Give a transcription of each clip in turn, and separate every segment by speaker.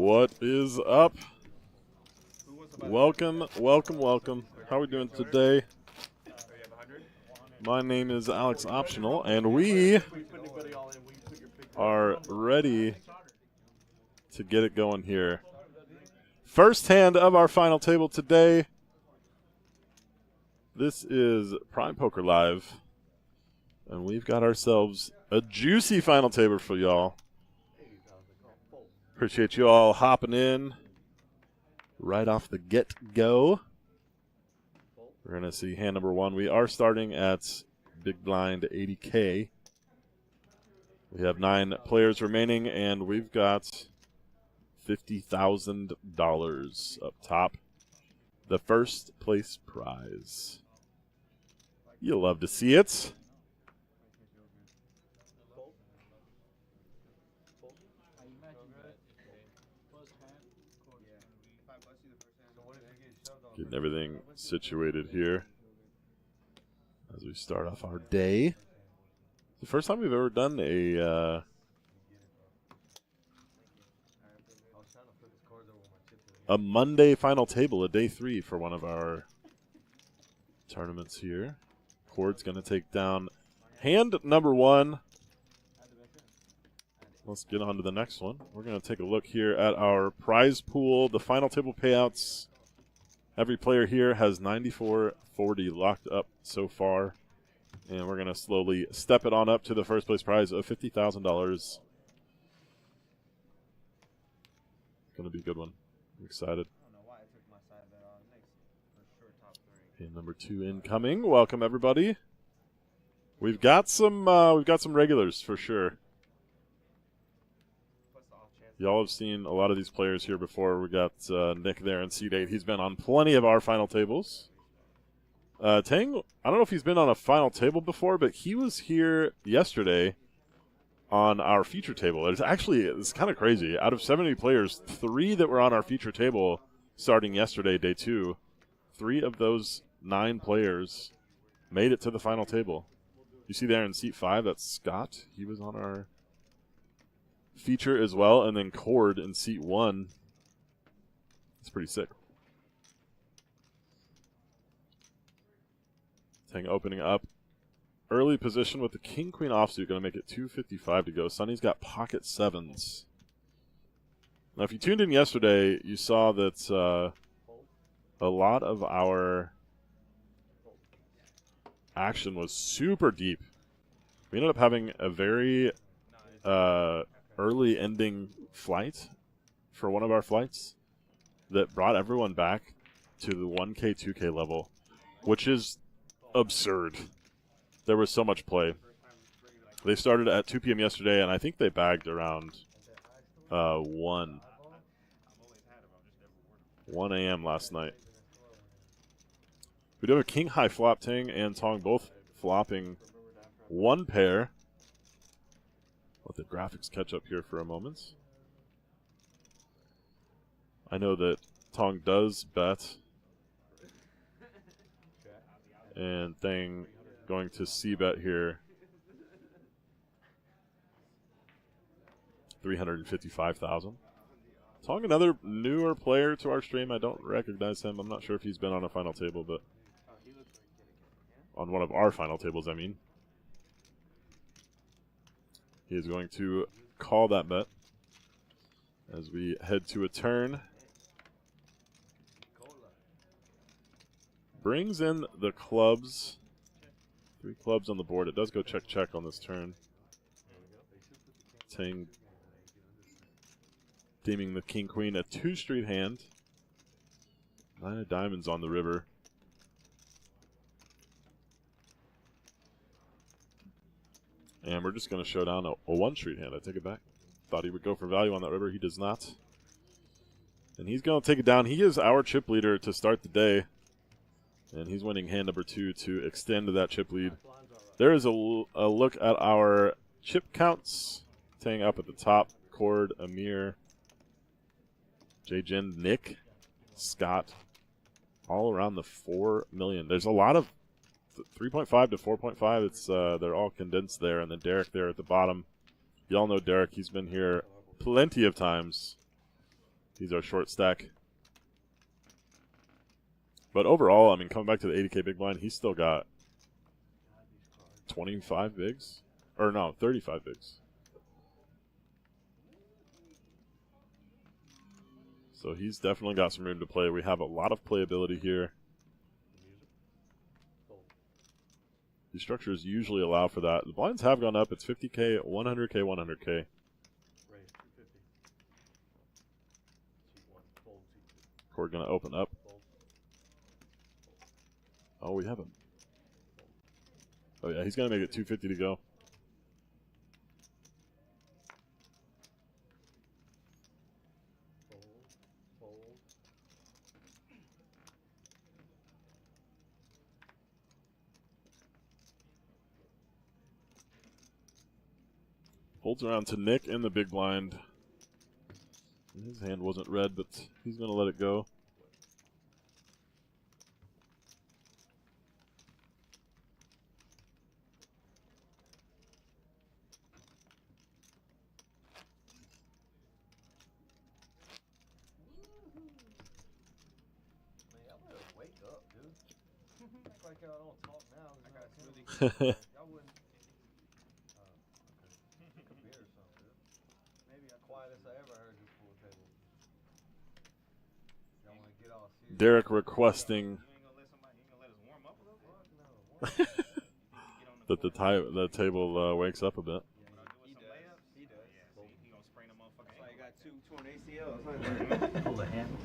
Speaker 1: What is up? Welcome, welcome, welcome. How are we doing today? My name is Alex Optional, and we are ready to get it going here. First hand of our final table today. This is Prime Poker Live, and we've got ourselves a juicy final table for y'all. Appreciate you all hopping in right off the get-go. We're going to see hand number one. We are starting at big blind 80K. We have 9 players remaining, and we've got $50,000 up top. The first place prize. You'll love to see it. Getting everything situated here as we start off our day. The first time we've ever done a Monday final table, a day 3 for one of our tournaments here. Cord's going to take down hand number 1. Let's get on to the next one. We're going to take a look here at our prize pool. The final table payouts. Every player here has $94.40 locked up so far. And we're going to slowly step it on up to the first place prize of $50,000. Going to be a good one. I'm excited. And number 2 incoming. Welcome everybody. We've got some regulars for sure. Y'all have seen a lot of these players here before. We got Nick there in seat 8. He's been on plenty of our final tables. Tang, I don't know if he's been on a final table before, but he was here yesterday on our feature table. It's kind of crazy. Out of 70 players, 3 that were on our feature table starting yesterday, day 2, 3 of those 9 players made it to the final table. You see there in seat 5, that's Scott. He was on our feature as well, and then Cord in seat 1. It's pretty sick. Tang opening up. Early position with the king-queen offsuit, going to make it 255 to go. Sonny's got pocket 7s. Now, if you tuned in yesterday, you saw that a lot of our action was super deep. We ended up having a very early ending flight for one of our flights that brought everyone back to the 1K, 2K level, which is absurd. There was so much play. They started at 2 p.m. yesterday, and I think they bagged around 1 a.m. last night. We do have a king high flop. Tang and Tong both flopping 1 pair. Let the graphics catch up here for a moment. I know that Tong does bet. And Thang going to C-bet here. 355,000. Tong, another newer player to our stream. I don't recognize him. I'm not sure if he's been on a final table, but on one of our final tables, I mean. He is going to call that bet as we head to a turn. Brings in the clubs. 3 clubs on the board. It does go check-check on this turn. Tang deeming the king-queen a 2-street hand. 9 of diamonds on the river. And we're just going to show down a 1-street hand. I take it back. Thought he would go for value on that river. He does not. And he's going to take it down. He is our chip leader to start the day. And he's winning hand number 2 to extend that chip lead. There is a look at our chip counts. Tang up at the top. Cord, Amir, J-Jin, Nick, Scott. All around the 4 million. There's a lot of 3.5 to 4.5. It's they're all condensed there, and then Derek there at the bottom. Y'all know Derek. He's been here plenty of times. He's our short stack. But overall, I mean, coming back to the 80K big blind, he's still got 25 bigs. Or no, 35 bigs. So he's definitely got some room to play. We have a lot of playability here. These structures usually allow for that. The blinds have gone up. It's 50K, 100K, 100K. Cord going to open up. Oh, we have him. Oh, yeah, he's going to make it 250 to go. Folds around to Nick in the big blind. His hand wasn't red, but he's going to let it go.
Speaker 2: Y'all wouldn't. Drink a beer or something. Maybe the quietest I ever heard you pool table. Y'all want to get all serious?
Speaker 1: Derek requesting that the table wakes up a bit.
Speaker 2: He does. He gonna spray the motherfucker. That's why you got 2 torn ACLs. Pull the hand.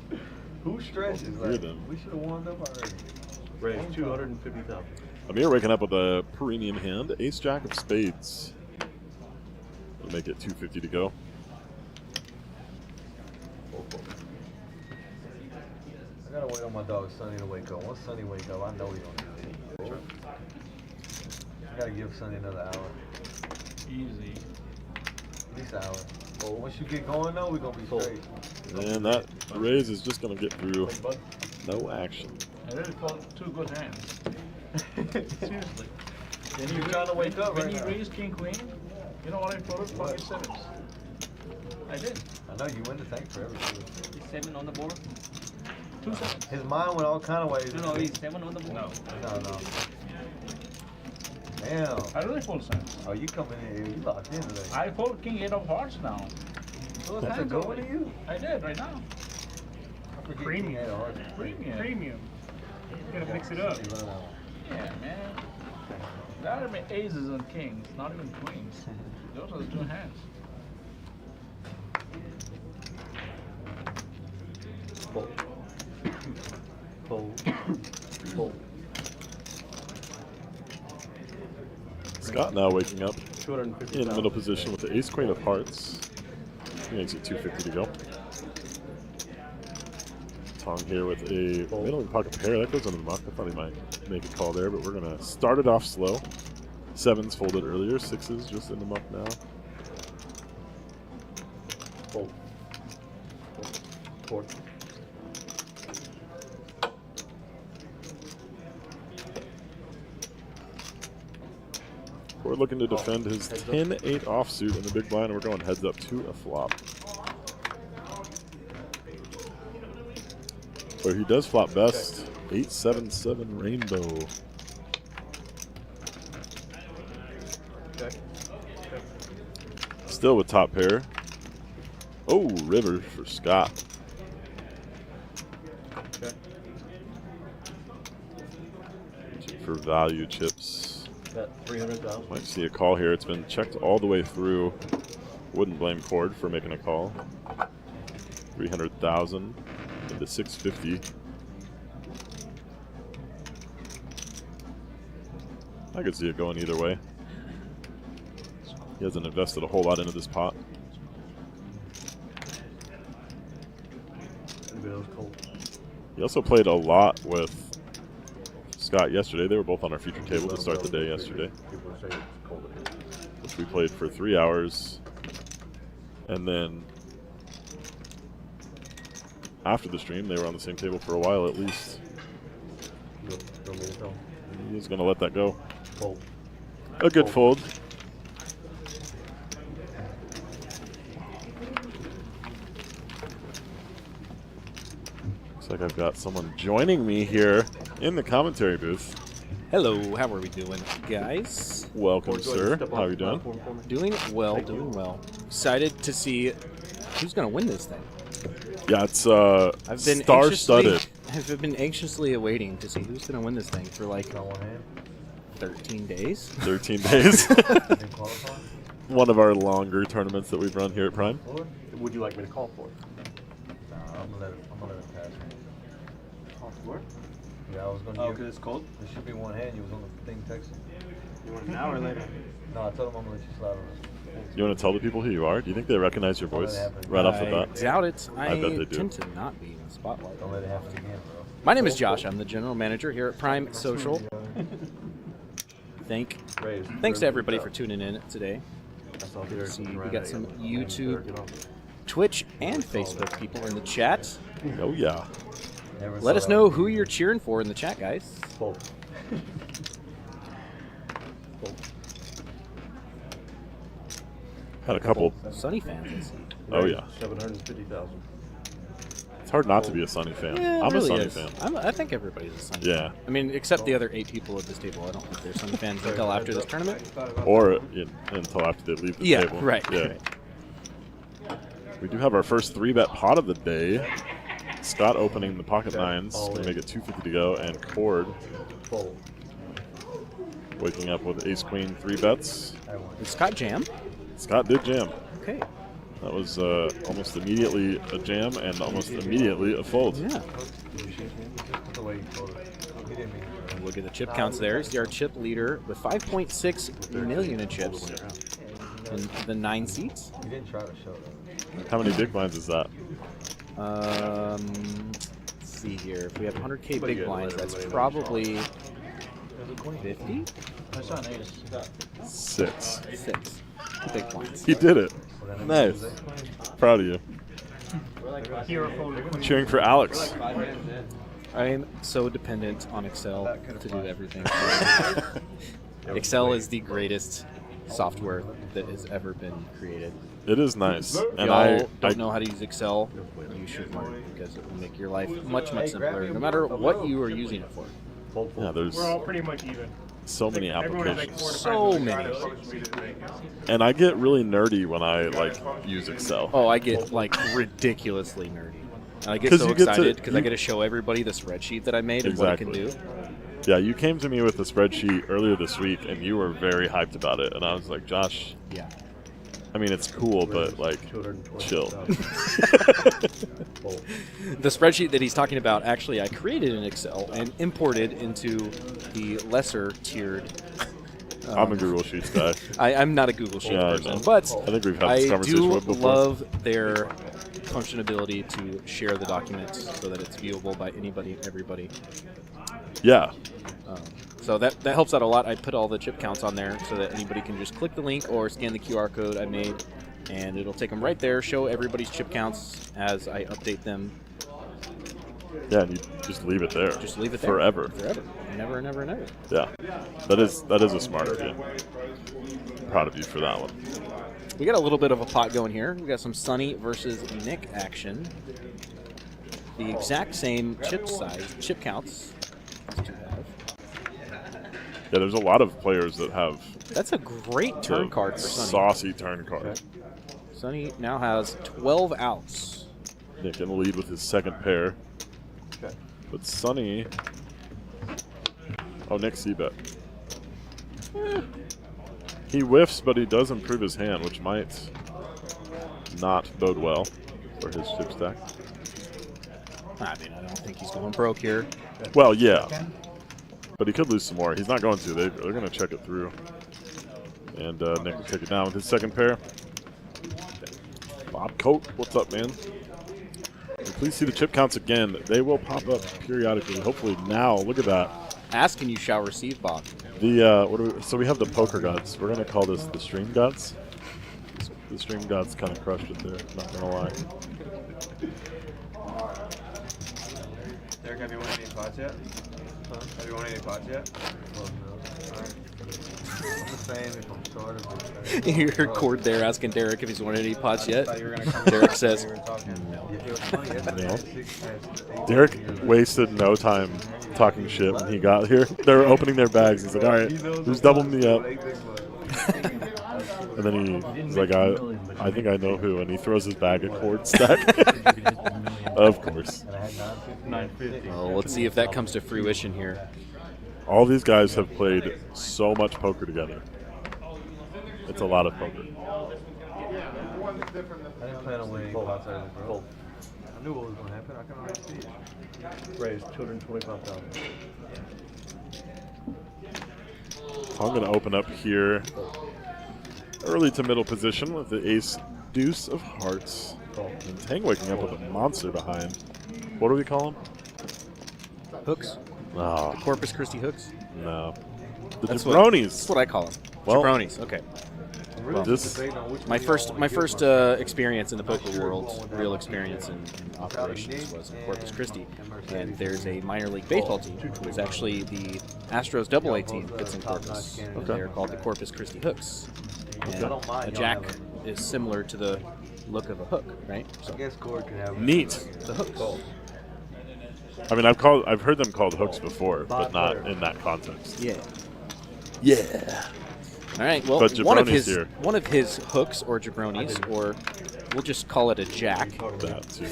Speaker 2: Who stretches? Like, we should have warmed up already.
Speaker 3: Raise 250,000.
Speaker 1: Amir waking up with a premium hand, Ace Jack of Spades. We'll make it 250 to go.
Speaker 2: I gotta wait on my dog Sonny to wake up. Once Sonny wake up, I know he's gonna do it. I gotta give Sonny another hour.
Speaker 3: Easy.
Speaker 2: At least an hour. Well, once you get going though, we're gonna be straight.
Speaker 1: And that raise is just gonna get through. No action.
Speaker 3: I really fought 2 good hands. Seriously.
Speaker 2: Then you're trying to wake up
Speaker 3: when
Speaker 2: right
Speaker 3: you
Speaker 2: now.
Speaker 3: raise king queen, you know what I folded? 47s. I did.
Speaker 2: I know you win the tank for everything.
Speaker 4: He's 7 on the board?
Speaker 3: 2 sevens.
Speaker 2: His mind went all kind of ways.
Speaker 4: No, he's 7 on the board?
Speaker 2: No. Damn.
Speaker 3: I really fold sevens.
Speaker 2: Oh, you coming in here. You locked in today.
Speaker 3: I fold king 8 of hearts now.
Speaker 2: So that's a good one to you.
Speaker 3: I did right now.
Speaker 2: Premium.
Speaker 3: Premium.
Speaker 5: You gotta mix it up.
Speaker 3: Yeah, man. That are my aces and kings, not even queens. Those are the 2 hands.
Speaker 5: Fold. Fold. Fold.
Speaker 1: Scott now waking up
Speaker 5: 250,000.
Speaker 1: in the middle position with the Ace Queen of Hearts. He makes it 250 to go. Tong here with a middling pocket pair. That goes under the muck. I thought he might make a call there, but we're going to start it off slow. 7s folded earlier. 6s just in the muck now.
Speaker 5: Fold. Fold.
Speaker 1: We're looking to defend his 10-8 offsuit in the big blind, and we're going heads up to a flop. So he does flop best. 8-7-7 rainbow.
Speaker 5: Okay.
Speaker 1: Still with top pair. Oh, river for Scott.
Speaker 5: Okay.
Speaker 1: For value chips.
Speaker 5: Got 300,000.
Speaker 1: Might see a call here. It's been checked all the way through. Wouldn't blame Cord for making a call. 300,000 into 650. I could see it going either way. He hasn't invested a whole lot into this pot.
Speaker 5: Anybody else cold?
Speaker 1: He also played a lot with Scott yesterday. They were both on our feature table to start the day yesterday,
Speaker 5: People are saying it's cold in here.
Speaker 1: which we played for 3 hours. And then after the stream, they were on the same table for a while at least.
Speaker 5: You want me to tell?
Speaker 1: He's going to let that go.
Speaker 5: Fold.
Speaker 1: A good fold. like I've got someone joining me here in the commentary booth.
Speaker 6: Hello, how are we doing, guys?
Speaker 1: Welcome, sir. How are you doing?
Speaker 6: Doing well, doing well. Excited to see who's going to win this thing.
Speaker 1: Yeah, it's
Speaker 6: I've been
Speaker 1: star-studded.
Speaker 6: I've been anxiously awaiting to see who's going to win this thing for like
Speaker 5: Got one hand.
Speaker 6: 13 days.
Speaker 1: 13 days.
Speaker 5: Didn't qualify.
Speaker 1: One of our longer tournaments that we've run here at Prime.
Speaker 5: Or would you like me to call for it? Nah, I'm gonna let it pass.
Speaker 2: Off work?
Speaker 5: Yeah, I was gonna.
Speaker 2: Oh,
Speaker 5: give-
Speaker 2: because it's cold?
Speaker 5: There should be one hand. You was on the thing texting.
Speaker 2: You want an hour or later?
Speaker 5: No, I told him I'm gonna let you slide on it.
Speaker 1: You want to tell the people who you are? Do you think they recognize your voice right off the
Speaker 6: I
Speaker 1: bat?
Speaker 6: doubt it.
Speaker 1: I bet they do.
Speaker 6: tend to not be in the spotlight.
Speaker 5: Don't let it happen again, bro.
Speaker 6: My name is Josh. I'm the general manager here at Prime Social. Thanks to everybody for tuning in today. See, we got some YouTube, Twitch, and Facebook people in the chat.
Speaker 1: Oh, yeah.
Speaker 6: Let us know who you're cheering for in the chat, guys.
Speaker 5: Both.
Speaker 1: Had a couple.
Speaker 6: Sunny fans, I see.
Speaker 1: Oh, yeah.
Speaker 5: 750,000.
Speaker 1: It's hard not to be a Sunny fan.
Speaker 6: Yeah,
Speaker 1: I'm
Speaker 6: it really
Speaker 1: a Sunny
Speaker 6: is.
Speaker 1: fan.
Speaker 6: I think everybody's a Sunny
Speaker 1: Yeah.
Speaker 6: fan. I mean, except the other 8 people at this table. I don't think they're Sunny fans until after this tournament.
Speaker 1: Or until after they leave the
Speaker 6: Yeah,
Speaker 1: table.
Speaker 6: right.
Speaker 1: Yeah.
Speaker 6: right.
Speaker 1: We do have our first 3-bet pot of the day. Scott opening the pocket nines.
Speaker 5: All
Speaker 1: Gonna
Speaker 5: in.
Speaker 1: make it 250 to go. And Cord
Speaker 5: Fold.
Speaker 1: waking up with ace queen 3 bets.
Speaker 5: I won.
Speaker 6: Did Scott jam?
Speaker 1: Scott did jam.
Speaker 6: Okay.
Speaker 1: That was almost immediately a jam and almost immediately a fold.
Speaker 6: Yeah.
Speaker 5: Just the way you told it. He didn't mean it.
Speaker 6: And look at the chip counts there. See our chip leader with 5.6 million in chips and the 9 seats.
Speaker 5: He didn't try to show that.
Speaker 1: How many big blinds is that?
Speaker 6: Let's see here. If we have 100K big blinds, that's probably 50?
Speaker 3: I saw an ace.
Speaker 1: 6.
Speaker 6: 6 big blinds.
Speaker 1: He did it. Nice. Proud of you.
Speaker 3: Hero photo.
Speaker 1: Cheering for Alex.
Speaker 6: I'm so dependent on Excel to do everything. Excel is the greatest software that has ever been created.
Speaker 1: It is nice.
Speaker 6: If
Speaker 1: And
Speaker 6: y'all
Speaker 1: I
Speaker 6: don't know how to use Excel, you should learn because it will make your life much, much simpler, no matter what you are using it for.
Speaker 5: Fold, fold.
Speaker 1: yeah, there's
Speaker 7: We're all pretty much even.
Speaker 1: so many
Speaker 7: Everyone has like
Speaker 1: applications.
Speaker 7: 4 to 5
Speaker 6: So
Speaker 7: million
Speaker 6: many.
Speaker 7: credits.
Speaker 1: And I get really nerdy when I like use Excel.
Speaker 6: Oh, I get like ridiculously nerdy. And I get
Speaker 1: 'Cause
Speaker 6: so
Speaker 1: you get to-
Speaker 6: excited because I
Speaker 1: you-
Speaker 6: get to show everybody the spreadsheet that I made and what it can
Speaker 1: Exactly.
Speaker 6: do.
Speaker 1: Yeah, you came to me with the spreadsheet earlier this week and you were very hyped about it. And I was like, Josh,
Speaker 6: Yeah.
Speaker 1: I mean, it's cool, but like, chill.
Speaker 5: 220,000. Fold.
Speaker 6: The spreadsheet that he's talking about, actually, I created in Excel and imported into the lesser tiered.
Speaker 1: I'm a Google Sheets guy.
Speaker 6: I'm not a Google Sheet
Speaker 1: Yeah, I
Speaker 6: person,
Speaker 1: know.
Speaker 6: but
Speaker 1: I think we've had this
Speaker 6: I
Speaker 1: conversation
Speaker 6: do
Speaker 1: before.
Speaker 6: love their functionality to share the documents so that it's viewable by anybody and everybody.
Speaker 1: Yeah.
Speaker 6: So that helps out a lot. I put all the chip counts on there so that anybody can just click the link or scan the QR code I made, and it'll take them right there, show everybody's chip counts as I update them.
Speaker 1: Yeah, and you just leave it there.
Speaker 6: Just leave it there.
Speaker 1: Forever.
Speaker 6: Forever. Never, never, never.
Speaker 1: Yeah. That is a smart idea. Proud of you for that one.
Speaker 6: We got a little bit of a pot going here. We got some Sunny versus Nick action. The exact same chip size, chip counts.
Speaker 1: Yeah, there's a lot of players that have
Speaker 6: That's a great turn
Speaker 1: the
Speaker 6: card for Sunny.
Speaker 1: saucy turn card.
Speaker 6: Sunny now has 12 outs.
Speaker 1: Nick in the lead with his second pair.
Speaker 5: Okay.
Speaker 1: But Sunny... Oh, Nick C-bet. He whiffs, but he does improve his hand, which might not bode well for his chip stack.
Speaker 6: I mean, I don't think he's going broke here.
Speaker 1: Well, yeah. But he could lose some more. He's not going to. They're going to check it through. And Nick will take it down with his second pair. Bob Coat, what's up, man? And please see the chip counts again. They will pop up periodically. Hopefully now. Look at that.
Speaker 6: Ask and you shall receive, Bob.
Speaker 1: The so we have the poker gods. We're gonna call this the stream gods. The stream gods kind of crushed it there. Not gonna lie.
Speaker 2: Derek, have you won any spots yet? Have you won any pots yet?
Speaker 5: Well, no. Alright. I'm just saying if I'm started.
Speaker 6: You heard Cord there asking Derek if he's won any pots yet.
Speaker 2: Thought you were gonna come
Speaker 6: Derek
Speaker 2: on.
Speaker 6: says,
Speaker 2: You were talking.
Speaker 6: no.
Speaker 5: Yeah, it was funny. Yesterday, I had 18
Speaker 1: Derek
Speaker 5: years.
Speaker 1: wasted no time talking shit when he got here. They were opening their bags. He's like, all right, who's doubling me up? And then he's like, I think I know who. And he throws his bag at Cord stack. Of course.
Speaker 5: And I had 950.
Speaker 6: Well, let's see if that comes to fruition here.
Speaker 1: All these guys have played so much poker together. It's a lot of poker.
Speaker 5: I didn't plan on winning pots out of it, bro. I knew what was going to happen. I can already see it. Raised 225,000.
Speaker 1: I'm going to open up here. Early to middle position with the ace deuce of hearts. And Tang waking up with a monster behind. What do we call him?
Speaker 6: Hooks?
Speaker 1: Oh,
Speaker 6: Corpus Christi hooks?
Speaker 1: no. The
Speaker 6: That's
Speaker 1: jabronis.
Speaker 6: what I call them.
Speaker 1: Well-
Speaker 6: jabronis, okay.
Speaker 5: Really
Speaker 1: this-
Speaker 5: debating on which
Speaker 6: My
Speaker 5: one
Speaker 6: first
Speaker 5: y'all wanna
Speaker 6: first
Speaker 5: give us.
Speaker 6: experience in the poker world, real experience in operations, was in Corpus Christi. And there's a minor league baseball team who was actually the Astros AA team that's in Corpus. And
Speaker 1: Okay.
Speaker 6: they're called the Corpus Christi Hooks. And
Speaker 5: I don't mind
Speaker 6: a
Speaker 5: y'all
Speaker 6: jack
Speaker 5: having-
Speaker 6: is similar to the look of a hook, right? So
Speaker 5: I guess Cord could have
Speaker 1: Neat.
Speaker 6: the hooks.
Speaker 1: I mean, I've heard them called hooks before, but not in that context.
Speaker 6: Yeah. Yeah. All right. Well,
Speaker 1: But
Speaker 6: one of
Speaker 1: Jabroni's
Speaker 6: his
Speaker 1: here.
Speaker 6: hooks or jabronis, or we'll just call it a jack,
Speaker 1: That too.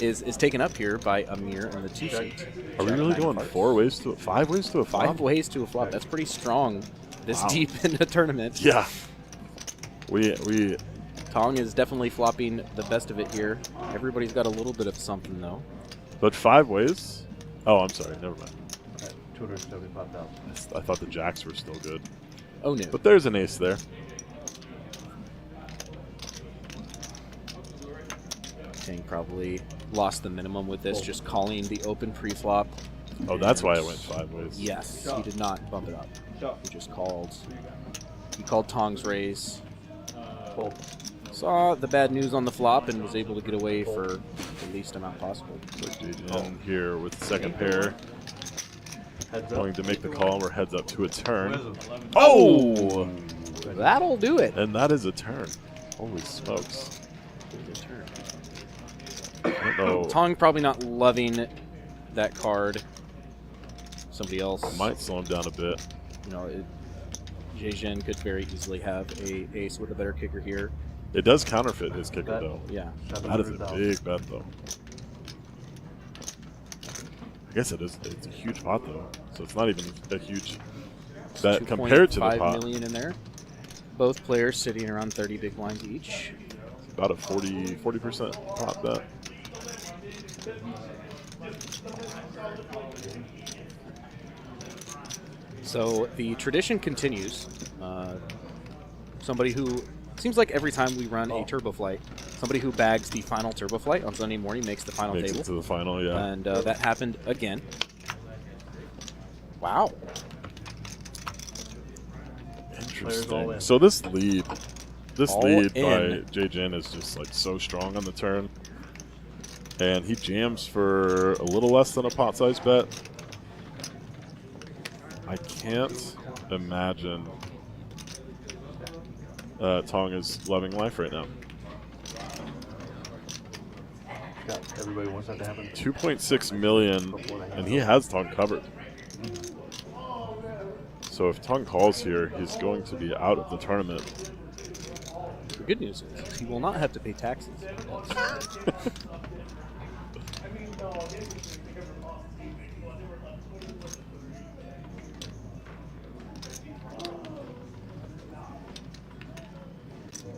Speaker 6: is taken up here by Amir in the 2 seat.
Speaker 1: Are we really going 4 ways to 5 ways to a flop?
Speaker 6: 5 ways to a flop. That's pretty strong this
Speaker 1: Wow.
Speaker 6: deep in the tournament.
Speaker 1: Yeah. We
Speaker 6: Tong is definitely flopping the best of it here. Everybody's got a little bit of something though.
Speaker 1: but 5 ways. Oh, I'm sorry. Never mind.
Speaker 5: 275,000.
Speaker 1: I thought the jacks were still good.
Speaker 6: Oh no.
Speaker 1: But there's an ace there.
Speaker 6: Tang probably lost the minimum with this, just calling the open pre-flop.
Speaker 1: Oh, that's why it went 5 ways.
Speaker 6: Yes, he did not bump it up. He just called. He called Tong's raise. Saw the bad news on the flop and was able to get away for the least amount possible.
Speaker 1: So JJ here with the second pair. Going to make the call. We're heads up to a turn.
Speaker 6: Oh! That'll do it.
Speaker 1: And that is a turn. Holy smokes.
Speaker 6: Good turn.
Speaker 1: I don't know.
Speaker 6: Tong probably not loving that card. Somebody else
Speaker 1: Might slow him down a bit.
Speaker 6: You know, Jejin could very easily have a ace with a better kicker here.
Speaker 1: It does counterfeit his kicker, though.
Speaker 6: Yeah.
Speaker 1: That is a big bet, though. I guess it's a huge pot, though. So it's not even a huge bet compared to the
Speaker 6: 2.5
Speaker 1: pot.
Speaker 6: million in there. Both players sitting around 30 big blinds each.
Speaker 1: About a 40% pot bet.
Speaker 6: So the tradition continues. Somebody who seems like every time we run a turbo flight, somebody who bags the final turbo flight on Sunday morning makes the final
Speaker 1: Makes
Speaker 6: table.
Speaker 1: it to the final, yeah.
Speaker 6: And that happened again. Wow.
Speaker 1: Interesting. So this lead
Speaker 6: All
Speaker 1: by
Speaker 6: in.
Speaker 1: Jejin is just like so strong on the turn. And he jams for a little less than a pot size bet. I can't imagine Tong is loving life right now.
Speaker 5: Everybody wants that to happen.
Speaker 1: 2.6 million, and he has Tong covered. So if Tong calls here, he's going to be out of the tournament.
Speaker 6: The good news is he will not have to pay taxes.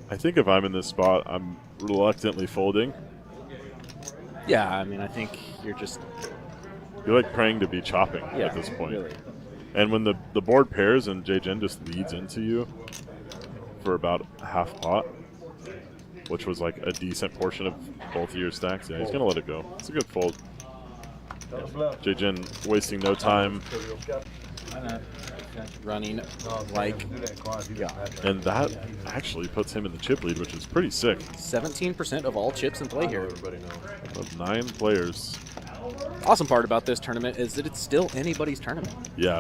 Speaker 1: I think if I'm in this spot, I'm reluctantly folding.
Speaker 6: Yeah, I mean, I think you're just
Speaker 1: You're like praying to be chopping
Speaker 6: yeah,
Speaker 1: at this point.
Speaker 6: Really.
Speaker 1: And when the board pairs and Jejin just leads into you for about half pot, which was like a decent portion of both of your stacks, yeah, he's going to let it go. It's a good fold. Jejin wasting no time.
Speaker 6: Running like
Speaker 1: And that actually puts him in the chip lead, which is pretty sick.
Speaker 6: 17% of all chips in play here.
Speaker 5: Everybody knows.
Speaker 1: Of 9 players.
Speaker 6: awesome part about this tournament is that it's still anybody's tournament.
Speaker 1: Yeah,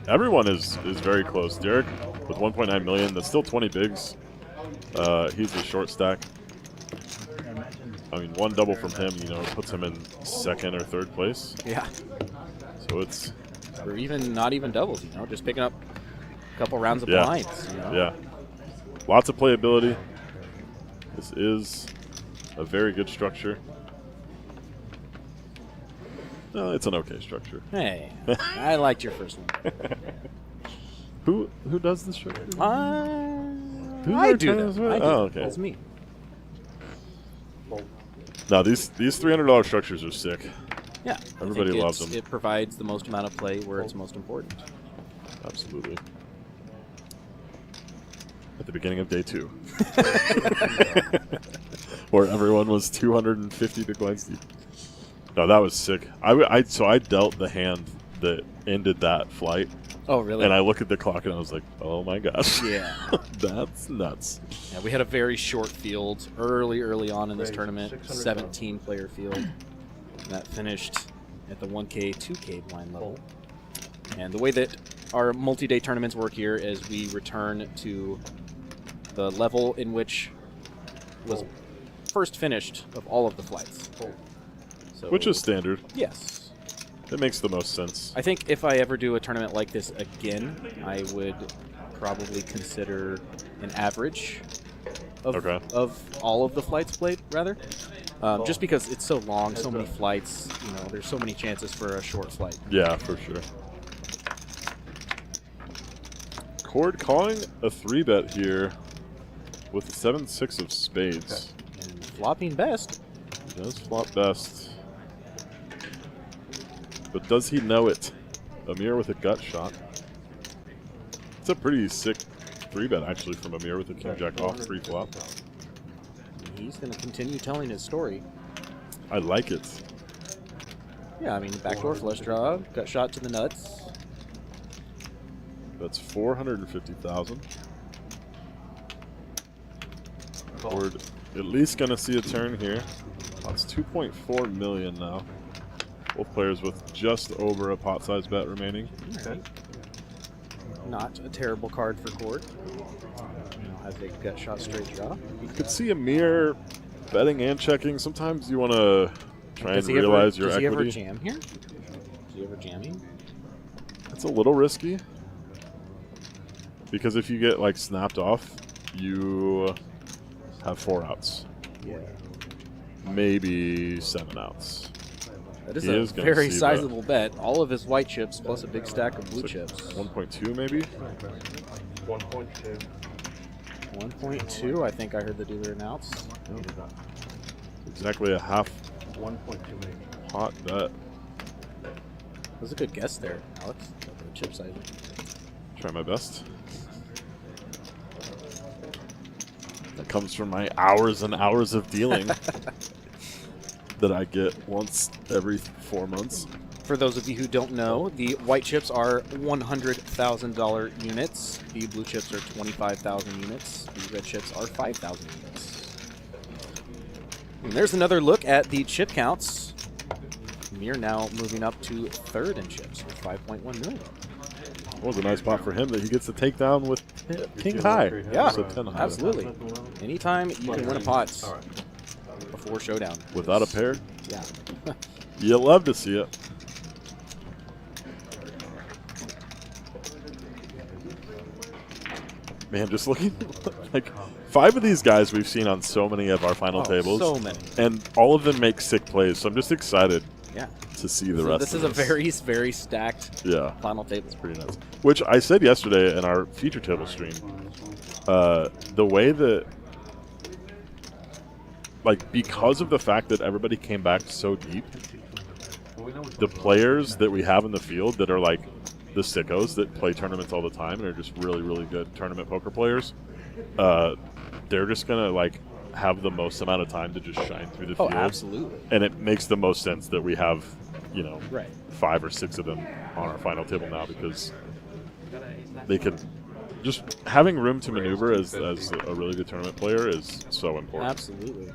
Speaker 1: everyone is very close. Derek with 1.9 million. That's still 20 bigs. He's a short stack. I mean, one double from him, puts him in second or third place.
Speaker 6: Yeah.
Speaker 1: So it's...
Speaker 6: Or even not even doubles, just picking up a couple rounds of
Speaker 1: Yeah.
Speaker 6: blinds.
Speaker 1: Yeah. Lots of playability. This is a very good structure. No, it's an okay structure.
Speaker 6: Hey, I liked your first one.
Speaker 1: Who does this structure? Who's
Speaker 6: I
Speaker 1: our
Speaker 6: do
Speaker 1: tournament
Speaker 6: that.
Speaker 1: with?
Speaker 6: I do.
Speaker 1: Oh, okay.
Speaker 6: That's me.
Speaker 1: Now these $300 structures are sick.
Speaker 6: Yeah.
Speaker 1: Everybody
Speaker 6: I think
Speaker 1: loves them.
Speaker 6: It provides the most amount of play where it's most important.
Speaker 1: Absolutely. At the beginning of day 2. Where everyone was 250 big blinds deep. No, that was sick. So I dealt the hand that ended that flight.
Speaker 6: Oh, really?
Speaker 1: And I look at the clock and I was like, oh my gosh.
Speaker 6: Yeah.
Speaker 1: That's nuts.
Speaker 6: Yeah, we had a very short field early on in this tournament,
Speaker 5: 600
Speaker 6: 17-player field that finished at the 1K, 2K blind level. And the way that our multi-day tournaments work here is we return to the level in which was first finished of all of the flights. So,
Speaker 1: Which is standard.
Speaker 6: yes.
Speaker 1: It makes the most sense.
Speaker 6: I think if I ever do a tournament like this again, I would probably consider an average of all of the flights played, rather. Just because it's so long, so many flights, there's so many chances for a short flight.
Speaker 1: Yeah, for sure. Cord calling a 3-bet here with the 7-6 of spades.
Speaker 6: And flopping best.
Speaker 1: Does flop best. But does he know it? Amir with a gut shot. It's a pretty sick 3-bet, actually, from Amir with a king-jack off pre-flop.
Speaker 6: He's going to continue telling his story.
Speaker 1: I like it.
Speaker 6: Yeah, I mean, backdoor flush draw, gut shot to the nuts.
Speaker 1: That's 450,000. Cord at least going to see a turn here. That's 2.4 million now. Both players with just over a pot size bet remaining.
Speaker 6: Right. Not a terrible card for Cord. Has a gut shot straight draw.
Speaker 1: You could see Amir betting and checking. Sometimes you want to try and realize your equity.
Speaker 6: Does he ever jam here? Is he ever jamming?
Speaker 1: It's a little risky. Because if you get snapped off, you have 4 outs.
Speaker 6: Yeah.
Speaker 1: Maybe 7 outs.
Speaker 6: That is
Speaker 1: He
Speaker 6: a
Speaker 1: is gonna
Speaker 6: very
Speaker 1: see
Speaker 6: sizable bet. All of his white chips plus a big stack of blue chips.
Speaker 1: 1.2 maybe?
Speaker 5: 1.2.
Speaker 6: 1.2, I think I heard the dealer announce.
Speaker 1: Exactly a half
Speaker 5: 1.2 maybe.
Speaker 1: pot bet.
Speaker 6: That was a good guess there, Alex. The chip size.
Speaker 1: Try my best. That comes from my hours and hours of dealing that I get once every 4 months.
Speaker 6: For those of you who don't know, the white chips are $100,000 units. The blue chips are 25,000 units. The red chips are 5,000 units. And there's another look at the chip counts. Mir now moving up to third in chips with 5.1 million.
Speaker 1: That was a nice spot for him that he gets to take down with king high.
Speaker 6: Yeah,
Speaker 1: So 10 high.
Speaker 6: absolutely. Anytime you can win a pot before showdown.
Speaker 1: Without a pair,
Speaker 6: Yeah.
Speaker 1: you love to see it. Man, just looking like 5 of these guys we've seen on so many of our final tables.
Speaker 6: So many.
Speaker 1: And all of them make sick plays, so I'm just excited
Speaker 6: Yeah.
Speaker 1: to see the
Speaker 6: So
Speaker 1: rest
Speaker 6: this
Speaker 1: of
Speaker 6: is a very, very stacked final table.
Speaker 1: pretty nuts. Which I said yesterday in our feature table stream, the way that, because of the fact that everybody came back so deep, the players that we have in the field that are the sickos that play tournaments all the time and are just really, really good tournament poker players, they're just going to have the most amount of time to just shine through the field.
Speaker 6: Oh, absolutely.
Speaker 1: And it makes the most sense that we have,
Speaker 6: Right.
Speaker 1: 5 or 6 of them on our final table now, because they can just having room to maneuver as a really good tournament player is so important.
Speaker 6: Absolutely.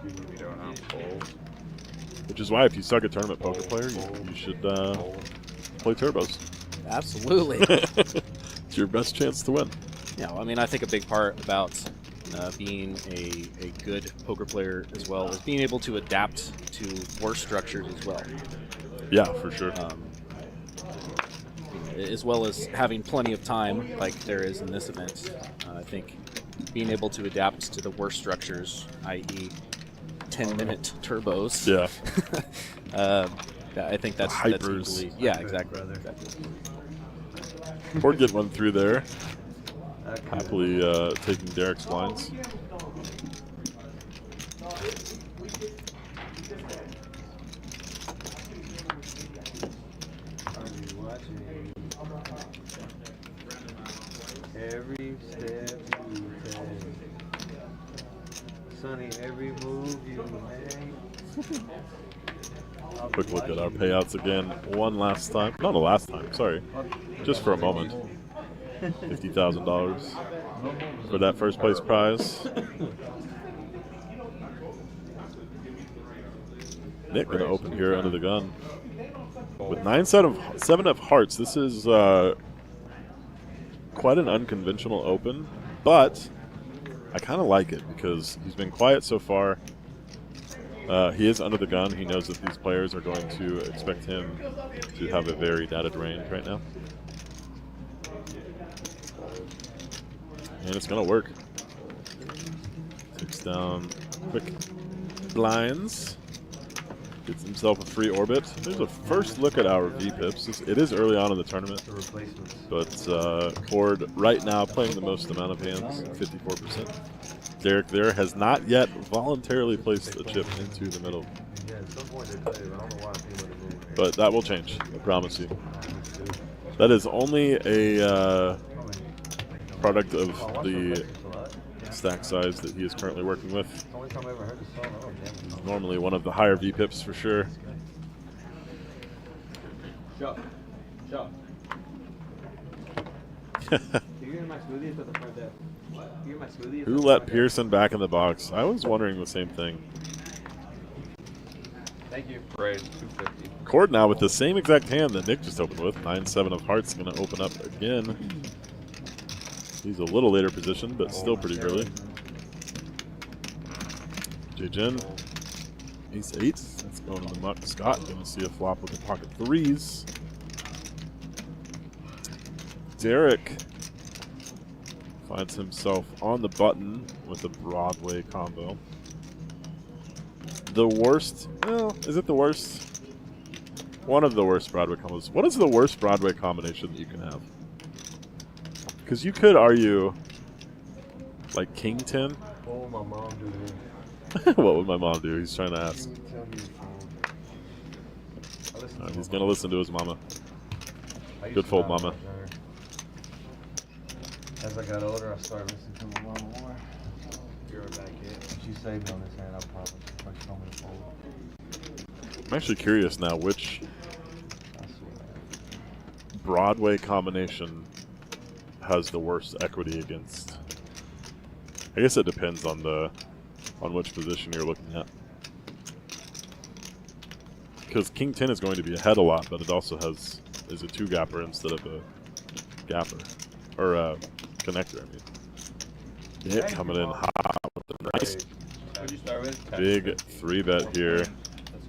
Speaker 1: Which is why if you suck at tournament poker player, you should play turbos.
Speaker 6: Absolutely.
Speaker 1: It's your best chance to win.
Speaker 6: Yeah, well, I mean, I think a big part about being a good poker player as well is being able to adapt to worse structures as well.
Speaker 1: Yeah, for sure.
Speaker 6: As well as having plenty of time, like there is in this event. I think being able to adapt to the worst structures, i.e., 10-minute turbos.
Speaker 1: Yeah.
Speaker 6: I think that's
Speaker 1: Hypers.
Speaker 6: equally, yeah, exactly.
Speaker 1: Cord getting one through there. Happily taking Derek's blinds.
Speaker 2: Every step you take, Sonny, every move you make.
Speaker 1: Quick look at our payouts again. One last time. Not the last time, sorry. Just for a moment. $50,000 for that first place prize. Nick gonna open here under the gun. With 7 of hearts, this is quite an unconventional open, but I kind of like it because he's been quiet so far. He is under the gun. He knows that these players are going to expect him to have a very dotted range right now. And it's going to work. Takes down quick blinds. Gets himself a free orbit. There's a first look at our V-pips. It is early on in the tournament, but Cord right now playing the most amount of hands, 54%. Derek there has not yet voluntarily placed a chip into the middle. But that will change, I promise you. That is only a product of the stack size that he is currently working with. Normally one of the higher V-pips for sure. Who let Pearson back in the box? I was wondering the same thing.
Speaker 2: Thank you.
Speaker 5: Raise 250.
Speaker 1: Cord now with the same exact hand that Nick just opened with. 9-7 of hearts going to open up again. He's a little later position, but still pretty early. J-Jin. Ace-8. That's going to the muck. Scott going to see a flop with the pocket threes. Derek finds himself on the button with a Broadway combo. The worst, well, is it the worst? One of the worst Broadway combos. What is the worst Broadway combination that you can have? Because you could argue, like King 10.
Speaker 2: What would my mom do to me?
Speaker 1: What would my mom do? He's trying to ask. He's going to listen to his mama. Good fold, mama.
Speaker 2: As I got older, I started listening to my mama more. You're a back kid. If you saved me on this hand, I promise. If you told me to fold.
Speaker 1: I'm actually curious now which Broadway combination has the worst equity against. I guess it depends on which position you're looking at. Because King 10 is going to be ahead a lot, but it also is a 2-gapper instead of a gapper. Or a connector, I mean. Nick coming in hot with a nice
Speaker 4: What'd you start with?
Speaker 1: big 3-bet here.
Speaker 4: Let's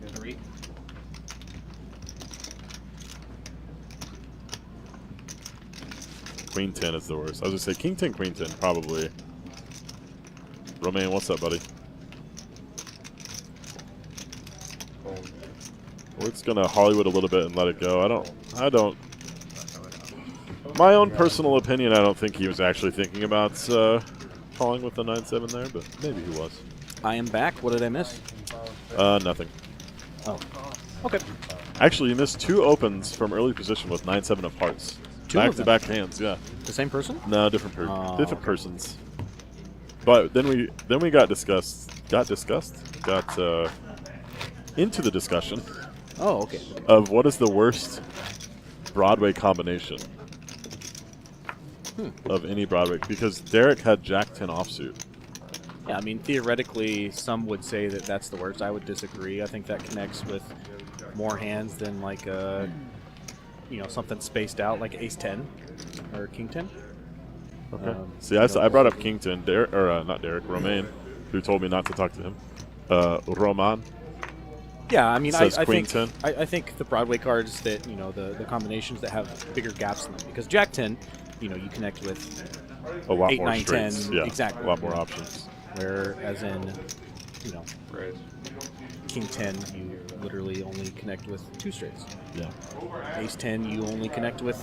Speaker 4: go 3.
Speaker 1: Queen 10 is the worst. I was going to say King 10, Queen 10, probably. Romain, what's up, buddy? We're just going to Hollywood a little bit and let it go. I don't. My own personal opinion, I don't think he was actually thinking about calling with the 9-7 there, but maybe he was.
Speaker 6: I am back. What did I miss?
Speaker 1: Nothing.
Speaker 6: Oh. Okay.
Speaker 1: Actually, you missed 2 opens from early position with 9-7 of hearts. Back-to-back hands, yeah.
Speaker 6: The same person?
Speaker 1: No, different different persons. But then we got into the discussion.
Speaker 6: Oh, okay.
Speaker 1: Of what is the worst Broadway combination of any Broadway, because Derek had Jack 10 offsuit.
Speaker 6: Yeah, I mean, theoretically, some would say that that's the worst. I would disagree. I think that connects with more hands than like something spaced out like Ace 10 or King 10.
Speaker 1: Okay. See, I brought up King 10, not Derek, Romain, who told me not to talk to him. Roman.
Speaker 6: Yeah, I mean,
Speaker 1: Says
Speaker 6: I
Speaker 1: Queen
Speaker 6: think
Speaker 1: 10.
Speaker 6: I think the Broadway cards that the combinations that have bigger gaps in them, because Jack 10, you connect with
Speaker 1: A lot
Speaker 6: 8,
Speaker 1: more
Speaker 6: 9, 10,
Speaker 1: straights. Yeah,
Speaker 6: exactly.
Speaker 1: A lot more options.
Speaker 6: Whereas in
Speaker 4: Raise.
Speaker 6: King 10, you literally only connect with 2 straights.
Speaker 1: Yeah.
Speaker 6: Ace 10, you only connect with,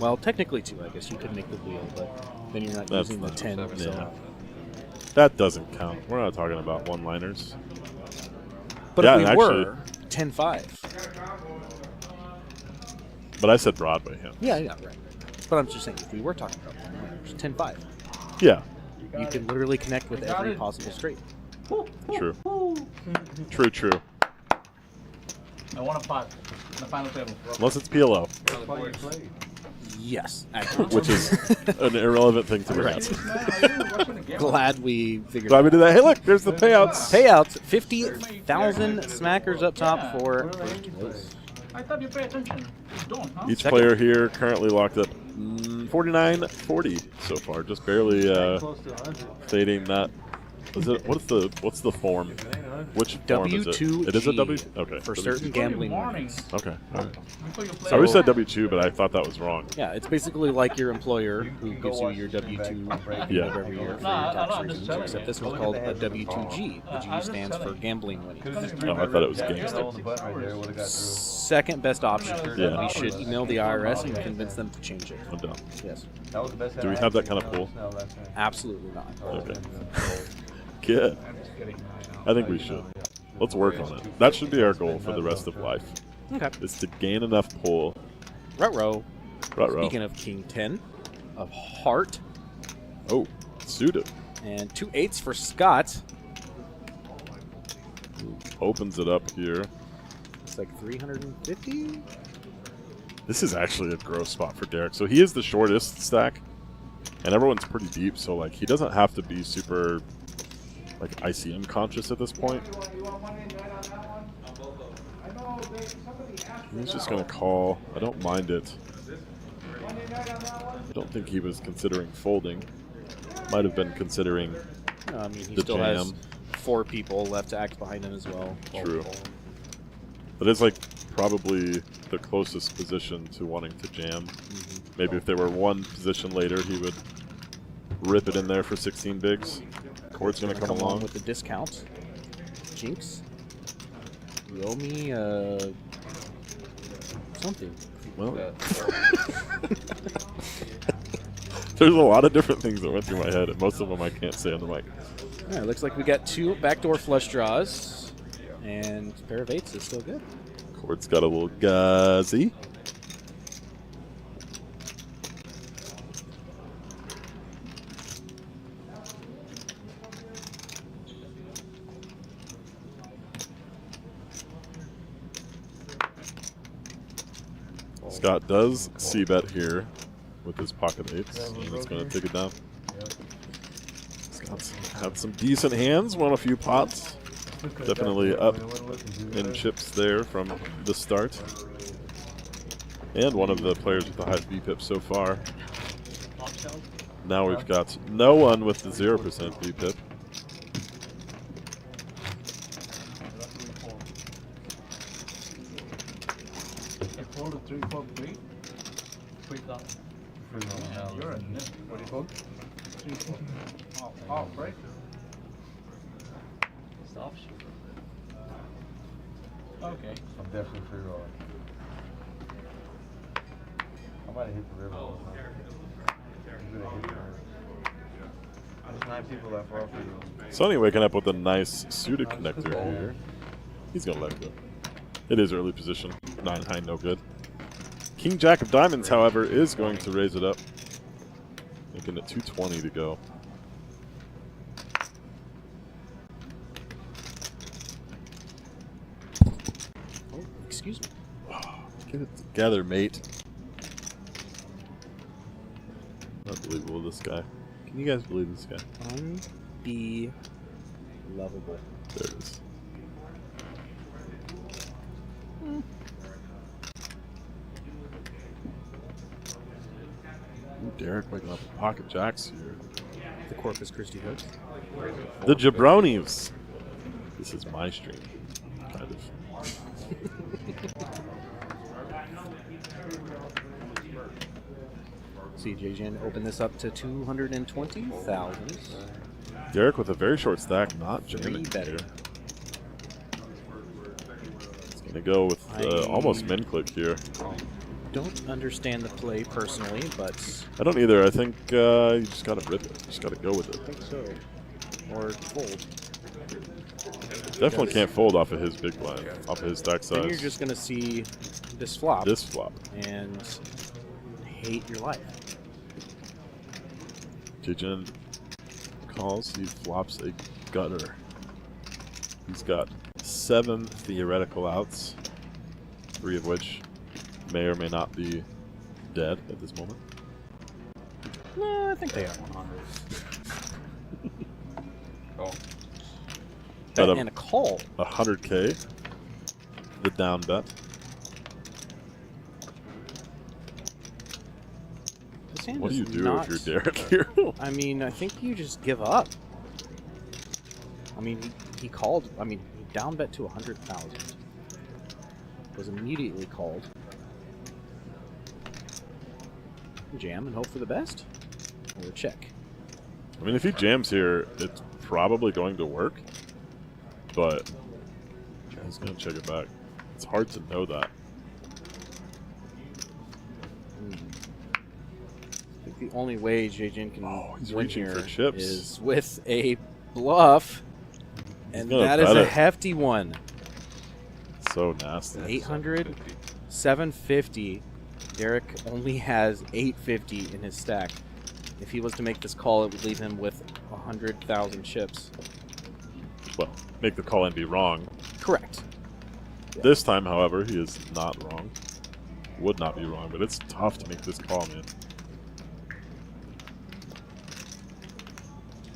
Speaker 6: well, technically 2. I guess you could make the wheel, but then you're not
Speaker 1: That's
Speaker 6: using the
Speaker 1: not-
Speaker 6: 10.
Speaker 1: Yeah.
Speaker 6: So.
Speaker 1: That doesn't count. We're not talking about one-liners.
Speaker 6: But
Speaker 1: Yeah,
Speaker 6: if we
Speaker 1: actually-
Speaker 6: were 10-5.
Speaker 1: But I said Broadway him.
Speaker 6: Yeah, right. But I'm just saying, if we were talking about 10-5,
Speaker 1: Yeah.
Speaker 6: you can literally connect with every possible straight.
Speaker 1: True. True.
Speaker 3: I want a pot on the final table.
Speaker 1: Unless it's PLO,
Speaker 2: That's why you played.
Speaker 6: Yes, accurate.
Speaker 1: which is an irrelevant thing to bring up.
Speaker 6: Glad we figured
Speaker 1: So I
Speaker 6: out.
Speaker 1: would do that. Hey, look, there's the payouts.
Speaker 6: Payouts, 50,000 smackers up top for first place.
Speaker 3: I thought you pay attention. You don't, huh?
Speaker 1: Each player here currently locked up 49.40 so far, just barely
Speaker 2: Close to 100.
Speaker 1: fading that. Is it? What's the form?
Speaker 2: If it ain't 100.
Speaker 1: Which form is it?
Speaker 6: W2G
Speaker 1: It is a W. Okay.
Speaker 6: for
Speaker 1: W2.
Speaker 6: certain gambling
Speaker 3: Warning.
Speaker 6: winnings.
Speaker 1: Okay. All right.
Speaker 3: Before you play
Speaker 1: I always said W2, but I thought that was wrong.
Speaker 6: Yeah, it's basically like your employer who
Speaker 2: go
Speaker 6: gives you
Speaker 2: watch
Speaker 6: your
Speaker 2: the stream
Speaker 6: W2
Speaker 2: back.
Speaker 1: Yeah.
Speaker 6: every year for
Speaker 3: No,
Speaker 6: your
Speaker 3: I'm
Speaker 6: tax
Speaker 3: just
Speaker 6: reasons,
Speaker 3: telling
Speaker 6: except
Speaker 3: you.
Speaker 6: this was
Speaker 2: Look
Speaker 6: called
Speaker 2: at
Speaker 6: a
Speaker 2: the heads of the
Speaker 6: W2G. The G
Speaker 3: I'm just
Speaker 6: stands for
Speaker 3: telling you.
Speaker 6: gambling winnings.
Speaker 2: Because this
Speaker 1: Oh, I thought it was gangster.
Speaker 2: the button right there would have got through.
Speaker 6: Second best option.
Speaker 1: Yeah.
Speaker 6: We should email the IRS and convince them to change it.
Speaker 1: I'm done.
Speaker 6: Yes.
Speaker 2: That was the best
Speaker 1: Do we
Speaker 2: hand I
Speaker 1: have that
Speaker 2: had
Speaker 1: kind of pool?
Speaker 2: No, last time.
Speaker 6: Absolutely not.
Speaker 1: Okay. Good.
Speaker 3: I'm just kidding.
Speaker 1: I think we should. Let's work on it. That should be our goal for the rest of life.
Speaker 6: Okay.
Speaker 1: Is to gain enough pull.
Speaker 6: Ruh-roh.
Speaker 1: Ruh-roh.
Speaker 6: Speaking of King 10, of Heart,
Speaker 1: Oh, suited.
Speaker 6: and 2 8s for Scott.
Speaker 1: Opens it up here.
Speaker 6: It's like 350.
Speaker 1: This is actually a gross spot for Derek. So he is the shortest stack, and everyone's pretty deep. So like he doesn't have to be super like ICM conscious at this point. He's just gonna call. I don't mind it. I don't think he was considering folding. Might have been considering.
Speaker 6: No, I mean, he
Speaker 1: The
Speaker 6: still has
Speaker 1: jam.
Speaker 6: 4 people left to act behind him as well.
Speaker 1: True. But it's like probably the closest position to wanting to jam. Maybe if they were one position later, he would rip it in there for 16 bigs. Court's going to come along.
Speaker 6: with the discount. Jinx, you owe me something.
Speaker 1: Well, there's a lot of different things that went through my head, and most of them I can't say on the mic.
Speaker 6: All right, looks like we got 2 backdoor flush draws, and a pair of 8s is still good.
Speaker 1: Court's got a little guzzy. Scott does c-bet here with his pocket eights, and it's going to take it down. Scott's had some decent hands, won a few pots. Definitely up in chips there from the start. And one of the players with the highest VPIP so far. Now we've got no one with the 0% VPIP.
Speaker 3: I fold a 3-4-3. Freak out. You're a nip. What do you fold? 3-4. Off, right?
Speaker 2: It's offshoot.
Speaker 3: Okay.
Speaker 2: I'm definitely free rolling. I might have hit the river. There's 9 people left for all free rolls.
Speaker 1: Sonny waking up with a nice suited connector here. He's going to let it go. It is early position. 9 high, no good. King Jack of Diamonds, however, is going to raise it up. Making it 220 to go.
Speaker 6: Oh, excuse me.
Speaker 1: Get it together, mate. Unbelievable, this guy. Can you guys believe this guy?
Speaker 6: Lovable.
Speaker 1: There it is. Ooh, Derek waking up with pocket jacks here.
Speaker 6: The Corpus Christi hooks.
Speaker 1: The jabronis. This is my stream, kind of.
Speaker 6: CJJN open this up to 220,000.
Speaker 1: Derek with a very short stack, not jamming.
Speaker 6: Three better.
Speaker 1: Here. It's going to go with almost min click here.
Speaker 6: Don't understand the play personally, but
Speaker 1: I don't either. I think you just got to rip it. Just got to go with it.
Speaker 6: I think so. Or fold.
Speaker 1: Definitely can't fold off of his big blind, off of his stack size.
Speaker 6: Then you're just going to see this flop.
Speaker 1: This flop.
Speaker 6: And hate your life.
Speaker 1: JJN calls, he flops a gutter. He's got 7 theoretical outs, 3 of which may or may not be dead at this moment.
Speaker 6: No, I think they are 100.
Speaker 4: Call.
Speaker 1: But
Speaker 6: And a call.
Speaker 1: 100K, the down bet.
Speaker 6: This hand
Speaker 1: What do
Speaker 6: is
Speaker 1: you do
Speaker 6: not,
Speaker 1: if you're Derek here?
Speaker 6: I mean, I think you just give up. I mean, he called. I mean, he down bet to 100,000. Was immediately called. Jam and hope for the best, or check.
Speaker 1: I mean, if he jams here, it's probably going to work, but he's going to check it back. It's hard to know that.
Speaker 6: I think the only way JJN can
Speaker 1: he's
Speaker 6: win
Speaker 1: reaching
Speaker 6: here
Speaker 1: for chips.
Speaker 6: is with a bluff, and
Speaker 1: gonna
Speaker 6: that is
Speaker 1: bet
Speaker 6: a
Speaker 1: it.
Speaker 6: hefty one.
Speaker 1: So nasty.
Speaker 6: 800, 750. Derek only has 850 in his stack. If he was to make this call, it would leave him with 100,000 chips.
Speaker 1: Well, make the call and be wrong.
Speaker 6: Correct.
Speaker 1: This time, however, he is not wrong. Would not be wrong, but it's tough to make this call, man.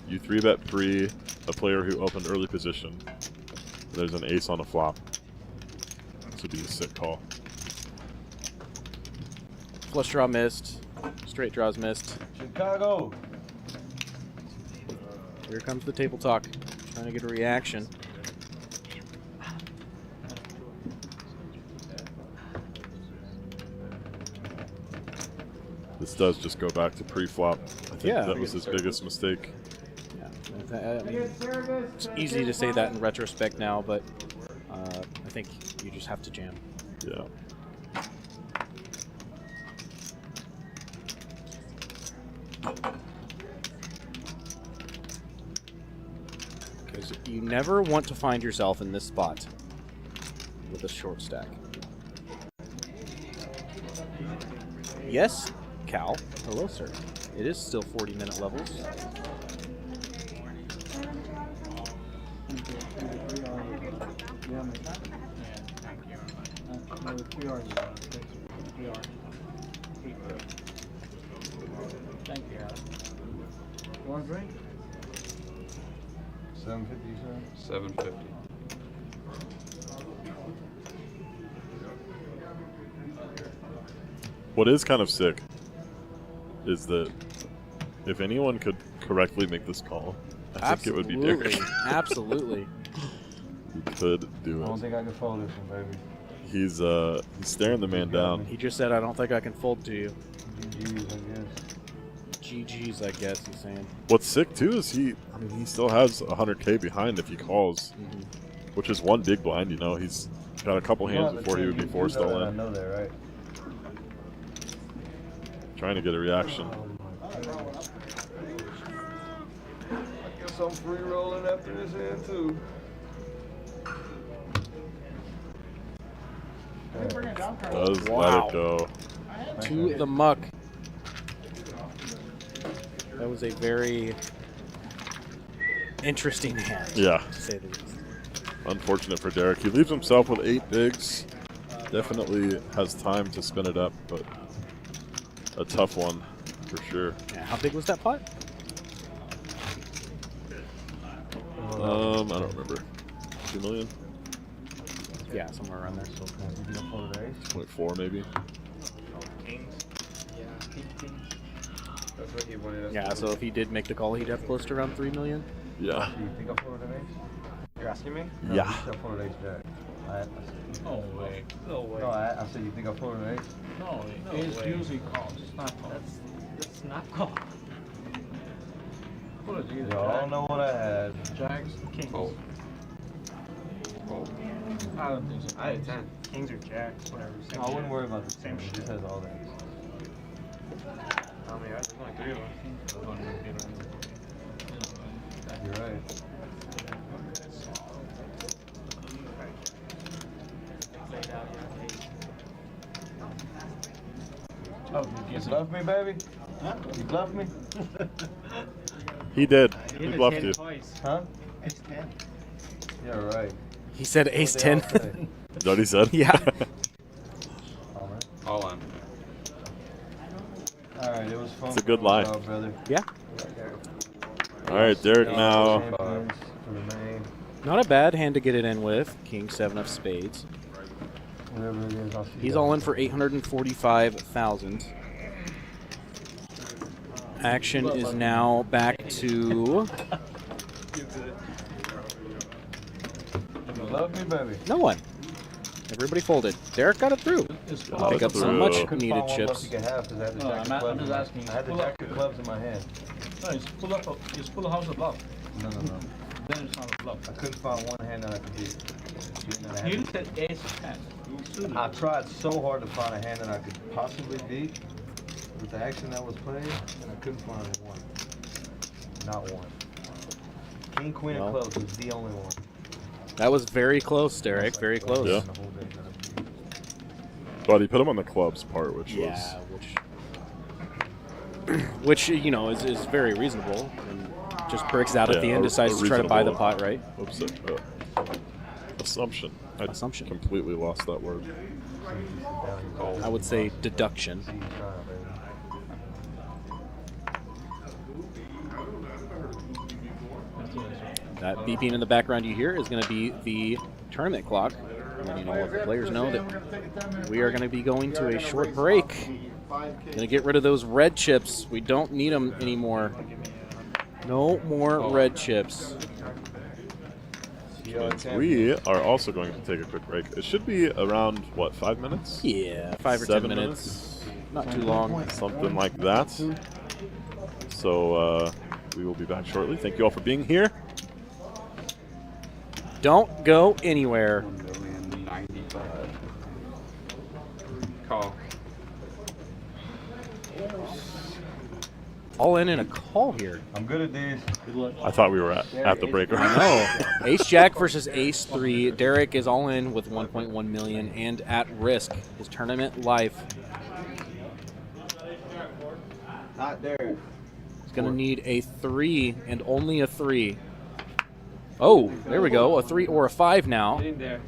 Speaker 1: You 3-bet pre a player who opened early position. There's an ace on a flop. This would be a sick call.
Speaker 6: Flush draw missed. Straight draws missed.
Speaker 2: Chicago.
Speaker 6: Here comes the table talk. Trying to get a reaction.
Speaker 1: This does just go back to pre-flop. I think
Speaker 6: Yeah.
Speaker 1: that was his biggest mistake.
Speaker 6: Yeah. I mean, it's easy to say that in retrospect now, but I think you just have to jam.
Speaker 1: Yeah.
Speaker 6: Because you never want to find yourself in this spot with a short stack. Yes, Cal. Hello, sir. It is still 40-minute levels.
Speaker 3: Thank you. You want a drink?
Speaker 2: 750,
Speaker 4: 750.
Speaker 1: What is kind of sick is that if anyone could correctly make this call, I think it would be Derek.
Speaker 6: Absolutely.
Speaker 1: He could do
Speaker 2: I don't
Speaker 1: it.
Speaker 2: think I can fold this one, baby.
Speaker 1: He's staring the man down.
Speaker 6: He just said, I don't think I can fold to you.
Speaker 2: GG's, I guess.
Speaker 6: GG's, I guess he's saying.
Speaker 1: What's sick too is he still has 100K behind if he calls, which is one big blind. You know, he's got a couple hands before he would be forced all
Speaker 2: I
Speaker 1: in.
Speaker 2: know that, right?
Speaker 1: Trying to get a reaction.
Speaker 2: I guess I'm free rolling after this hand too.
Speaker 1: Does let
Speaker 6: Wow.
Speaker 1: it go.
Speaker 6: To the muck. That was a very interesting hand,
Speaker 1: Yeah.
Speaker 6: to say the least.
Speaker 1: Unfortunate for Derek. He leaves himself with 8 bigs. Definitely has time to spin it up, but a tough one for sure.
Speaker 6: Yeah, how big was that pot?
Speaker 1: I don't remember. 2 million?
Speaker 6: Yeah, somewhere around there.
Speaker 5: So can you get a fold of the ace?
Speaker 1: 0.4 maybe.
Speaker 4: Kings.
Speaker 2: That's what he wanted us
Speaker 6: Yeah,
Speaker 2: to
Speaker 6: so if he did make the call, he'd have close to around 3 million.
Speaker 1: Yeah.
Speaker 5: Do you think I folded an ace?
Speaker 2: You're asking me?
Speaker 5: No,
Speaker 1: Yeah.
Speaker 5: you said I folded ace jack. I said,
Speaker 3: No way. No way.
Speaker 5: no, I said you think I folded an ace?
Speaker 3: No way.
Speaker 4: No
Speaker 3: Ace
Speaker 4: way.
Speaker 3: usually calls. It's not called.
Speaker 4: That's not call.
Speaker 3: What is it?
Speaker 5: Y'all know what I had.
Speaker 3: Jacks, kings.
Speaker 2: Fold.
Speaker 3: I don't think so.
Speaker 2: I had 10. Kings or jacks, whatever.
Speaker 5: No, I wouldn't worry about the
Speaker 2: Same
Speaker 5: same. It just
Speaker 2: shit.
Speaker 5: has all the aces.
Speaker 2: How many? There's only 3 of them.
Speaker 5: You're right.
Speaker 3: Oh,
Speaker 5: You bluff me, baby? Huh? You bluff me?
Speaker 1: He did. He bluffed you.
Speaker 5: Huh? Yeah, right.
Speaker 6: He said ace
Speaker 5: What they all
Speaker 6: 10.
Speaker 5: say.
Speaker 1: Is that what he said?
Speaker 6: Yeah.
Speaker 5: All right.
Speaker 2: All on.
Speaker 5: All right, it was fun.
Speaker 1: It's a good
Speaker 5: for a
Speaker 1: line.
Speaker 5: while, brother.
Speaker 6: Yeah.
Speaker 1: All right, Derek now.
Speaker 5: Champions for the main.
Speaker 6: Not a bad hand to get it in with. King 7 of spades.
Speaker 5: Whatever it is, I'll see
Speaker 6: He's
Speaker 5: you
Speaker 6: all
Speaker 5: guys.
Speaker 6: in for 845,000. Action is now back to
Speaker 5: You love me, baby.
Speaker 6: no one. Everybody folded. Derek got it through.
Speaker 3: It's
Speaker 1: Oh,
Speaker 6: Pick up
Speaker 1: through.
Speaker 6: some much
Speaker 5: Couldn't
Speaker 6: needed
Speaker 5: find one
Speaker 6: chips.
Speaker 5: left you could have because I had the
Speaker 3: No,
Speaker 5: jack of
Speaker 3: I'm
Speaker 5: clubs.
Speaker 3: just asking.
Speaker 5: I had the
Speaker 3: Pull
Speaker 5: jack
Speaker 3: up.
Speaker 5: of clubs in my hand.
Speaker 3: No, it's full of house of bluff.
Speaker 5: No.
Speaker 3: Then it's not a bluff.
Speaker 5: I couldn't find one hand that I could beat. Being that I had
Speaker 3: You
Speaker 5: the-
Speaker 3: said ace of 10. You suited.
Speaker 5: I tried so hard to find a hand that I could possibly beat with the action that was played, and I couldn't find one. Not one. King, queen
Speaker 6: Well.
Speaker 5: of clubs was the only one.
Speaker 6: That was very close, Derek. Very close.
Speaker 1: Yeah.
Speaker 5: The whole day that I beat.
Speaker 1: But he put him on the clubs part, which
Speaker 6: Yeah,
Speaker 1: was
Speaker 6: which you know is very reasonable, and just breaks out at the
Speaker 1: Yeah,
Speaker 6: end,
Speaker 1: a
Speaker 6: decides to try to buy the
Speaker 1: reasonable-
Speaker 6: pot, right?
Speaker 1: oops, assumption. I
Speaker 6: Assumption.
Speaker 1: completely lost that word.
Speaker 6: I would say deduction.
Speaker 5: See you trying, baby.
Speaker 6: That beeping in the background you hear is going to be the tournament clock. And you know, let the players know that we are going to be going to a short break. Going to get rid of those red chips. We don't need them anymore. No more red chips.
Speaker 5: See y'all at 10.
Speaker 1: We are also going to take a quick break. It should be around, what, 5 minutes?
Speaker 6: Yeah, 5 or 10
Speaker 1: 7
Speaker 6: minutes. Not too long.
Speaker 1: Something like that. So we will be back shortly. Thank you all for being here.
Speaker 6: Don't go anywhere.
Speaker 2: 1,095,000. Call.
Speaker 6: All in a call here.
Speaker 5: I'm good at these.
Speaker 1: I thought we were at the break.
Speaker 6: No. Ace Jack versus Ace 3. Derek is all in with 1.1 million and at risk. His tournament life.
Speaker 2: Not there.
Speaker 6: He's going to need a 3 and only a 3. Oh, there we go. A 3 or a 5 now.
Speaker 4: Get in there.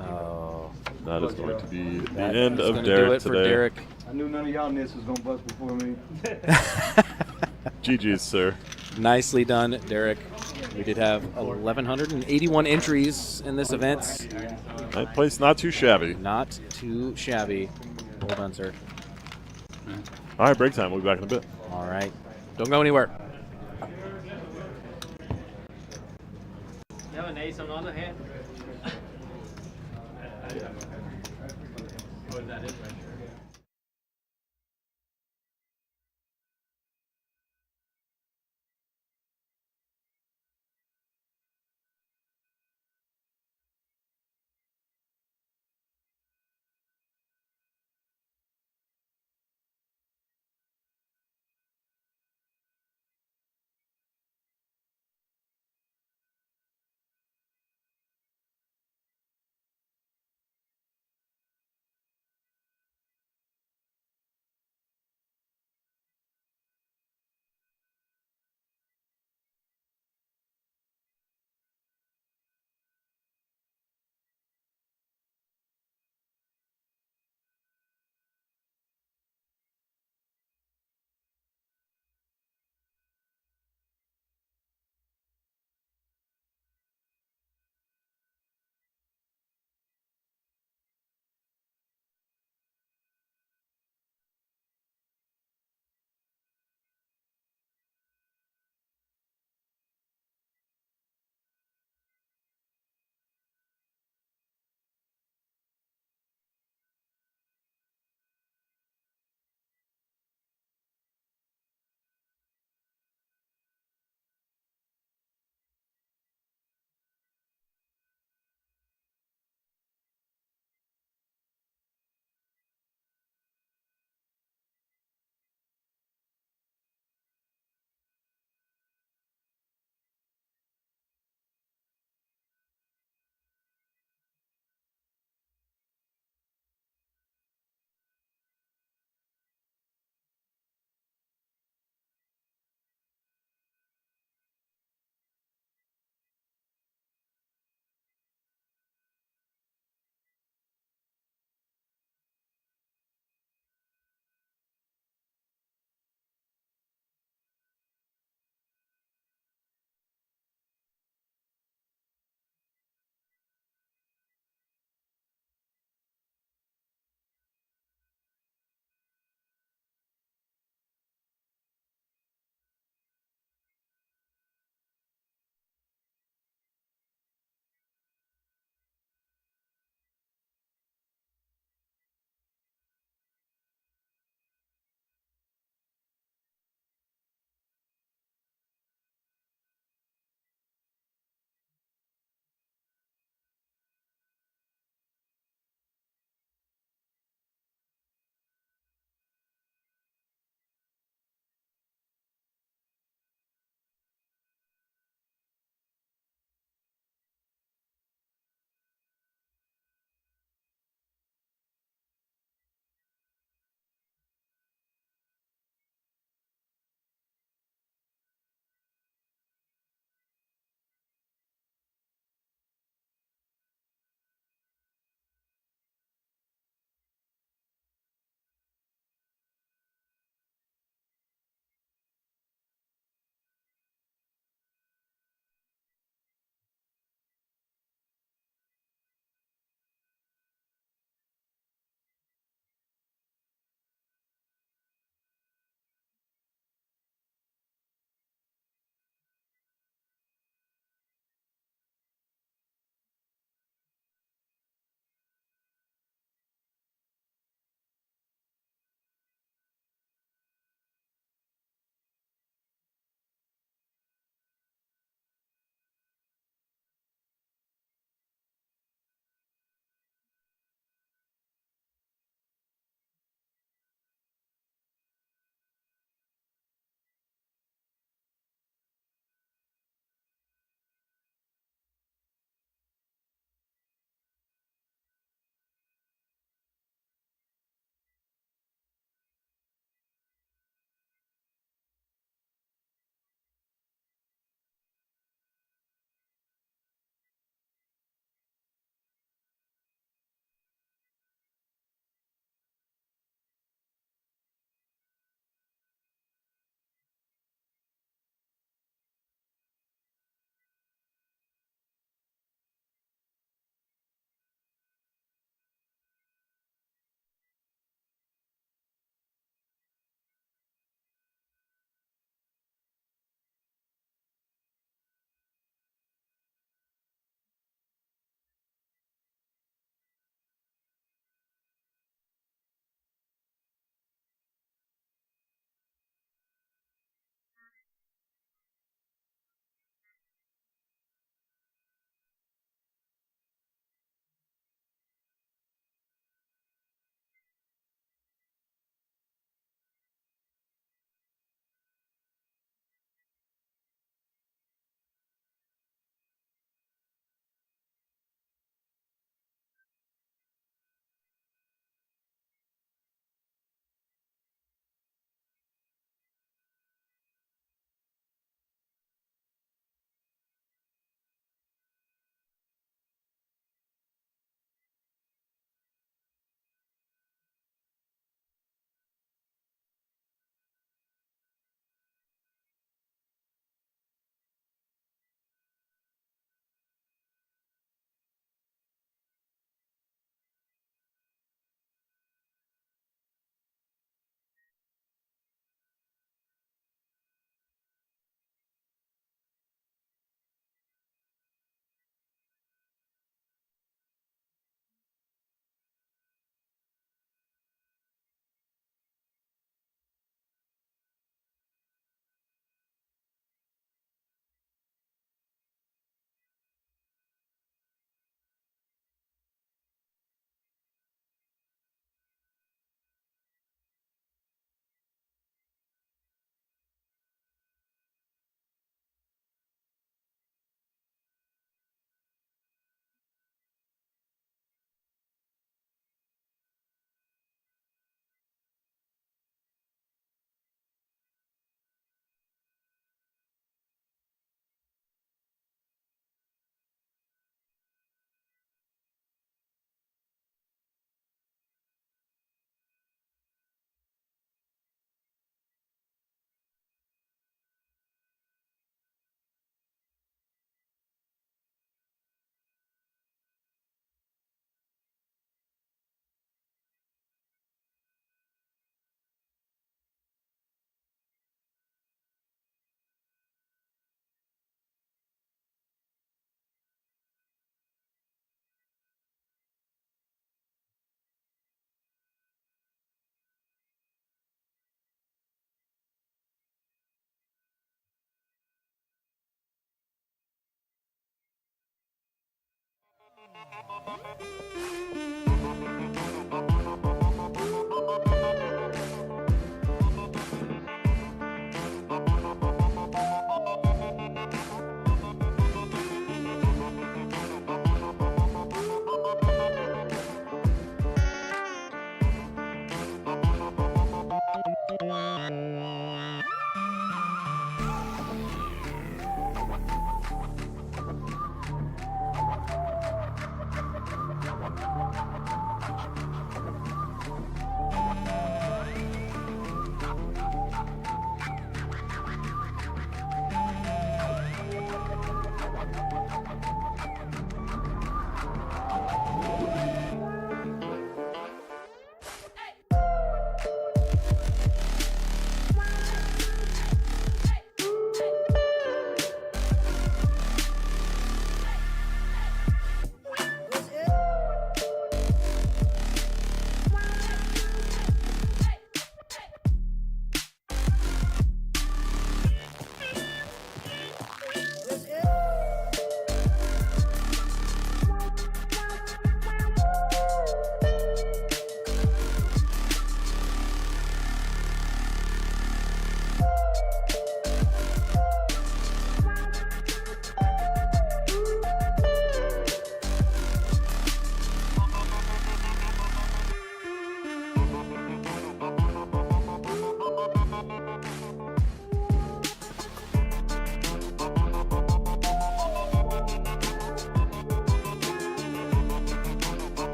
Speaker 6: Oh,
Speaker 1: That is going to be the
Speaker 6: that
Speaker 1: end
Speaker 6: is
Speaker 1: of
Speaker 6: gonna do
Speaker 1: Derek
Speaker 6: it for
Speaker 1: today.
Speaker 6: Derek.
Speaker 5: I knew none of y'all nits was gonna bust before me.
Speaker 1: GG's, sir.
Speaker 6: Nicely done, Derek. We did have 1,181 entries in this event.
Speaker 1: Ninth place, not too shabby.
Speaker 6: Not too shabby. Well done, sir.
Speaker 1: All right, break time. We'll be back in a bit.
Speaker 6: All right. Don't go anywhere.
Speaker 4: You have an ace on the other hand? Oh, that is right.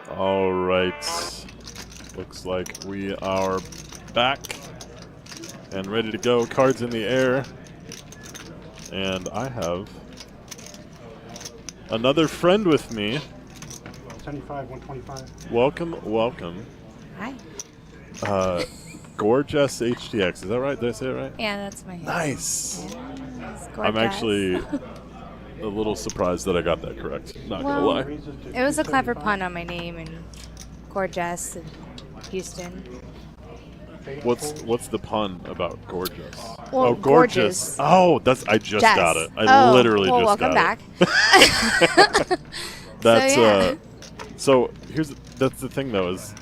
Speaker 1: All right. Looks like we are back and ready to go. Cards in the air. And I have another friend with me.
Speaker 7: 75, 125.
Speaker 1: Welcome, welcome.
Speaker 8: Hi.
Speaker 1: Gorgeous HTX. Is that right? Did I say it right?
Speaker 8: Yeah, that's my name.
Speaker 1: Nice.
Speaker 8: Yes,
Speaker 1: I'm
Speaker 8: gorgeous.
Speaker 1: actually a little surprised that I got that correct. Not
Speaker 8: Well,
Speaker 1: gonna lie.
Speaker 8: It was a clever pun on my name and gorgeous and Houston.
Speaker 1: What's the pun about gorgeous?
Speaker 8: Well,
Speaker 1: oh, gorgeous. Oh, I just
Speaker 8: Jess.
Speaker 1: got it. I literally
Speaker 8: well,
Speaker 1: just
Speaker 8: welcome
Speaker 1: got
Speaker 8: back.
Speaker 1: it. That's
Speaker 8: So, yeah.
Speaker 1: So that's the thing though is,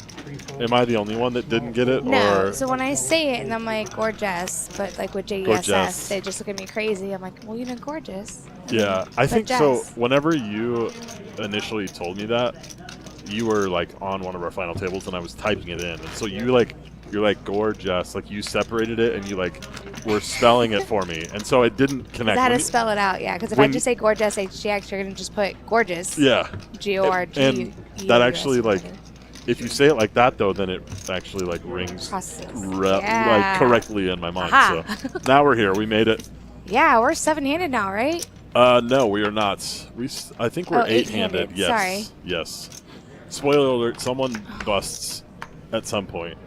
Speaker 1: am I the only one that didn't get it?
Speaker 8: No,
Speaker 1: Or
Speaker 8: so when I say it and I'm like gorgeous, but like with
Speaker 1: Gorgeous.
Speaker 8: JESS, they just look at me crazy. I'm like, well, you know, gorgeous.
Speaker 1: yeah, I
Speaker 8: But
Speaker 1: think so.
Speaker 8: Jess.
Speaker 1: Whenever you initially told me that, you were like on one of our final tables and I was typing it in, and so you're like gorgeous, like you separated it and you like were spelling it for me, and so it didn't connect.
Speaker 8: I had
Speaker 1: When
Speaker 8: to
Speaker 1: you-
Speaker 8: spell it out, yeah, because if I
Speaker 1: when-
Speaker 8: just say gorgeous HGX, you're going to just put gorgeous.
Speaker 1: Yeah.
Speaker 8: G-O-R-G.
Speaker 1: And that actually, like, if you say it like that, though, then it actually, like, rings
Speaker 8: Process.
Speaker 1: like,
Speaker 8: Yeah.
Speaker 1: correctly in my mind.
Speaker 8: Aha.
Speaker 1: So now we're here. We made it.
Speaker 8: Yeah, we're seven-handed now, right?
Speaker 1: No, we are not. I think we're
Speaker 8: Oh,
Speaker 1: eight-handed.
Speaker 8: eight-handed.
Speaker 1: Yes.
Speaker 8: Sorry.
Speaker 1: Yes. Spoiler alert, someone busts at some point.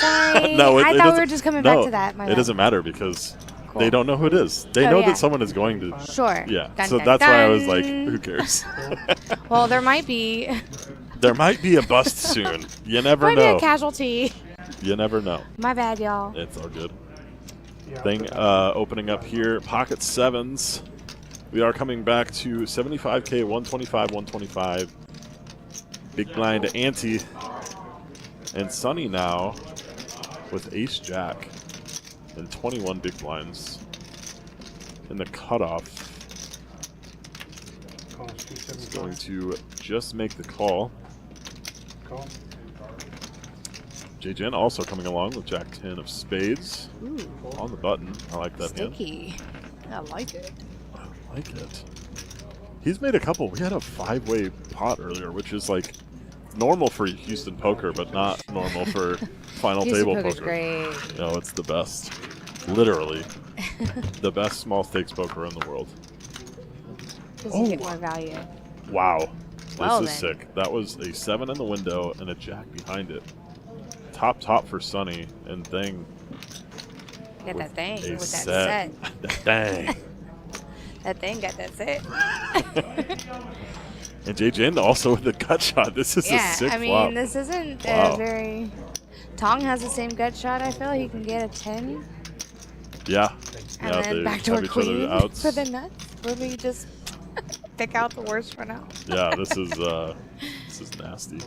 Speaker 8: Sorry.
Speaker 1: No,
Speaker 8: I thought we
Speaker 1: doesn't-
Speaker 8: were just coming
Speaker 1: no,
Speaker 8: back to that. My
Speaker 1: it
Speaker 8: bad.
Speaker 1: doesn't matter because
Speaker 8: Cool.
Speaker 1: they don't know who it is. They
Speaker 8: Oh,
Speaker 1: know
Speaker 8: yeah.
Speaker 1: that someone is going to.
Speaker 8: Sure.
Speaker 1: Yeah.
Speaker 8: Dun,
Speaker 1: So
Speaker 8: dun,
Speaker 1: that's why I was
Speaker 8: dun.
Speaker 1: like, who cares?
Speaker 8: Well, there might be.
Speaker 1: There might be a bust soon. You never
Speaker 8: Might be
Speaker 1: know.
Speaker 8: a casualty.
Speaker 1: You never know.
Speaker 8: My bad, y'all.
Speaker 1: It's all good.
Speaker 7: Yeah,
Speaker 1: Thing opening up here, pocket sevens. We are coming back to 75K, 125, 125. Big blind ante. And Sunny now with ace jack and 21 big blinds. In the cutoff,
Speaker 7: Call is
Speaker 1: he's going
Speaker 7: 275.
Speaker 1: to just make the call.
Speaker 7: Call.
Speaker 1: J-Jen also coming along with jack 10 of spades
Speaker 8: Ooh,
Speaker 1: on the button. I like that hand.
Speaker 8: sticky. I like it.
Speaker 1: I like it. He's made a couple. We had a 5-way pot earlier, which is like normal for Houston poker, but not normal for final
Speaker 8: Houston
Speaker 1: table
Speaker 8: poker's
Speaker 1: poker.
Speaker 8: great.
Speaker 1: No, it's the best. Literally. The best small stakes poker in the world.
Speaker 8: Doesn't get more value.
Speaker 1: Wow. This
Speaker 8: Well,
Speaker 1: is
Speaker 8: then.
Speaker 1: sick. That was a 7 in the window and a jack behind it. Top for Sonny, and Thing
Speaker 8: Got that thing
Speaker 1: a
Speaker 8: with that
Speaker 1: set.
Speaker 8: set.
Speaker 1: Dang.
Speaker 8: That thing got that set.
Speaker 1: And J-Jen also with the gut shot. This is a
Speaker 8: Yeah,
Speaker 1: sick
Speaker 8: I mean,
Speaker 1: flop.
Speaker 8: this isn't
Speaker 1: Wow.
Speaker 8: a very. Tong has the same gut shot. I feel he can get a 10,
Speaker 1: Yeah.
Speaker 8: and
Speaker 1: Yeah,
Speaker 8: then
Speaker 1: they
Speaker 8: backdoor
Speaker 1: have each other
Speaker 8: queen
Speaker 1: outs.
Speaker 8: for the nuts. Where we just pick out the worst one out.
Speaker 1: Yeah, this is nasty.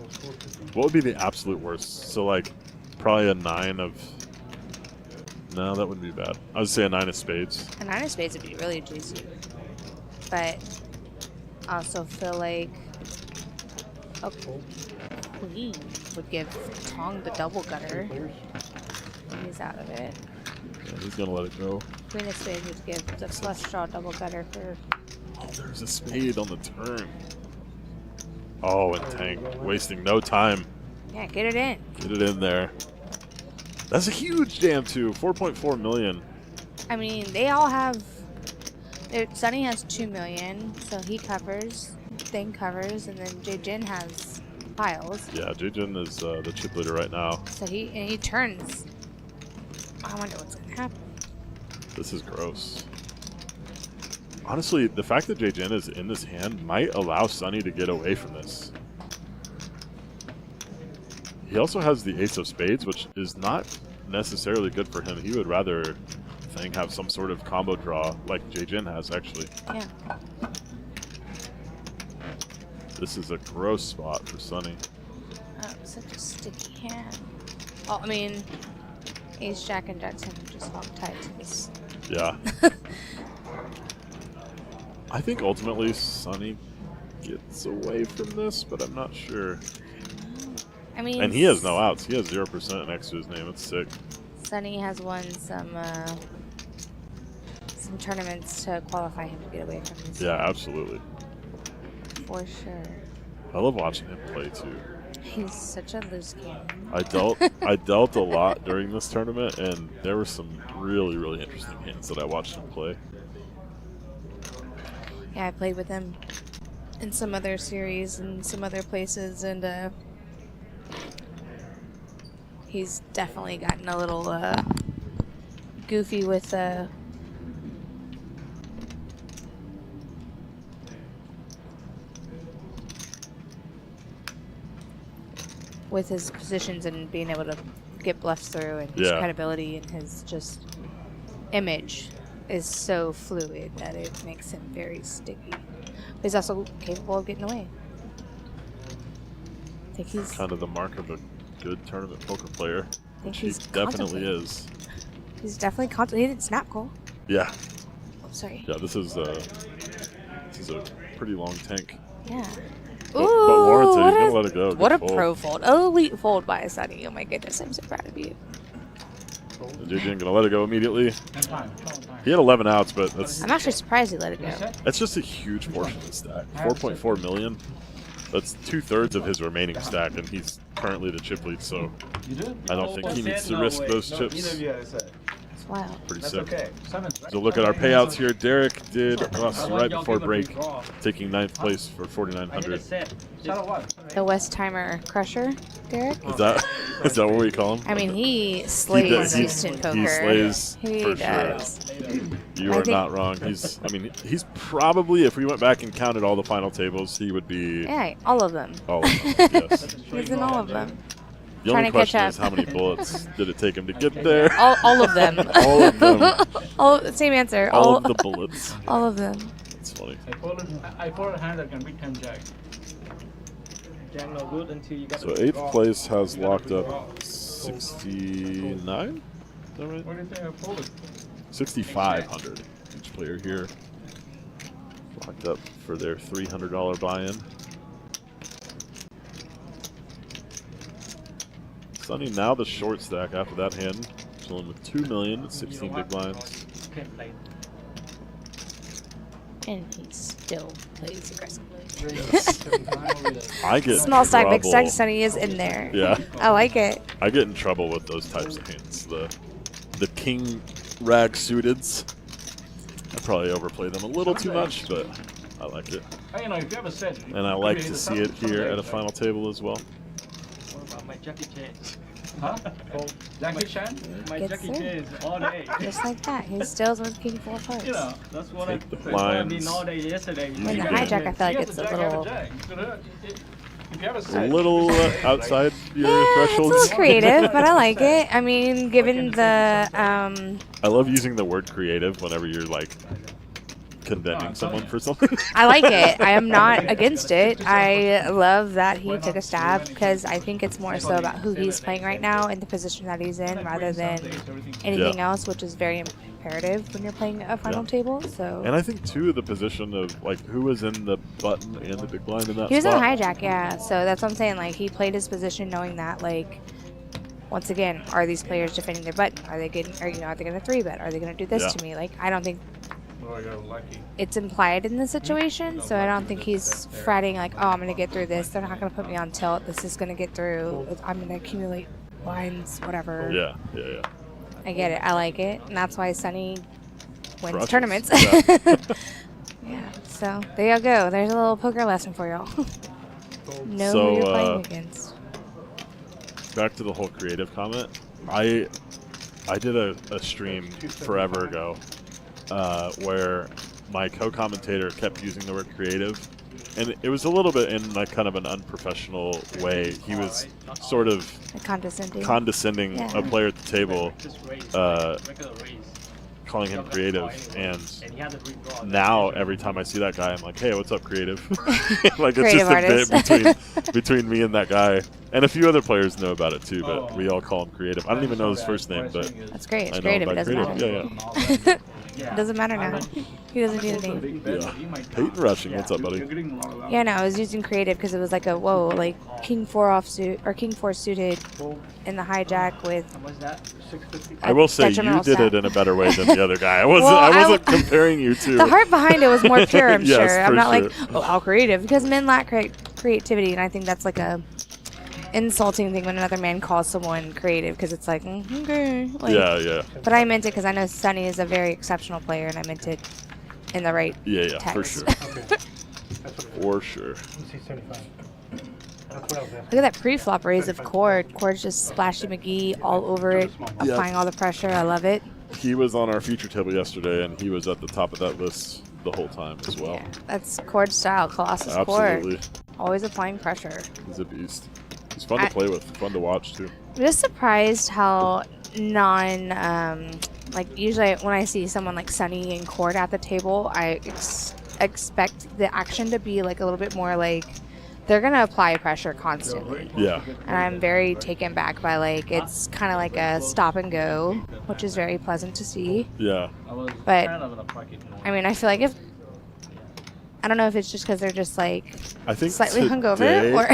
Speaker 1: What would be the absolute worst? So like probably a 9 of. No, that wouldn't be bad. I would say a 9 of spades.
Speaker 8: A 9 of spades would be really juicy, but I also feel like a queen would give Tong the double gutter.
Speaker 7: Players.
Speaker 8: He's out of it.
Speaker 1: Yeah, he's gonna let it go.
Speaker 8: Queen of spades would give the flush draw double gutter for.
Speaker 1: Oh, there's a spade on the turn. Oh, and Tank wasting no time.
Speaker 8: Yeah, get it in.
Speaker 1: Get it in there. That's a huge jam too. 4.4 million.
Speaker 8: I mean, they all have. Sunny has 2 million, so he covers. Thing covers, and then J-Jin has piles,
Speaker 1: Yeah, J-Jin is the chip leader right now.
Speaker 8: so he turns. I wonder what's gonna happen.
Speaker 1: This is gross. Honestly, the fact that J-Jin is in this hand might allow Sunny to get away from this. He also has the ace of spades, which is not necessarily good for him. He would rather Thing have some sort of combo draw like J-Jin has, actually.
Speaker 8: Yeah.
Speaker 1: This is a gross spot for Sunny.
Speaker 8: Oh, such a sticky hand. Oh, I mean, Ace Jack and Jack 10 are just hog tied to this.
Speaker 1: Yeah. I think ultimately Sunny gets away from this, but I'm not sure.
Speaker 8: I mean,
Speaker 1: And he has no outs. He has 0% next to his name. It's sick.
Speaker 8: Sunny has won some tournaments to qualify him to get away from this.
Speaker 1: Yeah, absolutely.
Speaker 8: For sure.
Speaker 1: I love watching him play too.
Speaker 8: He's such a loose cannon.
Speaker 1: I dealt a lot during this tournament, and there were some really interesting hands that I watched him play.
Speaker 8: Yeah, I played with him in some other series and some other places, and he's definitely gotten a little goofy with his positions and being able to get bluffs through, and his
Speaker 1: Yeah.
Speaker 8: credibility and his just image is so fluid that it makes him very sticky. But he's also capable of getting away. I think he's
Speaker 1: Kind of the mark of a good tournament poker player,
Speaker 8: think
Speaker 1: which he
Speaker 8: he's
Speaker 1: definitely
Speaker 8: contemplating.
Speaker 1: is.
Speaker 8: He's definitely contemplated snap call.
Speaker 1: Yeah,
Speaker 8: Oh, sorry.
Speaker 1: yeah. This is a pretty long tank.
Speaker 8: Yeah.
Speaker 1: But warranted,
Speaker 8: what
Speaker 1: he's gonna
Speaker 8: a-
Speaker 1: let it go.
Speaker 8: What
Speaker 1: Good
Speaker 8: a
Speaker 1: fold.
Speaker 8: pro fold. Elite fold by Sunny. Oh my goodness, I'm so proud of you.
Speaker 1: JJ gonna let it go immediately.
Speaker 3: And time.
Speaker 1: He had 11 outs, but that's
Speaker 8: I'm actually surprised he let it go.
Speaker 1: that's just a huge portion of the stack. 4.4 million. That's 2/3 of his remaining stack, and he's currently the chip lead. So
Speaker 3: You do?
Speaker 1: I don't think he needs to risk those
Speaker 2: Either
Speaker 1: chips.
Speaker 2: of you had a set.
Speaker 8: It's wild.
Speaker 1: Pretty
Speaker 2: That's
Speaker 1: sick.
Speaker 2: okay.
Speaker 1: So look at our payouts here. Derek did us right before break, taking 9th place for 4,900.
Speaker 8: The West Timer Crusher, Derek.
Speaker 1: Is that what we call him?
Speaker 8: I mean, he slays
Speaker 1: does- he-
Speaker 8: Houston poker.
Speaker 1: he slays
Speaker 8: He
Speaker 1: for
Speaker 8: does.
Speaker 1: You
Speaker 8: I
Speaker 1: are
Speaker 8: think-
Speaker 1: not wrong. He's probably, if we went back and counted all the final tables, he would be
Speaker 8: Yeah, all of them.
Speaker 1: all of them. Yes.
Speaker 8: He's in all of them.
Speaker 1: The
Speaker 8: Trying
Speaker 1: only
Speaker 8: to catch
Speaker 1: question
Speaker 8: up.
Speaker 1: is how many bullets did it take him to get there?
Speaker 8: All of them.
Speaker 1: All of them.
Speaker 8: Same answer.
Speaker 1: All of the bullets.
Speaker 8: All of them.
Speaker 1: It's funny.
Speaker 3: I fold a hand that can beat 10 jack.
Speaker 4: Jam no good until you got
Speaker 1: So
Speaker 4: the
Speaker 1: 8th
Speaker 4: draw.
Speaker 1: place has locked up
Speaker 4: Draw.
Speaker 1: $6,900. Is that right?
Speaker 3: What do you think I folded?
Speaker 1: 6,500. Each player here locked up for their $300 buy-in. Sonny now the short stack after that hand, chilling with 2 million, 16 big blinds.
Speaker 4: Can't play.
Speaker 8: And he still plays aggressively.
Speaker 1: I get
Speaker 8: Small stack, big stack,
Speaker 1: trouble.
Speaker 8: Sunny is in there.
Speaker 1: Yeah,
Speaker 8: I like it.
Speaker 1: I get in trouble with those types of hands. The king rag suiteds. I probably overplay them a little too much, but I like it.
Speaker 3: You know, if you have a set,
Speaker 1: And I like to see it here at a final table as well.
Speaker 4: What about my Jackie Chan?
Speaker 3: Huh? Jackie Chan?
Speaker 4: My
Speaker 8: Gets
Speaker 4: Jackie
Speaker 8: in.
Speaker 4: Chan is all day.
Speaker 8: Just like that. He stills with king 4 cards.
Speaker 3: You know,
Speaker 4: That's what
Speaker 1: Take the
Speaker 4: that's what I did
Speaker 1: blinds.
Speaker 4: all day yesterday.
Speaker 8: When the
Speaker 1: Yeah.
Speaker 8: hijack, I feel like
Speaker 3: he
Speaker 8: it's
Speaker 3: has
Speaker 8: a
Speaker 3: jack, have
Speaker 8: little.
Speaker 3: jack. If you have a
Speaker 1: A
Speaker 3: set,
Speaker 1: little outside your
Speaker 8: Yeah, it's a
Speaker 1: thresholds.
Speaker 8: little creative, but I like it. I mean, given the
Speaker 1: I love using the word creative whenever you're like condemning someone for something.
Speaker 8: I like it. I am not against it. I love that he took a stab because I think it's more so about who he's playing right now and the position that he's in rather than anything else, which is very imperative when you're playing a final table. So
Speaker 1: And I think too the position of like who was in the button and the big blind in that
Speaker 8: he was in
Speaker 1: spot.
Speaker 8: the hijack, yeah. So that's what I'm saying. Like he played his position knowing that, like, once again, are these players defending their button? Are they getting? Are they going to 3-bet? Are they going to do this
Speaker 1: Yeah.
Speaker 8: to me? Like I don't think
Speaker 3: oh, I got lucky.
Speaker 8: it's implied in the situation, so I don't think he's fretting like, oh, I'm going to get through this. They're not going to put me on tilt. This is going to get through. I'm going to accumulate lines, whatever.
Speaker 1: Yeah.
Speaker 8: I get it. I like it. And that's why Sunny wins
Speaker 1: Crushes.
Speaker 8: tournaments.
Speaker 1: Yeah.
Speaker 8: Yeah, so there you go. There's a little poker lesson for y'all. Know
Speaker 1: So,
Speaker 8: who you're playing against.
Speaker 1: Back to the whole creative comment. I did a stream forever ago where my co-commentator kept using the word creative, and it was a little bit in like kind of an unprofessional way. He was sort of
Speaker 8: Like condescending.
Speaker 1: condescending
Speaker 8: Yeah.
Speaker 1: a player at the table,
Speaker 4: Just raise, regular raise.
Speaker 1: calling him creative, and
Speaker 4: And he had to redraw.
Speaker 1: now every time I see that guy, I'm like, hey, what's up, creative? Like it's
Speaker 8: Creative
Speaker 1: just a
Speaker 8: artist.
Speaker 1: bit between me and that guy, and a few other players know about it too, but we all call him creative. I don't even know his first name, but
Speaker 8: That's great. It's
Speaker 1: I know
Speaker 8: creative. It
Speaker 1: about
Speaker 8: doesn't
Speaker 1: creative.
Speaker 8: matter.
Speaker 1: Yeah,
Speaker 8: It doesn't matter now. He doesn't need a name.
Speaker 1: yeah. Peyton Rushing, what's up, buddy?
Speaker 8: Yeah, no, I was using creative because it was like a whoa, like king 4 offsuit or king 4 suited in the hijack with.
Speaker 4: How much is that?
Speaker 1: I will say you
Speaker 8: detrimental
Speaker 1: did
Speaker 8: stat.
Speaker 1: it in a better way than the other guy. I wasn't.
Speaker 8: Well,
Speaker 1: I
Speaker 8: I
Speaker 1: wasn't
Speaker 8: w-
Speaker 1: comparing you to.
Speaker 8: The heart behind it was more pure, I'm
Speaker 1: Yes,
Speaker 8: sure. I'm
Speaker 1: for
Speaker 8: not
Speaker 1: sure.
Speaker 8: like, oh, how creative, because men lack creativity, and I think that's like a insulting thing when another man calls someone creative, because it's like, okay. Like,
Speaker 1: Yeah.
Speaker 8: But I meant it because I know Sunny is a very exceptional player, and I meant it in the right
Speaker 1: Yeah, for
Speaker 8: text.
Speaker 1: sure.
Speaker 7: Okay. That's what it is.
Speaker 1: For sure.
Speaker 7: Let's see 75. That's what I was asking.
Speaker 8: Look at that pre-flop raise of Cord. Cord's just splashy McGee all over it,
Speaker 1: Yeah.
Speaker 8: applying all the pressure. I love it.
Speaker 1: He was on our feature table yesterday, and he was at the top of that list the whole time as well.
Speaker 8: Yeah, that's Cord style, Colossus
Speaker 1: Absolutely.
Speaker 8: Cord. Always applying pressure.
Speaker 1: He's a beast. He's fun to play with, fun to watch too.
Speaker 8: I'm just surprised how like usually when I see someone like Sunny and Cord at the table, I expect the action to be like a little bit more like they're gonna apply pressure constantly.
Speaker 1: Yeah.
Speaker 8: And I'm very taken back by like it's kind of like a stop and go, which is very pleasant to see.
Speaker 1: Yeah.
Speaker 8: But I mean, I feel like if I don't know if it's just because they're just like
Speaker 1: I think
Speaker 8: slightly hungover,
Speaker 1: today-
Speaker 8: or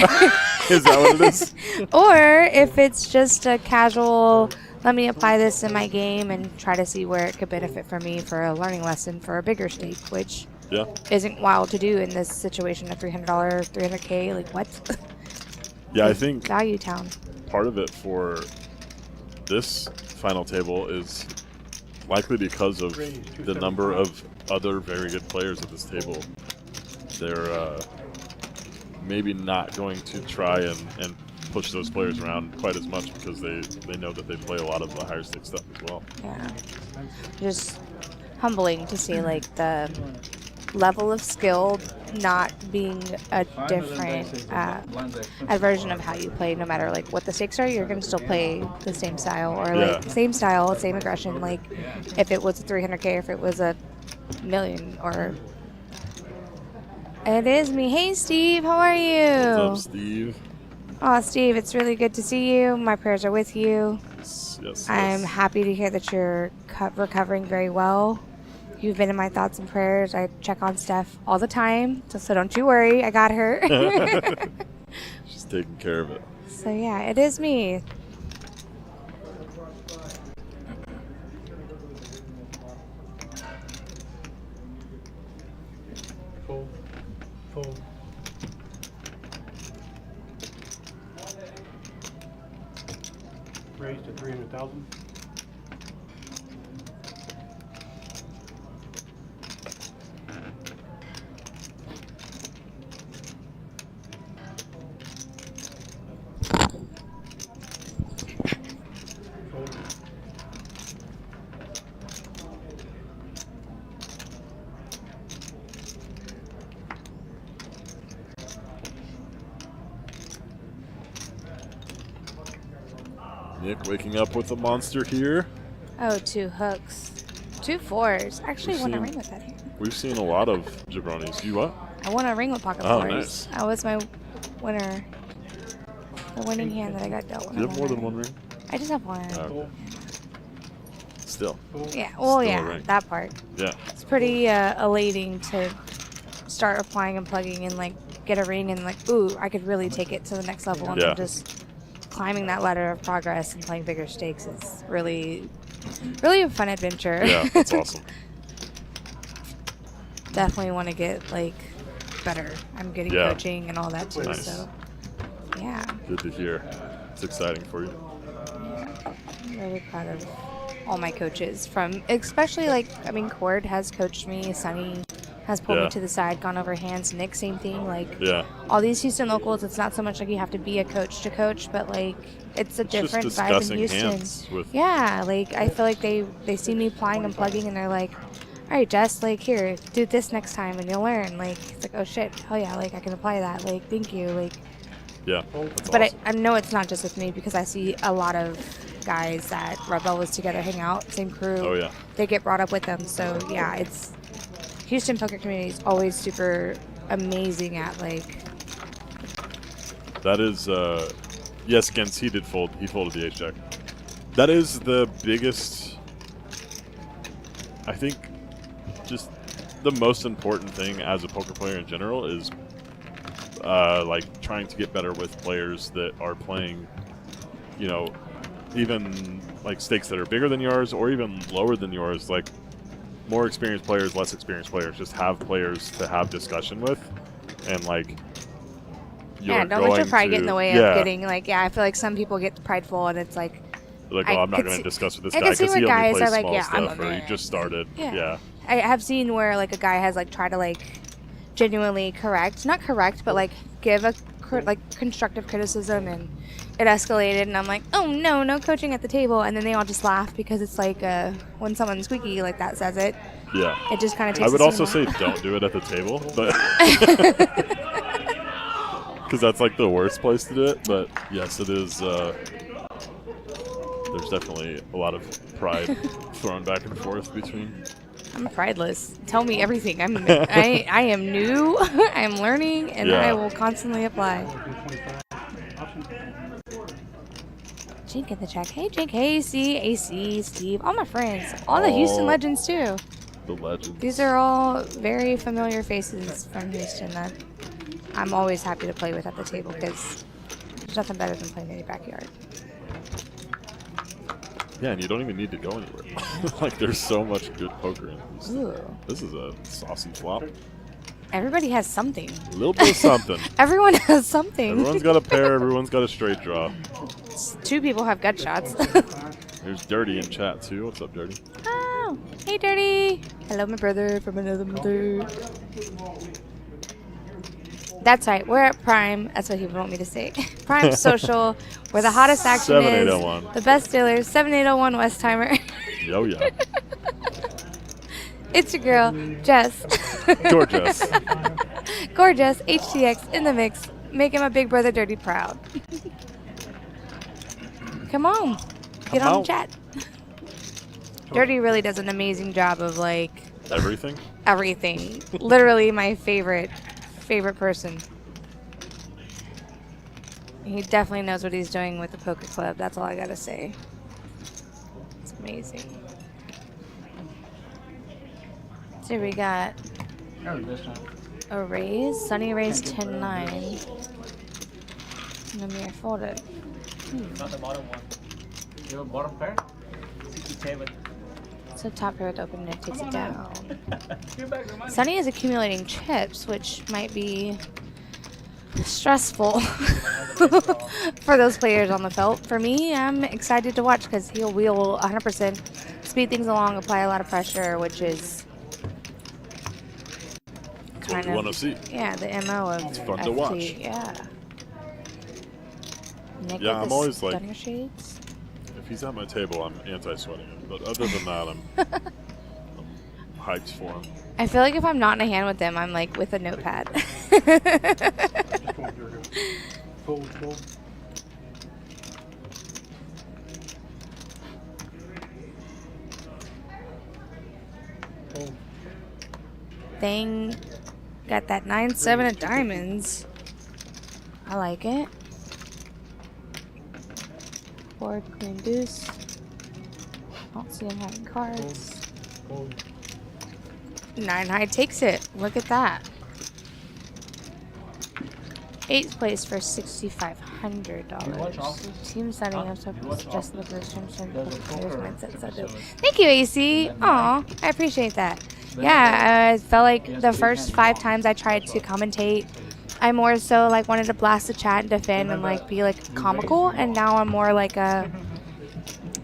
Speaker 1: Is that what it is?
Speaker 8: or if it's just a casual. Let me apply this in my game and try to see where it could benefit for me for a learning lesson for a bigger stake, which
Speaker 1: Yeah.
Speaker 8: isn't wild to do in this situation. A $300, $300K, like what?
Speaker 1: Yeah, I think
Speaker 8: Value town.
Speaker 1: part of it for this final table is likely because of the number of other very good players at this table. They're maybe not going to try and push those players around quite as much because they know that they play a lot of the higher stake stuff as well.
Speaker 8: Yeah. Just humbling to see like the level of skill not being a different a version of how you play. No matter like what the stakes are, you're gonna still play the same style or like
Speaker 1: Yeah.
Speaker 8: same style, same aggression. Like if it was a 300K or if it was a million or. It is me. Hey Steve, how are you?
Speaker 1: What's up, Steve?
Speaker 8: Oh, Steve, it's really good to see you. My prayers are with you.
Speaker 1: Yes.
Speaker 8: I'm happy to hear that you're recovering very well. You've been in my thoughts and prayers. I check on Steph all the time, so don't you worry. I got her.
Speaker 1: She's taking care of it.
Speaker 8: So yeah, it is me.
Speaker 7: Fold. Fold. Raise to 300,000. Fold.
Speaker 1: Nick waking up with a monster here.
Speaker 8: Oh, 2 hooks. 2 fours. Actually, I won a
Speaker 1: seen-
Speaker 8: ring with that hand.
Speaker 1: We've seen a lot of jabronis. You what?
Speaker 8: I won a ring with pocket
Speaker 1: Oh,
Speaker 8: fours.
Speaker 1: nice.
Speaker 8: That was my winner. The winning hand that I got dealt.
Speaker 1: Do you have more than one ring?
Speaker 8: I just have one.
Speaker 1: Oh, okay. Still.
Speaker 8: Yeah. Well,
Speaker 1: Still a
Speaker 8: yeah,
Speaker 1: ring.
Speaker 8: that part.
Speaker 1: Yeah.
Speaker 8: It's pretty elating to start applying and plugging and like get a ring and like, ooh, I could really take it to the next level. And
Speaker 1: Yeah.
Speaker 8: then just climbing that ladder of progress and playing bigger stakes is really, really a fun adventure.
Speaker 1: Yeah, that's awesome.
Speaker 8: Definitely want to get like better. I'm getting
Speaker 1: Yeah.
Speaker 8: coaching and all that too.
Speaker 1: Nice.
Speaker 8: So yeah,
Speaker 1: Good to hear. It's exciting for you.
Speaker 8: I'm really proud of all my coaches. From especially like, I mean, Cord has coached me. Sunny has pulled
Speaker 1: Yeah.
Speaker 8: me to the side, gone over hands. Nick, same thing. Like
Speaker 1: Yeah.
Speaker 8: all these Houston locals, it's not so much like you have to be a coach to coach, but like it's a
Speaker 1: It's just
Speaker 8: different vibe in
Speaker 1: discussing
Speaker 8: Houston.
Speaker 1: hands with.
Speaker 8: Yeah, like I feel like they see me applying and plugging, and they're like, "All right, Jess, like here, do this next time, and you'll learn." Like it's like, "Oh shit, hell yeah, like I can apply that." Like thank you, like.
Speaker 1: Yeah. That's
Speaker 8: But
Speaker 1: awesome.
Speaker 8: I know it's not just with me because I see a lot of guys that rub elbows together, hang out, same crew.
Speaker 1: Oh, yeah.
Speaker 8: They get brought up with them, so yeah, it's Houston poker community is always super amazing at like.
Speaker 1: That is, yes, Gens, he did fold. He folded the ace jack. That is the biggest, I think, just the most important thing as a poker player in general is like trying to get better with players that are playing, you know, even like stakes that are bigger than yours or even lower than yours. Like more experienced players, less experienced players, just have players to have discussion with, and like.
Speaker 8: Yeah, don't let your pride get in the way
Speaker 1: yeah,
Speaker 8: of getting like. Yeah, I feel like some people get prideful, and it's like.
Speaker 1: like,
Speaker 8: I
Speaker 1: oh, I'm not
Speaker 8: could
Speaker 1: going
Speaker 8: see-
Speaker 1: to discuss with this
Speaker 8: I
Speaker 1: guy
Speaker 8: could see
Speaker 1: because he
Speaker 8: where
Speaker 1: only
Speaker 8: guys
Speaker 1: plays
Speaker 8: are like,
Speaker 1: small
Speaker 8: yeah, I'm a
Speaker 1: stuff or he
Speaker 8: man.
Speaker 1: just started. Yeah.
Speaker 8: I have seen where like a guy has like tried to like genuinely correct, not correct, but like give a like constructive criticism, and it escalated, and I'm like, oh no, no coaching at the table, and then they all just laugh because it's like when someone squeaky like that says it,
Speaker 1: Yeah.
Speaker 8: it just kind of takes.
Speaker 1: I would
Speaker 8: the
Speaker 1: also
Speaker 8: steam
Speaker 1: say
Speaker 8: off.
Speaker 1: don't do it at the table, but because that's like the worst place to do it. But yes, it is. There's definitely a lot of pride thrown back and forth between.
Speaker 8: I'm prideless. Tell me everything. I am new. I am learning, and
Speaker 1: Yeah.
Speaker 8: I will constantly apply. Jink in the chat. Hey Jink. Hey C, AC, Steve, all my friends, all the Houston
Speaker 1: All
Speaker 8: legends too.
Speaker 1: The legends.
Speaker 8: These are all very familiar faces from Houston that I'm always happy to play with at the table because there's nothing better than playing in your backyard.
Speaker 1: Yeah, and you don't even need to go anywhere. Like there's so much good poker in Houston.
Speaker 8: Ooh.
Speaker 1: This is a saucy flop.
Speaker 8: Everybody has something.
Speaker 1: A little bit of something.
Speaker 8: Everyone has something.
Speaker 1: Everyone's got a pair. Everyone's got a straight draw.
Speaker 8: 2 people have gut shots.
Speaker 1: There's Dirty in chat too. What's up, Dirty?
Speaker 8: Oh, hey Dirty. Hello, my brother from another mother. That's right. We're at Prime. That's what people want me to say. Prime Social, where the hottest action is.
Speaker 1: 7801.
Speaker 8: The best dealers. 7801 West Timer.
Speaker 1: Yo, yeah.
Speaker 8: It's your girl, Jess.
Speaker 1: Gorgeous.
Speaker 8: Gorgeous. HTX in the mix. Making my big brother Dirty proud. Come on. Get
Speaker 1: Come
Speaker 8: on
Speaker 1: on.
Speaker 8: the chat. Dirty really does an amazing job of like
Speaker 1: Everything.
Speaker 8: Literally my favorite person. He definitely knows what he's doing with the poker club. That's all I gotta say. It's amazing. So we got
Speaker 3: No, this time.
Speaker 8: a raise. Sunny raised 10-9. And then we are folded.
Speaker 4: Not the bottom one.
Speaker 3: You have a bottom pair?
Speaker 4: 67.
Speaker 8: So top pair with open and takes it down.
Speaker 4: Get back the money.
Speaker 8: Sunny is accumulating chips, which might be stressful for those players on the felt. For me, I'm excited to watch because he'll wheel 100%, speed things along, apply a lot of pressure, which is
Speaker 1: That's what
Speaker 8: kind
Speaker 1: we
Speaker 8: of
Speaker 1: want to see.
Speaker 8: yeah, the MO of
Speaker 1: It's fun
Speaker 8: FT.
Speaker 1: to watch.
Speaker 8: Yeah. Nick
Speaker 1: Yeah,
Speaker 8: with
Speaker 1: I'm
Speaker 8: the
Speaker 1: always like-
Speaker 8: stunner shades.
Speaker 1: If he's at my table, I'm anti-sweating him. But other than that, I'm hyped for him.
Speaker 8: I feel like if I'm not in a hand with them, I'm like with a notepad.
Speaker 7: Just going through here. Fold, fold. Fold.
Speaker 8: Thing got that 9-7 of diamonds. I like it. Board, queen, deuce. I don't see him having cards.
Speaker 7: Fold.
Speaker 8: 9 high takes it. Look at that. 8th place for $6,500.
Speaker 3: You watch Office?
Speaker 8: Team setting
Speaker 3: Huh?
Speaker 8: up so
Speaker 3: You watch
Speaker 8: suggest the position
Speaker 3: There's a poker
Speaker 8: mindset so
Speaker 3: episode.
Speaker 8: Thank you, AC. Aw, I appreciate that. Yeah, I felt like the first 5 times I tried to commentate, I more so like wanted to blast the chat and defend and like be like comical, and now I'm more like a,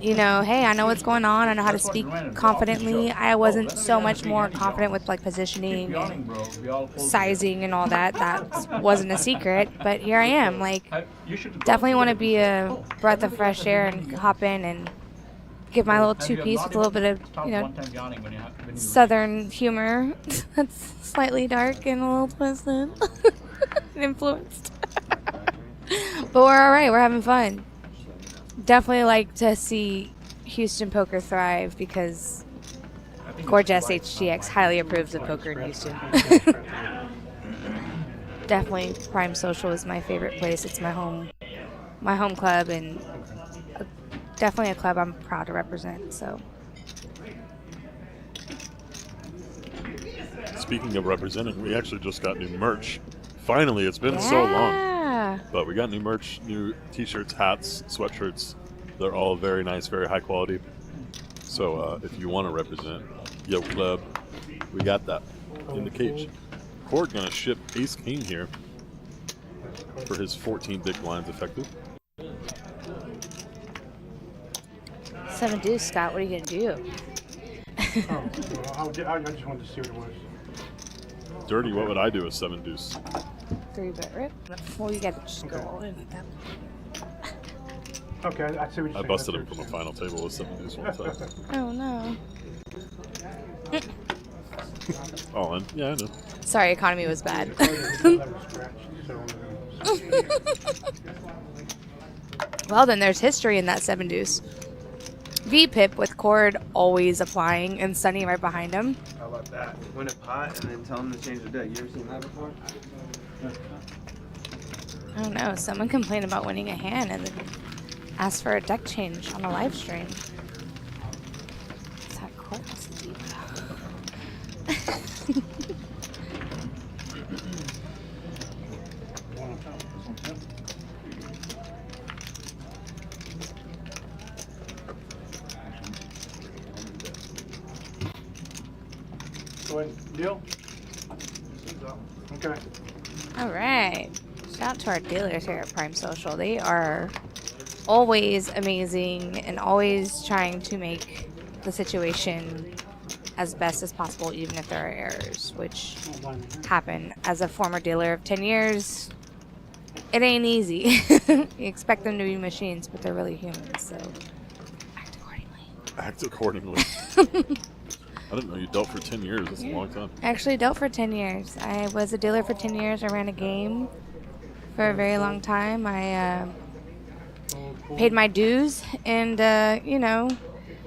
Speaker 8: you know, hey, I know what's going on, I know how to speak confidently. I wasn't so much more confident with like positioning and sizing and all that. That wasn't a secret, but here I am. Like, definitely want to be a breath of fresh air and hop in and give my little 2-piece with a little bit of, you know, southern humor that's slightly dark and a little twisted and influenced. But we're all right. We're having fun. Definitely like to see Houston poker thrive because Gorgeous HTX highly approves of poker in Houston. Definitely Prime Social is my favorite place. It's my home club, and definitely a club I'm proud to represent. So
Speaker 1: Speaking of representing, we actually just got new merch. Finally, it's been so long.
Speaker 8: yeah.
Speaker 1: But we got new merch, new t-shirts, hats, sweatshirts. They're all very nice, very high quality. So if you want to represent Yo Club, we got that in the cage. Cord gonna ship Ace King here for his 14 big blinds effective.
Speaker 8: 7 deuce, Scott. What are you gonna do?
Speaker 7: Oh, well, I just wanted to see what it was.
Speaker 1: Dirty, what would I do with 7 deuce?
Speaker 8: 3-bet rip. Well, you gotta just go all in with that.
Speaker 7: Okay, I see what you're saying.
Speaker 1: I busted him from a final table with 7 deuce one time.
Speaker 8: Oh no.
Speaker 1: All in. Yeah, I know.
Speaker 8: Sorry, economy was bad. Well, then there's history in that 7 deuce. V-pip with Cord always applying and Sunny right behind him.
Speaker 2: How about that? Win a pot and then tell them to change the deck. You ever seen that before?
Speaker 8: I don't know. Someone complained about winning a hand and then asked for a deck change on a live stream. That Cord was deep.
Speaker 7: Go ahead. Deal? Okay.
Speaker 8: All right. Shout out to our dealers here at Prime Social. They are always amazing and always trying to make the situation as best as possible, even if there are errors, which happen. As a former dealer of 10 years, it ain't easy. You expect them to be machines, but they're really humans, so act accordingly.
Speaker 1: Act accordingly. I didn't know you dealt for 10 years. That's a long time.
Speaker 8: I actually dealt for 10 years. I was a dealer for 10 years. I ran a game for a very long time. I paid my dues, and, you know,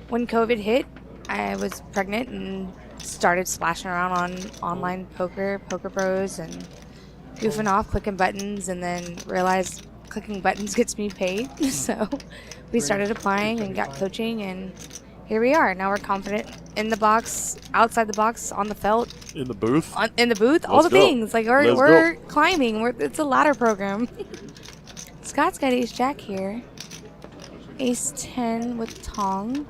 Speaker 8: when COVID hit, I was pregnant and started splashing around on online poker bros, and goofing off, clicking buttons, and then realized clicking buttons gets me paid. So we started applying and got coaching, and here we are. Now we're confident in the box, outside the box, on the felt,
Speaker 1: In the booth.
Speaker 8: in the booth, all the
Speaker 1: Let's go.
Speaker 8: things. Like
Speaker 1: Let's
Speaker 8: we're climbing. It's a ladder program. Scott's got ace jack here. Ace 10 with Tong.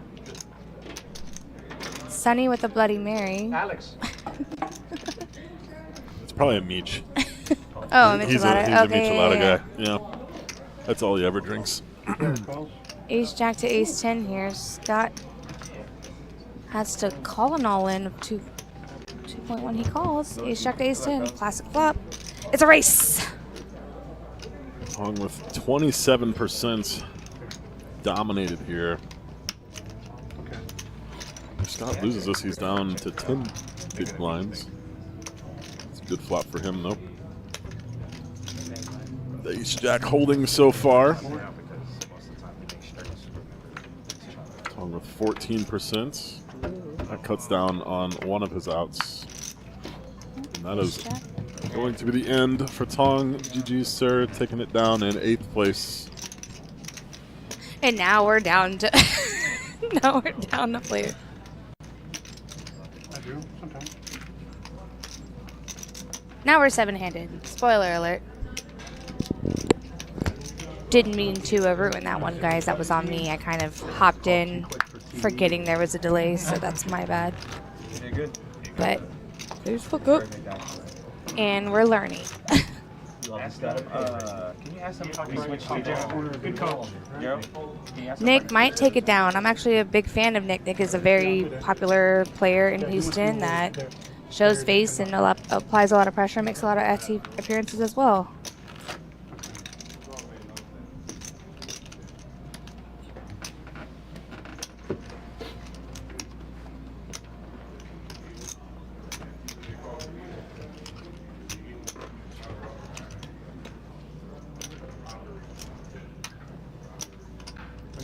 Speaker 8: Sunny with a Bloody Mary.
Speaker 3: Alex.
Speaker 1: It's probably a Meech.
Speaker 8: Oh, a
Speaker 1: He's
Speaker 8: Michelada.
Speaker 1: a
Speaker 8: Okay,
Speaker 1: Michelada
Speaker 8: yeah.
Speaker 1: guy. Yeah. That's all he ever drinks.
Speaker 8: Ace jack to ace 10 here. Scott has to call an all in of 2.1. He calls. Ace jack to ace 10. Classic flop. It's a race.
Speaker 1: Hung with 27% dominated here. If Scott loses this, he's down to 10 big blinds. It's a good flop for him, though. The ace jack holding so far. Hung with 14%. That cuts down on one of his outs. And that is going to be the end for Tong. GG, sir, taking it down in 8th place.
Speaker 8: And now we're down to now we're down to play.
Speaker 7: I do, sometimes.
Speaker 8: Now we're 7-handed. Spoiler alert. Didn't mean to ruin that one, guys. That was on me. I kind of hopped in, forgetting there was a delay, so that's my bad.
Speaker 2: Yeah, good.
Speaker 8: But there's fuck up, and we're learning.
Speaker 2: Can you ask him if we switch to
Speaker 7: Good call.
Speaker 8: Nick might take it down. I'm actually a big fan of Nick. Nick is a very popular player in Houston that shows face and applies a lot of pressure, makes a lot of FT appearances as well.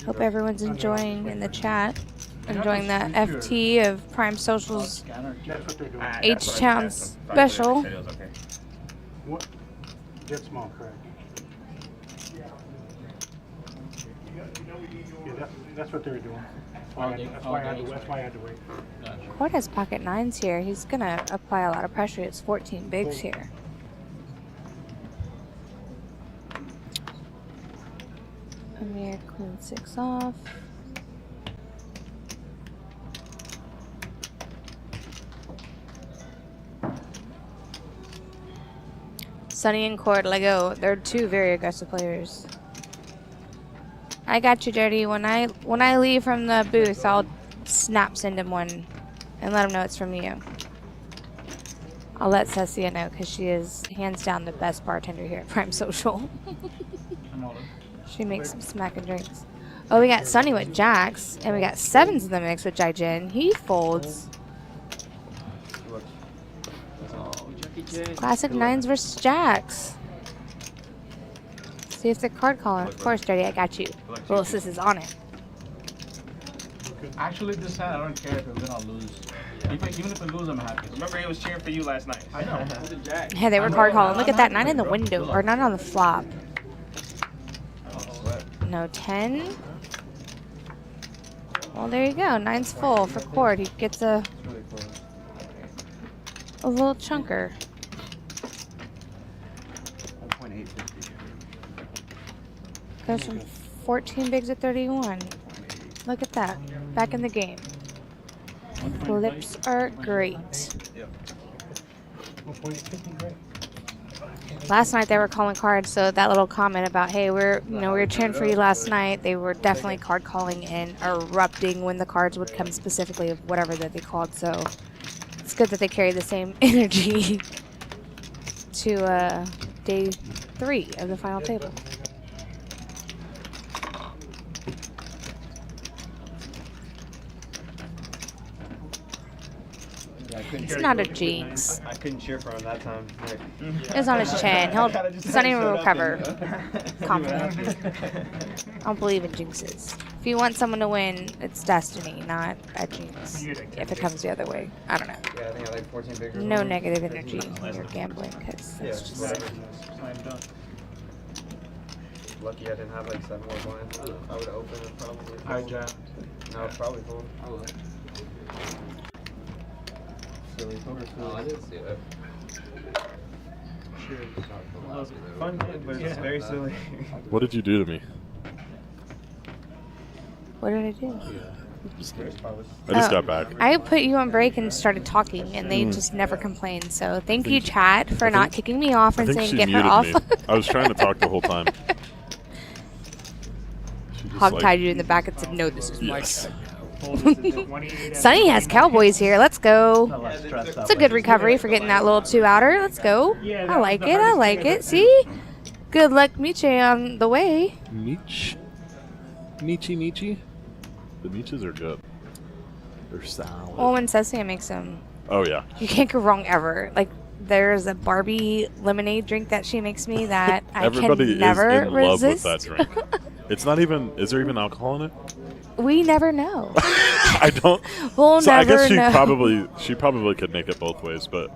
Speaker 8: Hope everyone's enjoying in the chat, enjoying the FT of Prime Social's
Speaker 7: That's what they're doing.
Speaker 8: H-Town special.
Speaker 7: What? Get small, correct. Yeah, that's what they were doing. That's why I had to wait.
Speaker 8: Cord has pocket nines here. He's gonna apply a lot of pressure. It's 14 bigs here. Amir, queen 6 off. Sunny and Cord, Lego. They're two very aggressive players. I got you, Dirty. When I leave from the booth, I'll send him one and let him know it's from you. I'll let Cessia know because she is hands down the best bartender here at Prime Social. She makes some smacking drinks. Oh, we got Sunny with jacks, and we got sevens in the mix with Jai-Jin. He folds. Classic nines versus jacks. See if they're card calling. Of course, Dirty, I got you. Willis is on it.
Speaker 3: Actually, this hand, I don't care if we're gonna lose. Even if we lose, I'm happy.
Speaker 2: Remember, he was cheering for you last night.
Speaker 3: I know.
Speaker 8: Yeah, they were card calling. Look at that, 9 in the window, or 9 on the flop. No, 10. Well, there you go. 9's full for Cord. He gets a little chunker.
Speaker 2: 1.850.
Speaker 8: Goes from 14 bigs to 31. Look at that. Back in the game. Flips are great. Last night they were calling cards, so that little comment about, hey, we were cheering for you last night. They were definitely card calling and erupting when the cards would come specifically of whatever that they called. So it's good that they carry the same energy to day 3 of the final table. It's not a jinx.
Speaker 2: I couldn't cheer for him that time.
Speaker 8: It's on his chin. Sonny will recover. Confident. I don't believe in jinxes. If you want someone to win, it's destiny, not a jinx. If it comes the other way. I don't know.
Speaker 2: Yeah, I think I like 14 bigger.
Speaker 8: No negative energy when you're gambling, because it's just...
Speaker 2: lucky I didn't have like 7 more blinds. I would have opened it probably.
Speaker 3: I jam.
Speaker 2: No, probably fold. Silly.
Speaker 9: Oh, I didn't see it.
Speaker 3: Cheers.
Speaker 2: That was a fun game, but it's very silly.
Speaker 1: What did you do to me?
Speaker 8: What did I do?
Speaker 1: I just got back.
Speaker 8: I put you on break and started talking, and they just never complained. So thank you, chat, for not kicking me off
Speaker 1: I
Speaker 8: and
Speaker 1: think
Speaker 8: saying
Speaker 1: she
Speaker 8: get her
Speaker 1: muted
Speaker 8: off.
Speaker 1: me. I was trying to talk the whole time. She just,
Speaker 8: Hog
Speaker 1: like-
Speaker 8: tied you in the back and said, "No, this is my
Speaker 1: Yes.
Speaker 8: Sonny has Cowboys here. Let's go. It's a good recovery for getting that little 2-outer. Let's go. I like it. I like it. See? Good luck, Miche, on the way.
Speaker 1: Meech? Michi? The Meeches are good. They're solid.
Speaker 8: Well, when Cecilia makes them,
Speaker 1: Oh, yeah.
Speaker 8: you can't go wrong ever. Like, there's a Barbie lemonade drink that she makes me that I
Speaker 1: Everybody
Speaker 8: can never
Speaker 1: is in love with
Speaker 8: resist.
Speaker 1: that drink. It's not even... Is there even alcohol in it?
Speaker 8: We never know.
Speaker 1: I don't...
Speaker 8: We'll
Speaker 1: So I
Speaker 8: never
Speaker 1: guess
Speaker 8: know.
Speaker 1: she probably could make it both ways, but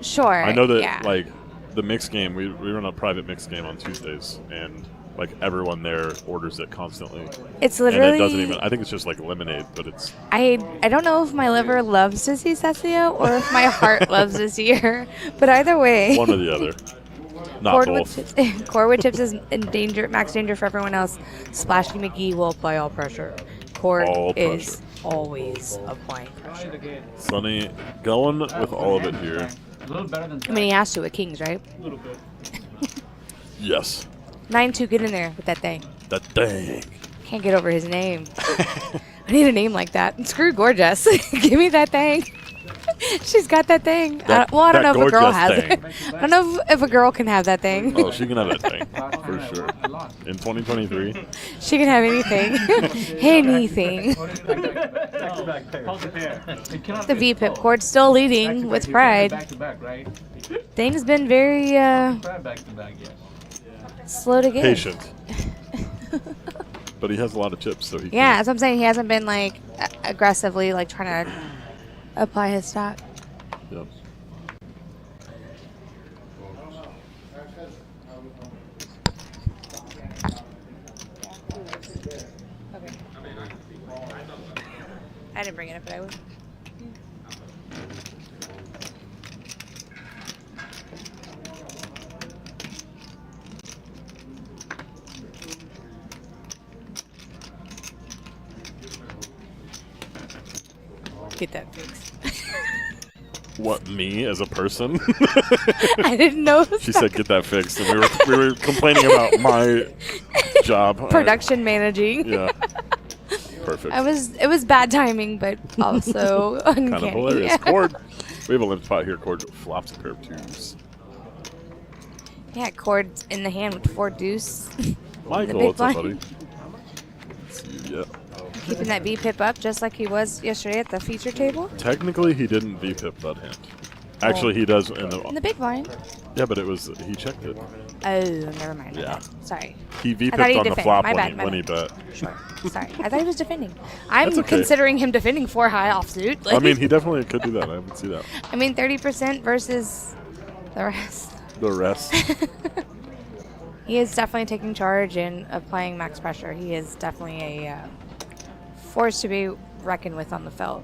Speaker 8: Sure.
Speaker 1: I know that,
Speaker 8: yeah.
Speaker 1: like, the mixed game, we run a private mixed game on Tuesdays, and, like, everyone there orders it constantly.
Speaker 8: It's
Speaker 1: And
Speaker 8: literally.
Speaker 1: it doesn't even... I think it's just, like, lemonade, but it's...
Speaker 8: I don't know if my liver loves to see Cecilia or if my heart loves to see her, but either way.
Speaker 1: one or the other. Not both.
Speaker 8: Corwood Chips is in danger, max danger for everyone else. Splashy McGee will apply all pressure. Cord
Speaker 1: All
Speaker 8: is
Speaker 1: pressure.
Speaker 8: always applying pressure.
Speaker 1: Sonny going with all of it here.
Speaker 3: A little better than
Speaker 8: I mean, he has to with Kings, right?
Speaker 3: a little bit.
Speaker 1: Yes.
Speaker 8: 9-2, get in there with that thing.
Speaker 1: That dang.
Speaker 8: Can't get over his name. I need a name like that. Screw Gorgeous. Give me that thing. She's got that thing. I don't
Speaker 1: that
Speaker 8: know if a girl
Speaker 1: gorgeous
Speaker 8: has
Speaker 1: thing.
Speaker 8: it. I don't know if a girl can have that thing.
Speaker 1: Oh, she can have that thing. For sure. In 2023.
Speaker 8: She can have anything. Anything.
Speaker 3: Pulse a pair. It cannot
Speaker 8: The
Speaker 3: be-
Speaker 8: VPIP Cord's still leading with
Speaker 3: You can't
Speaker 8: pride.
Speaker 3: go Back to back, right?
Speaker 8: Thing's been very
Speaker 3: Pride back to back, yes.
Speaker 8: slow to get.
Speaker 1: Patient. But he has a lot of chips, so he
Speaker 8: Yeah,
Speaker 1: can.
Speaker 8: that's what I'm saying. He hasn't been like aggressively like trying to apply his stock.
Speaker 1: Yep.
Speaker 8: I didn't bring it up, but I would. Get that fixed.
Speaker 1: What, me as a person?
Speaker 8: I didn't know.
Speaker 1: She said, "Get that fixed," and we were complaining about my job. All right.
Speaker 8: Production managing.
Speaker 1: Yeah. Perfect.
Speaker 8: It was bad timing, but also
Speaker 1: Kind
Speaker 8: uncanny.
Speaker 1: of hilarious.
Speaker 8: Yeah.
Speaker 1: Cord. We have a limp spot here. Cord flops a pair of twos.
Speaker 8: Yeah, Cord in the hand with 4 deuce.
Speaker 1: Michael,
Speaker 8: big
Speaker 1: what's up, buddy?
Speaker 8: blind.
Speaker 1: See you.
Speaker 8: Keeping that V-pip up just like he was yesterday at the feature table.
Speaker 1: Technically, he didn't V-pip that hand. Actually, he does in
Speaker 8: In the
Speaker 1: the...
Speaker 8: big blind.
Speaker 1: Yeah, but it was... He checked it.
Speaker 8: Oh, never mind. my
Speaker 1: Yeah.
Speaker 8: bad. Sorry.
Speaker 1: He
Speaker 8: thought
Speaker 1: V-pipped
Speaker 8: he
Speaker 1: on the
Speaker 8: defended.
Speaker 1: flop
Speaker 8: My bad,
Speaker 1: when he
Speaker 8: my
Speaker 1: bet.
Speaker 8: Sure. Sorry. I thought he was defending. I'm
Speaker 1: That's okay.
Speaker 8: considering him defending 4 high offsuit.
Speaker 1: I mean, he definitely could do that. I would see that.
Speaker 8: I mean, 30% versus the rest.
Speaker 1: The rest.
Speaker 8: He is definitely taking charge and applying max pressure. He is definitely a force to be reckoned with on the felt.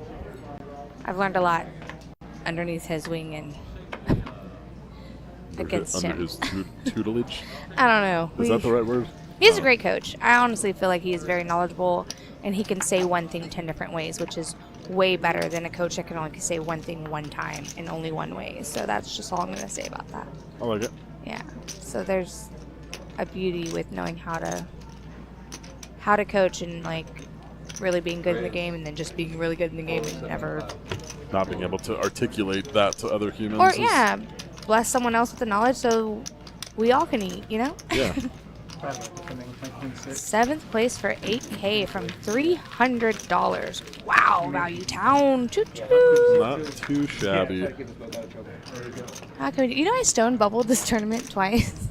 Speaker 8: I've learned a lot underneath his wing and against
Speaker 1: under
Speaker 8: him.
Speaker 1: his tutelage.
Speaker 8: I don't know.
Speaker 1: Is that the right word?
Speaker 8: He's a great coach. I honestly feel like he is very knowledgeable, and he can say one thing 10 different ways, which is way better than a coach that can only say one thing one time in only one way. So that's just all I'm going to say about that.
Speaker 1: I like it.
Speaker 8: Yeah. So there's a beauty with knowing how to coach and like really being good in the game, and then just being really good in the game and never.
Speaker 1: Not being able to articulate that to other humans.
Speaker 8: Or
Speaker 1: is-
Speaker 8: yeah, bless someone else with the knowledge so we all can eat. You know.
Speaker 1: Yeah.
Speaker 8: 7th place for 8K from $300. Wow, Value Town. Choo choo.
Speaker 1: Not too shabby.
Speaker 8: How can we, you know, I stone bubbled this tournament twice.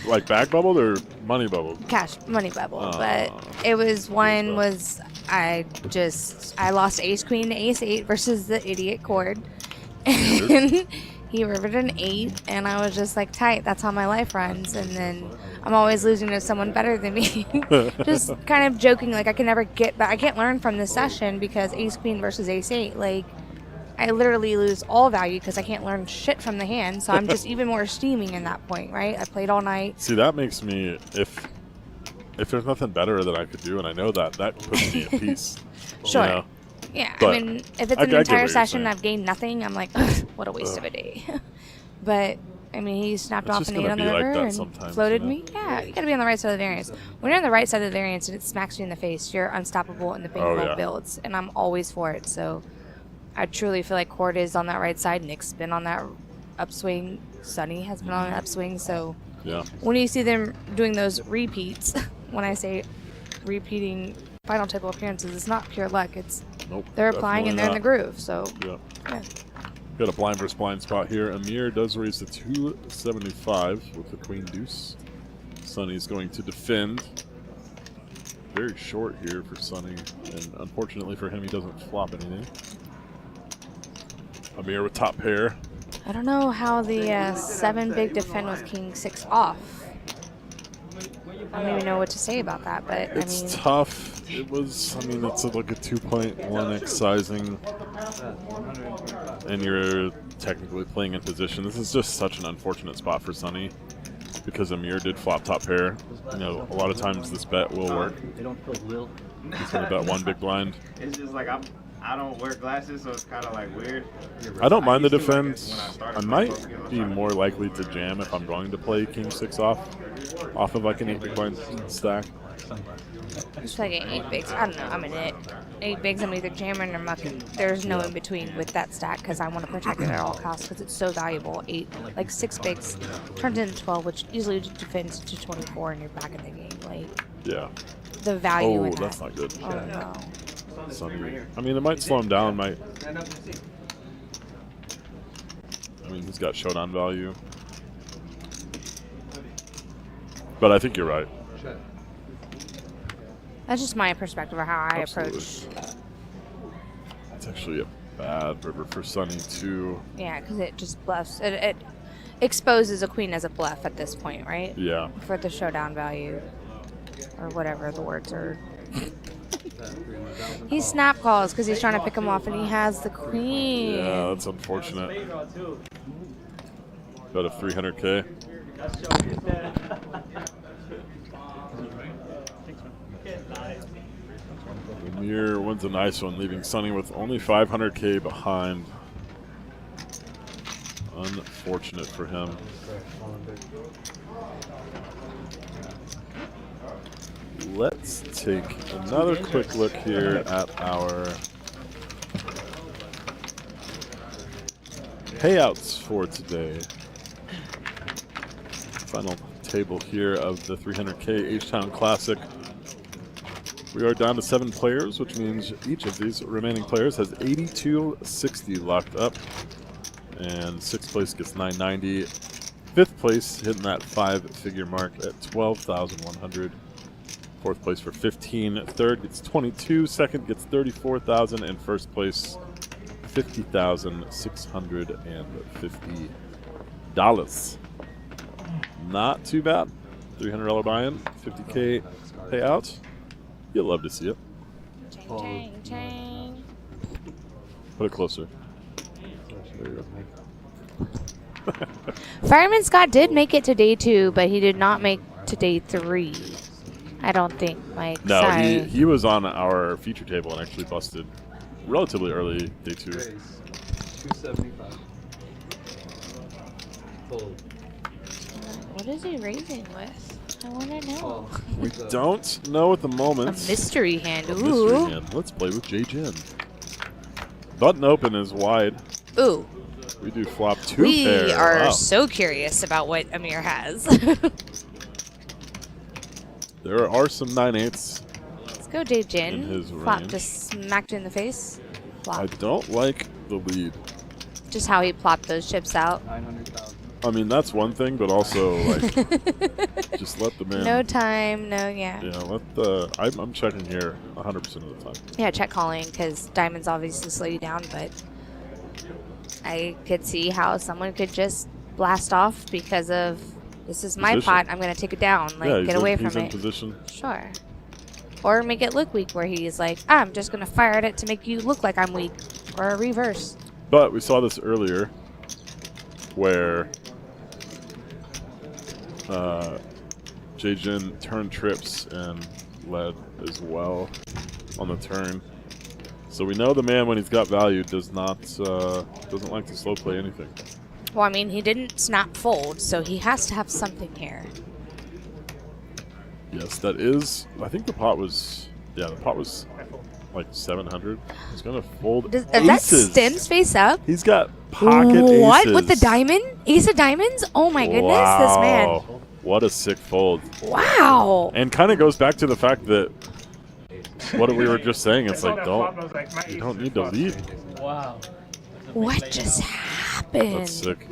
Speaker 1: Like back bubbled or money bubbled?
Speaker 8: Cash money bubble,
Speaker 1: Oh.
Speaker 8: but it was one was I lost Ace Queen to Ace 8 versus the idiot Cord, and he riveted an 8, and I was just like, tight, that's how my life runs. And then I'm always losing to someone better than me. Just kind of joking, like I can never get back. I can't learn from this session because ace queen versus ace 8. Like, I literally lose all value because I can't learn shit from the hand. So I'm just even more steaming in that point, right? I played all night.
Speaker 1: See, that makes me, if there's nothing better that I could do, and I know that puts me at peace.
Speaker 8: Sure.
Speaker 1: You know?
Speaker 8: Yeah,
Speaker 1: But
Speaker 8: I mean, if it's
Speaker 1: I
Speaker 8: an
Speaker 1: get what
Speaker 8: entire
Speaker 1: you're
Speaker 8: session
Speaker 1: saying.
Speaker 8: I've gained nothing, I'm like, what a waste of a day. But, I mean, he snapped
Speaker 1: It's
Speaker 8: off
Speaker 1: just
Speaker 8: an 8
Speaker 1: gonna
Speaker 8: on the
Speaker 1: be like
Speaker 8: river
Speaker 1: that
Speaker 8: and
Speaker 1: sometimes,
Speaker 8: floated
Speaker 1: you know?
Speaker 8: me. Yeah, you gotta be on the right side of the variance. When you're on the right side of the variance and it smacks you in the face, you're unstoppable and the big
Speaker 1: Oh,
Speaker 8: roll
Speaker 1: yeah.
Speaker 8: builds. And I'm always for it. So I truly feel like Cord is on that right side. Nick's been on that upswing. Sonny has been on an upswing. So
Speaker 1: Yeah.
Speaker 8: when you see them doing those repeats, when I say repeating final table appearances, it's not pure luck. It's
Speaker 1: Nope.
Speaker 8: they're applying and they're in the
Speaker 1: definitely
Speaker 8: groove. So
Speaker 1: not. Yeah.
Speaker 8: yeah.
Speaker 1: Got a blind versus blind spot here. Amir does raise to 275 with the queen deuce. Sonny's going to defend. Very short here for Sonny, and unfortunately for him, he doesn't flop anything. Amir with top pair.
Speaker 8: I don't know how the 7 big defend with king 6 off. I don't even know what to say about that, but
Speaker 1: It's
Speaker 8: I mean,
Speaker 1: tough. It was, I mean, it's like a 2.1x sizing, and you're technically playing in position. This is just such an unfortunate spot for Sonny because Amir did flop top pair. You know, a lot of times this bet will work.
Speaker 3: They don't feel little.
Speaker 1: He's going to bet one big blind.
Speaker 2: It's just like I don't wear glasses, so it's kind of like weird.
Speaker 1: I don't mind the
Speaker 2: used to, I
Speaker 1: defend.
Speaker 2: guess, when I started
Speaker 1: I
Speaker 2: playing
Speaker 1: might
Speaker 2: Pokemon,
Speaker 1: be more likely to jam if I'm going to play king 6 off of like an 8 big blind stack.
Speaker 8: it's like an 8 bigs. I don't know. I'm an it. 8 bigs, I'm either jamming or mucking. There's no in between with that stack because I want to protect it at all costs because it's so valuable. 8, like 6 bigs turns into 12, which easily defends to 24, and you're back in the game. Like
Speaker 1: Yeah.
Speaker 8: the value
Speaker 1: Oh,
Speaker 8: in that.
Speaker 1: that's not good.
Speaker 8: Oh no.
Speaker 1: Sonny. I mean, it might slow him down. I mean, he's got showdown value. But I think you're right.
Speaker 8: That's just my perspective of how I
Speaker 1: Absolutely.
Speaker 8: approach.
Speaker 1: It's actually a bad river for Sonny, too.
Speaker 8: Yeah, because it just bluffs. It exposes a queen as a bluff at this point, right?
Speaker 1: Yeah.
Speaker 8: For the showdown value, or whatever the words are. He snap calls because he's trying to pick him off, and he has the queen.
Speaker 1: Yeah, that's unfortunate. Got a 300K. Amir wins a nice one, leaving Sonny with only 500K behind. Unfortunate for him. Let's take another quick look here at our payouts for today. Final table here of the 300K H-Town Classic. We are down to 7 players, which means each of these remaining players has 8260 locked up. And 6th place gets 990. 5th place hitting that 5-figure mark at 12,100. 4th place for 15. 3rd gets 22. 2nd gets 34,000. And 1st place $50,650. Not too bad. $300 buy-in, 50K payout. You'll love to see it.
Speaker 8: Chang, chang.
Speaker 1: Put it closer. There you go.
Speaker 8: Fireman Scott did make it to day 2, but he did not make to day 3. I don't think, Mike.
Speaker 1: No,
Speaker 8: Sorry.
Speaker 1: he was on our feature table and actually busted relatively early day 2.
Speaker 5: 275. Fold.
Speaker 8: What is he raising with? I want to know.
Speaker 1: We don't know at the moment.
Speaker 8: A mystery hand.
Speaker 1: A
Speaker 8: Ooh.
Speaker 1: mystery hand. Let's play with J-Jin. Button open is wide.
Speaker 8: Ooh.
Speaker 1: We do flop 2
Speaker 8: We
Speaker 1: pair.
Speaker 8: are
Speaker 1: Wow.
Speaker 8: so curious about what Amir has.
Speaker 1: There are some 9/8s.
Speaker 8: Let's go, Jay Jin.
Speaker 1: In his
Speaker 8: Flop
Speaker 1: range.
Speaker 8: just smacked you in the face. Flop.
Speaker 1: I don't like the lead.
Speaker 8: Just how he plopped those chips out.
Speaker 5: 900,000.
Speaker 1: I mean, that's one thing, but also, like, just let them in.
Speaker 8: No time, no, yeah.
Speaker 1: Yeah, let the. I'm checking here 100% of the time.
Speaker 8: Yeah, check calling because diamonds obviously slow you down, but I could see how someone could just blast off because of this is my
Speaker 1: Position.
Speaker 8: pot. I'm gonna take it down. Like
Speaker 1: yeah, he's
Speaker 8: get away
Speaker 1: in,
Speaker 8: from
Speaker 1: he's in
Speaker 8: it.
Speaker 1: position.
Speaker 8: Sure. Or make it look weak, where he's like, I'm just gonna fire at it to make you look like I'm weak, or a reverse.
Speaker 1: But we saw this earlier, where Jin turned trips and led as well on the turn. So we know the man, when he's got value, doesn't like to slow play anything.
Speaker 8: Well, I mean, he didn't snap fold, so he has to have something here.
Speaker 1: Yes, that is. I think the pot was. Yeah, the pot was like 700. He's gonna fold
Speaker 8: If that
Speaker 1: aces.
Speaker 8: stems face up,
Speaker 1: He's got pocket aces.
Speaker 8: what with the diamond? Ace of diamonds? Oh my goodness, this man.
Speaker 1: Wow. What a sick fold.
Speaker 8: Wow.
Speaker 1: And kind of goes back to the fact that what we were just saying. It's
Speaker 7: I saw
Speaker 1: like,
Speaker 7: that flop and I was like, my
Speaker 1: you
Speaker 7: ace
Speaker 1: don't
Speaker 7: is
Speaker 1: need to
Speaker 7: fucked.
Speaker 1: lead.
Speaker 4: Wow. That's a big
Speaker 8: What
Speaker 4: play
Speaker 8: just
Speaker 4: now.
Speaker 8: happened?
Speaker 1: That's sick.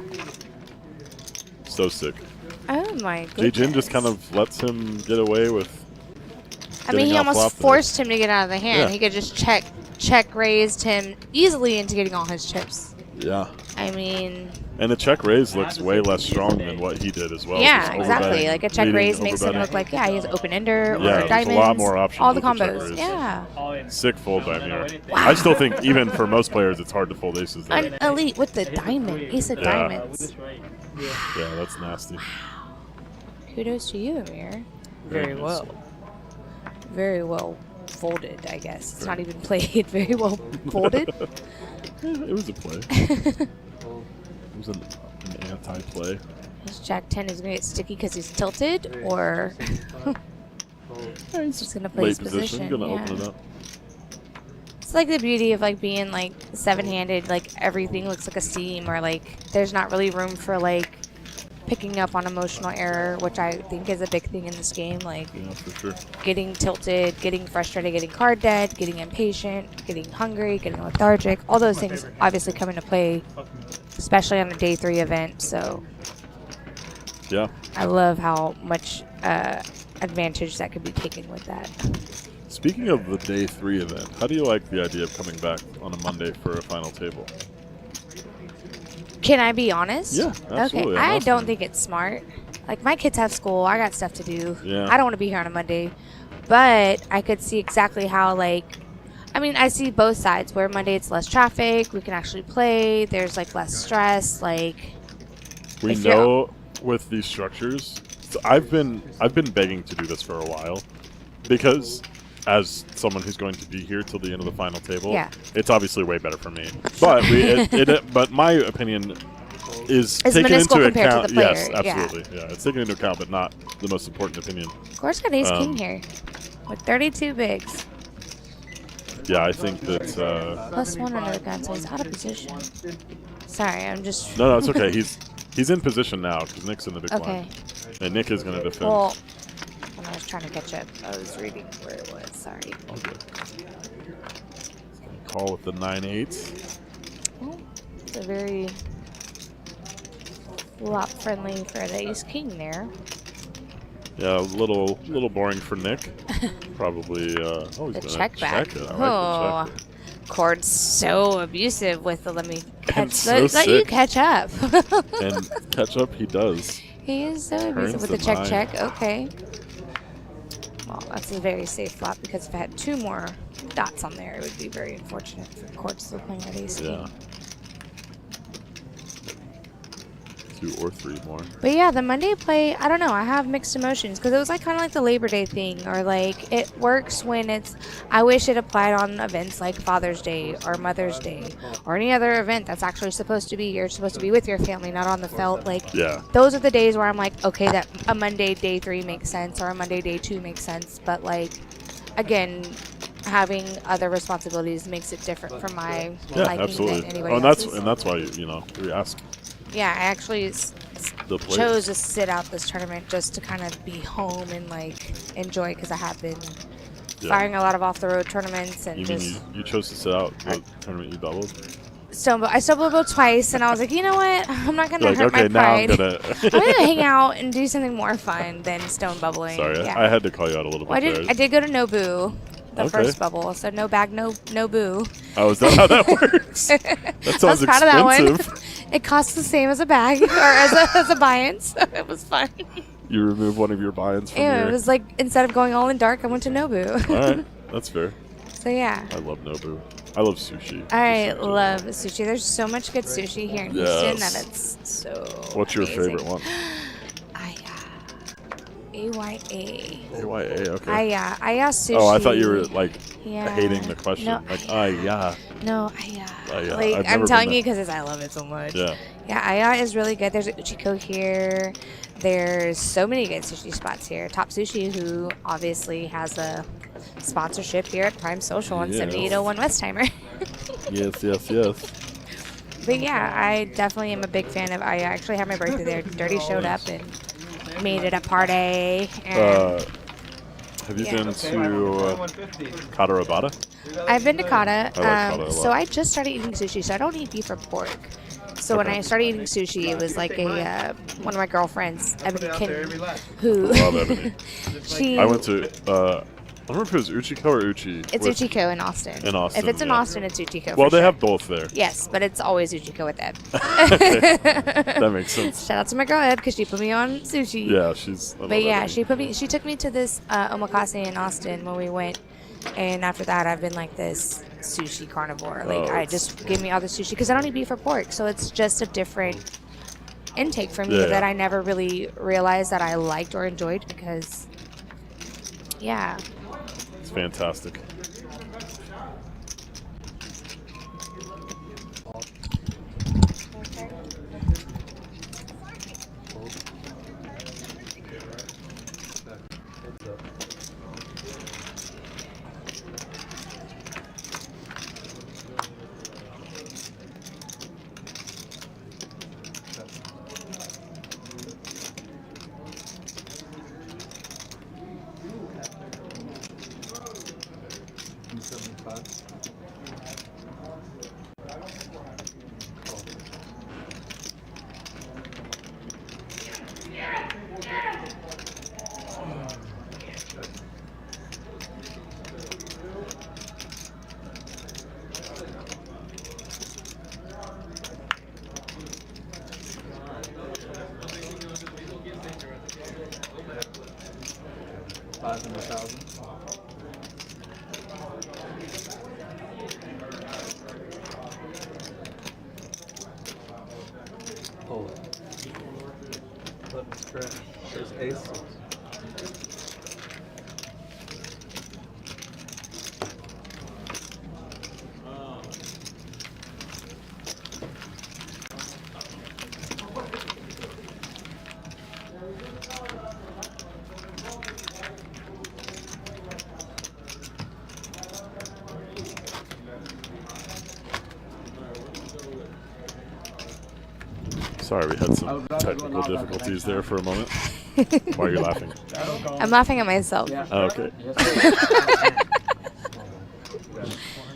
Speaker 1: So sick.
Speaker 8: Oh my goodness.
Speaker 1: Jin just kind of lets him get away with.
Speaker 8: I mean, he
Speaker 1: getting off
Speaker 8: almost
Speaker 1: flop there.
Speaker 8: forced him to get out of the hand.
Speaker 1: Yeah.
Speaker 8: He could just check raised him easily into getting all his chips.
Speaker 1: Yeah.
Speaker 8: I mean,
Speaker 1: And the check raise looks way less strong than what he did as well.
Speaker 8: yeah,
Speaker 1: Just
Speaker 8: exactly.
Speaker 1: overbetting,
Speaker 8: Like a check
Speaker 1: leading,
Speaker 8: raise makes him
Speaker 1: overbetting.
Speaker 8: look like, yeah, he has open ender
Speaker 1: Yeah,
Speaker 8: or
Speaker 1: there's a
Speaker 8: diamonds.
Speaker 1: lot more options
Speaker 8: all the
Speaker 1: with the check
Speaker 8: combos.
Speaker 1: raise.
Speaker 8: Yeah.
Speaker 4: All in.
Speaker 1: Sick fold by
Speaker 4: No,
Speaker 1: Mir.
Speaker 4: anything.
Speaker 8: Wow.
Speaker 1: I still think even for most players, it's hard to fold aces there.
Speaker 8: An elite with the diamond. Ace of
Speaker 1: Yeah.
Speaker 8: diamonds.
Speaker 4: That's right.
Speaker 1: Yeah, that's nasty.
Speaker 8: Kudos to you, Amir.
Speaker 1: Very
Speaker 8: Very
Speaker 1: nice.
Speaker 8: well. Very well folded, I guess. It's not even played. Very well folded.
Speaker 1: It was a play. It was an anti-play.
Speaker 8: His Jack 10 is going to get sticky because he's tilted, or he's just going to play
Speaker 1: Late
Speaker 8: his position.
Speaker 1: Gonna
Speaker 8: yeah.
Speaker 1: open it up.
Speaker 8: It's like the beauty of like being like seven-handed. Like everything looks like a seam, or like there's not really room for like picking up on emotional error, which I think is a big thing in this game. Like
Speaker 1: Yeah, for sure.
Speaker 8: getting tilted, getting frustrated, getting card dead, getting impatient, getting hungry, getting lethargic. All those things obviously come into play, especially on a day 3 event. So
Speaker 1: Yeah.
Speaker 8: I love how much advantage that could be taken with that.
Speaker 1: Speaking of the day 3 event, how do you like the idea of coming back on a Monday for a final table?
Speaker 8: Can I be honest?
Speaker 1: Yeah, absolutely.
Speaker 8: Okay,
Speaker 1: I'm
Speaker 8: I don't
Speaker 1: asking.
Speaker 8: think it's smart. Like, my kids have school. I got stuff to do.
Speaker 1: Yeah.
Speaker 8: I don't want to be here on a Monday. But I could see exactly how, like, I mean, I see both sides. Where Monday it's less traffic. We can actually play. There's, like, less stress. Like,
Speaker 1: We
Speaker 8: if you're-
Speaker 1: know with these structures, so I've been begging to do this for a while, because as someone who's going to be here till the end of the final table,
Speaker 8: Yeah.
Speaker 1: it's obviously way better for me. But but my opinion is
Speaker 8: It's
Speaker 1: taken
Speaker 8: minuscule
Speaker 1: into
Speaker 8: compared to
Speaker 1: account.
Speaker 8: the player,
Speaker 1: Yes,
Speaker 8: yeah.
Speaker 1: absolutely. Yeah, it's taken into account, but not the most important opinion.
Speaker 8: of course, got ace king
Speaker 1: Um,
Speaker 8: here with 32 bigs.
Speaker 1: Yeah, I think that.
Speaker 8: +1 under the gun, so he's out of position. Sorry, I'm just.
Speaker 1: No, it's okay. He's in position now because Nick's in the big
Speaker 8: Okay.
Speaker 1: blind, and Nick is going to defend.
Speaker 8: Well, when I was trying to catch up, I was reading where it was. Sorry.
Speaker 1: All good. Call with the 9-8.
Speaker 8: Well, it's a very flop friendly for the ace king there.
Speaker 1: Yeah, a little boring for Nick. Probably. Oh, he's
Speaker 8: The
Speaker 1: gonna
Speaker 8: check back.
Speaker 1: Check it. I
Speaker 8: Oh,
Speaker 1: like the check.
Speaker 8: Cord's so abusive with the let me catch.
Speaker 1: so
Speaker 8: let you
Speaker 1: sick.
Speaker 8: catch up.
Speaker 1: And catch up, he does.
Speaker 8: He is so
Speaker 1: Turns
Speaker 8: abusive with the
Speaker 1: the
Speaker 8: check
Speaker 1: nine.
Speaker 8: check. Okay. Well, that's a very safe flop because if I had 2 more dots on there, it would be very unfortunate for Cord still playing that ace
Speaker 1: Yeah.
Speaker 8: king.
Speaker 1: 2 or 3 more.
Speaker 8: But yeah, the Monday play, I don't know. I have mixed emotions because it was like kind of like the Labor Day thing, or like it works when it's. I wish it applied on events like Father's Day or Mother's Day or any other event that's actually supposed to be you're supposed to be with your family, not on the felt. Like
Speaker 1: Yeah.
Speaker 8: those are the days where I'm like, okay, that a Monday day 3 makes sense or a Monday day 2 makes sense. But like, again, having other responsibilities makes it different from my
Speaker 1: Yeah,
Speaker 8: liking
Speaker 1: absolutely.
Speaker 8: than anybody
Speaker 1: Oh, and
Speaker 8: else's.
Speaker 1: that's why we ask
Speaker 8: Yeah, I actually
Speaker 1: the players.
Speaker 8: chose to sit out this tournament just to kind of be home and like enjoy because I have been
Speaker 1: Yeah.
Speaker 8: firing a lot of off the road tournaments and
Speaker 1: You mean
Speaker 8: just
Speaker 1: you chose to sit out the tournament you doubled?
Speaker 8: I stumbled twice and I was like, you know what? I'm not gonna
Speaker 1: You're like,
Speaker 8: hurt
Speaker 1: okay,
Speaker 8: my
Speaker 1: now I'm
Speaker 8: pride.
Speaker 1: gonna.
Speaker 8: I'm gonna hang out and do something more fun than stone bubbling.
Speaker 1: Sorry,
Speaker 8: yeah.
Speaker 1: I had to call you out a little bit
Speaker 8: Well,
Speaker 1: there.
Speaker 8: I did go to Nobu the first bubble. So no bag, no boo.
Speaker 1: Oh, is that how that works? That
Speaker 8: I
Speaker 1: sounds
Speaker 8: was proud of that one.
Speaker 1: expensive.
Speaker 8: It costs the same as a bag or as a buy-in, so it was fun.
Speaker 1: You remove one of your buy-ins from
Speaker 8: Yeah,
Speaker 1: your...
Speaker 8: it was like instead of going all in dark, I went to Nobu.
Speaker 1: All right, that's fair.
Speaker 8: So yeah.
Speaker 1: I love Nobu. I love sushi.
Speaker 8: I love sushi. There's so much good sushi here in Houston that
Speaker 1: Yes.
Speaker 8: it's so
Speaker 1: What's your
Speaker 8: amazing.
Speaker 1: favorite one?
Speaker 8: AYA.
Speaker 1: AYA, okay.
Speaker 8: Aya sushi.
Speaker 1: Oh, I thought you were like
Speaker 8: Yeah.
Speaker 1: hating the question.
Speaker 8: No,
Speaker 1: like,
Speaker 8: yeah. No,
Speaker 1: Aya.
Speaker 8: Like
Speaker 1: I've
Speaker 8: I'm
Speaker 1: never
Speaker 8: telling
Speaker 1: been
Speaker 8: you because I love it so much.
Speaker 1: Yeah.
Speaker 8: Yeah, Aya is really good. There's Uchiko here. There's so many good sushi spots here. Top Sushi, who obviously has a sponsorship here at Prime Social on
Speaker 1: Yes.
Speaker 8: 7801 Westheimer.
Speaker 1: Yes.
Speaker 8: But yeah, I definitely am a big fan of Aya. I actually had my birthday there. Dirty showed up and made it a party. And
Speaker 1: Have you
Speaker 8: Yeah.
Speaker 1: been to Katarabata?
Speaker 8: I've been to Kata.
Speaker 1: I like Kata a
Speaker 8: So
Speaker 1: lot.
Speaker 8: I just started eating sushi, so I don't eat beef or pork. So when I started eating sushi, it was like one of my girlfriends, Ebony Kin, who
Speaker 1: Love Ebony.
Speaker 8: she.
Speaker 1: I went to, I don't remember if it was Uchiko or Uchi.
Speaker 8: It's
Speaker 1: with-
Speaker 8: Uchiko in Austin.
Speaker 1: In Austin,
Speaker 8: If it's in
Speaker 1: yeah.
Speaker 8: Austin, it's Uchiko.
Speaker 1: Well,
Speaker 8: for
Speaker 1: they
Speaker 8: sure.
Speaker 1: have both there.
Speaker 8: Yes, but it's always Uchiko with Eb.
Speaker 1: That makes sense.
Speaker 8: Shout out to my girl Eb because she put me on sushi.
Speaker 1: Yeah, she's. I love
Speaker 8: But yeah,
Speaker 1: Ebony.
Speaker 8: she took me to this omakase in Austin when we went, and after that I've been like this sushi carnivore. Like
Speaker 1: Oh,
Speaker 8: I
Speaker 1: it's-
Speaker 8: just give me all the sushi because I don't eat beef or pork, so it's just a different intake for me
Speaker 1: Yeah.
Speaker 8: that I never really realized that I liked or enjoyed because, yeah.
Speaker 1: It's fantastic.
Speaker 5: Hold it. Let me scratch. There's ace.
Speaker 1: Sorry, we had some technical difficulties there for a moment. Why are you laughing?
Speaker 8: I'm laughing at myself.
Speaker 1: Oh, okay.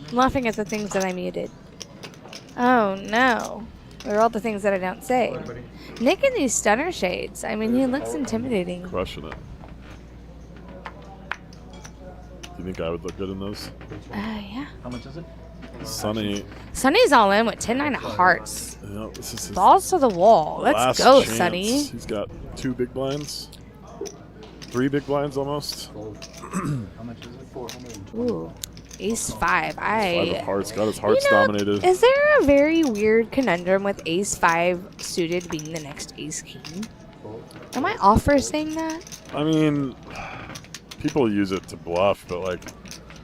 Speaker 8: I'm laughing at the things that I muted. Oh no. They're all the things that I don't say. Nick in these stunner shades. I mean, he looks intimidating.
Speaker 1: Crushing it. Do you think I would look good in those?
Speaker 8: Yeah.
Speaker 3: How much is it?
Speaker 1: Sunny.
Speaker 8: Sunny's all in with 10-9 of hearts.
Speaker 1: You know, this is his
Speaker 8: Balls to the wall. Let's
Speaker 1: last
Speaker 8: go,
Speaker 1: chance.
Speaker 8: Sunny.
Speaker 1: He's got 2 big blinds. 3 big blinds almost.
Speaker 3: How much is it? 420.
Speaker 8: Ooh. Ace 5.
Speaker 1: 5 of hearts. Got his hearts
Speaker 8: You know,
Speaker 1: dominated.
Speaker 8: Is there a very weird conundrum with Ace 5 suited being the next Ace King? Am I off for saying that?
Speaker 1: I mean, people use it to bluff, but like,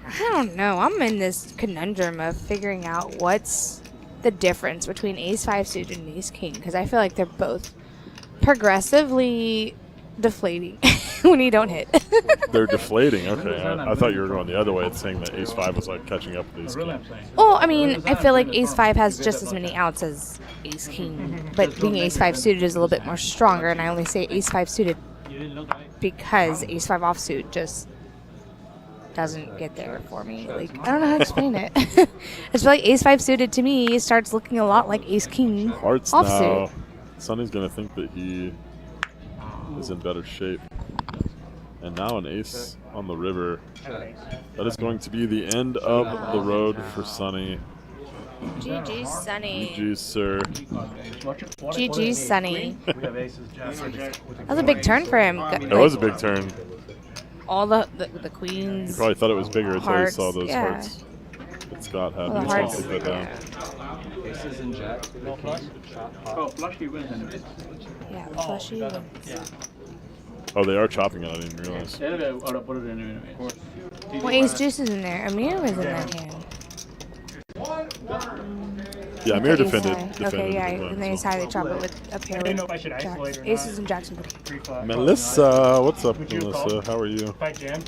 Speaker 8: I don't know. I'm in this conundrum of figuring out what's the difference between Ace 5 suited and Ace King because I feel like they're both progressively deflating when you don't hit.
Speaker 1: they're deflating. Okay, I thought you were going the other way, saying that Ace 5 was like catching up with Ace
Speaker 3: Really,
Speaker 1: King.
Speaker 3: I'm saying.
Speaker 8: Well, I mean, I feel like Ace 5 has just as many outs as Ace King, but being Ace 5 suited is a little bit more stronger, and I only say Ace 5 suited
Speaker 3: You didn't look right.
Speaker 8: because Ace 5 offsuit just doesn't get there for me. Like, I don't know how to explain it. I just feel like Ace 5 suited to me starts looking a lot like Ace King
Speaker 1: Hearts
Speaker 8: offsuit.
Speaker 1: now. Sonny's gonna think that he is in better shape. And now an ace on the river. That is going to be the end of the road for Sonny.
Speaker 8: GG, Sunny.
Speaker 1: GG, sir.
Speaker 8: GG, Sunny.
Speaker 5: We have aces, jacks.
Speaker 8: That was a big turn for him.
Speaker 1: It was a big turn.
Speaker 8: All the
Speaker 1: You
Speaker 8: queens.
Speaker 1: probably thought it was bigger until you
Speaker 8: Hearts,
Speaker 1: saw those
Speaker 8: yeah.
Speaker 1: hearts that Scott had.
Speaker 8: All the
Speaker 1: He's gonna
Speaker 8: hearts.
Speaker 1: take that down.
Speaker 5: Aces and jacks. with the
Speaker 3: No flush?
Speaker 5: king, shot pot.
Speaker 3: Oh, flush he wins anyways.
Speaker 8: Yeah,
Speaker 3: Oh,
Speaker 8: flushy.
Speaker 3: got him. Yeah.
Speaker 1: Oh, they are chopping it. I didn't realize.
Speaker 3: The other guy would have put it in anyways.
Speaker 8: Well, Ace Deuce is in there. Amir was in that hand.
Speaker 1: Yeah, Amir
Speaker 8: Okay, ace
Speaker 1: defended.
Speaker 8: high.
Speaker 1: defended
Speaker 8: Okay, yeah,
Speaker 1: the win,
Speaker 8: and then ace
Speaker 1: so.
Speaker 8: high, they chop it with a pair
Speaker 7: I didn't know
Speaker 8: of
Speaker 7: if I should
Speaker 8: jacks.
Speaker 7: isolate or not.
Speaker 8: Aces and jacks with a
Speaker 7: Pre-flop.
Speaker 1: Melissa, what's up,
Speaker 7: Would you
Speaker 1: Melissa?
Speaker 7: call?
Speaker 1: How are you?
Speaker 7: If I jam,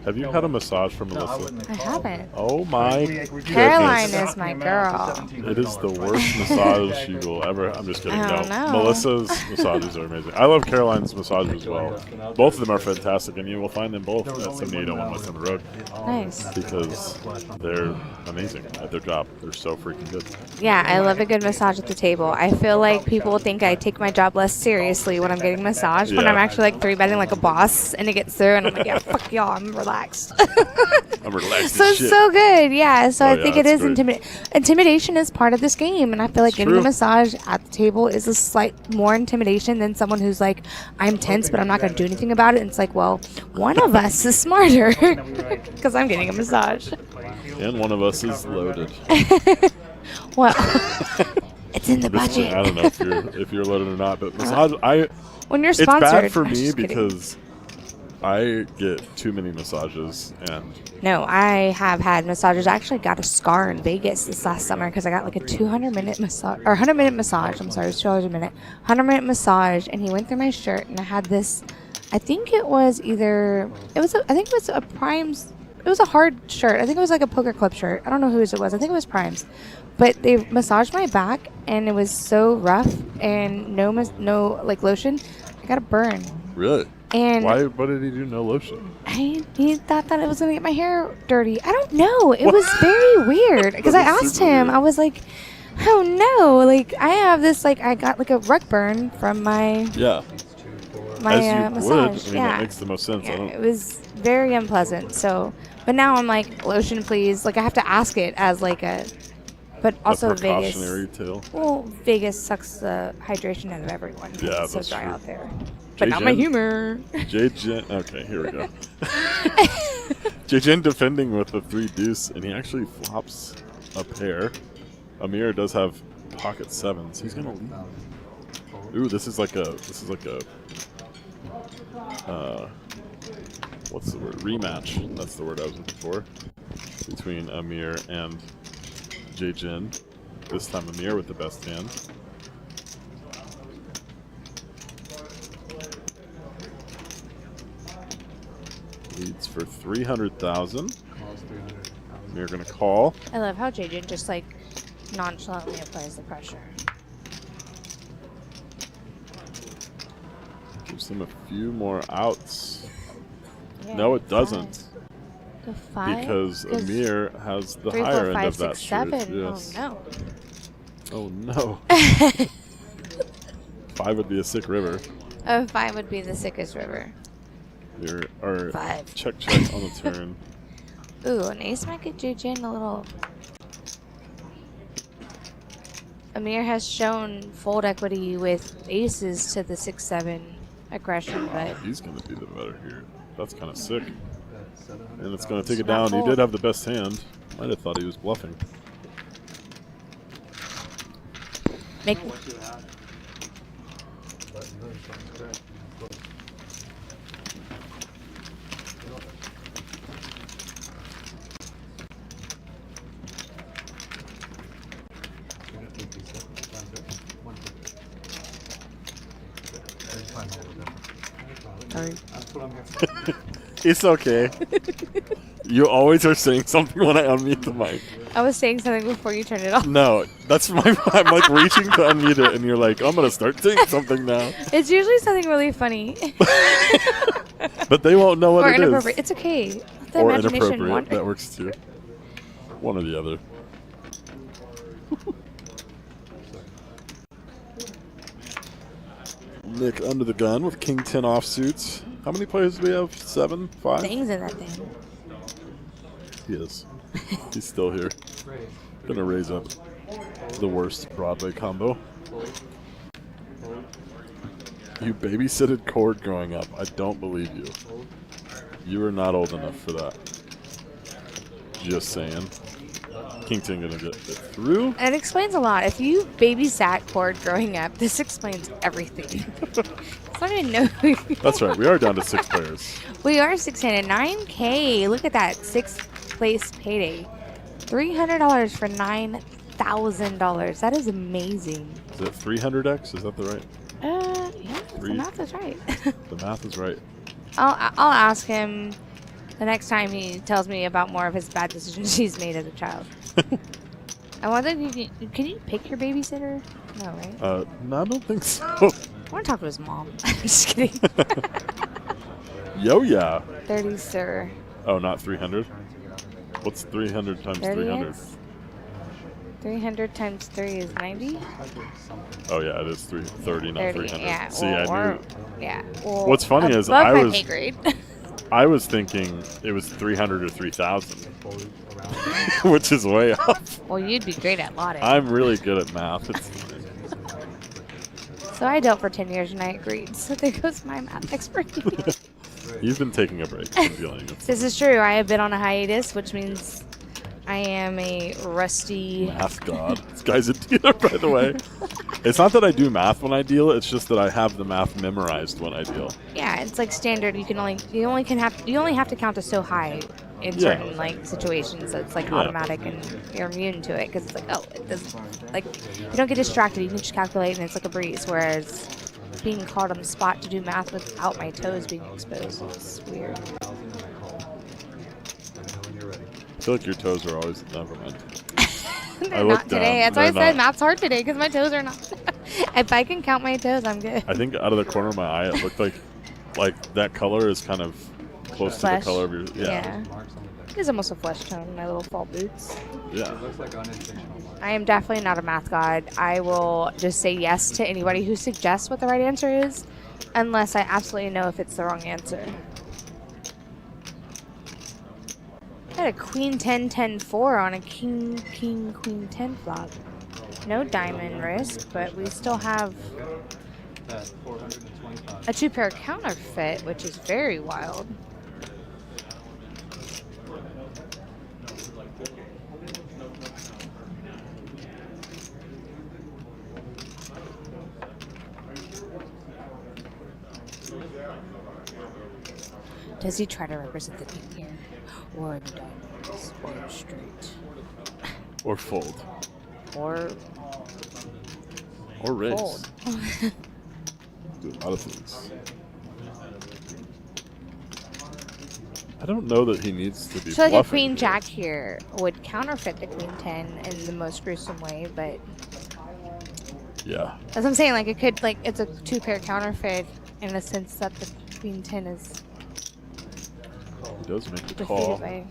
Speaker 1: Have you had a massage from
Speaker 5: No, I
Speaker 1: Melissa?
Speaker 5: wouldn't
Speaker 8: I
Speaker 5: have called.
Speaker 8: haven't.
Speaker 1: Oh my
Speaker 8: Caroline
Speaker 1: goodness.
Speaker 8: is my girl.
Speaker 1: It is the worst massage you will ever. I'm just kidding.
Speaker 8: I
Speaker 1: No,
Speaker 8: don't know.
Speaker 1: Melissa's massages are amazing. I love Caroline's massage as well. Both of them are fantastic, and you will find them both at 7801 West on the Road
Speaker 8: Nice.
Speaker 1: because they're amazing at their job. They're so freaking good.
Speaker 8: Yeah, I love a good massage at the table. I feel like people think I take my job less seriously when I'm getting massaged, when
Speaker 1: Yeah.
Speaker 8: I'm actually like 3-betting like a boss, and it gets through, and I'm like, yeah, fuck y'all, I'm relaxed.
Speaker 1: I'm relaxed
Speaker 8: So
Speaker 1: as
Speaker 8: it's
Speaker 1: shit.
Speaker 8: so good, yeah. So
Speaker 1: Oh,
Speaker 8: I
Speaker 1: yeah,
Speaker 8: think it
Speaker 1: that's
Speaker 8: is
Speaker 1: great.
Speaker 8: intimidation is part of this game, and I feel like
Speaker 1: It's
Speaker 8: getting
Speaker 1: true.
Speaker 8: a massage at the table is a slight more intimidation than someone who's like, I'm tense, but I'm not gonna do anything about it. And it's like, well, one of us is smarter because I'm getting a massage.
Speaker 1: And one of us is loaded.
Speaker 8: Well, it's in the
Speaker 1: I'm just kidding. I
Speaker 8: budget.
Speaker 1: don't know if you're loaded or not, but massage.
Speaker 8: When you're
Speaker 1: It's
Speaker 8: sponsored,
Speaker 1: bad for
Speaker 8: I'm
Speaker 1: me
Speaker 8: just kidding.
Speaker 1: because I get too many massages, and
Speaker 8: No, I have had massages. I actually got a scar in Vegas this last summer because I got like a 200-minute massage, or 100-minute massage. I'm sorry, it was $2 a minute. 100-minute massage, and he went through my shirt, and I had this. I think it was either I think it was a Primes. It was a hard shirt. I think it was like a poker club shirt. I don't know whose it was. I think it was Primes. But they massaged my back, and it was so rough, and no like lotion. I got a burn.
Speaker 1: really,
Speaker 8: And
Speaker 1: why? What did he do? No lotion.
Speaker 8: he thought that it was gonna get my hair dirty. I don't know. It was very weird because I
Speaker 1: That is
Speaker 8: asked
Speaker 1: super
Speaker 8: him.
Speaker 1: weird.
Speaker 8: I was like, "Oh no! Like I have this. Like I got like a rug burn from my
Speaker 1: Yeah,
Speaker 8: my
Speaker 1: as you
Speaker 8: massage.
Speaker 1: would. I mean,
Speaker 8: yeah,
Speaker 1: that makes the most sense. I
Speaker 8: yeah.
Speaker 1: don't.
Speaker 8: It was very unpleasant. So, but now I'm like, lotion, please. Like I have to ask it as like a, but also
Speaker 1: a
Speaker 8: Vegas.
Speaker 1: precautionary tale.
Speaker 8: Well, Vegas sucks the hydration out of everyone. 'cause
Speaker 1: Yeah,
Speaker 8: it's so
Speaker 1: that's
Speaker 8: dry
Speaker 1: true.
Speaker 8: out there. But not my
Speaker 1: Jen?
Speaker 8: humor.
Speaker 1: Jen. Okay, here we go. Jen defending with the 3 deuce, and he actually flops a pair. Amir does have pocket 7s. He's gonna lead. Ooh, this is like a. What's the word? Rematch. That's the word I was looking for. Between Amir and Jin. This time Amir with the best hand. Leads for 300,000. Amir gonna call.
Speaker 8: I love how Jaden just like nonchalantly applies the pressure.
Speaker 1: Gives him a few more outs.
Speaker 8: Yeah,
Speaker 1: No, it
Speaker 8: five.
Speaker 1: doesn't.
Speaker 8: The 5?
Speaker 1: Because Amir has the
Speaker 8: 3,
Speaker 1: higher
Speaker 8: 4, 5,
Speaker 1: end of
Speaker 8: 6,
Speaker 1: that shirt.
Speaker 8: 7.
Speaker 1: Yes.
Speaker 8: Oh
Speaker 1: Oh no.
Speaker 8: no.
Speaker 1: 5 would be a sick river.
Speaker 8: 5 would be the sickest river.
Speaker 1: Here are
Speaker 8: 5.
Speaker 1: check on the turn.
Speaker 8: Ooh, an ace might get Jaden a little. Amir has shown fold equity with aces to the 6-7 aggression, but
Speaker 1: He's gonna be the better here. That's kind of sick. And it's
Speaker 5: $700,000.
Speaker 1: gonna take it
Speaker 8: Not
Speaker 1: down. He
Speaker 8: fold.
Speaker 1: did have the best hand. Might have thought he was bluffing.
Speaker 8: make sorry.
Speaker 1: It's okay. You always are saying something when I unmute the mic.
Speaker 8: I was saying something before you turned it off.
Speaker 1: No, that's my. I'm like reaching to unmute it, and you're like, I'm gonna start saying something now.
Speaker 8: It's usually something really funny
Speaker 1: But they won't know what
Speaker 8: or
Speaker 1: it
Speaker 8: inappropriate.
Speaker 1: is.
Speaker 8: It's okay. Let the
Speaker 1: Or
Speaker 8: imagination
Speaker 1: inappropriate.
Speaker 8: wander.
Speaker 1: That works too. One or the other. Nick under the gun with King 10 offsuits. How many players do we have? 7? 5?
Speaker 8: Things in that thing.
Speaker 1: He is. He's still here. Gonna raise up the worst Broadway combo. You babysitted Cord growing up. I don't believe you. You are not old enough for that. Just saying. King 10 gonna get it through.
Speaker 8: It explains a lot. If you babysat Cord growing up, this explains everything. I don't even know.
Speaker 1: That's right. We are down to 6 players.
Speaker 8: We are 600. 9K. Look at that. 6th place payday. $300 for $9,000. That is amazing.
Speaker 1: Is it 300x? Is that the right?
Speaker 8: Yeah. The math is right.
Speaker 1: The math is right.
Speaker 8: I'll ask him the next time he tells me about more of his bad decisions he's made as a child. I wonder if can you pick your babysitter? No, right?
Speaker 1: No, I don't think so.
Speaker 8: I want to talk to his mom. I'm just kidding.
Speaker 1: Yo, yeah.
Speaker 8: 30, sir.
Speaker 1: Oh, not 300? What's 300 times 300?
Speaker 8: 300 times 3 is 90?
Speaker 1: Oh, yeah, it is 330, not 300.
Speaker 8: Yeah.
Speaker 1: See,
Speaker 8: I
Speaker 1: knew.
Speaker 8: Yeah. Well,
Speaker 1: What's funny is
Speaker 8: my pay grade.
Speaker 1: I was thinking it was 300 or 3,000, which is way off.
Speaker 8: Well, you'd be great at lottery.
Speaker 1: I'm really good at math.
Speaker 8: So I dealt for 10 years and I agreed. So there goes my math expertise.
Speaker 1: You've been taking a break from dealing with
Speaker 8: This is true. I have been on a hiatus, which means I am a rusty
Speaker 1: math god. This guy's a dealer, by the way. It's not that I do math when I deal. It's just that I have the math memorized when I deal.
Speaker 8: Yeah, it's like standard. You only have to count to so high in certain like situations. So it's like automatic, and you're immune to it because it's like, oh, it doesn't, like you don't get distracted. You can just calculate, and it's like a breeze. Whereas being called on the spot to do math without my toes being exposed, it's weird.
Speaker 1: I feel like your toes are always never mind.
Speaker 8: They're not today. That's why I said math's hard today because my toes are not. If I can count my toes, I'm good.
Speaker 1: I think out of the corner of my eye, it looked like that color is kind of close
Speaker 8: Flesh.
Speaker 1: to the color of your
Speaker 8: Yeah. It's almost a flesh tone in my little fall boots.
Speaker 1: Yeah.
Speaker 8: I am definitely not a math god. I will just say yes to anybody who suggests what the right answer is, unless I absolutely know if it's the wrong answer. I had a queen 10, 10, 4 on a king, king, queen 10 flop. No diamond risk, but we still have a 2-pair counterfeit, which is very wild. Does he try to represent the king here? Or the diamonds? Or straight?
Speaker 1: Or fold.
Speaker 8: Or
Speaker 1: raise.
Speaker 8: fold.
Speaker 1: Do a lot of things. I don't know that he needs to be
Speaker 8: So like a
Speaker 1: bluffing
Speaker 8: queen
Speaker 1: here.
Speaker 8: jack here would counterfeit the queen 10 in the most gruesome way, but
Speaker 1: Yeah.
Speaker 8: as I'm saying, like it could, like it's a 2-pair counterfeit in the sense that the queen 10 is
Speaker 1: He does make the
Speaker 8: defeated
Speaker 1: call.
Speaker 8: by.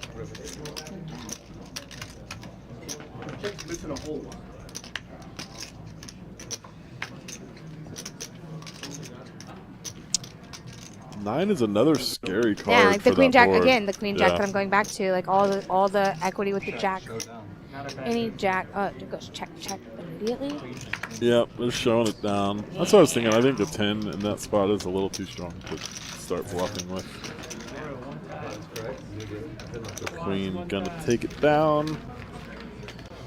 Speaker 7: Missing a hole.
Speaker 1: 9 is another scary card.
Speaker 8: Yeah, like the
Speaker 1: for
Speaker 8: queen
Speaker 1: that
Speaker 8: jack
Speaker 1: board.
Speaker 8: again. The queen jack
Speaker 1: Yeah.
Speaker 8: that I'm going back to, like all the equity with the jack. Any jack, it goes check immediately.
Speaker 1: Yep, they're showing it down. That's what I was thinking. I think the 10 in that spot is a little too strong to start bluffing with. The queen gonna take it down.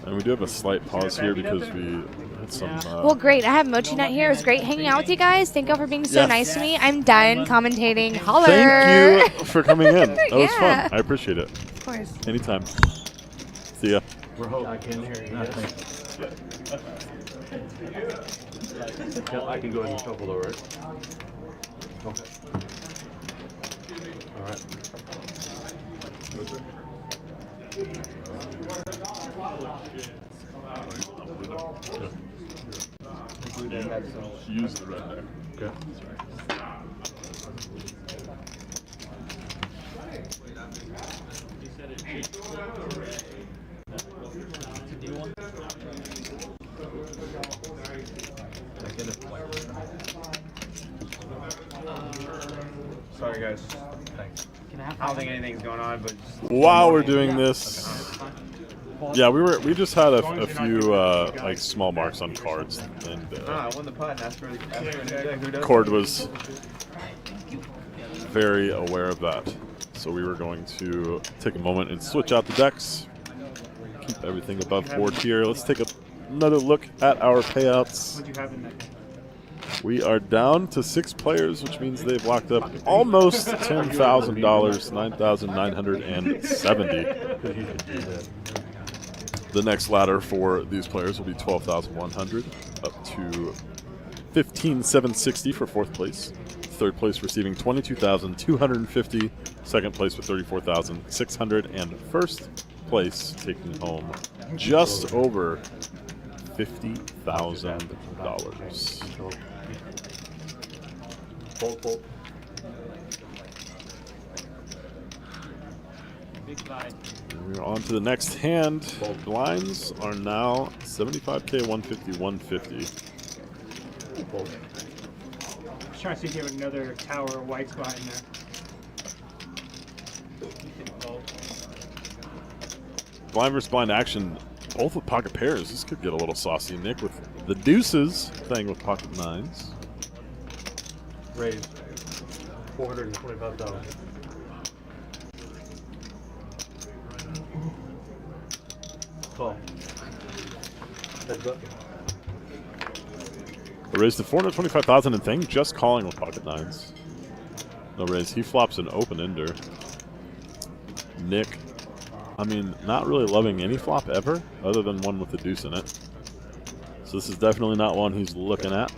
Speaker 1: And we do have a slight pause here because we had some...
Speaker 8: Well, great. I have Mochi Nut here. It was great hanging out with you guys. Thank you for being so
Speaker 1: Yes.
Speaker 8: nice to me. I'm done commentating. Holler.
Speaker 1: Thank you for coming in. That was
Speaker 8: Yeah.
Speaker 1: fun. I appreciate it.
Speaker 8: Of course.
Speaker 1: Anytime. See ya.
Speaker 5: We're hoping. I can hear you. I can go ahead and shuffle though, right? Okay. All right.
Speaker 1: Use the red deck. Okay.
Speaker 2: Sorry, guys.
Speaker 5: Thanks.
Speaker 4: Can I have
Speaker 2: I don't think anything's going on, but just
Speaker 1: While we're doing this, yeah, we just had a few like small marks on cards, and
Speaker 2: I won the pot, and that's for a new deck. Who does
Speaker 1: Cord was very aware of that. So we were going to take a moment and switch out the decks. Keep everything above board here. Let's take another look at our payouts.
Speaker 7: What'd you have in that?
Speaker 1: We are down to 6 players, which means they've locked up almost $10,000, $9,970. The next ladder for these players will be $12,100, up to $15,760 for 4th place. 3rd place receiving $22,250. 2nd place with $34,600, and 1st place taking home just over $50,000.
Speaker 5: Fold.
Speaker 4: Big blind.
Speaker 1: We're on to the next hand. Blinds are now 75K, 150, 150.
Speaker 5: Fold.
Speaker 7: I was trying to see if you have another tower or white spot in there.
Speaker 1: Blind versus blind action, both with pocket pairs. This could get a little saucy. Nick with the deuces, playing with pocket nines.
Speaker 5: Raise. 425,000. Call. Heads up.
Speaker 1: A raise to 425,000, and Thing just calling with pocket nines. No raise. He flops an open ender. Nick, I mean, not really loving any flop ever, other than one with the deuce in it. So this is definitely not one he's looking at.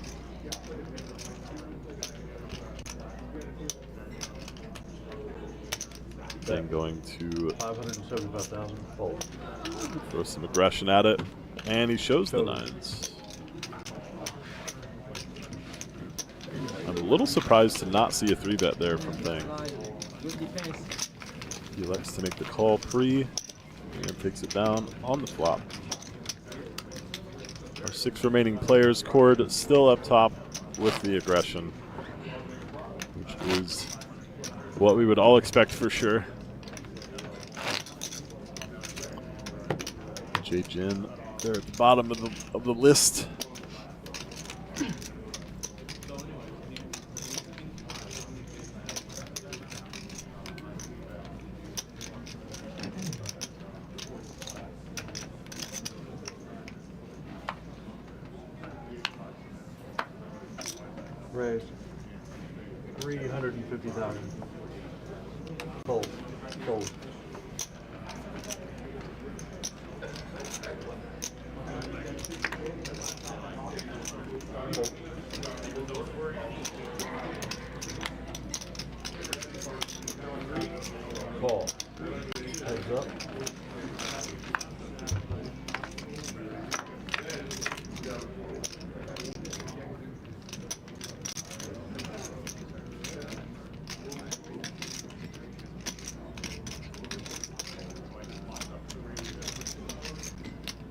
Speaker 1: Then going to
Speaker 5: 575,000. Fold.
Speaker 1: throw some aggression at it, and he shows the nines. I'm a little surprised to not see a 3-bet there from Thing.
Speaker 4: Good defense.
Speaker 1: He likes to make the call pre, and takes it down on the flop. Our 6 remaining players, Cord still up top with the aggression, which is what we would all expect for sure. J Jin there at the bottom of the list.
Speaker 5: Raise. 350,000. Fold. Fold. Call. Heads up.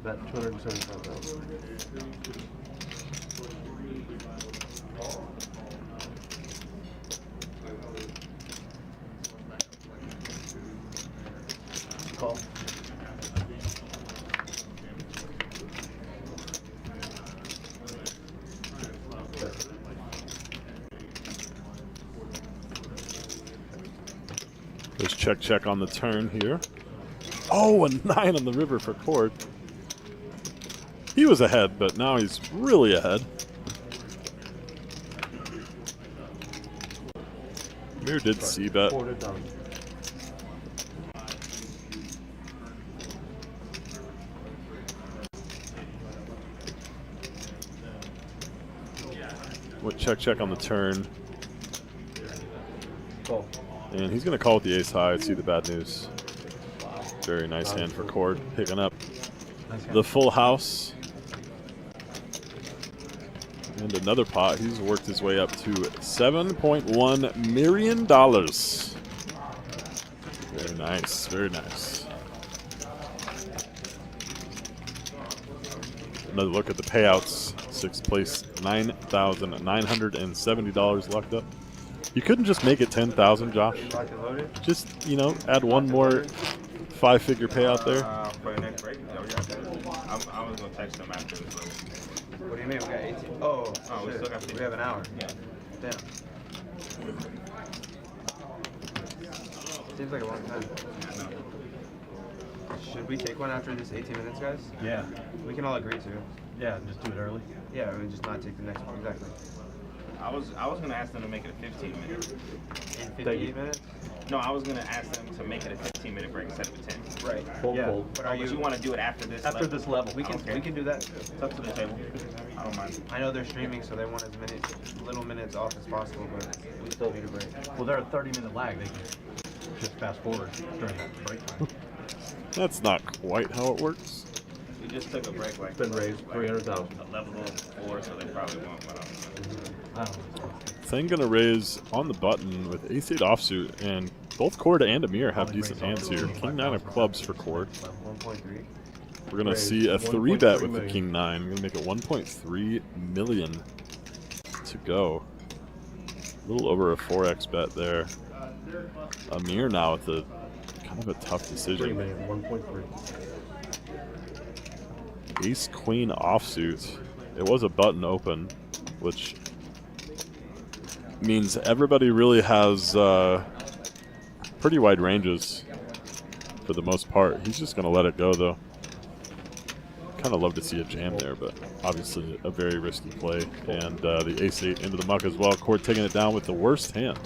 Speaker 5: Bet 275,000. Call.
Speaker 1: There's check on the turn here. Oh, a 9 on the river for Cord. He was ahead, but now he's really ahead. Mir did see bet.
Speaker 5: Fold it down.
Speaker 1: With check on the turn.
Speaker 5: Call.
Speaker 1: And he's going to call with the ace high. See the bad news. Very nice hand for Cord. Picking up the full house. And another pot. He's worked his way up to $7.1 million. Very nice. Very nice. Another look at the payouts. 6th place, $9,970 locked up. You couldn't just make it 10,000, Josh.
Speaker 2: Pocket loaded.
Speaker 1: Just, add one more 5-figure payout there.
Speaker 9: For the next break, I was gonna text them after this break.
Speaker 2: What do you mean? We got 18. Oh,
Speaker 9: we
Speaker 2: shit.
Speaker 9: still got 50.
Speaker 2: We have an hour.
Speaker 9: Yeah.
Speaker 2: Damn. Seems like a long time. Should we take one after this 18 minutes, guys?
Speaker 3: Yeah.
Speaker 2: We can all agree to.
Speaker 3: Yeah, just do it early.
Speaker 2: Yeah, we just not take the next one. Exactly.
Speaker 9: I was gonna ask them to make it a 15-minute.
Speaker 2: In 58 minutes?
Speaker 9: No, I was gonna ask them to make it a 15-minute break instead of a 10.
Speaker 2: Right.
Speaker 3: Yeah.
Speaker 2: But
Speaker 9: But you want to do it after this?
Speaker 3: After
Speaker 9: level?
Speaker 3: this level.
Speaker 2: We can
Speaker 9: Okay.
Speaker 2: we can do that.
Speaker 9: It's up to the table. I don't mind.
Speaker 2: I know they're streaming, so they want as many little minutes off as possible, but we still need a break.
Speaker 3: Well, they're a 30-minute lag. They can just fast forward during that break time.
Speaker 1: That's not quite how it works.
Speaker 9: We just took a break like
Speaker 3: Been raised 300,000.
Speaker 9: a level 4, so they probably won't. But
Speaker 3: I don't know.
Speaker 1: Thing gonna raise on the button with ace-8 offsuit, and both Cord and Amir have decent hands here. King-9 of clubs for Cord.
Speaker 2: 1.3.
Speaker 1: We're gonna see a 3-bet with the King-9. We're gonna make it 1.3 million to go. A little over a 4x bet there. Amir now with a kind of a tough
Speaker 7: 3
Speaker 1: decision.
Speaker 7: million, 1.3.
Speaker 1: Ace-Queen offsuit. It was a button open, which means everybody really has pretty wide ranges for the most part. He's just going to let it go, though. Kind of love to see a jam there, but obviously a very risky play. And the ace-8 into the muck as well. Cord taking it down with the worst hand.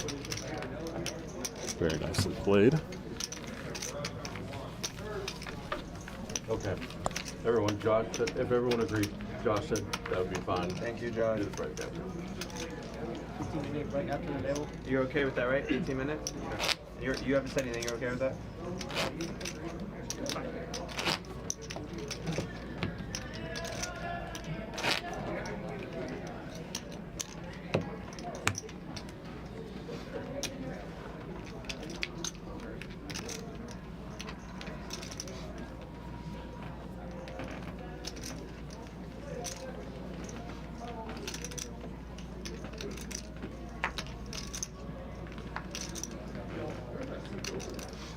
Speaker 1: Very nicely played.
Speaker 7: Okay. Everyone, Josh said, if everyone agreed, Josh said that would be fine.
Speaker 2: Thank you, Josh.
Speaker 7: Do the break after.
Speaker 4: 15-minute break after the level.
Speaker 2: You're okay with that, right? 18 minutes? You haven't said anything. You're okay with that?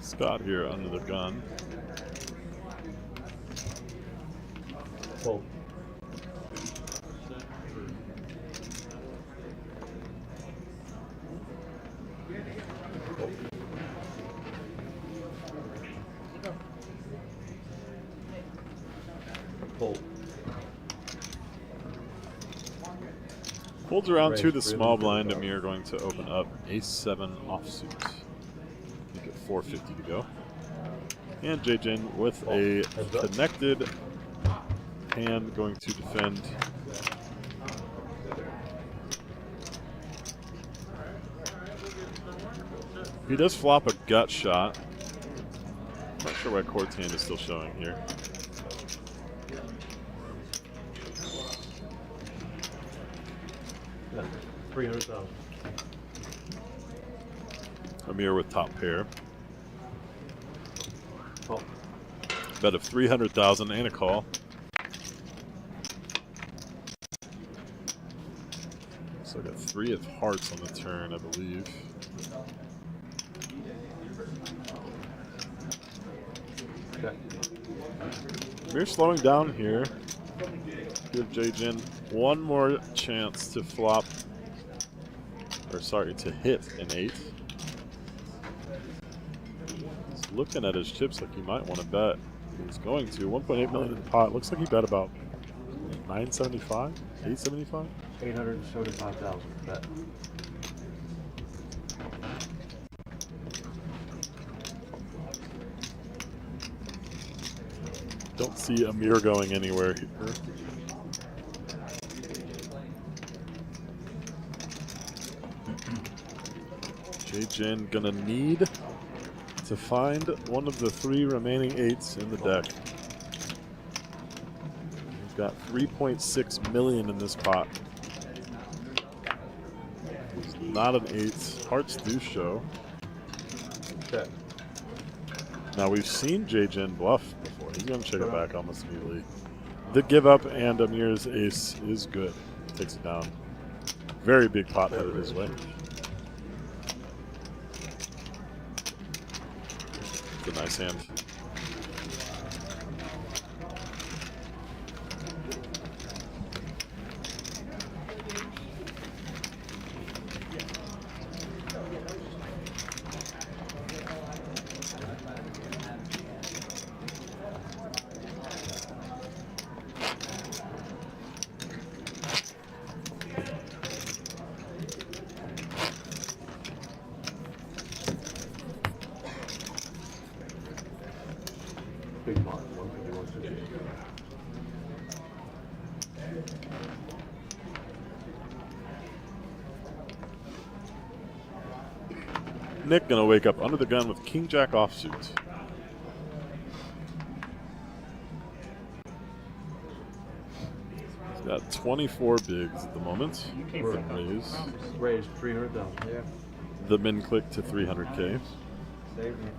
Speaker 1: Scott here under the gun.
Speaker 7: Well, Fold.
Speaker 1: Folds around to the
Speaker 7: Raise,
Speaker 1: small
Speaker 7: really
Speaker 1: blind.
Speaker 7: good.
Speaker 1: Amir going to open up ace-7 offsuit. Make it 450 to go. And Jjin with a
Speaker 7: heads up.
Speaker 1: connected hand going to defend. He does flop a gut shot. Not sure why Cord's hand is still showing here.
Speaker 7: Yeah, 300,000.
Speaker 1: Amir with top pair.
Speaker 7: Oh,
Speaker 1: Bet of 300,000 and a call. So I got 3 of hearts on the turn, I believe.
Speaker 7: okay.
Speaker 1: We're slowing down here. Give Jjin one more chance to flop, or sorry, to hit an 8. He's looking at his chips like he might want to bet. He's going to 1.8 million in the pot. Looks like he bet about 975, 875.
Speaker 7: 875,000. Bet.
Speaker 1: Don't see Amir going anywhere here. Jjin gonna need to find one of the 3 remaining 8s in the deck. He's got 3.6 million in this pot. He's not an 8. Hearts do show.
Speaker 7: Check.
Speaker 1: Now we've seen Jjin bluff before. He's gonna check it back almost immediately. The give up and Amir's ace is good. Takes it down. Very big pot headed his way. nice hand.
Speaker 7: Big pot, 150, 160.
Speaker 1: Nick gonna wake up under the gun with King Jack offsuit. He's got 24 bigs at the moment. Raise.
Speaker 7: Raised 300,000.
Speaker 5: Yeah.
Speaker 1: The min click to 300K.
Speaker 5: Saved me.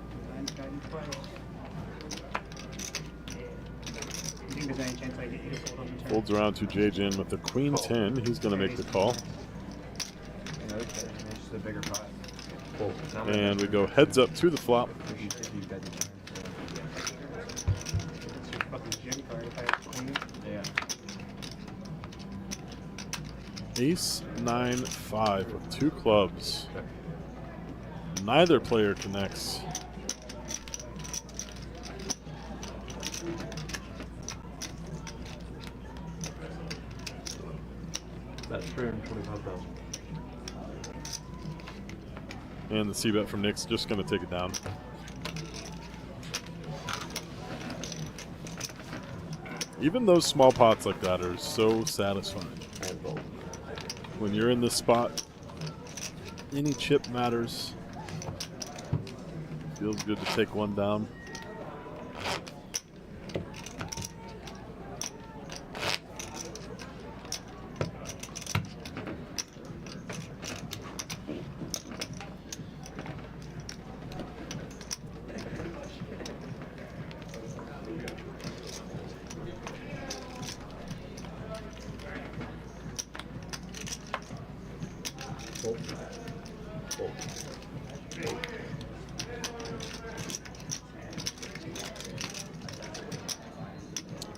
Speaker 4: You think there's any chance I get you to fold on the turn?
Speaker 1: Folds around to J-Jin with the Queen 10. He's gonna make the call.
Speaker 2: Okay, it's just a bigger pot.
Speaker 7: Fold.
Speaker 1: And we go heads up to the flop.
Speaker 2: If you bet the turn.
Speaker 4: It's your fucking gym card if I have queen.
Speaker 2: Yeah.
Speaker 1: Ace 9-5 with 2 clubs. Neither player connects.
Speaker 7: That's 325,000.
Speaker 1: And the c-bet from Nick's just going to take it down. Even those small pots like that are so satisfying.
Speaker 7: And fold.
Speaker 1: When you're in this spot, any chip matters. Feels good to take one down.
Speaker 7: Fold. Fold.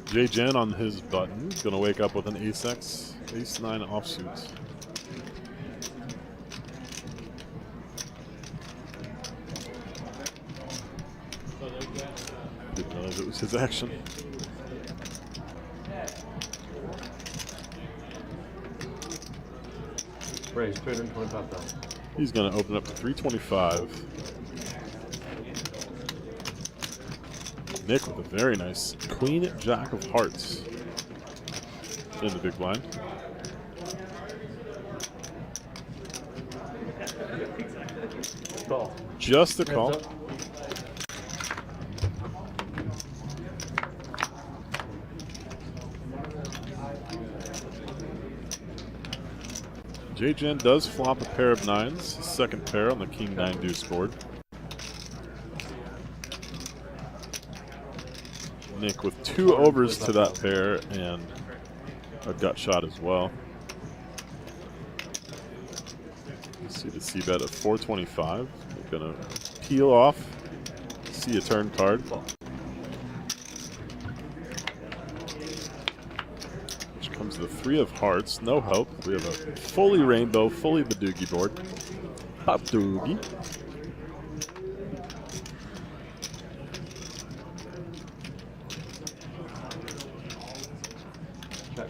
Speaker 1: J-Jen on his button, gonna wake up with an ace-X, ace-9 offsuit. Didn't realize it was his action.
Speaker 7: Raised 325,000.
Speaker 1: He's gonna open up to 325. Nick with a very nice Queen Jack of Hearts in the big blind.
Speaker 7: Call.
Speaker 1: Just a call.
Speaker 7: Heads up.
Speaker 1: J-Jen does flop a pair of 9s, second pair on the King 9 deuce board. Nick with 2 overs to that pair and a gut shot as well. You see the c-bet of 425. We're gonna peel off, see a turn card. Which comes the 3 of hearts, no help. We have a fully rainbow, fully the doogie board. Pop doogie.
Speaker 7: Check.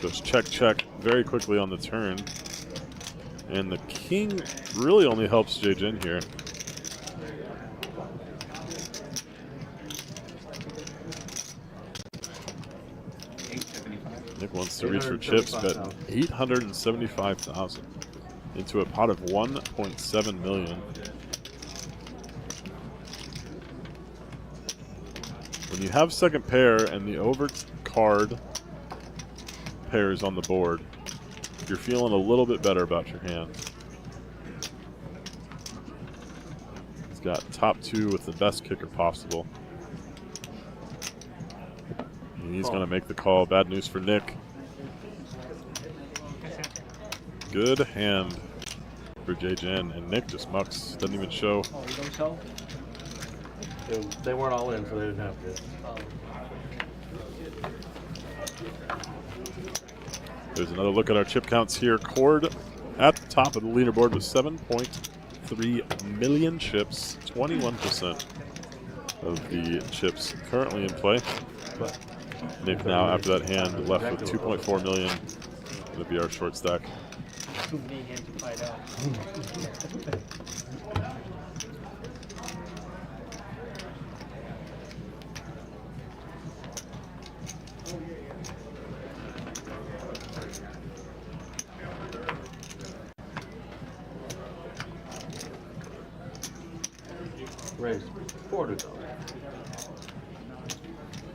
Speaker 1: Goes check, check very quickly on the turn. And the king really only helps J-Jen here. Nick wants to reach for chips, bet 875,000 into a pot of 1.7 million. When you have second pair and the over card pairs on the board, you're feeling a little bit better about your hand. He's got top 2 with the best kicker possible. And he's going to make the call. Bad news for Nick. Good hand. for JJN, and Nick just mucks. Doesn't even show.
Speaker 3: Oh, you don't show?
Speaker 7: They weren't all in, so they didn't have to.
Speaker 1: There's another look at our chip counts here. Cord at the top of the leaderboard with 7.3 million chips, 21% of the chips currently in play. Nick now, after that hand, left with 2.4 million. Going to be our short stack.
Speaker 4: Too many hands to fight out.
Speaker 7: Raise $400.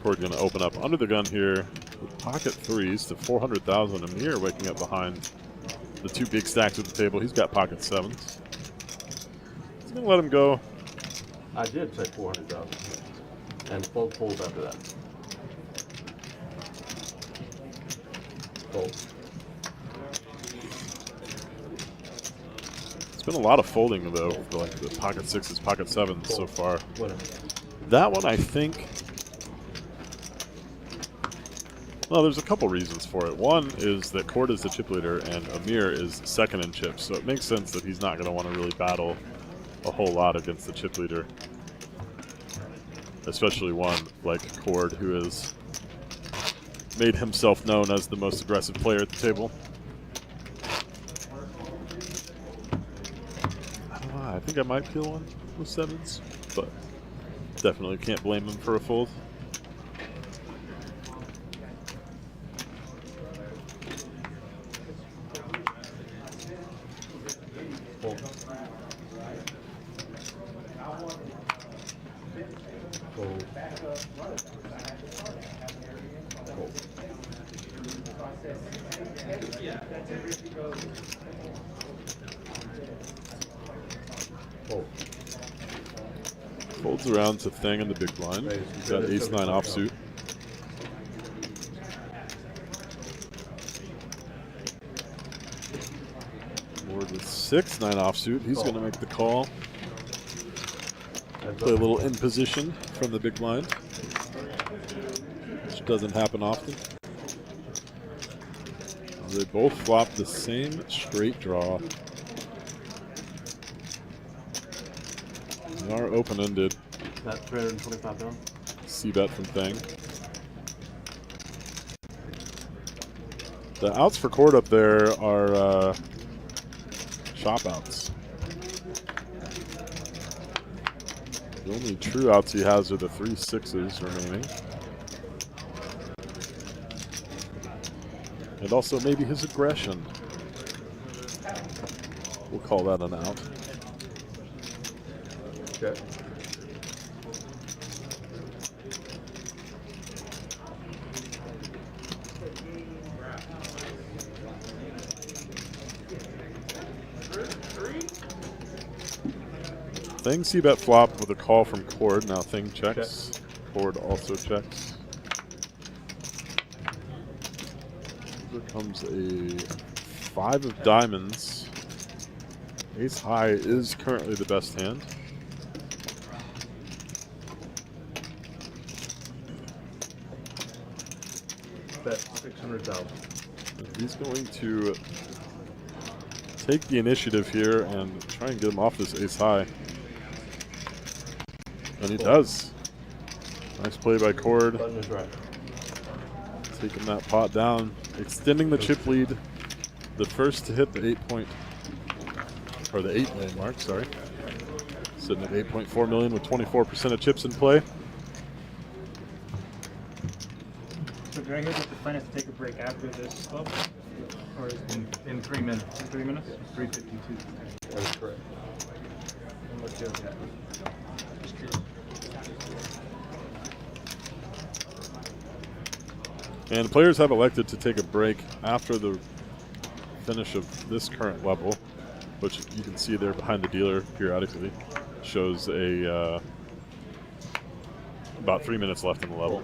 Speaker 1: Cord going to open up under the gun here with pocket threes to 400,000. Amir waking up behind the two big stacks at the table. He's got pocket sevens. He's going to let him go.
Speaker 7: I did say 400,000, and fold after that. Fold.
Speaker 1: It's been a lot of folding, though, for like the pocket sixes, pocket sevens so far.
Speaker 7: Whatever.
Speaker 1: That one, I think. Well, there's a couple reasons for it. One is that Cord is the chip leader and Amir is second in chips, so it makes sense that he's not going to want to really battle a whole lot against the chip leader. Especially one like Cord, who has made himself known as the most aggressive player at the table. I don't know, I think I might kill one with sevens, but definitely can't blame him for a fold. Folds around to Thing in the big blind. He's got ace-9 offsuit. Board with 6-9 offsuit. He's going to make the call. Play a little in position from the big blind, which doesn't happen often. They both flop the same straight draw. They are open-ended.
Speaker 7: That 325 down.
Speaker 1: C-bet from Thing. The outs for Cord up there are chop outs. The only true outs he has are the 3 6s remaining. And also maybe his aggression. We'll call that an out.
Speaker 7: Okay.
Speaker 1: Thing C-bet flop with a call from Cord. Now Thing checks. Cord also checks. Here comes a 5 of diamonds. Ace high is currently the best hand.
Speaker 7: Bet 600,000.
Speaker 1: He's going to take the initiative here and try and get him off this ace high. And he does. Nice play by Cord.
Speaker 7: Button is right.
Speaker 1: Taking that pot down, extending the chip lead. The first to hit the 8 million mark, sorry. Sitting at 8.4 million with 24% of chips in play.
Speaker 4: So do I hear that the plan is to take a break after this club? Or is it
Speaker 2: In 3 minutes.
Speaker 4: in 3 minutes?
Speaker 2: 3:52.
Speaker 7: That is correct.
Speaker 1: And players have elected to take a break after the finish of this current level, which you can see there behind the dealer periodically. Shows a about 3 minutes left in the level.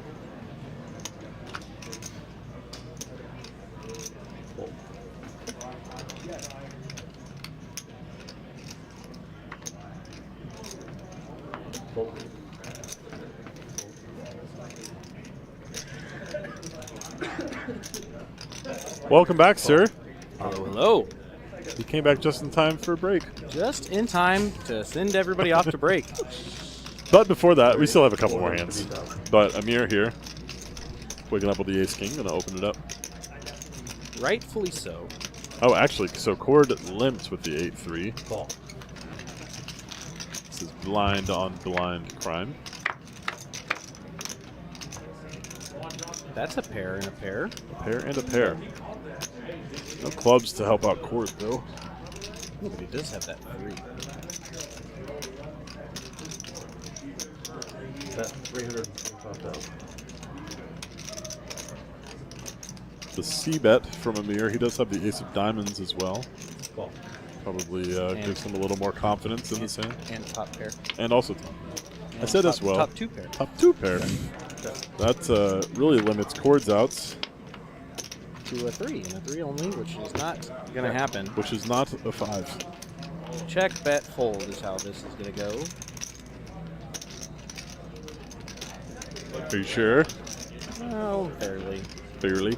Speaker 7: Fold.
Speaker 1: Welcome back, sir.
Speaker 6: Hello, hello.
Speaker 1: You came back just in time for a break.
Speaker 6: Just in time to send everybody off to break.
Speaker 1: But before that, we still have a couple more hands. But Amir here, waking up with the ace king, gonna open it up.
Speaker 6: Rightfully so.
Speaker 1: Oh, actually, so Cord limps with the 8-3.
Speaker 7: Call.
Speaker 1: This is blind on blind crime.
Speaker 6: That's a pair and a pair.
Speaker 1: A pair and a pair. No clubs to help out Cord, though.
Speaker 6: Oh, but he does have that 3.
Speaker 7: That's 325,000.
Speaker 1: The C bet from Amir. He does have the ace of diamonds as well.
Speaker 7: Call.
Speaker 1: Probably gives him a little more confidence in this hand.
Speaker 6: And top pair.
Speaker 1: And also top. I said
Speaker 6: top,
Speaker 1: as well.
Speaker 6: Top 2 pair.
Speaker 1: Top 2 pair. That really limits Cord's outs.
Speaker 6: To a 3 and a 3 only, which is not going to happen.
Speaker 1: Which is not a 5.
Speaker 6: Check, bet, fold is how this is going to go.
Speaker 1: Are you sure?
Speaker 6: Oh, barely.
Speaker 1: Fairly.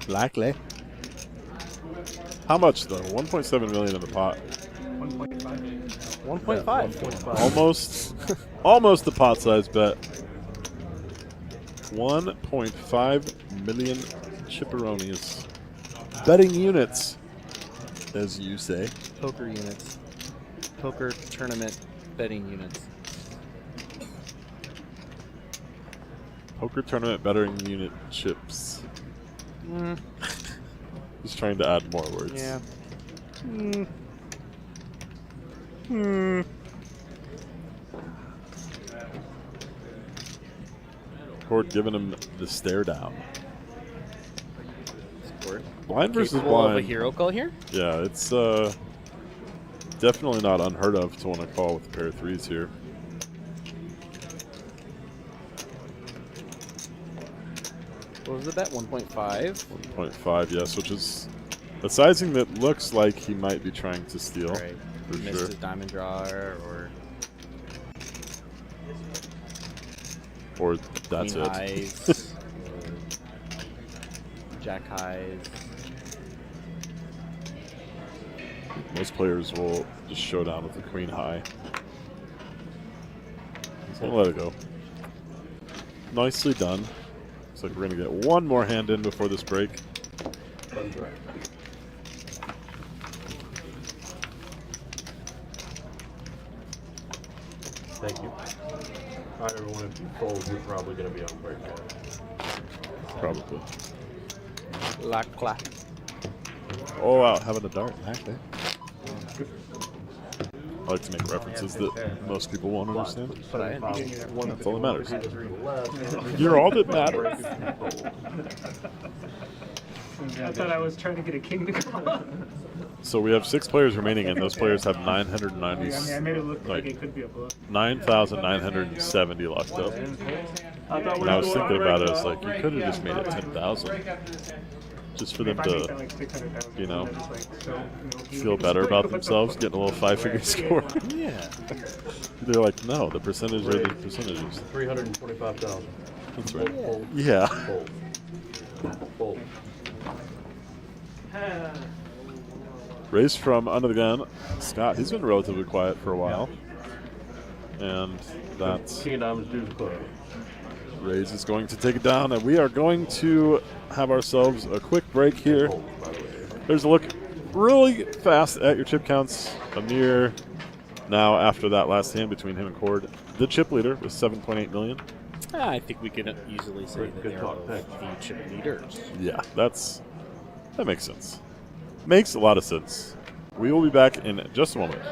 Speaker 1: Likely. How much though? 1.7 million in the pot.
Speaker 6: 1.5.
Speaker 1: Almost, almost the pot size bet. 1.5 million chipperonis. Betting units, as you say.
Speaker 6: Poker units. Poker tournament betting units.
Speaker 1: Poker tournament betting unit chips.
Speaker 6: Mm.
Speaker 1: Just trying to add more words.
Speaker 6: Yeah.
Speaker 1: Cord giving him the stare down.
Speaker 6: Score.
Speaker 1: Blind versus
Speaker 6: Capable of a
Speaker 1: blind.
Speaker 6: hero call here?
Speaker 1: Yeah, it's definitely not unheard of to want to call with a pair of 3s here.
Speaker 6: What was the bet? 1.5?
Speaker 1: 1.5, yes, which is a sizing that looks like he might be trying to steal.
Speaker 6: Right.
Speaker 1: For
Speaker 6: Missed
Speaker 1: sure.
Speaker 6: his diamond draw or
Speaker 1: Or that's
Speaker 6: queen
Speaker 1: it.
Speaker 6: highs, or jack highs.
Speaker 1: Most players will just show down with the queen high. He's gonna let it go. Nicely done. Looks like we're gonna get one more hand in before this break.
Speaker 7: Button's right. Thank you. All right, everyone, if you fold, you're probably going to be on break.
Speaker 1: Probably.
Speaker 6: La clap.
Speaker 1: Oh wow, having a dart, actually. I like to make references that most people won't understand.
Speaker 6: But I
Speaker 1: That's all that matters. You're all that matters.
Speaker 4: I thought I was trying to get a king to call.
Speaker 1: So we have 6 players remaining, and those players have
Speaker 4: I made it look like it could be a bluff.
Speaker 1: 9,970 locked up. And I was thinking about it, I was like, you could have just made it 10,000. Just for them to, you know, feel better about themselves, getting a little 5-figure score.
Speaker 6: Yeah.
Speaker 1: They're like, no, the percentage are the percentages.
Speaker 7: 325,000.
Speaker 1: That's right.
Speaker 7: Fold.
Speaker 1: Yeah.
Speaker 7: Fold. Fold.
Speaker 1: Raised from under the gun, Scott. He's been relatively quiet for a while. And that's
Speaker 7: King of diamonds, deuce club.
Speaker 1: Raise is going to take it down, and we are going to have ourselves a quick break here.
Speaker 7: Fold, by the way.
Speaker 1: There's a look really fast at your chip counts. Amir, now after that last hand between him and Cord, the chip leader with 7.8 million.
Speaker 6: I think we could easily say that
Speaker 7: Good
Speaker 6: they're
Speaker 7: talk,
Speaker 6: both
Speaker 7: thanks.
Speaker 6: the chip leaders.
Speaker 1: Yeah, that makes sense. Makes a lot of sense. We will be back in just a moment.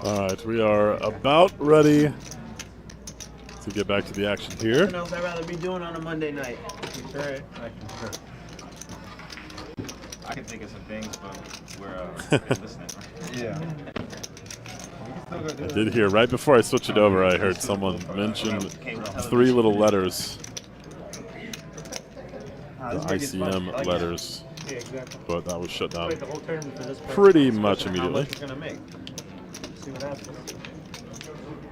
Speaker 1: All right, we are about ready to get back to the action here.
Speaker 2: What else I'd rather be doing on a Monday night?
Speaker 3: Right.
Speaker 9: I can think of some things, but we're listening.
Speaker 5: Yeah.
Speaker 1: I did hear right before I switch it over, I heard someone mention 3 little letters, the ICM letters,
Speaker 4: Yeah, exactly.
Speaker 1: but that was shut down
Speaker 4: Wait the whole tournament for this part.
Speaker 1: pretty much
Speaker 2: How
Speaker 1: immediately.
Speaker 2: much it's gonna make?
Speaker 4: See what happens.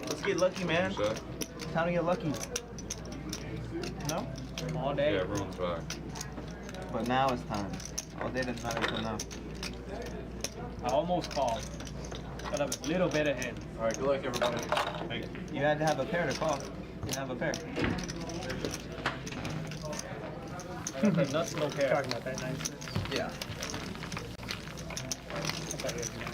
Speaker 2: Let's get lucky, man. Time to get lucky. No?
Speaker 4: All day.
Speaker 7: Yeah, everyone's back.
Speaker 2: But now it's time. All day doesn't matter until now.
Speaker 4: I almost called. But I'm a little bit ahead.
Speaker 7: All right, good luck, everybody. Thank you.
Speaker 2: You had to have a pair to call. You didn't have a pair.
Speaker 4: I got the nuts, no care. Talking about that 9 cents.
Speaker 2: Yeah.
Speaker 4: I thought you had 9.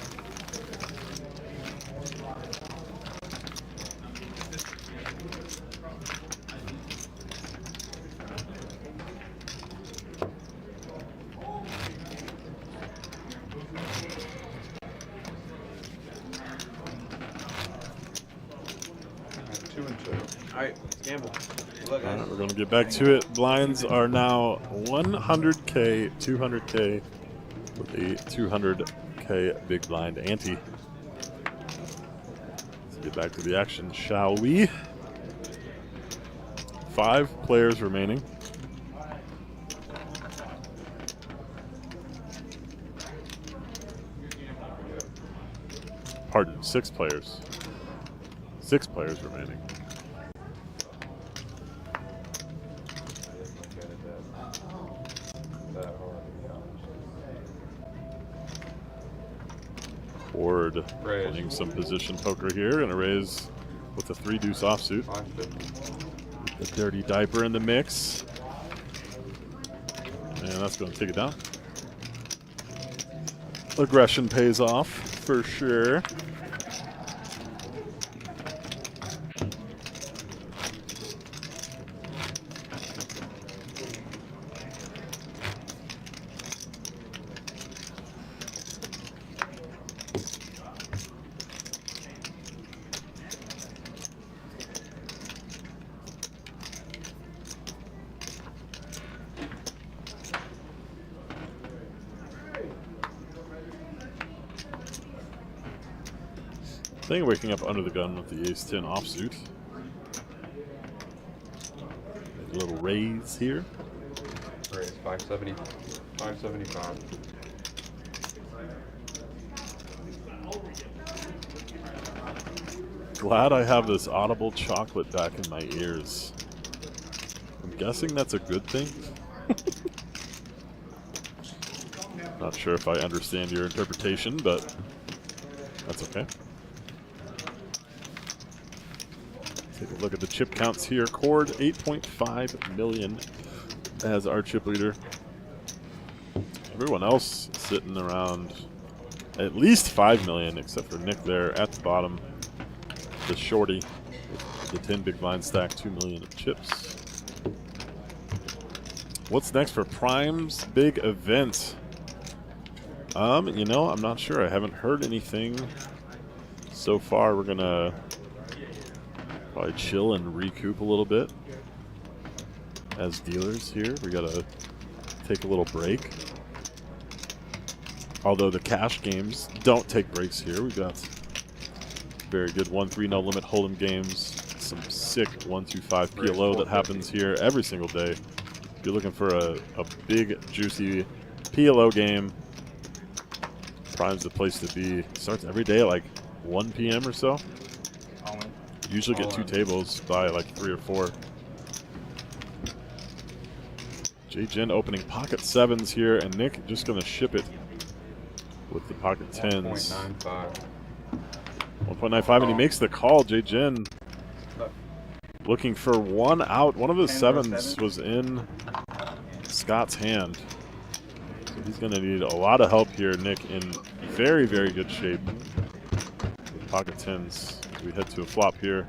Speaker 2: All right, let's gamble. Good luck,
Speaker 1: All
Speaker 2: guys.
Speaker 1: right, we're going to get back to it. Blinds are now 100K, 200K with a 200K big blind ante. Let's get back to the action, shall we? 5 players remaining. Pardon, 6 players. 6 players remaining. Ford playing some position poker here. Gonna raise with the 3 deuce offsuit. The dirty diaper in the mix. And that's gonna take it down. Aggression pays off for sure. I think waking up under the gun with the ace-10 offsuit. A little raise here.
Speaker 7: Raise 570, 575.
Speaker 1: Glad I have this audible chocolate back in my ears. I'm guessing that's a good thing. Not sure if I understand your interpretation, but that's okay. Take a look at the chip counts here. Cord 8.5 million as our chip leader. Everyone else sitting around at least 5 million, except for Nick there at the bottom. The shorty with the 10 big blind stack, 2 million of chips. What's next for Prime's big event? You know, I'm not sure. I haven't heard anything so far. We're gonna probably chill and recoup a little bit as dealers here. We gotta take a little break. Although the cash games don't take breaks here. We've got very good 1-3 no limit hold'em games. Some sick 1-2-5 PLO that happens here every single day. If you're looking for a big juicy PLO game, Prime's the place to be. Starts every day at like 1 p.m. or so. Usually get 2 tables by like 3 or 4. J-Gen opening pocket 7s here, and Nick just gonna ship it with the pocket 10s.
Speaker 7: 1.95.
Speaker 1: 1.95, and he makes the call. J-Gen looking for 1 out. One of his 7s was in Scott's hand. So he's gonna need a lot of help here. Nick in very, very good shape with pocket 10s. We head to a flop here.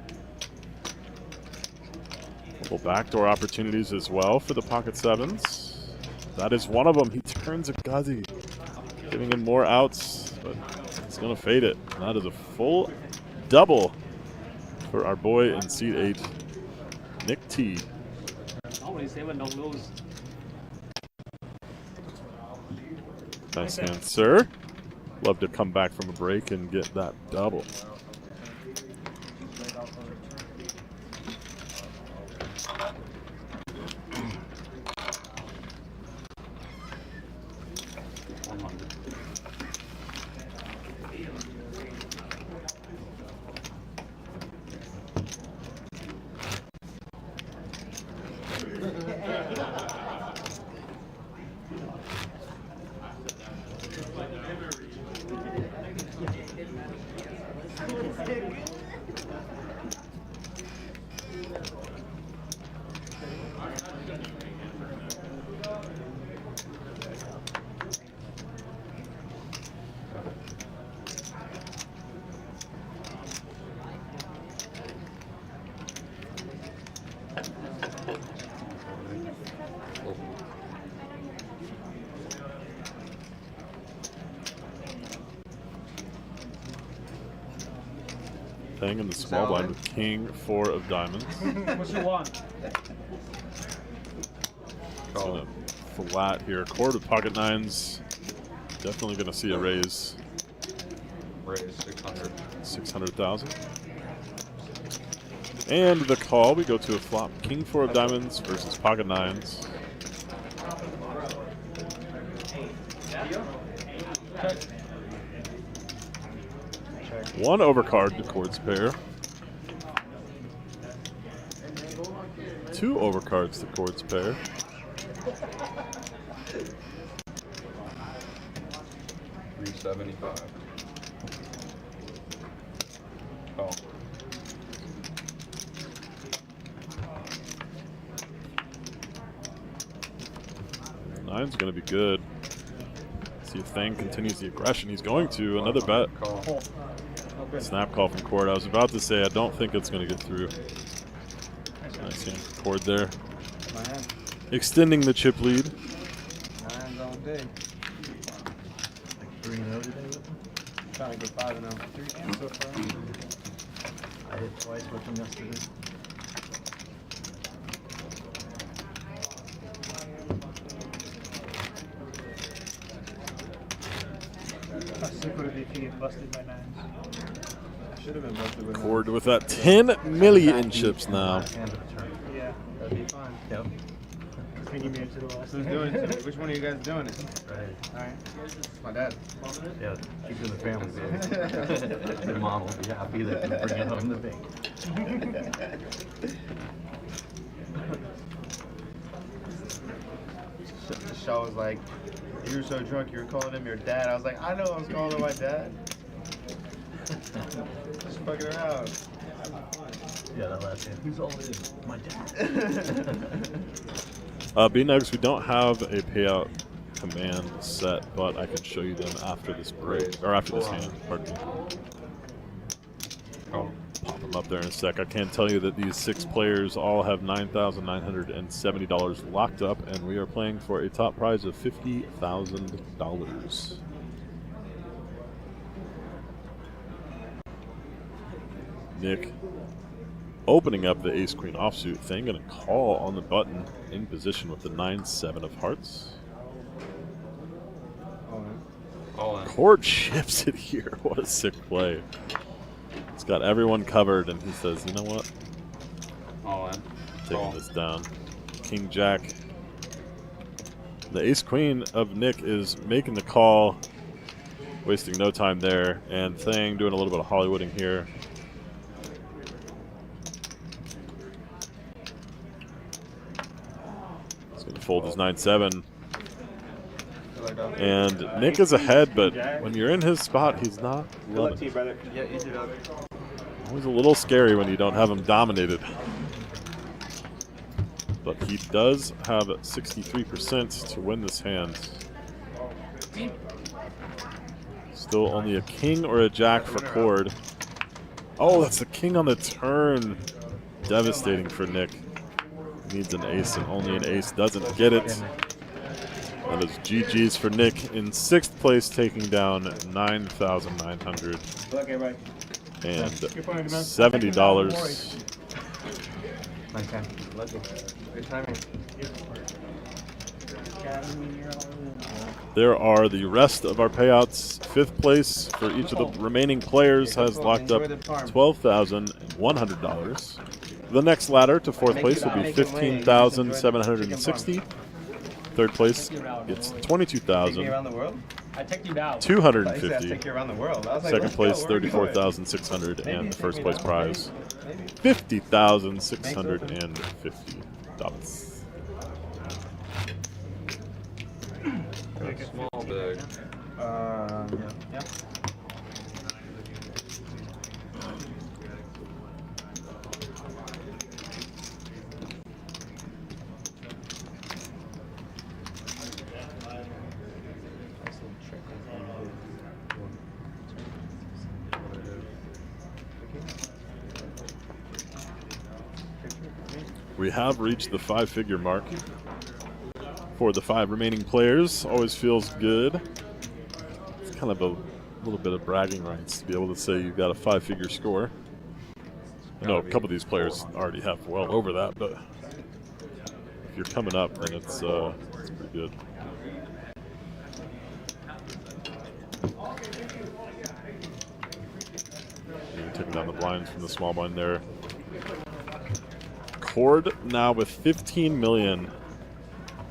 Speaker 1: Couple backdoor opportunities as well for the pocket 7s. That is one of them. He turns a guzzy, giving him more outs, but He's going to fade it. And that is a full double for our boy in seat 8, Nick T. Nice hand, sir. Love to come back from a break and get that double. Playing in the small blind with King 4 of diamonds.
Speaker 4: What you want?
Speaker 1: It's gonna flat here. Cord with pocket nines. Definitely gonna see a raise.
Speaker 7: Raise 600.
Speaker 1: 600,000. And the call, we go to a flop. King 4 of diamonds versus pocket nines. One overcard to Cord's pair. Two overcards to Cord's pair.
Speaker 7: $375. Oh.
Speaker 1: Nine's going to be good. See if Thang continues the aggression. He's going to. Another bet.
Speaker 7: Call.
Speaker 1: Snap call from Cord. I was about to say I don't think it's going to get through. Nice hand from Cord there. Extending the chip lead.
Speaker 5: Nines all day.
Speaker 3: Like 3-0 today with them?
Speaker 5: Trying to get 5-0.
Speaker 4: 3 hands so far.
Speaker 3: I hit twice with them yesterday.
Speaker 4: How sick would it be if you get busted by 9s?
Speaker 5: Should have been busted with
Speaker 1: Cord with that 10 million chips now.
Speaker 3: Hand of the turn.
Speaker 4: Yeah.
Speaker 5: That'd be fun.
Speaker 3: Yep.
Speaker 4: I think you made it to the wall.
Speaker 5: Who's doing it? Which one of you guys doing it?
Speaker 3: Right.
Speaker 5: Alright. It's my dad.
Speaker 3: Yeah, keep in the family, man. Your mom will be happy that you bring it home the bank.
Speaker 5: The show was like, you were so drunk you were calling him your dad. I was like, I know I was calling him my dad. Just fucking around.
Speaker 3: Yeah, that last hand. Who's all in? My dad.
Speaker 1: B-Nugs, we don't have a payout command set, but I can show you them after this break, or after this hand, pardon me.
Speaker 7: Oh.
Speaker 1: Pop them up there in a sec. I can tell you that these 6 players all have $9,970 locked up, and we are playing for a top prize of $50,000. Nick opening up the ace-queen offsuit thing, gonna call on the button in position with the 9-7 of hearts.
Speaker 7: All in.
Speaker 1: Cord chips it here. What a sick play. It's got everyone covered, and he says, you know what?
Speaker 7: All in.
Speaker 1: Taking
Speaker 7: Call.
Speaker 1: this down. King Jack. The ace-queen of Nick is making the call. Wasting no time there. And Thang doing a little bit of Hollywooding here. He's going to fold his 9-7. And Nick is ahead, but when you're in his spot, he's not loving it.
Speaker 2: brother. Yeah, easy, brother.
Speaker 1: Always a little scary when you don't have him dominated. But he does have 63% to win this hand. Still only a king or a jack for Cord. Oh, that's the king on the turn. Devastating for Nick. Needs an ace, and only an ace doesn't get it. That is GG's for Nick in 6th place, taking down $9,970.
Speaker 4: Look, everybody.
Speaker 2: Nice time. Lucky. Good timing.
Speaker 1: There are the rest of our payouts. 5th place for each of the remaining players has locked up $12,100. The next ladder to 4th place will be $15,760. 3rd place gets
Speaker 2: Take me around the world?
Speaker 4: I took you out.
Speaker 2: I said I'd
Speaker 1: $250.
Speaker 2: take you around the world. I was like,
Speaker 1: 2nd
Speaker 2: let's
Speaker 1: place
Speaker 2: go, where are we going?
Speaker 1: $34,600,
Speaker 2: Maybe
Speaker 1: and the
Speaker 2: take
Speaker 1: 1st
Speaker 2: me
Speaker 1: place
Speaker 2: down.
Speaker 1: prize
Speaker 2: Maybe.
Speaker 1: $50,650.
Speaker 7: Small bag.
Speaker 2: Yeah.
Speaker 1: We have reached the 5-figure mark for the 5 remaining players. Always feels good. It's kind of a little bit of bragging rights to be able to say you've got a 5-figure score. I know a couple of these players already have well over that, but if you're coming up, then it's pretty good. You're taking down the blinds from the small blind there. Cord now with 15 million,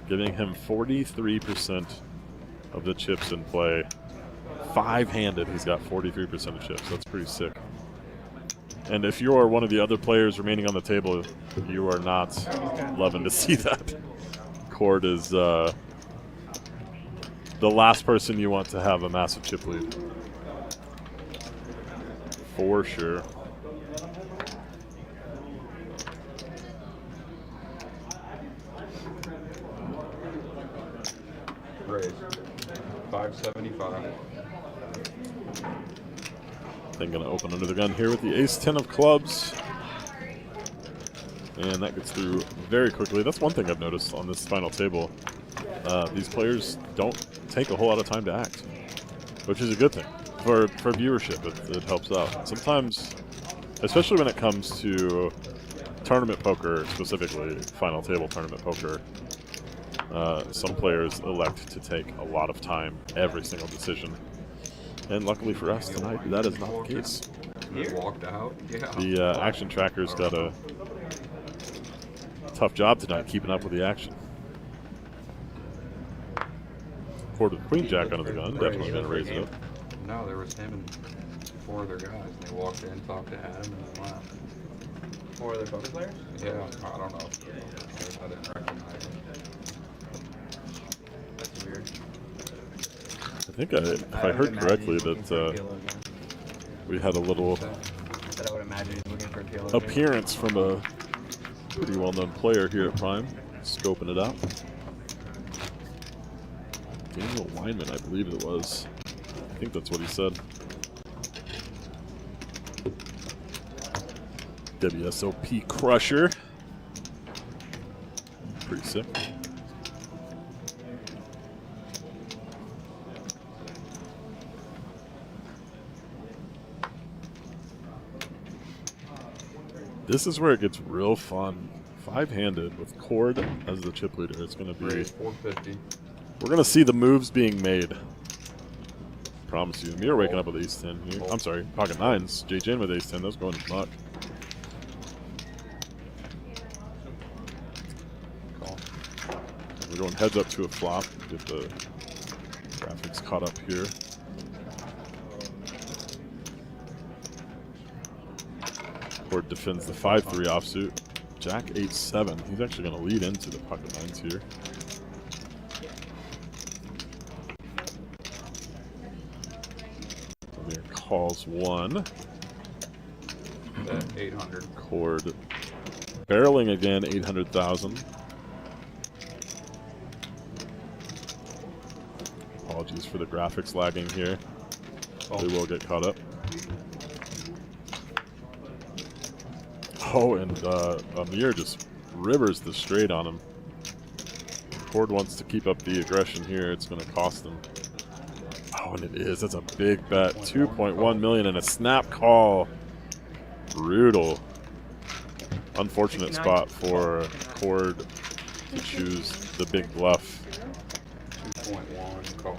Speaker 1: giving him 43% of the chips in play. 5-handed, he's got 43% of chips. That's pretty sick. And if you are one of the other players remaining on the table, you are not loving to see that. Cord is the last person you want to have a massive chip lead. For sure.
Speaker 7: Raise. 575.
Speaker 1: Then gonna open under the gun here with the ace-10 of clubs. And that gets through very quickly. That's one thing I've noticed on this final table. These players don't take a whole lot of time to act, which is a good thing for viewership. It helps out. Sometimes, especially when it comes to tournament poker, specifically final table tournament poker, some players elect to take a lot of time every single decision. And luckily for us tonight, that is not the case.
Speaker 7: Walked out. Yeah.
Speaker 1: The action tracker's got a tough job tonight keeping up with the action. Cord with Queen Jack under the gun, definitely going to raise it up.
Speaker 7: No, there was him and 4 other guys. And they walked in, talked to Adam, and then left.
Speaker 2: 4 other poker players?
Speaker 7: Yeah, I don't know. I didn't recognize him.
Speaker 2: That's weird.
Speaker 1: I think if I heard correctly that we had a little
Speaker 2: That I would imagine he's looking for a PLO.
Speaker 1: appearance from a pretty well-known player here at Prime, scoping it out. Daniel Weinman, I believe it was. I think that's what he said. WSOP Crusher. Pretty sick. This is where it gets real fun. 5-handed with Cord as the chip leader. It's going to be...
Speaker 7: Raise 450.
Speaker 1: We're going to see the moves being made. Promise you. Amir waking up with ace-10 here. I'm sorry, pocket 9s. JJ with ace-10. Those going to muck.
Speaker 7: Call.
Speaker 1: We're going heads up to a flop. Get the graphics caught up here. Cord defends the 5-3 offsuit. Jack 8-7. He's actually going to lead into the pocket 9s here. Amir calls 1.
Speaker 7: Bet 800.
Speaker 1: Cord barreling again, 800,000. Apologies for the graphics lagging here. They will get caught up. Oh, and Amir just rivers the straight on him. Cord wants to keep up the aggression here. It's going to cost him. Oh, and it is. That's a big bet. 2.1 million and a snap call. Brutal. Unfortunate spot for Cord to choose the big bluff.
Speaker 7: 2.1 call.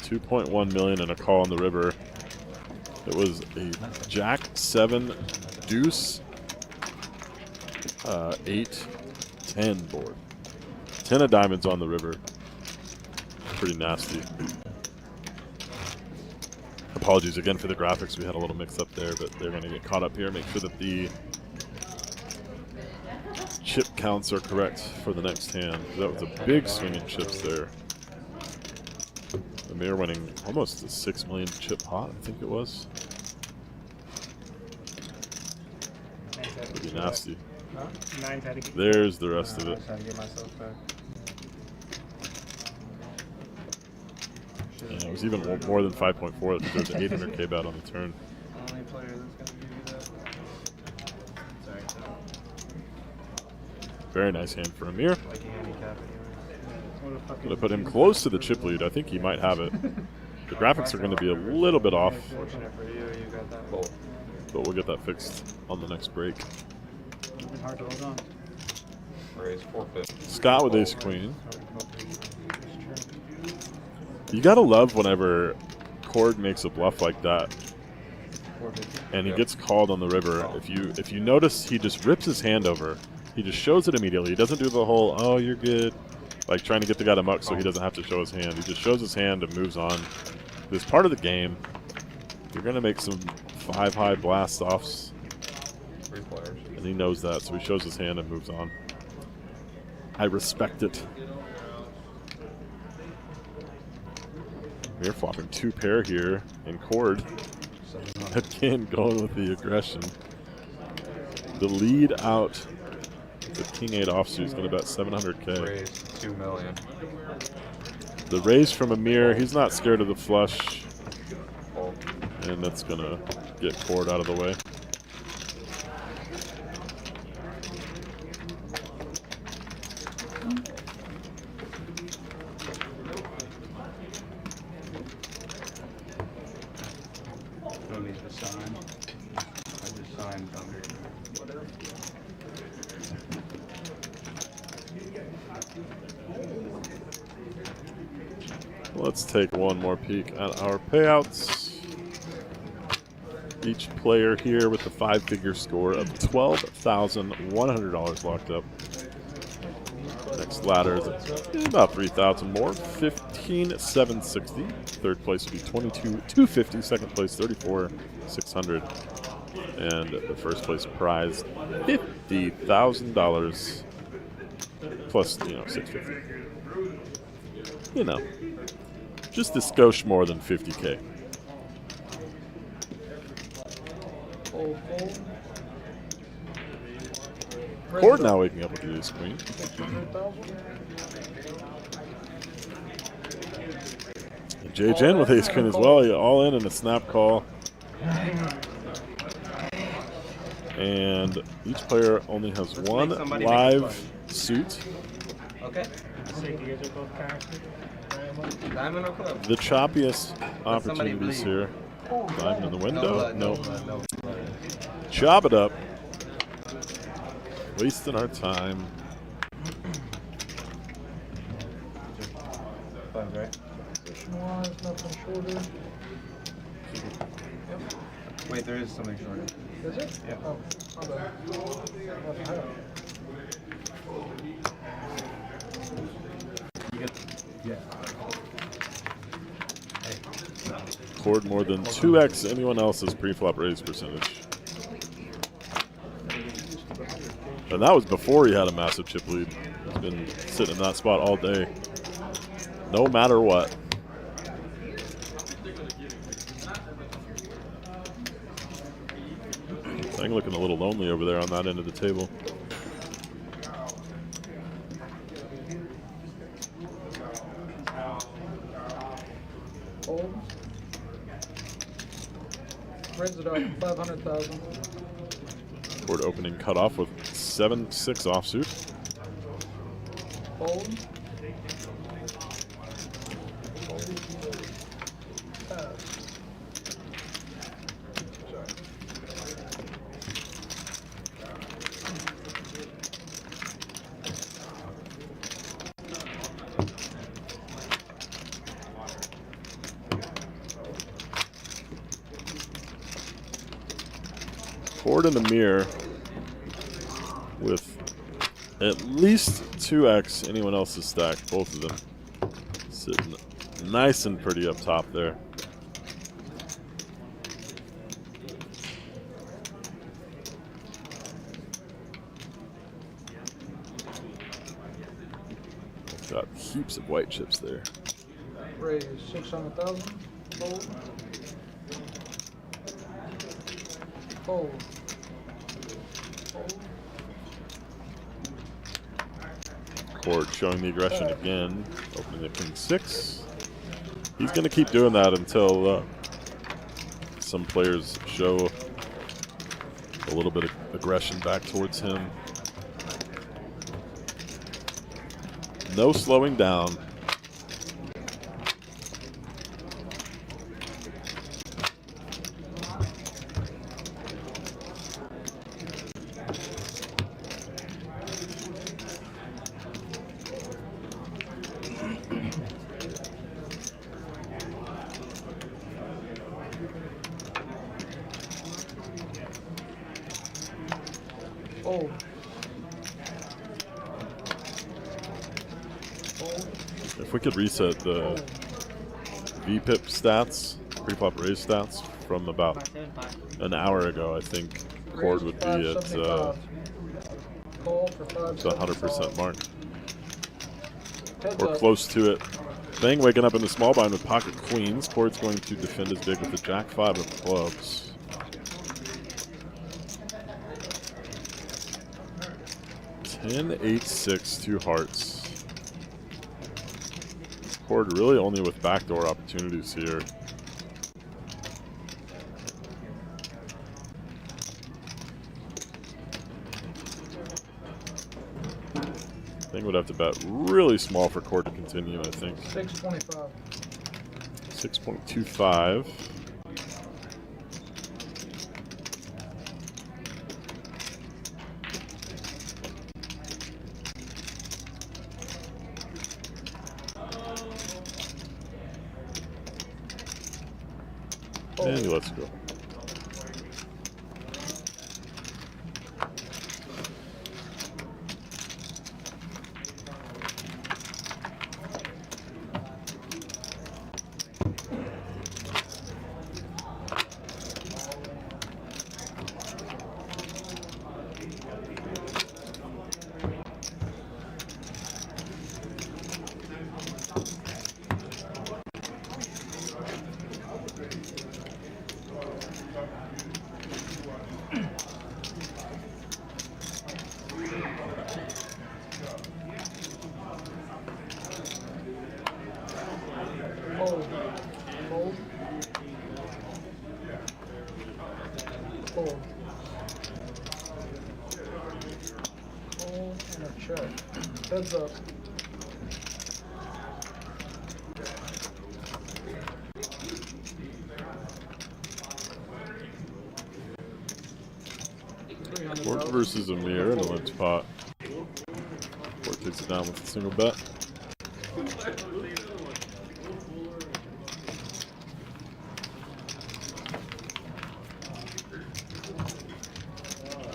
Speaker 1: 2.1 million and a call on the river. It was a Jack 7 deuce 8 10 board. 10 of diamonds on the river. Pretty nasty. Apologies again for the graphics. We had a little mix up there, but they're going to get caught up here. Make sure that the chip counts are correct for the next hand. That was a big swing in chips there. The Amir winning almost a 6 million chip pot, I think it was. Pretty nasty. There's the rest of it. Yeah, it was even more than 5.4 because there's an 800k bet on the turn. Very nice hand for Amir. Going to put him close to the chip lead. I think he might have it. The graphics are going to be a little bit off, but we'll get that fixed on the next break.
Speaker 4: Hard to hold on.
Speaker 7: Raise 450.
Speaker 1: Scott with ace queen. You gotta love whenever Cord makes a bluff like that, and he gets called on the river. If you notice, he just rips his hand over. He just shows it immediately. He doesn't do the whole "oh, you're good," like trying to get the guy to muck so he doesn't have to show his hand. He just shows his hand and moves on. It's part of the game. You're gonna make some 5-high blast offs. And he knows that, so he shows his hand and moves on. I respect it. We're flopping 2 pair here, and Cord again going with the aggression. The lead out, the King 8 offsuit is going to bet 700k.
Speaker 7: Raise 2 million.
Speaker 1: The raise from Amir, he's not scared of the flush, and that's going to get Cord out of the way. Let's take one more peek at our payouts. Each player here with the 5-figure score of $12,100 locked up. Next ladder is about 3,000 more, 15,760. Third place would be 22,250. Second place 34,600, and the first place prize $50,000 plus, $650. Just a skosh more than 50k. Cord now waking up with the ace queen. And JJ with ace queen as well. All in a snap call. And each player only has one live suit.
Speaker 2: Okay. Diamond or club?
Speaker 1: The choppiest opportunities here. Diamond in the window? No. Chop it up. Wasting our time.
Speaker 2: Wait, there is something shorter.
Speaker 3: Is it?
Speaker 2: Yeah.
Speaker 3: Oh, my bad.
Speaker 1: Cord more than 2x anyone else's pre-flop raise percentage. And that was before he had a massive chip lead. He's been sitting in that spot all day, no matter what. Thing looking a little lonely over there on that end of the table.
Speaker 3: Raise it up, 500,000.
Speaker 1: Cord opening cut off with 7-6 offsuit.
Speaker 3: Fold.
Speaker 1: Ford and Amir with at least 2x anyone else's stack, both of them sitting nice and pretty up top there. Got heaps of white chips there.
Speaker 3: Raise 600,000. Fold. Fold. Fold.
Speaker 1: Cord showing the aggression again, opening the king 6. He's going to keep doing that until some players show a little bit of aggression back towards him. No slowing down.
Speaker 3: Fold. Fold.
Speaker 1: If we could reset the VPIP stats, pre-flop raise stats, from about an hour ago, I think Cord would be at the 100% mark. Or close to it. Thing waking up in the small blind with pocket queens. Cord's going to defend his big with the jack 5 of clubs. 10, 8, 6, 2 hearts. Cord really only with backdoor opportunities here. Thing would have to bet really small for Cord to continue, I think.
Speaker 3: 625.
Speaker 1: 6.25. And let's go.
Speaker 3: Fold. Fold. Fold. Fold and a check. Heads up.
Speaker 1: Cord versus Amir in a limp spot. Cord takes it down with a single bet.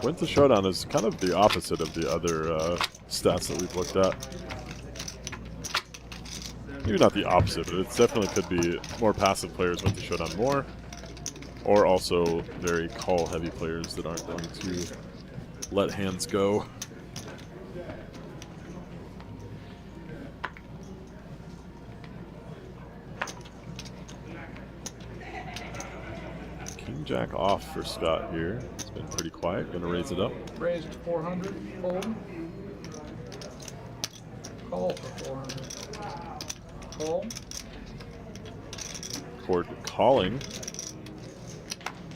Speaker 1: Went to showdown is kind of the opposite of the other stats that we've looked at. Maybe not the opposite, but it definitely could be more passive players went to showdown more, or also very call-heavy players that aren't going to let hands go. King Jack off for Scott here. It's been pretty quiet. Gonna raise it up.
Speaker 3: Raised to 400. Fold. Call for 400. Call.
Speaker 1: Cord calling.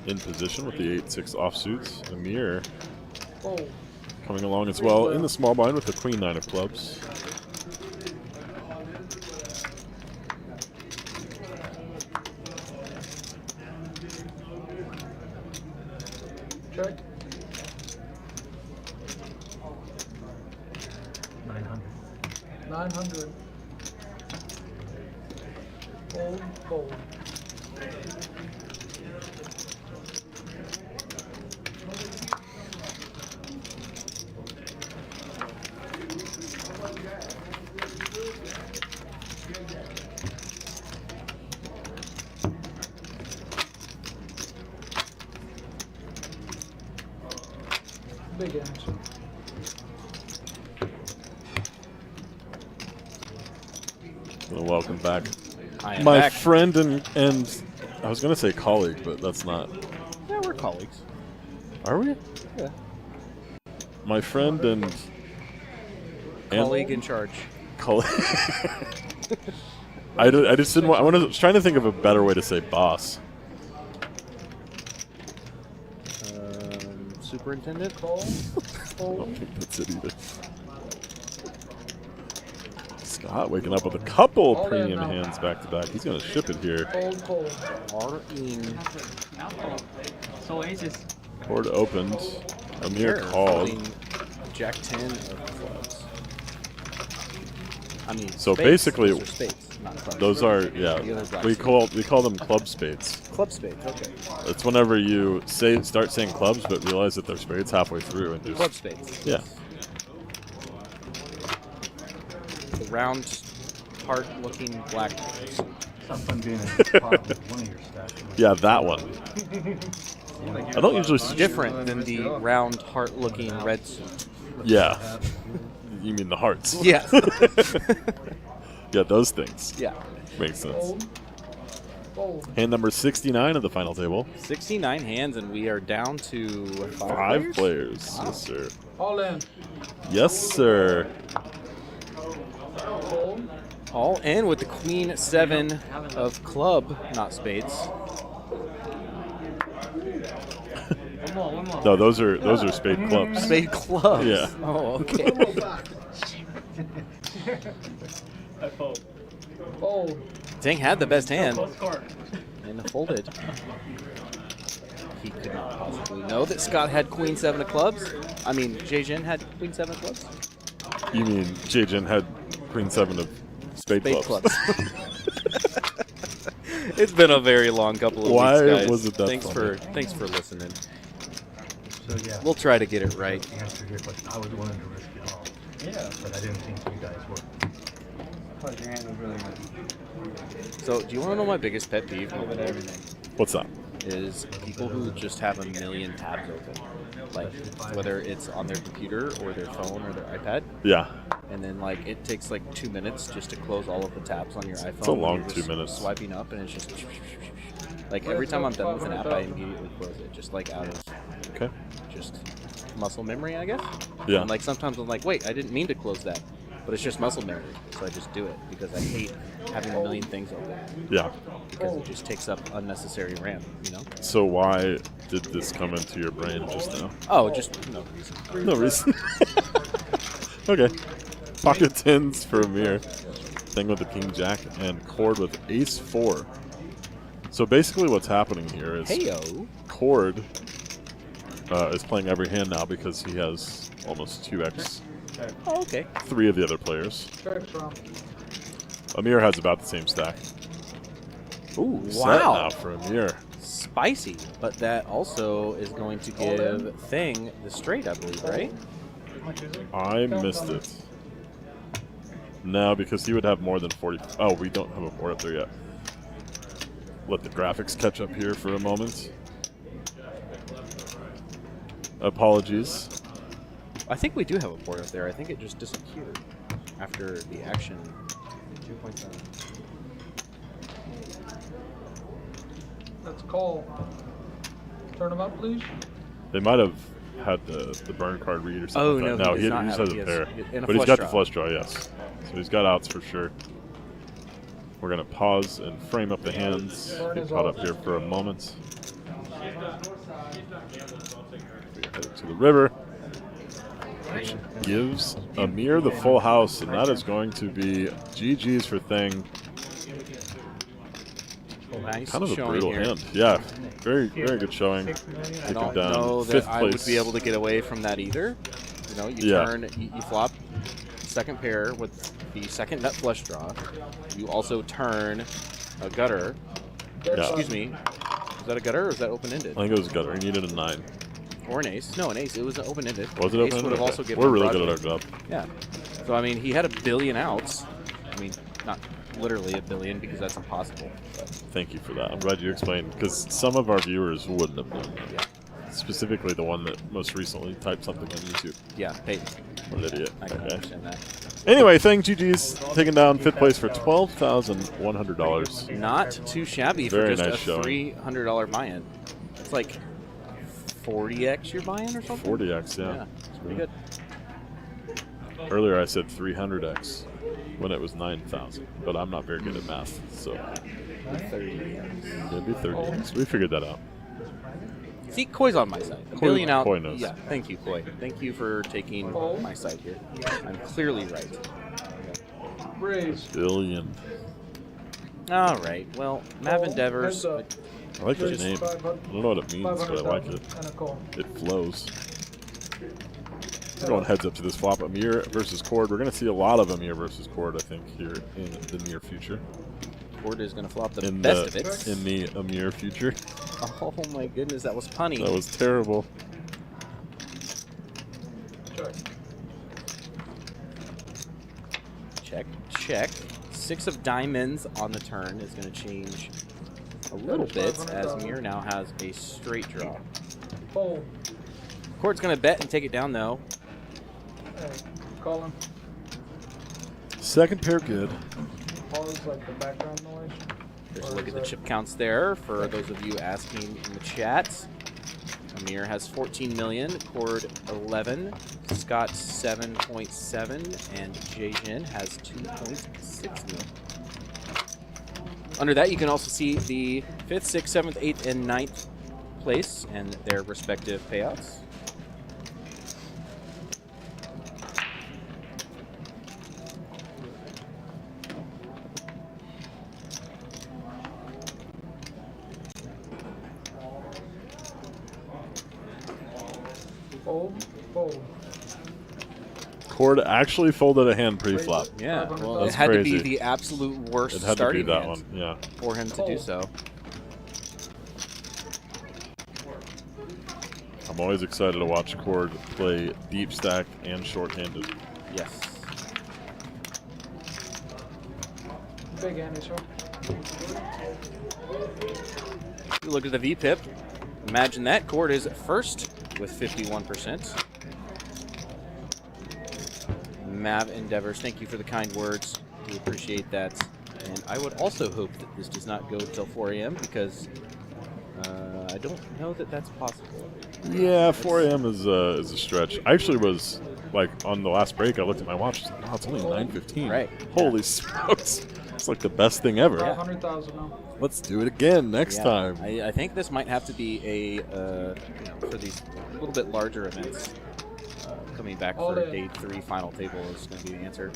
Speaker 1: In position with the 8-6 offsuits. Amir
Speaker 3: Fold.
Speaker 1: coming along as well in the small blind with the Queen 9 of clubs.
Speaker 3: 900. Fold, fold. Big answer.
Speaker 1: Well, welcome back,
Speaker 6: I am
Speaker 1: my
Speaker 6: back.
Speaker 1: friend and I was gonna say colleague, but that's not.
Speaker 6: Yeah, we're colleagues.
Speaker 1: Are we?
Speaker 6: Yeah.
Speaker 1: My friend and
Speaker 6: Colleague in charge.
Speaker 1: colleague. I just didn't. I was trying to think of a better way to say boss.
Speaker 6: Superintendent.
Speaker 3: Call,
Speaker 1: I don't
Speaker 3: fold.
Speaker 1: think that's it either. Scott waking up with a couple
Speaker 3: All in
Speaker 1: premium
Speaker 3: now.
Speaker 1: hands back to back. He's gonna ship it here.
Speaker 3: Fold, fold.
Speaker 6: R-ing.
Speaker 4: So aces.
Speaker 1: Board opened. Amir
Speaker 6: Sure,
Speaker 1: called.
Speaker 6: folding Jack 10 of clubs. I mean,
Speaker 1: So
Speaker 6: spades.
Speaker 1: basically,
Speaker 6: Those are spades, not clubs.
Speaker 1: Those are
Speaker 6: The other
Speaker 1: yeah.
Speaker 6: black
Speaker 1: We
Speaker 6: spades.
Speaker 1: call them club spades.
Speaker 6: Club spades. Okay.
Speaker 1: It's whenever you start saying clubs, but realize that they're spades halfway through and just
Speaker 6: Club spades.
Speaker 1: yeah.
Speaker 6: The round, hard-looking black.
Speaker 5: It's not fun being at the bottom of one of your stacks.
Speaker 1: Yeah, that one. I don't usually see
Speaker 6: Different than the round, heart-looking red suit.
Speaker 1: Yeah. You mean the hearts?
Speaker 6: Yeah.
Speaker 1: Yeah, those things.
Speaker 6: Yeah.
Speaker 1: Makes sense.
Speaker 3: Fold, fold.
Speaker 1: Hand number 69 of the final table.
Speaker 6: 69 hands, and we are down to
Speaker 1: 5 players. Yes, sir.
Speaker 3: All in.
Speaker 1: Yes, sir.
Speaker 3: Fold.
Speaker 6: All in with the queen 7 of club, not spades.
Speaker 4: One more.
Speaker 1: No, those are spade clubs.
Speaker 6: Spade clubs.
Speaker 1: Yeah.
Speaker 6: Oh, okay.
Speaker 4: I fold.
Speaker 3: Fold.
Speaker 6: Dang had the best hand
Speaker 4: Close card.
Speaker 6: and folded. He could not possibly know that Scott had queen 7 of clubs. I mean, Jay-Jin had queen 7 of clubs.
Speaker 1: You mean Jay-Jin had queen 7 of spade clubs.
Speaker 6: It's been a very long couple of
Speaker 1: Why
Speaker 6: weeks, guys.
Speaker 1: was it that
Speaker 6: thanks
Speaker 1: funny?
Speaker 6: thanks for listening.
Speaker 5: So yeah,
Speaker 6: We'll try to get it right.
Speaker 5: to answer your question, I was willing to risk it all,
Speaker 2: Yeah.
Speaker 5: but I didn't think you guys were.
Speaker 2: I thought your hand was really good.
Speaker 6: So, do you want to know my biggest pet peeve over there?
Speaker 1: What's that?
Speaker 6: Is people who just have a million tabs open, like whether it's on their computer or their phone or their iPad,
Speaker 1: Yeah.
Speaker 6: and then like it takes like 2 minutes just to close all of the tabs on your iPhone.
Speaker 1: It's a long
Speaker 6: You're
Speaker 1: 2
Speaker 6: just
Speaker 1: minutes.
Speaker 6: Swiping up, and it's just like every time I'm done with an app, I immediately close it, just like out of
Speaker 1: Okay.
Speaker 6: just muscle memory, I guess.
Speaker 1: Yeah.
Speaker 6: And like sometimes I'm like, wait, I didn't mean to close that, but it's just muscle memory, so I just do it because I hate having a million things open
Speaker 1: Yeah.
Speaker 6: because it just takes up unnecessary RAM, you know?
Speaker 1: So why did this come into your brain just now?
Speaker 6: Oh, just no reason.
Speaker 1: No reason. Okay. Pocket tens for Amir. Thing with the king jack and cord with ace 4. So basically what's happening here is
Speaker 6: Heyo.
Speaker 1: Cord is playing every hand now because he has almost 2x
Speaker 6: Oh, okay.
Speaker 1: 3 of the other players.
Speaker 3: Check from.
Speaker 1: Amir has about the same stack.
Speaker 6: Ooh,
Speaker 1: Set
Speaker 6: wow.
Speaker 1: now for Amir.
Speaker 6: Spicy, but that also is going to give Thing the straight, I believe, right?
Speaker 3: How much is it?
Speaker 1: I missed it. No, because he would have more than 40. Oh, we don't have a board up there yet. Let the graphics catch up here for a moment. Apologies.
Speaker 6: I think we do have a board up there. I think it just disappeared after the action. 2.7.
Speaker 3: Let's call. Turn them up, please.
Speaker 1: They might have had the burn card read or something.
Speaker 6: Oh,
Speaker 1: like
Speaker 6: no,
Speaker 1: that. No,
Speaker 6: he
Speaker 1: he
Speaker 6: does not
Speaker 1: just
Speaker 6: have
Speaker 1: has
Speaker 6: it.
Speaker 1: a
Speaker 6: He has-
Speaker 1: pair.
Speaker 6: and a
Speaker 1: But he's
Speaker 6: flush
Speaker 1: got
Speaker 6: draw.
Speaker 1: the flush draw, yes. So he's got outs for sure. We're going to pause and frame up the hands. Get caught up here for a moment. We're headed to the river. Which gives Amir the full house, and that is going to be GG's for Thing.
Speaker 6: Nice
Speaker 1: Kind of a
Speaker 6: showing
Speaker 1: brutal
Speaker 6: here.
Speaker 1: hand. Yeah, very good showing.
Speaker 6: I
Speaker 1: Take him
Speaker 6: don't
Speaker 1: down
Speaker 6: know that
Speaker 1: fifth
Speaker 6: I would
Speaker 1: place.
Speaker 6: be able to get away from that either. You know, you
Speaker 1: Yeah.
Speaker 6: turn, you flop second pair with the second nut flush draw. You also turn a gutter.
Speaker 1: Yeah.
Speaker 6: Excuse me. Was that a gutter or was that open-ended?
Speaker 1: I think it was a gutter. He needed a 9.
Speaker 6: Or an ace. No, an ace. It was open-ended.
Speaker 1: Was it
Speaker 6: Ace
Speaker 1: open-ended?
Speaker 6: would have also
Speaker 1: Okay.
Speaker 6: given
Speaker 1: We're
Speaker 6: him
Speaker 1: really
Speaker 6: broad
Speaker 1: good at our
Speaker 6: jump.
Speaker 1: job.
Speaker 6: Yeah. So, I mean, he had a billion outs. I mean, not literally a billion because that's impossible. But
Speaker 1: Thank you for that. I'm glad you explained, because some of our viewers wouldn't have known that.
Speaker 6: yeah.
Speaker 1: Specifically the one that most recently typed something on YouTube.
Speaker 6: Yeah, Peyton.
Speaker 1: What an idiot.
Speaker 6: I can
Speaker 1: Okay.
Speaker 6: understand that.
Speaker 1: Anyway, Thang GG's taking down 5th place for $12,100.
Speaker 6: Not too shabby for
Speaker 1: Very
Speaker 6: just
Speaker 1: nice
Speaker 6: a
Speaker 1: showing.
Speaker 6: $300 buy-in. It's like 40x you're buying or something?
Speaker 1: 40x, yeah.
Speaker 6: Yeah, it's pretty good.
Speaker 1: Earlier I said 300x when it was 9,000, but I'm not very good at math, so
Speaker 6: 30x.
Speaker 1: it'd be 30x. We figured that out.
Speaker 6: See, Koi's on my side. A
Speaker 1: Koi-
Speaker 6: billion out.
Speaker 1: Koi knows.
Speaker 6: Yeah, thank you, Koi. Thank you for taking my side here. I'm clearly right.
Speaker 3: Raise.
Speaker 1: Billion.
Speaker 6: All right. Well, Mav Endeavors.
Speaker 3: Heads up.
Speaker 1: I like that
Speaker 3: Raise
Speaker 1: name. I
Speaker 3: 500
Speaker 1: don't know what it means, but I like it.
Speaker 3: 500,000 and a call.
Speaker 1: It flows. We're going heads up to this flop. Amir versus Cord. We're going to see a lot of Amir versus Cord, I think, here in the near future.
Speaker 6: Cord is going to flop the
Speaker 1: In
Speaker 6: best
Speaker 1: the,
Speaker 6: of it.
Speaker 1: in the Amir future.
Speaker 6: Oh my goodness, that was punny.
Speaker 1: That was terrible.
Speaker 3: Check.
Speaker 6: Check, check. 6 of diamonds on the turn is going to change a little bit as Amir now has a straight draw.
Speaker 3: Fold.
Speaker 6: Cord's going to bet and take it down though.
Speaker 3: Hey, call him.
Speaker 1: Second pair good.
Speaker 3: Pause like the background noise.
Speaker 6: There's a
Speaker 3: Or
Speaker 6: look
Speaker 3: is
Speaker 6: at the
Speaker 3: that-
Speaker 6: chip counts there for those of you asking in the chat. Amir has 14 million, Cord 11, Scott 7.7, and Jejin has 2.6 million. Under that, you can also see the 5th, 6th, 7th, 8th, and 9th place and their respective payouts.
Speaker 3: Fold. Fold.
Speaker 1: Cord actually folded a hand pre-flop.
Speaker 6: Yeah, well,
Speaker 1: That's
Speaker 6: it had to
Speaker 1: crazy.
Speaker 6: be the absolute worst
Speaker 1: It had to be
Speaker 6: starting
Speaker 1: that
Speaker 6: hand
Speaker 1: one, yeah.
Speaker 6: for him to do so.
Speaker 1: I'm always excited to watch Cord play deep stack and short-handed.
Speaker 6: Yes.
Speaker 3: Big hand, sir.
Speaker 6: You look at the VPIP. Imagine that. Cord is first with 51%. Mav Endeavors, thank you for the kind words. We appreciate that. And I would also hope that this does not go till 4 a.m. because I don't know that that's possible.
Speaker 1: Yeah, 4 a.m. is a stretch. I actually was, like, on the last break, I looked at my watch. I was like, wow, it's only 9:15.
Speaker 6: Right.
Speaker 1: Holy smokes. It's like the best thing ever.
Speaker 3: 500,000 now.
Speaker 1: Let's do it again next time.
Speaker 6: I think this might have to be a, for these a little bit larger events. Coming back
Speaker 3: All
Speaker 6: for
Speaker 3: in.
Speaker 6: day 3 final table is going to be the answer.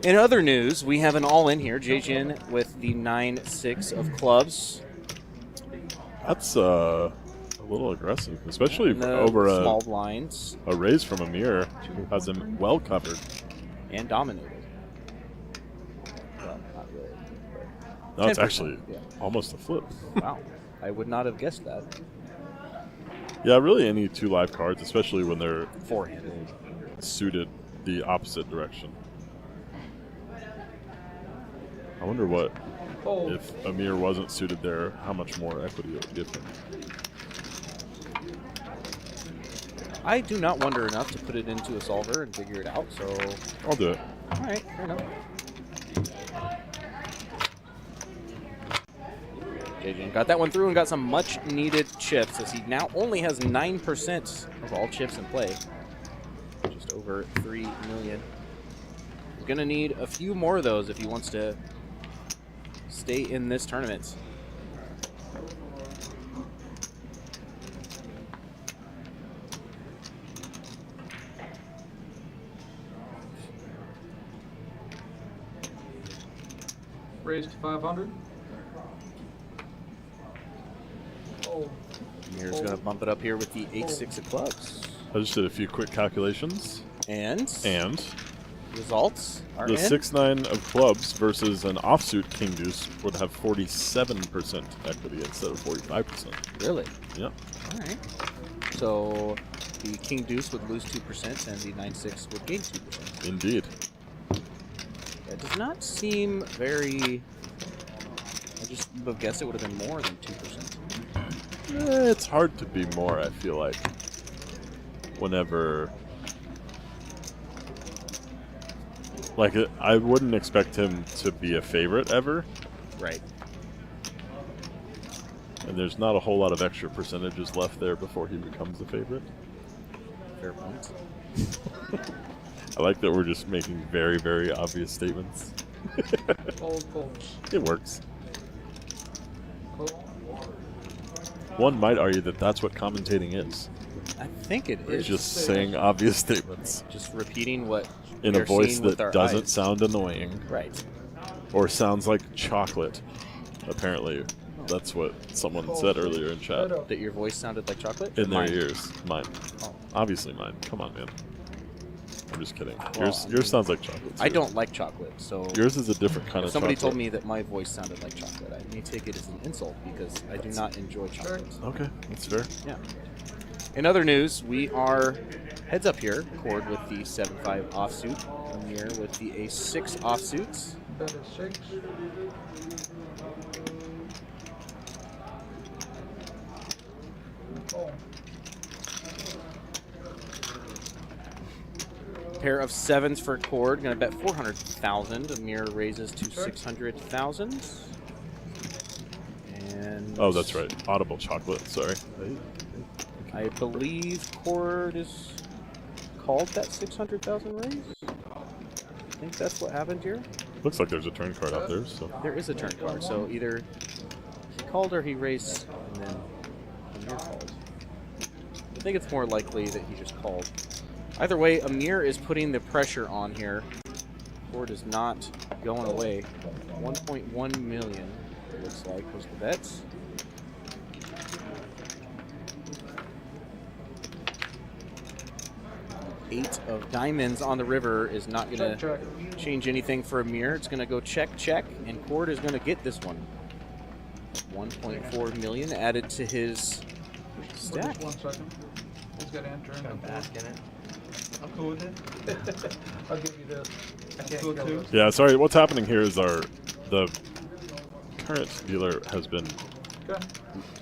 Speaker 6: In other news, we have an all-in here. Jejin with the 9-6 of clubs.
Speaker 1: That's a little aggressive, especially
Speaker 6: And the
Speaker 1: over
Speaker 6: small blinds
Speaker 1: a raise from Amir, who has him well covered.
Speaker 6: and dominated. Well, not really.
Speaker 1: No, it's
Speaker 6: 10%,
Speaker 1: actually
Speaker 6: yeah.
Speaker 1: almost a flip.
Speaker 6: Wow, I would not have guessed that.
Speaker 1: Yeah, really any 2 live cards, especially when they're
Speaker 6: Four-handed.
Speaker 1: suited the opposite direction. I wonder what,
Speaker 3: Fold.
Speaker 1: if Amir wasn't suited there, how much more equity it would give him.
Speaker 6: I do not wonder enough to put it into a solver and figure it out, so
Speaker 1: I'll do it.
Speaker 6: all right, fair enough. Jejin got that one through and got some much-needed chips as he now only has 9% of all chips in play. Just over 3 million. He's going to need a few more of those if he wants to stay in this tournament.
Speaker 3: Raise to 500. Fold.
Speaker 6: Amir's going to bump it up here with the 8-6 of clubs.
Speaker 1: I just did a few quick calculations.
Speaker 6: And
Speaker 1: And
Speaker 6: results are
Speaker 1: The
Speaker 6: in.
Speaker 1: 6-9 of clubs versus an offsuit king deuce would have 47% equity instead of 45%.
Speaker 6: Really?
Speaker 1: Yep.
Speaker 6: All right. So the king deuce would lose 2% and the 9-6 would gain 2%.
Speaker 1: Indeed.
Speaker 6: That does not seem very... I just would have guessed it would have been more than 2%.
Speaker 1: It's hard to be more, I feel like. Whenever... Like, I wouldn't expect him to be a favorite ever.
Speaker 6: Right.
Speaker 1: And there's not a whole lot of extra percentages left there before he becomes a favorite.
Speaker 6: Fair point.
Speaker 1: I like that we're just making very, very obvious statements.
Speaker 3: Fold.
Speaker 1: It works.
Speaker 3: Fold.
Speaker 1: One might argue that that's what commentating is.
Speaker 6: I think it is.
Speaker 1: Just saying obvious statements.
Speaker 6: Just repeating what
Speaker 1: In
Speaker 6: we
Speaker 1: a
Speaker 6: are
Speaker 1: voice
Speaker 6: seeing with
Speaker 1: that
Speaker 6: our
Speaker 1: doesn't
Speaker 6: eyes.
Speaker 1: sound annoying.
Speaker 6: Right.
Speaker 1: Or sounds like chocolate. Apparently. That's what someone said earlier in chat.
Speaker 6: That your voice sounded like chocolate?
Speaker 1: In their
Speaker 6: Mine.
Speaker 1: ears. Mine.
Speaker 6: Oh.
Speaker 1: Obviously mine. Come on, man. I'm just kidding.
Speaker 6: Well,
Speaker 1: Yours sounds like chocolate.
Speaker 6: I
Speaker 1: too.
Speaker 6: don't like chocolate, so
Speaker 1: Yours is a different kind
Speaker 6: if
Speaker 1: of
Speaker 6: somebody
Speaker 1: chocolate.
Speaker 6: told me that my voice sounded like chocolate, I may take it as an insult because I do not enjoy chocolate.
Speaker 1: Okay, that's fair.
Speaker 6: Yeah. In other news, we are heads up here. Cord with the 7-5 offsuit, Amir with the A6 offsuits.
Speaker 3: Bet is 6. Fold.
Speaker 6: Pair of 7s for Cord, gonna bet 400,000. Amir raises to 600,000. And
Speaker 1: Oh, that's right. Audible chocolate. Sorry.
Speaker 6: I believe Cord is called that 600,000 raise. I think that's what happened here.
Speaker 1: Looks like there's a turn card out there. So
Speaker 6: There is a turn card, so either he called or he raised, and then Amir called. I think it's more likely that he just called. Either way, Amir is putting the pressure on here. Cord is not going away. 1.1 million, it looks like, was the bet. Eight of diamonds on the river is not going to change anything for Amir. It's going to go check, check, and Cord is going to get this one. 1.4 million added to his stack.
Speaker 3: Just 1 second. He's got to enter in the
Speaker 2: Bask in it.
Speaker 3: I'm cool with it. I'll give you this. I can't
Speaker 2: cool
Speaker 3: kill
Speaker 2: too.
Speaker 3: this.
Speaker 1: yeah, sorry. What's happening here is the current dealer has been
Speaker 3: Okay.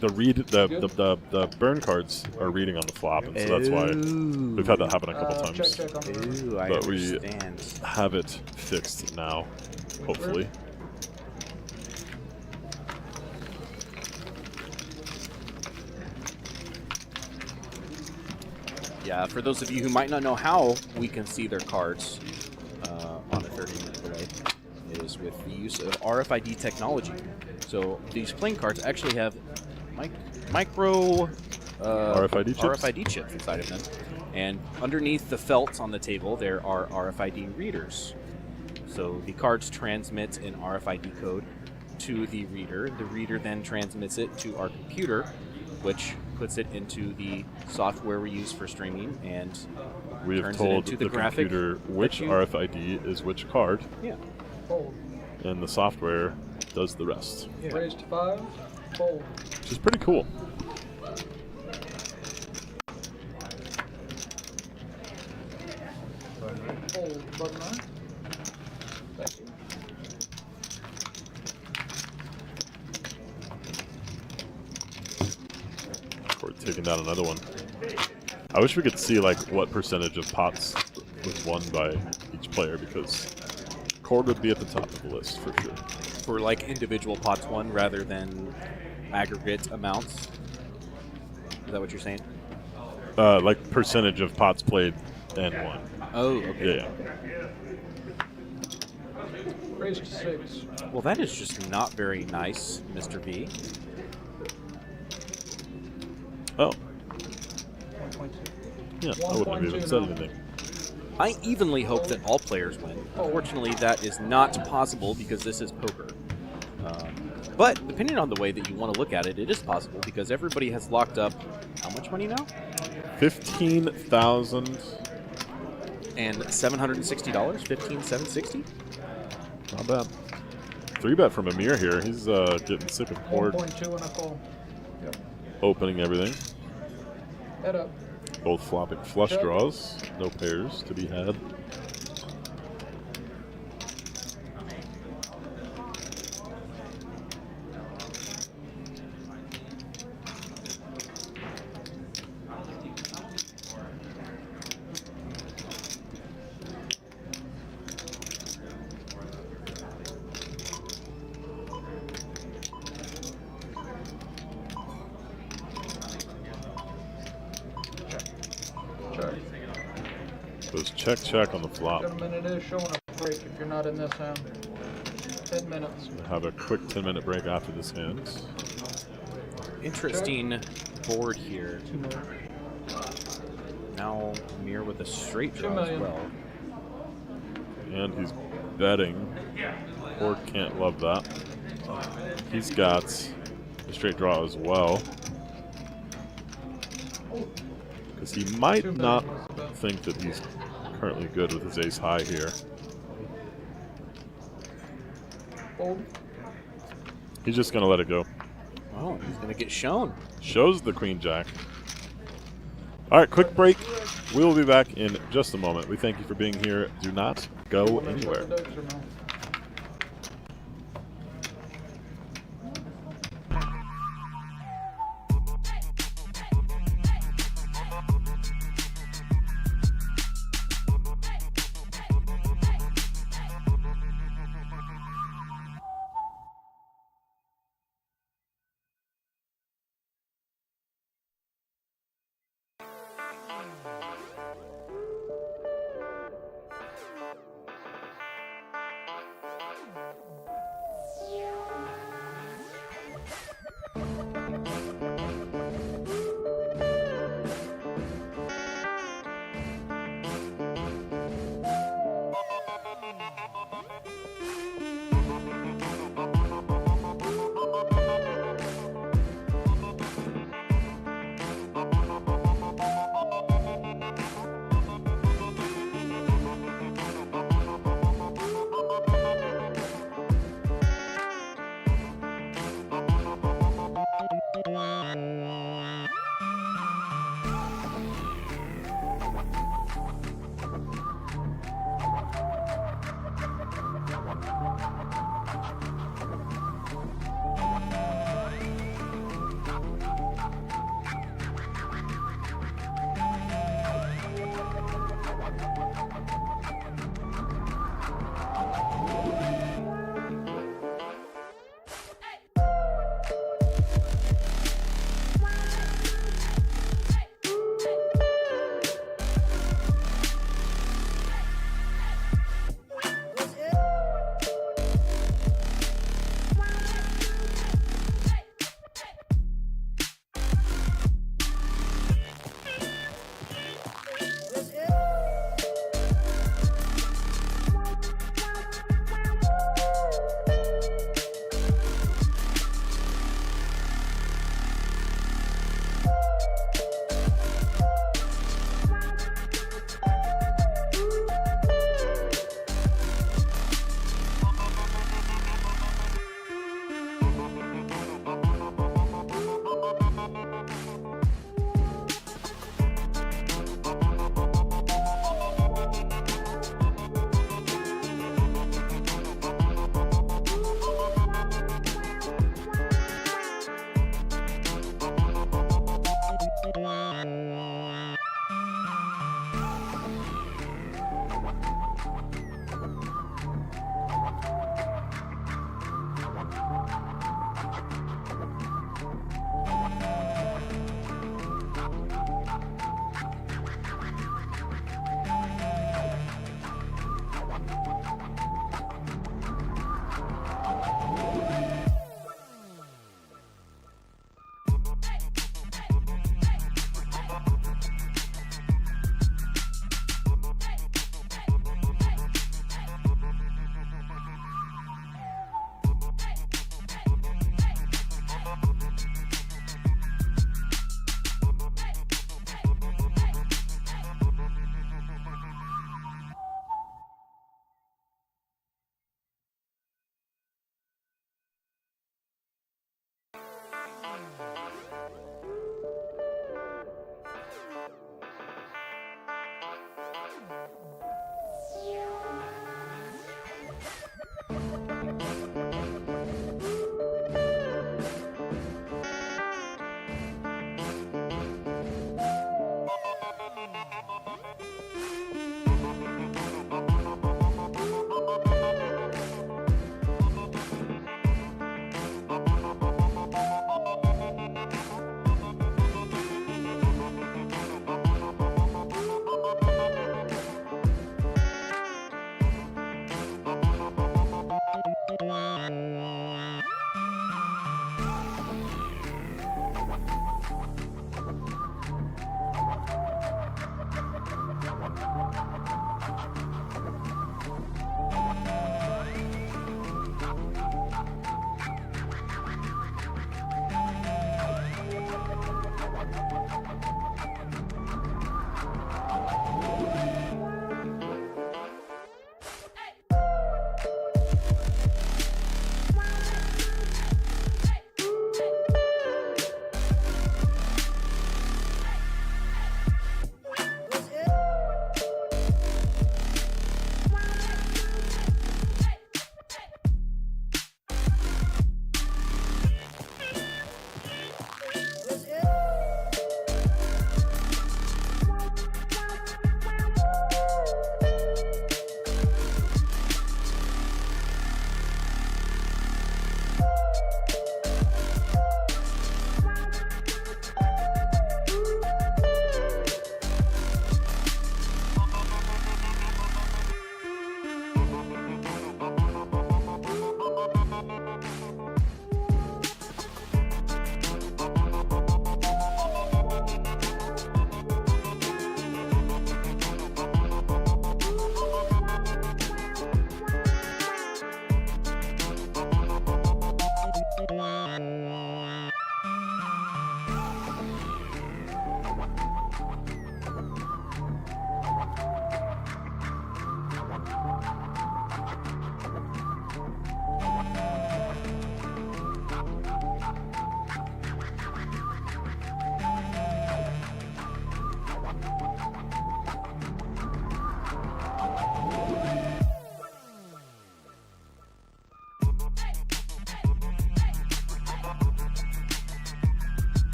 Speaker 1: the burn cards are reading on the flop, and so that's why we've had that happen a couple times.
Speaker 3: Check on the river.
Speaker 6: Ooh, I
Speaker 1: But we-
Speaker 6: understand.
Speaker 1: Have it fixed now, hopefully.
Speaker 6: Yeah, for those of you who might not know how we can see their cards on a 30-minute delay, is with the use of RFID technology. So these playing cards actually have micro RFID chips inside of them. And underneath the felts on the table, there are RFID readers. So the cards transmit an RFID code to the reader. The reader then transmits it to our computer, which puts it into the software we use for streaming, and
Speaker 1: We have
Speaker 6: turns it
Speaker 1: told
Speaker 6: into
Speaker 1: the
Speaker 6: the graphic
Speaker 1: computer which
Speaker 6: that you-
Speaker 1: RFID is which card,
Speaker 6: yeah.
Speaker 3: Fold.
Speaker 1: and the software does the rest,
Speaker 3: Raise to 5. Fold.
Speaker 1: which is pretty cool.
Speaker 3: Fold. Button 9. Thank you.
Speaker 1: We're taking down another one. I wish we could see like what percentage of pots was won by each player, because Cord would be at the top of the list for sure.
Speaker 6: For like individual pots won rather than aggregate amounts. Is that what you're saying?
Speaker 1: Like percentage of pots played and won.
Speaker 6: Oh, okay.
Speaker 1: Yeah.
Speaker 3: Raise to 6.
Speaker 6: Well, that is just not very nice, Mr. V.
Speaker 1: Oh,
Speaker 3: 1.2.
Speaker 1: yeah. I wouldn't have even said anything.
Speaker 6: I evenly hope that all players win. Unfortunately, that is not possible because this is poker. But depending on the way that you want to look at it, it is possible because everybody has locked up how much money now?
Speaker 1: 15,000
Speaker 6: And $760, 15,760.
Speaker 1: Not bad. 3-bet from Amir here. He's getting sick of board
Speaker 3: 1.2 and a call. Yep.
Speaker 1: opening everything.
Speaker 3: Head up.
Speaker 1: Both flopping flush draws. No pairs to be had.
Speaker 3: Check.
Speaker 1: Goes check, check on the flop.
Speaker 3: Gentlemen, it is showing a break if you're not in this hand. 10 minutes.
Speaker 1: We'll have a quick 10-minute break after this hand.
Speaker 6: Interesting board here. Now Amir with a straight draw as well.
Speaker 1: And he's betting. Board can't love that. He's got a straight draw as well. Because he might not think that he's currently good with his ace high here. He's just going to let it go.
Speaker 6: Oh, he's going to get shown.
Speaker 1: Shows the queen jack. All right, quick break. We will be back in just a moment. We thank you for being here. Do not go anywhere.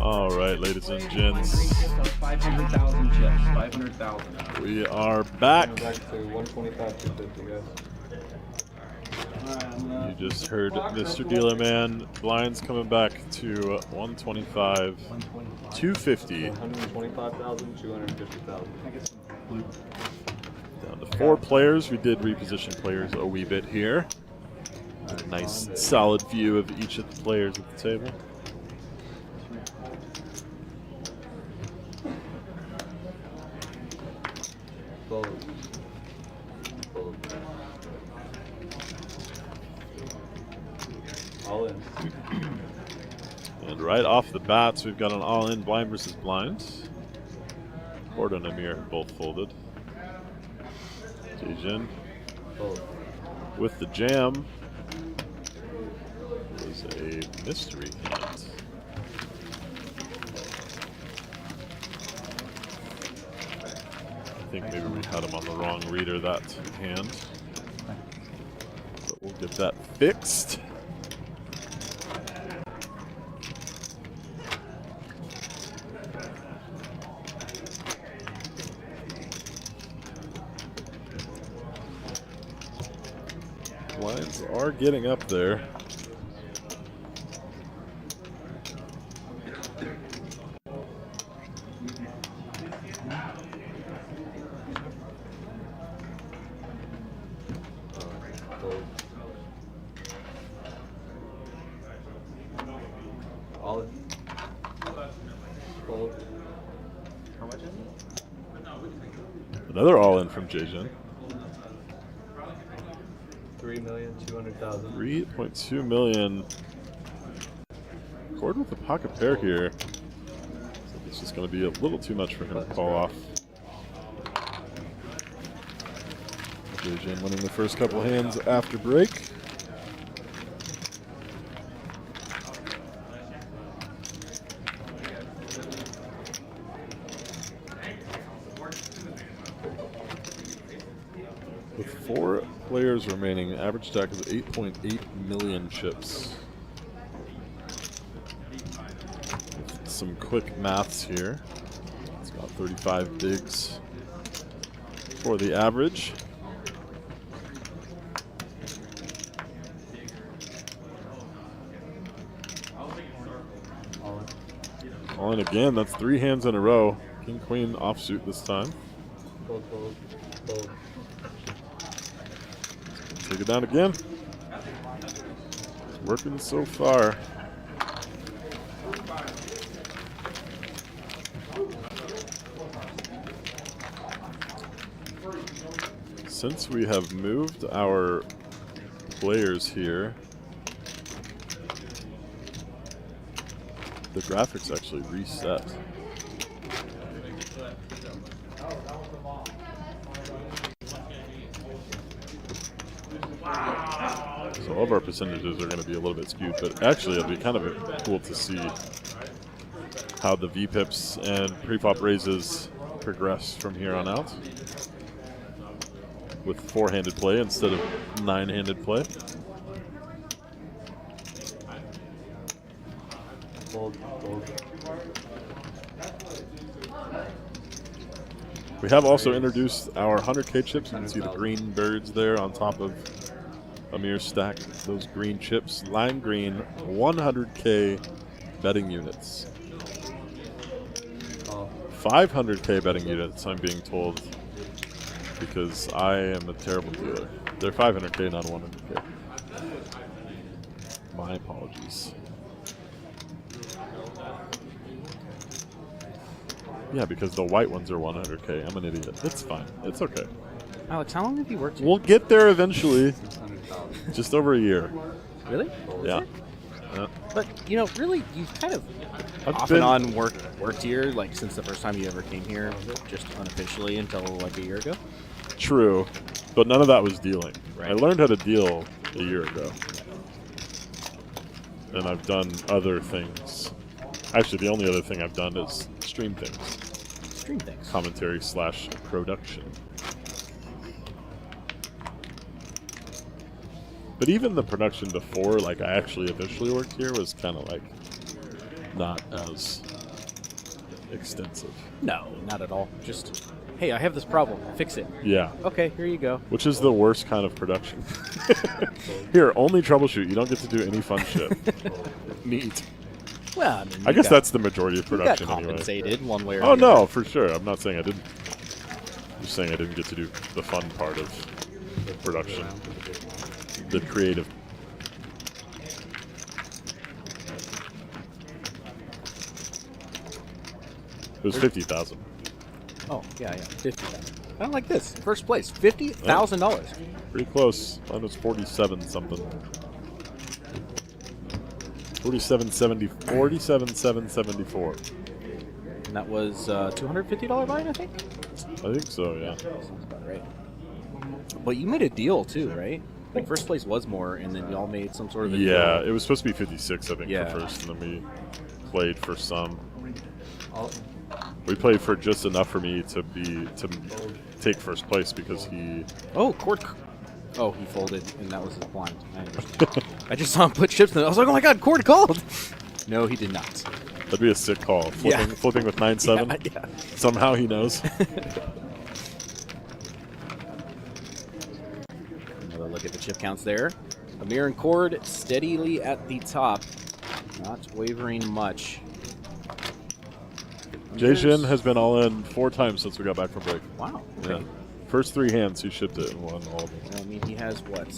Speaker 1: All right, ladies and gents,
Speaker 3: 500,000 chips. 500,000.
Speaker 1: we are back.
Speaker 5: Back to 125, 250, guys.
Speaker 1: You just heard Mr. Dealer Man. Blinds coming back to 125, 250.
Speaker 5: 125,000, 250,000.
Speaker 1: Down to 4 players. We did reposition players a wee bit here. A nice, solid view of each of the players at the table.
Speaker 5: Fold. Fold. All in.
Speaker 1: And right off the bats, we've got an all-in blind versus blind. Cord and Amir both folded. Jijin
Speaker 5: Fold.
Speaker 1: with the jam was a mystery hand. I think maybe we had him on the wrong reader that hand. But we'll get that fixed. Blinds are getting up there.
Speaker 5: Fold. All in. Fold.
Speaker 2: How much is it?
Speaker 1: Another all-in from Jijin.
Speaker 5: 3,200,000.
Speaker 1: 3.2 million. Cord with the pocket pair here. So this is going to be a little too much for him to call off. Jijin winning the first couple hands after break. With 4 players remaining, average stack is 8.8 million chips. With some quick maths here. It's got 35 bigs for the average. All in again, that's 3 hands in a row. King, queen, offsuit this time.
Speaker 5: Fold, fold, fold.
Speaker 1: Take it down again. It's working so far. Since we have moved our players here, the graphics actually reset. So all of our percentages are going to be a little bit skewed, but actually it'll be kind of cool to see how the VPIPs and preflop raises progress from here on out with 4-handed play instead of 9-handed play.
Speaker 5: Fold, fold.
Speaker 1: We have also introduced our 100K chips. You can see the green birds there on top of Amir's stack. Those green chips, lime green, 100K betting units. 500K betting units, I'm being told, because I am a terrible dealer. They're 500K, not 100K. My apologies. Yeah, because the white ones are 100K. I'm an idiot. It's fine. It's okay.
Speaker 6: Alex, how long have you worked here?
Speaker 1: We'll get there eventually. Just over a year.
Speaker 6: Really?
Speaker 1: Yeah.
Speaker 6: But, you know, really, you've kind of
Speaker 1: I've
Speaker 6: off
Speaker 1: been-
Speaker 6: and on worked here, like, since the first time you ever came here, just unofficially until, like, a year ago?
Speaker 1: True, but none of that was dealing.
Speaker 6: Right.
Speaker 1: I learned how to deal a year ago. And I've done other things. Actually, the only other thing I've done is stream things.
Speaker 6: Stream things.
Speaker 1: Commentary / production. But even the production before, like, I actually officially worked here was kind of like not as extensive.
Speaker 6: No, not at all. Just, hey, I have this problem. Fix it.
Speaker 1: Yeah.
Speaker 6: Okay, here you go.
Speaker 1: Which is the worst kind of production. Here, only troubleshoot. You don't get to do any fun shit. Neat.
Speaker 6: Well, I mean,
Speaker 1: I guess that's the majority of
Speaker 6: you got
Speaker 1: production anyway.
Speaker 6: compensated one way or
Speaker 1: Oh,
Speaker 6: the
Speaker 1: no,
Speaker 6: other.
Speaker 1: for sure. I'm not saying I didn't. I'm just saying I didn't get to do the fun part of production. The creative. It was 50,000.
Speaker 6: Oh, yeah. 50,000. I don't like this. First place, $50,000.
Speaker 1: Pretty close. Mine was 47 something. 47,774.
Speaker 6: And that was $250 buy, I think?
Speaker 1: I think so, yeah.
Speaker 6: Sounds about right. But you made a deal, too, right? Like, first place was more, and then y'all made some sort of a
Speaker 1: Yeah,
Speaker 6: deal.
Speaker 1: it was supposed to be 56, I think,
Speaker 6: Yeah.
Speaker 1: for first, and then we played for some. We played for just enough for me to take first place because he.
Speaker 6: Oh, Cord. Oh, he folded, and that was his blind. I understand. I just saw him put chips in it. I was like, oh my god, Cord called! No, he did not.
Speaker 1: That'd be a sick call. Flipping with 9-7.
Speaker 6: Yeah.
Speaker 1: Somehow he knows.
Speaker 6: Another look at the chip counts there. Amir and Cord steadily at the top. Not wavering much.
Speaker 1: Jay-Jin has been all in 4 times since we got back from break.
Speaker 6: Wow.
Speaker 1: Yeah.
Speaker 6: Okay.
Speaker 1: First 3 hands, he shipped it and won all of them.
Speaker 6: I mean, he has what?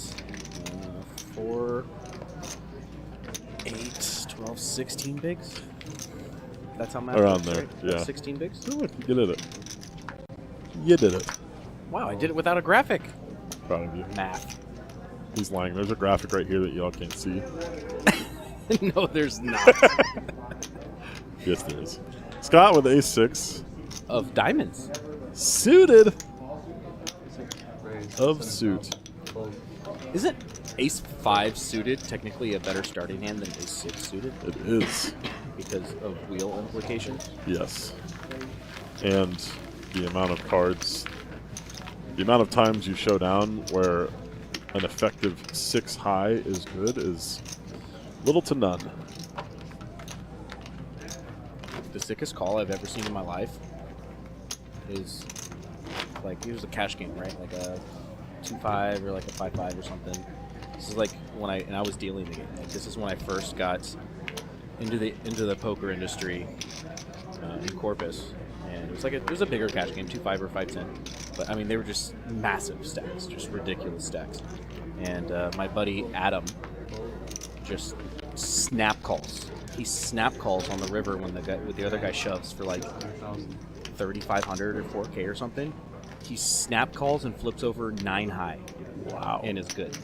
Speaker 6: 4, 8, 12, 16 bigs? That's how math
Speaker 1: Around
Speaker 6: works,
Speaker 1: there,
Speaker 6: right?
Speaker 1: yeah.
Speaker 6: 16 bigs?
Speaker 1: Oh, look, you did it. You did it.
Speaker 6: Wow, I did it without a graphic.
Speaker 1: Proud of you.
Speaker 6: Math.
Speaker 1: He's lying. There's a graphic right here that y'all can't see.
Speaker 6: No, there's not.
Speaker 1: Yes, there is. Scott with ace-6.
Speaker 6: Of diamonds.
Speaker 1: Suited. Of suit.
Speaker 6: Isn't ace-5 suited technically a better starting hand than ace-6 suited?
Speaker 1: It is.
Speaker 6: Because of wheel implications?
Speaker 1: Yes. And the amount of cards, the amount of times you show down where an effective 6 high is good is little to none.
Speaker 6: The sickest call I've ever seen in my life is like, it was a cash game, right? Like a 2-5 or like a 5-5 or something. This is like when I was dealing the game. Like, this is when I first got into the poker industry in Corpus, and it was like it was a bigger cash game, 2-5 or 5-10. But I mean, they were just massive stacks, just ridiculous stacks. And my buddy Adam just snap calls. He snap calls on the river when the other guy shoves for like 3,500 or 4K or something. He snap calls and flips over 9 high.
Speaker 1: Wow.
Speaker 6: And is good.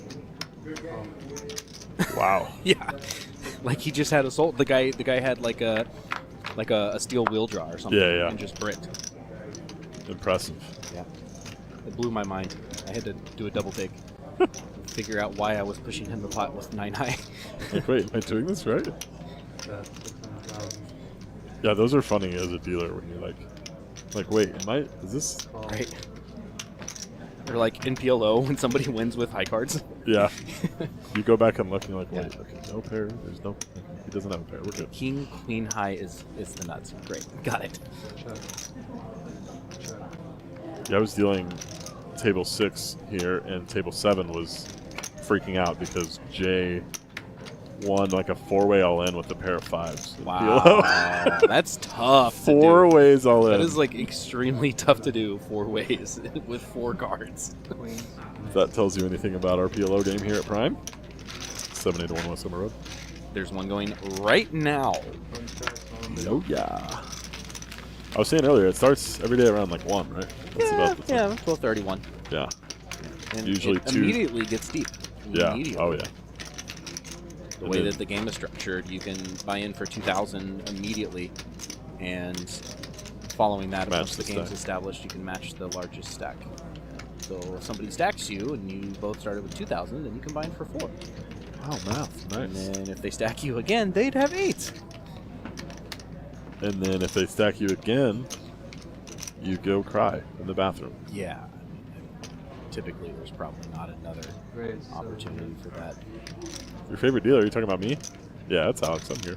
Speaker 1: Wow.
Speaker 6: Yeah. Like he just had a soul. The guy had like a steel wheel draw or something.
Speaker 1: Yeah.
Speaker 6: And just bricked.
Speaker 1: Impressive.
Speaker 6: Yeah. It blew my mind. I had to do a double take. Figure out why I was pushing him the pot with 9 high.
Speaker 1: Like, wait, am I doing this right? Yeah, those are funny as a dealer when you're like, wait, is this?
Speaker 6: Right. Or like in PLO when somebody wins with high cards.
Speaker 1: Yeah. You go back and look and you're like, wait,
Speaker 6: Yeah.
Speaker 1: okay, no pair, there's no, he doesn't have a pair, we're good.
Speaker 6: King, queen high is the nuts. Great. Got it.
Speaker 1: Yeah, I was dealing table 6 here, and table 7 was freaking out because Jay won like a 4-way all-in with a pair of 5s.
Speaker 6: Wow. That's tough.
Speaker 1: 4 ways all in.
Speaker 6: That is like extremely tough to do 4 ways with 4 cards.
Speaker 1: If that tells you anything about our PLO game here at Prime. 781 West Summer Road.
Speaker 6: There's one going right now.
Speaker 1: Oh yeah. I was saying earlier, it starts every day around like 1, right? That's about the time.
Speaker 6: 12:31.
Speaker 1: Yeah.
Speaker 6: And
Speaker 1: Usually
Speaker 6: it
Speaker 1: 2.
Speaker 6: immediately gets deep.
Speaker 1: Yeah.
Speaker 6: Immediately.
Speaker 1: Oh yeah.
Speaker 6: The way that the game is structured, you can buy in for 2,000 immediately, and following that,
Speaker 1: Match
Speaker 6: once the
Speaker 1: the
Speaker 6: game's
Speaker 1: stack.
Speaker 6: established, you can match the largest stack. So if somebody stacks you and you both started with 2,000, then you can buy in for 4.
Speaker 1: Wow, math.
Speaker 6: And
Speaker 1: Nice.
Speaker 6: then if they stack you again, they'd have 8.
Speaker 1: And then if they stack you again, you go cry in the bathroom.
Speaker 6: Yeah. Typically, there's probably not another opportunity for that.
Speaker 1: Your favorite dealer? Are you talking about me? Yeah, that's Alex. I'm here.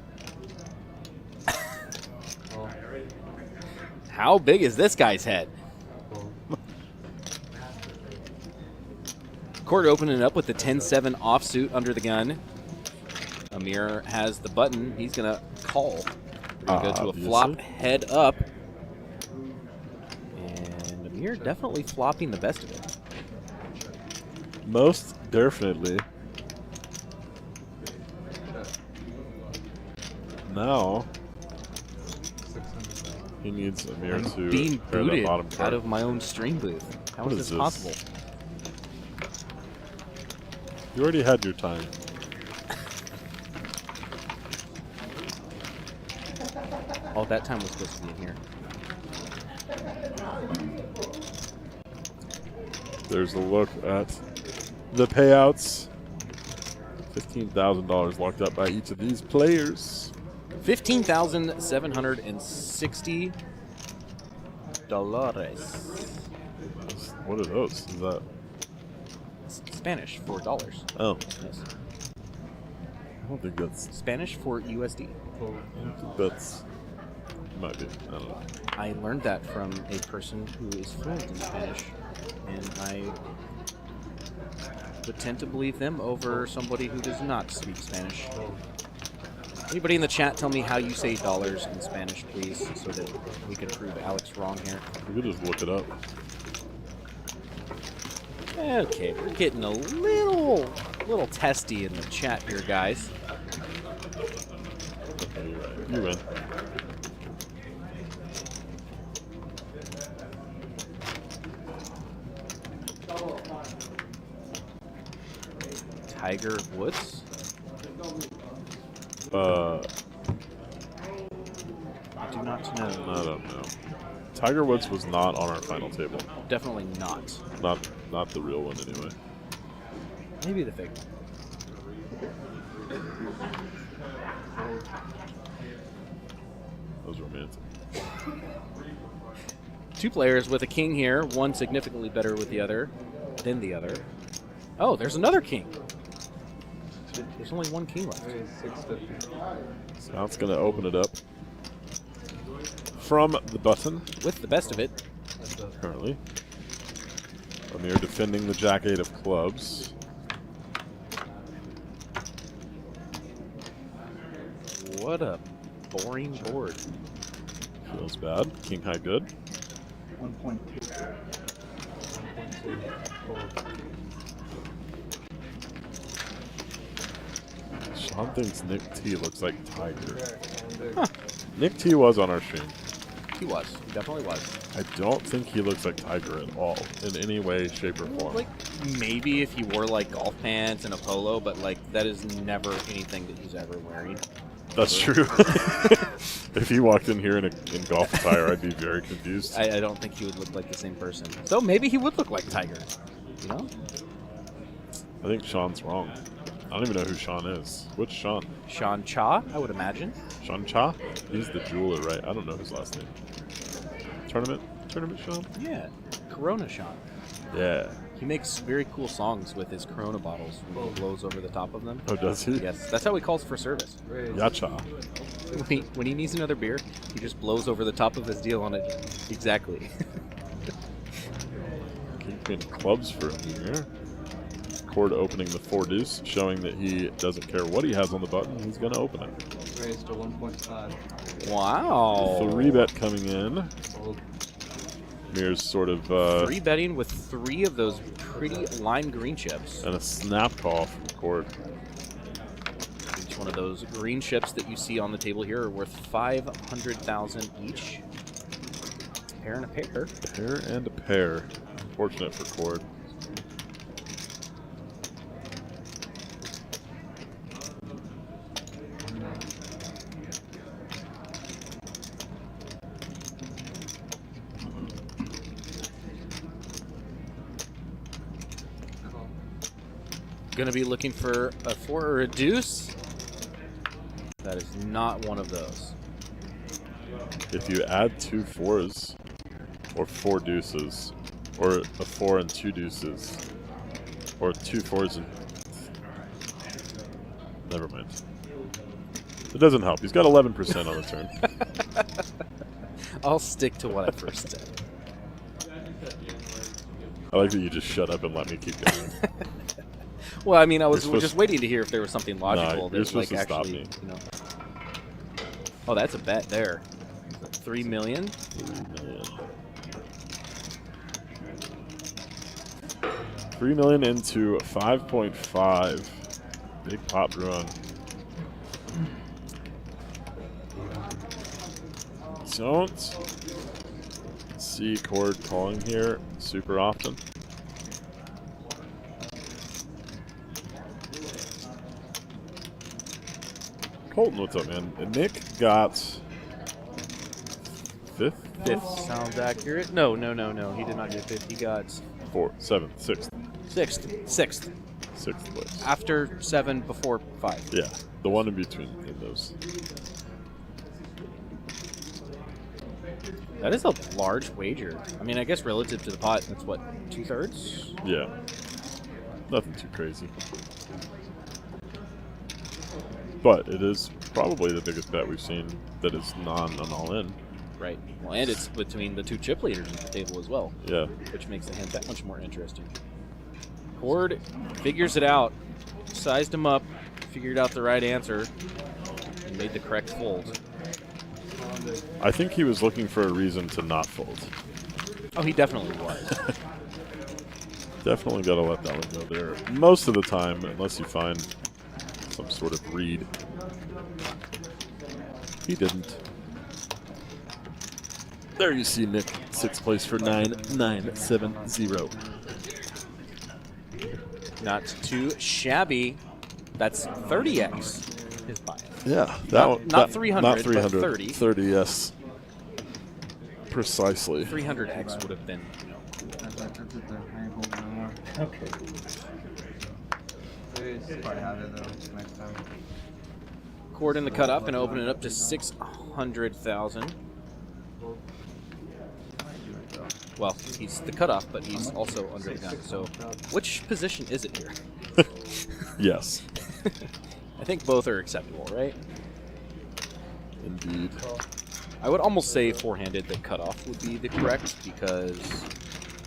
Speaker 6: How big is this guy's head? Court opening up with the 10-7 offsuit under the gun. Amir has the button. He's going to call. We're going to go to a flop head up. And Amir definitely flopping the best of it.
Speaker 1: Most definitely. Now he needs Amir to
Speaker 6: being
Speaker 1: pair that
Speaker 6: booted
Speaker 1: bottom card.
Speaker 6: out of my own stream booth. How
Speaker 1: What
Speaker 6: is
Speaker 1: is
Speaker 6: this possible?
Speaker 1: You already had your time.
Speaker 6: Oh, that time was supposed to be in here.
Speaker 1: There's a look at the payouts. $15,000 locked up by each of these players.
Speaker 6: $15,760.
Speaker 1: What are those? Is that
Speaker 6: Spanish for dollars.
Speaker 1: Oh,
Speaker 6: Yes.
Speaker 1: I don't think that's.
Speaker 6: Spanish for USD.
Speaker 1: I don't think that's. Might be. I don't know.
Speaker 6: I learned that from a person who is fluent in Spanish, and I would tend to believe them over somebody who does not speak Spanish. Anybody in the chat tell me how you say dollars in Spanish, please, so that we can prove Alex wrong here.
Speaker 1: We could just look it up.
Speaker 6: Okay, we're getting a little testy in the chat here, guys.
Speaker 1: Okay, you're right. You win.
Speaker 6: Tiger Woods.
Speaker 1: I
Speaker 6: I do not know.
Speaker 1: don't know. Tiger Woods was not on our final table.
Speaker 6: Definitely not.
Speaker 1: Not the real one anyway.
Speaker 6: Maybe the fake
Speaker 1: That was romantic.
Speaker 6: Two players with a king here, one significantly better with the other than the other. Oh, there's another king. There's only one king left.
Speaker 1: So now it's going to open it up from the button.
Speaker 6: With the best of it.
Speaker 1: Currently. Amir defending the Jack-8 of clubs.
Speaker 6: What a boring board.
Speaker 1: Feels bad. King high good.
Speaker 4: 1.2.
Speaker 1: Sean thinks Nick T looks like Tiger. Huh. Nick T was on our stream.
Speaker 6: He was. He definitely was.
Speaker 1: I don't think he looks like Tiger at all in any way, shape, or form.
Speaker 6: Like, maybe if he wore, like, golf pants and a polo, but, like, that is never anything that he's ever wearing.
Speaker 1: That's true. If he walked in here in golf attire, I'd be very confused.
Speaker 6: I don't think he would look like the same person. So maybe he would look like Tiger. You know?
Speaker 1: I think Sean's wrong. I don't even know who Sean is. Which Sean?
Speaker 6: Sean Cha, I would imagine.
Speaker 1: Sean Cha? He's the jeweler, right? I don't know his last name. Tournament Sean?
Speaker 6: Yeah. Corona Sean.
Speaker 1: Yeah.
Speaker 6: He makes very cool songs with his Corona bottles when he blows over the top of them.
Speaker 1: Oh, does he?
Speaker 6: Yes, that's how he calls for service.
Speaker 1: Yacha.
Speaker 6: When he needs another beer, he just blows over the top of his deal on it. Exactly.
Speaker 1: Kingpin clubs for Amir. Cord opening the 4-deuce, showing that he doesn't care what he has on the button. He's going to open it.
Speaker 5: Raised to 1.5.
Speaker 6: Wow.
Speaker 1: 3-bet coming in. Amir's sort of...
Speaker 6: 3-betting with 3 of those pretty lime green chips.
Speaker 1: And a snap call from Cord.
Speaker 6: Each one of those green chips that you see on the table here are worth 500,000 each. Pair and a pair.
Speaker 1: Pair and a pair. Unfortunate for Cord.
Speaker 6: Gonna be looking for a 4 or a deuce. That is not one of those.
Speaker 1: If you add 2 4s, or 4 deuces, or a 4 and 2 deuces, or 2 4s and... Never mind. It doesn't help. He's got 11% on the turn.
Speaker 6: I'll stick to what I first said.
Speaker 1: I like that you just shut up and let me keep going.
Speaker 6: Well, I mean, I was
Speaker 1: You're
Speaker 6: just waiting to hear if there was something logical
Speaker 1: you're
Speaker 6: that, like,
Speaker 1: supposed to stop
Speaker 6: actually,
Speaker 1: me.
Speaker 6: you know. Oh, that's a bet there. 3 million.
Speaker 1: 3 million. 3 million into 5.5. Big pop run. Don't see Cord calling here super often. Colton, what's up, man? And Nick got fifth.
Speaker 6: Fifth sounds accurate. No. He did not get fifth. He got
Speaker 1: Fourth, seventh, sixth.
Speaker 6: Sixth.
Speaker 1: Sixth place.
Speaker 6: After 7, before 5.
Speaker 1: Yeah, the one in between in those.
Speaker 6: That is a large wager. I mean, I guess relative to the pot, that's what, 2/3?
Speaker 1: Yeah, nothing too crazy. But it is probably the biggest bet we've seen that is non an all-in.
Speaker 6: Right. Well, and it's between the 2 chip leaders at the table as well.
Speaker 1: Yeah.
Speaker 6: Which makes the hand that much more interesting. Cord figures it out, sized him up, figured out the right answer, and made the correct fold.
Speaker 1: I think he was looking for a reason to not fold.
Speaker 6: Oh, he definitely was.
Speaker 1: Definitely got to let that one go there. Most of the time, unless you find some sort of read. He didn't. There you see Nick, 6th place for 9970.
Speaker 6: Not too shabby. That's 30x his bias.
Speaker 1: Yeah,
Speaker 6: Not 300,
Speaker 1: not 300,
Speaker 6: but 30.
Speaker 1: 30, yes. Precisely.
Speaker 6: 300x would have been,
Speaker 4: Okay.
Speaker 2: Probably have it though next time.
Speaker 6: Cord in the cutoff, going to open it up to 600,000. Well, he's the cutoff, but he's also under the gun. So, which position is it here?
Speaker 1: Yes.
Speaker 6: I think both are acceptable, right?
Speaker 1: Indeed.
Speaker 6: I would almost say four-handed that cutoff would be the correct because,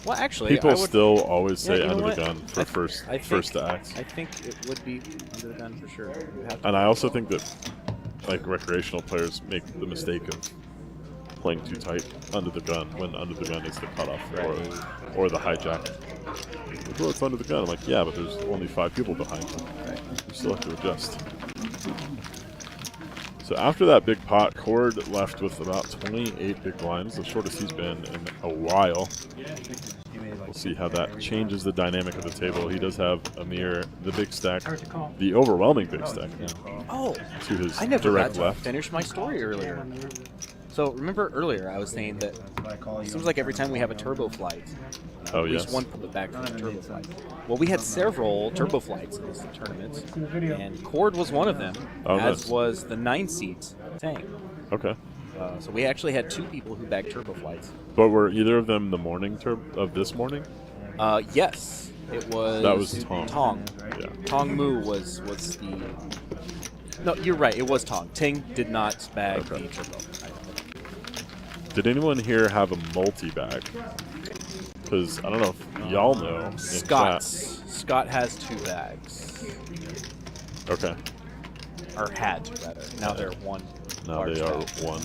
Speaker 6: well, actually,
Speaker 1: People
Speaker 6: I would,
Speaker 1: still always say
Speaker 6: you know
Speaker 1: under
Speaker 6: what?
Speaker 1: the gun for first to act.
Speaker 6: I think it would be under the gun for sure. It would have to
Speaker 1: And I also think that like recreational players make the mistake of playing too tight under the gun when under the gun is the cutoff or the hijack. Like, well, it's under the gun. I'm like, yeah, but there's only 5 people behind you.
Speaker 6: Right.
Speaker 1: You still have to adjust. So after that big pot, Cord left with about 28 big blinds, the shortest he's been in a while. We'll see how that changes the dynamic of the table. He does have Amir, the big stack, the overwhelming big stack now,
Speaker 6: Oh,
Speaker 1: to his
Speaker 6: I never
Speaker 1: direct
Speaker 6: got to
Speaker 1: left.
Speaker 6: finish my story earlier. So remember earlier I was saying that it seems like every time we have a turbo flight,
Speaker 1: Oh,
Speaker 6: at least
Speaker 1: yes.
Speaker 6: one put back from the turbo flight. Well, we had several turbo flights in this tournament, and Cord was one of them,
Speaker 1: Oh,
Speaker 6: as
Speaker 1: nice.
Speaker 6: was the 9-seat Tang.
Speaker 1: Okay.
Speaker 6: So we actually had 2 people who bagged turbo flights.
Speaker 1: But were either of them the morning of this morning?
Speaker 6: Yes, it was.
Speaker 1: That was Tong.
Speaker 6: Tong.
Speaker 1: Yeah.
Speaker 6: Tong Mu was the. No, you're right. It was Tong. Ting did not bag
Speaker 1: Okay.
Speaker 6: the turbo.
Speaker 1: Did anyone here have a multi-bag? Because I don't know if y'all know. in chat.
Speaker 6: Scott has 2 bags,
Speaker 1: Okay.
Speaker 6: or had rather. Now they're one.
Speaker 1: Now
Speaker 6: large
Speaker 1: they are
Speaker 6: bag.
Speaker 1: one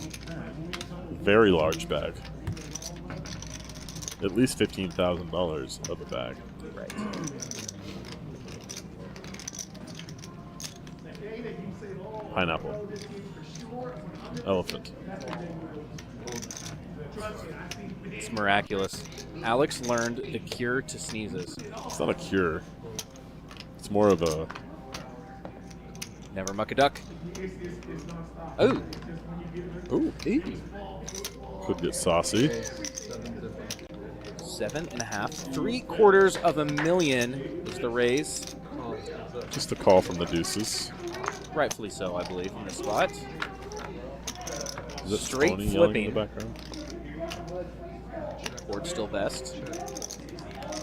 Speaker 1: very large bag. At least $15,000 of a bag.
Speaker 6: Right.
Speaker 1: Pineapple. Elephant.
Speaker 6: It's miraculous. Alex learned the cure to sneezes.
Speaker 1: It's not a cure. It's more of a.
Speaker 6: Never muck a duck. Oh.
Speaker 1: Ooh. Could get saucy.
Speaker 6: 7.5. 3/4 of a million is the raise.
Speaker 1: Just a call from the deuces.
Speaker 6: Rightfully so, I believe, in this spot.
Speaker 1: Is it
Speaker 6: Straight
Speaker 1: Tony yelling in
Speaker 6: flipping.
Speaker 1: the background?
Speaker 6: Cord still best.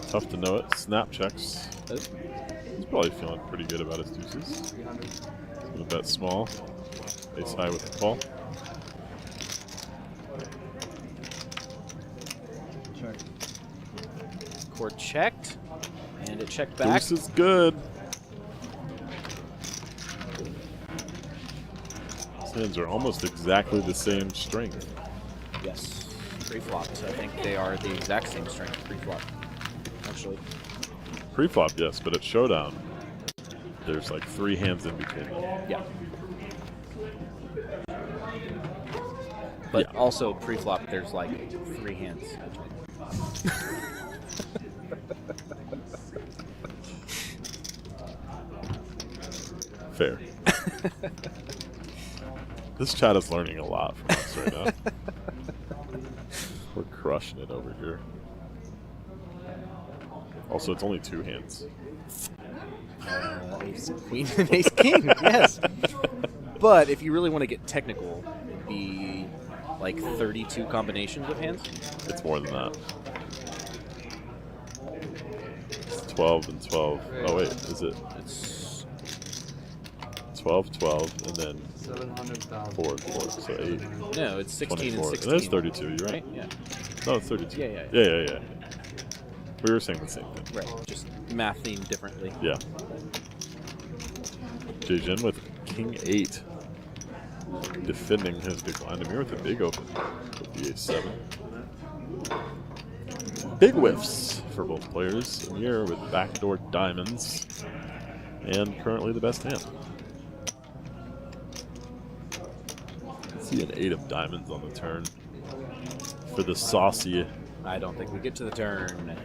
Speaker 1: Tough to know it. Snap checks.
Speaker 6: Oh.
Speaker 1: He's probably feeling pretty good about his deuces. He's gonna bet small. Ace high with the call.
Speaker 3: Check.
Speaker 6: Cord checked, and it checked back.
Speaker 1: Deuce is good. These hands are almost exactly the same strength.
Speaker 6: Yes, pre-flopped. I think they are the exact same strength pre-flop, actually.
Speaker 1: Pre-flop, yes, but at showdown, there's like 3 hands in between them.
Speaker 6: Yeah. But also pre-flop, there's like 3 hands.
Speaker 1: Fair. This chat is learning a lot from us right now. We're crushing it over here. Also, it's only 2 hands.
Speaker 6: Ace queen and ace king, yes. But if you really want to get technical, it'd be like 32 combinations of hands.
Speaker 1: It's more than that. It's 12 and 12. Oh wait, is it?
Speaker 6: It's
Speaker 1: 12, 12, and then
Speaker 5: 700,000.
Speaker 1: 4, 4, so 8.
Speaker 6: no, it's 16 and
Speaker 1: 24.
Speaker 6: 16.
Speaker 1: It is 32, you're right.
Speaker 6: Right? Yeah.
Speaker 1: No, it's 32.
Speaker 6: Yeah.
Speaker 1: Yeah. We were saying the same thing.
Speaker 6: Right. Just mathing differently.
Speaker 1: Yeah. Jin with King 8. Defending his big blind. Amir with a big open. With the ace 7. Big whiffs for both players. Amir with backdoor diamonds. And currently the best hand. See an 8 of diamonds on the turn. For the saucy.
Speaker 6: I don't think we get to the turn.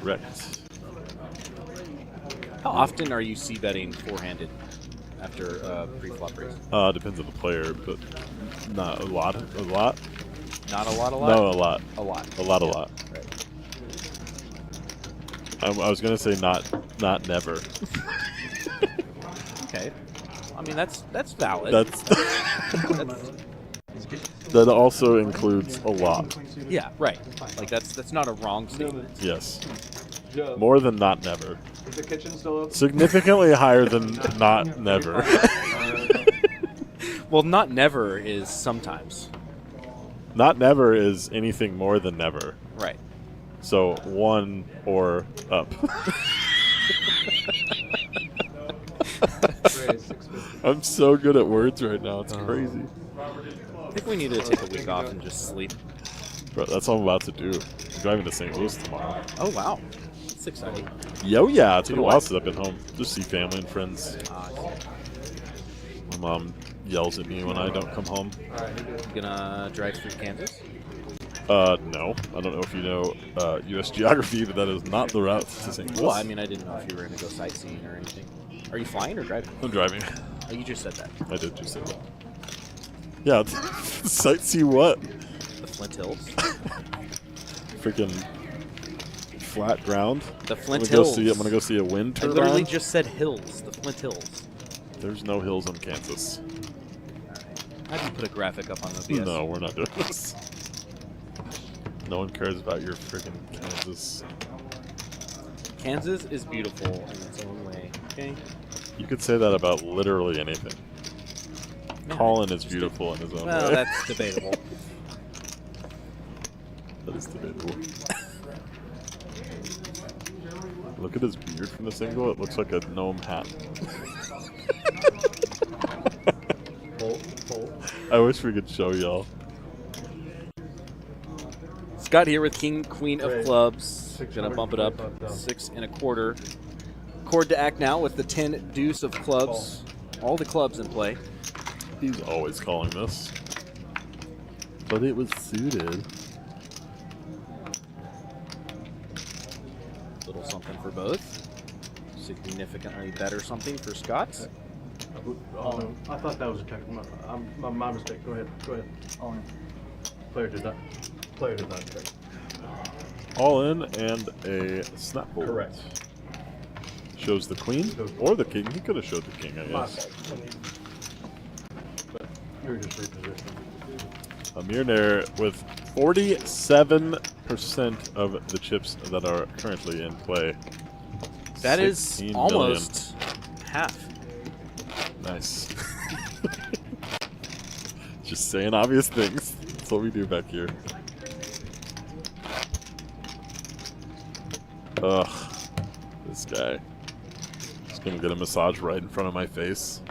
Speaker 1: Correct.
Speaker 6: How often are you c-betting 4-handed after pre-flop raise?
Speaker 1: Depends on the player, but not a lot. A lot?
Speaker 6: Not a lot,
Speaker 1: No, a lot.
Speaker 6: A lot.
Speaker 1: A lot.
Speaker 6: Right.
Speaker 1: I was gonna say not never.
Speaker 6: Okay. I mean, that's valid.
Speaker 1: That's that also includes a lot.
Speaker 6: Yeah, right. Like that's not a wrong statement.
Speaker 1: Yes.
Speaker 5: Joe,
Speaker 1: More than not never.
Speaker 5: is the kitchen still open?
Speaker 1: Significantly higher than not never.
Speaker 6: Well, not never is sometimes.
Speaker 1: Not never is anything more than never.
Speaker 6: Right.
Speaker 1: So 1 or up.
Speaker 5: Raise 650.
Speaker 1: I'm so good at words right now. It's crazy.
Speaker 6: I think we need to take a week off and just sleep.
Speaker 1: Bro, that's what I'm about to do. I'm driving to St. Louis tomorrow.
Speaker 6: Oh, wow. That's exciting.
Speaker 1: Yo, yeah. It's been a
Speaker 6: Do
Speaker 1: while
Speaker 6: what?
Speaker 1: since I've been home. Just see family and friends. My mom yells at me when I don't come home.
Speaker 6: You gonna drive through Kansas?
Speaker 1: No. I don't know if you know U.S. geography, but that is not the route to St. Louis.
Speaker 6: Well, I mean, I didn't know if you were gonna go sightseeing or anything. Are you flying or driving?
Speaker 1: I'm driving.
Speaker 6: Oh, you just said that.
Speaker 1: I did just say that. Yeah, sightsee what?
Speaker 6: The Flint Hills.
Speaker 1: Freaking flat ground.
Speaker 6: The Flint
Speaker 1: I'm gonna
Speaker 6: Hills.
Speaker 1: I'm gonna go see a wind
Speaker 6: I
Speaker 1: turbine.
Speaker 6: literally just said hills. The Flint Hills.
Speaker 1: There's no hills in Kansas.
Speaker 6: How do you put a graphic up on the BS?
Speaker 1: No, we're not doing this. No one cares about your freaking Kansas.
Speaker 6: Kansas is beautiful in its own way. Okay.
Speaker 1: You could say that about literally anything.
Speaker 6: No,
Speaker 1: Colin is beautiful in his own
Speaker 6: Well,
Speaker 1: way.
Speaker 6: that's debatable.
Speaker 1: That is debatable. Look at his beard from this angle. It looks like a gnome hat. I wish we could show y'all.
Speaker 6: Scott here with King, Queen of
Speaker 5: Great.
Speaker 6: Clubs. Gonna bump it up 6 1/4. Cord to act now with the 10 deuce of clubs. All the clubs in play.
Speaker 1: He's always calling this. But it was suited.
Speaker 6: Little something for both. Significantly better something for Scott.
Speaker 7: Oh, I thought that was a check. My mistake. Go ahead.
Speaker 3: All in.
Speaker 7: Player did not check.
Speaker 1: All in and a snap board.
Speaker 7: Correct.
Speaker 1: Shows the queen or the king. He could have showed the king, I guess.
Speaker 7: But you're just repositioning.
Speaker 1: Amir Nair with 47% of the chips that are currently in play.
Speaker 6: That is
Speaker 1: 16
Speaker 6: almost half.
Speaker 1: million. Nice. Just saying obvious things. That's what we do back here. Ugh. This guy. Just gonna get a massage right in front of my face.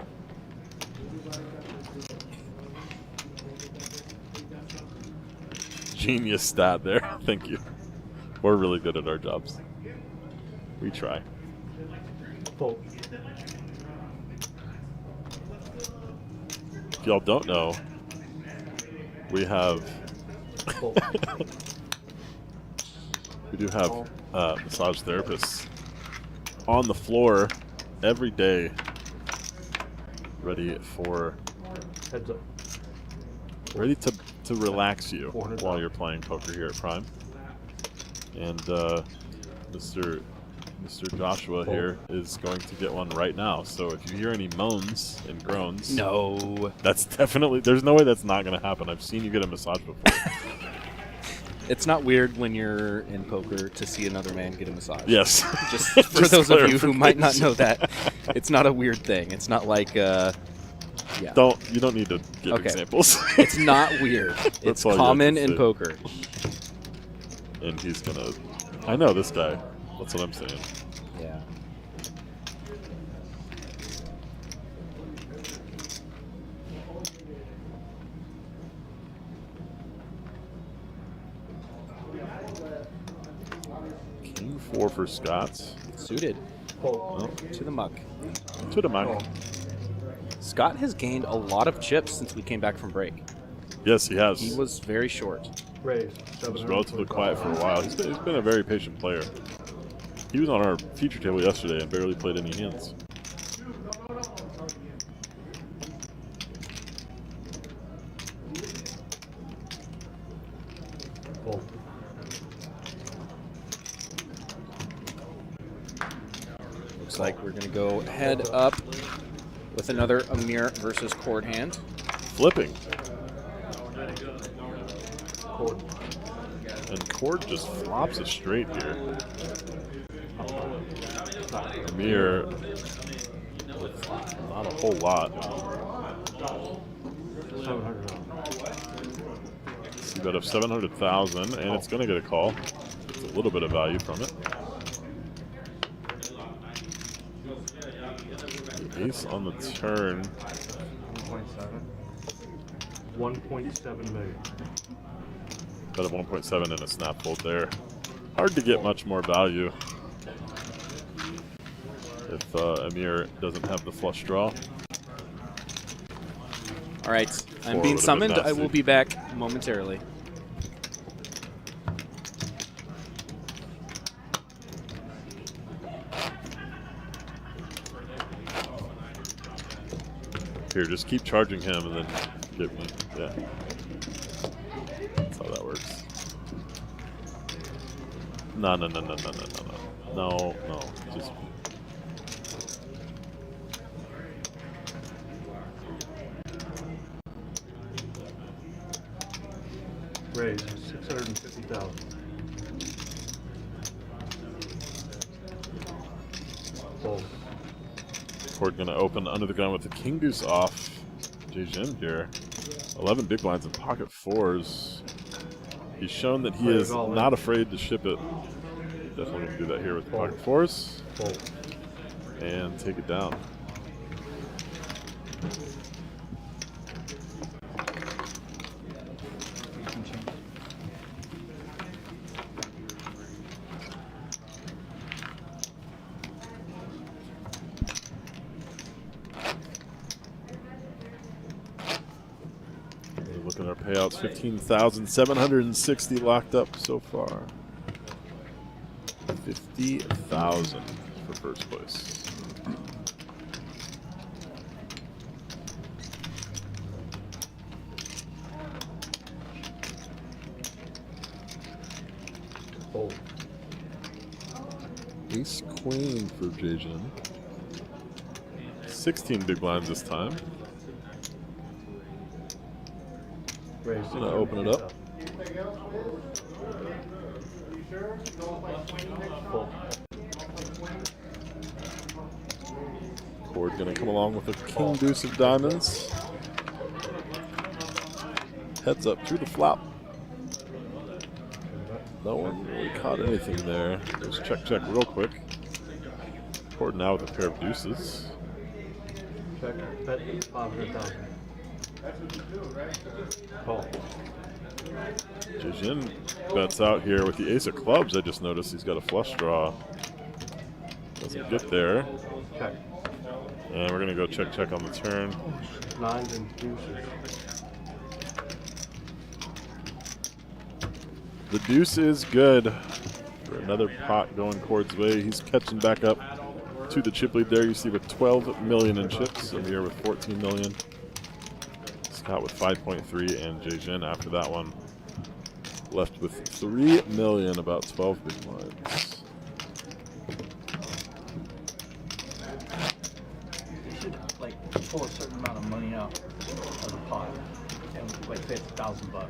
Speaker 1: Genius stat there. Thank you. We're really good at our jobs. We try.
Speaker 7: Fold.
Speaker 1: If y'all don't know, we have
Speaker 7: Fold.
Speaker 1: we do have massage therapists on the floor every day, ready
Speaker 7: Heads up.
Speaker 1: to relax you
Speaker 7: 400.
Speaker 1: while you're playing poker here at Prime. And Mr. Joshua here is going to get one right now. So if you hear any moans and groans,
Speaker 6: No.
Speaker 1: that's definitely, there's no way that's not going to happen. I've seen you get a massage before.
Speaker 6: It's not weird when you're in poker to see another man get a massage.
Speaker 1: Yes.
Speaker 6: Just for
Speaker 1: Just
Speaker 6: those of you who might not
Speaker 1: clarification.
Speaker 6: know that, it's not a weird thing. It's not like, yeah.
Speaker 1: You don't need to give
Speaker 6: Okay.
Speaker 1: examples.
Speaker 6: It's not weird. It's
Speaker 1: all you have
Speaker 6: common
Speaker 1: to
Speaker 6: in
Speaker 1: say.
Speaker 6: poker.
Speaker 1: And he's gonna. I know this guy. That's what I'm saying.
Speaker 6: Yeah.
Speaker 1: King 4 for Scots.
Speaker 6: Suited.
Speaker 7: Fold.
Speaker 1: Well,
Speaker 6: To the muck.
Speaker 1: to the mark.
Speaker 6: Scott has gained a lot of chips since we came back from break.
Speaker 1: Yes, he has.
Speaker 6: He was very short.
Speaker 7: Raise.
Speaker 1: He was relatively quiet for a while. He's been a very patient player. He was on our feature table yesterday and barely played any hands.
Speaker 7: Fold.
Speaker 6: Looks like we're going to go head up with another Amir versus Cord hand.
Speaker 1: Flipping.
Speaker 7: Cord.
Speaker 1: And Cord just flops it straight here. Amir with not a whole lot.
Speaker 7: $700.
Speaker 1: You bet of 700,000, and it's going to get a call. It's a little bit of value from it. The ace on the turn.
Speaker 7: 1.7 million.
Speaker 1: Bet of 1.7 and a snap fold there. Hard to get much more value if Amir doesn't have the flush draw.
Speaker 6: All right, I'm
Speaker 1: Four
Speaker 6: being
Speaker 1: would've
Speaker 6: summoned.
Speaker 1: been
Speaker 6: I will
Speaker 1: nasty.
Speaker 6: be back momentarily.
Speaker 1: Here, just keep charging him and then get me. Yeah. That's how that works. No. No. Just.
Speaker 7: Raise. 650,000. Fold.
Speaker 1: Cord gonna open under the gun with the king deuce off. Jim here. 11 big blinds and pocket fours. He's shown that he
Speaker 7: Play it
Speaker 1: is
Speaker 7: all in.
Speaker 1: not afraid to ship it. Definitely gonna do that here with the pocket fours
Speaker 7: Fold.
Speaker 1: and take it down. Look at our payouts, 15,760 locked up so far. 50,000 for first place.
Speaker 7: Fold.
Speaker 1: Ace queen for Jajin. 16 big blinds this time.
Speaker 7: Raise.
Speaker 1: Gonna open it up.
Speaker 7: Fold.
Speaker 1: Cord gonna come along with a king deuce of diamonds. Heads up through the flop. No one really caught anything there. Let's check real quick. Board now with a pair of deuces.
Speaker 7: Check, bet 500,000. Call.
Speaker 1: Jijin bets out here with the ace of clubs. I just noticed he's got a flush draw. Doesn't get there.
Speaker 7: Check.
Speaker 1: And we're going to go check on the turn.
Speaker 7: Nines and deuces.
Speaker 1: The deuce is good for another pot going Cord's way. He's catching back up to the chip lead there. You see with 12 million in chips. Amir with 14 million. Scott with 5.3 and Jijin after that one left with 3 million, about 12 big blinds.
Speaker 3: You should like pull a certain amount of money out of the pot, and like say it's $1,000,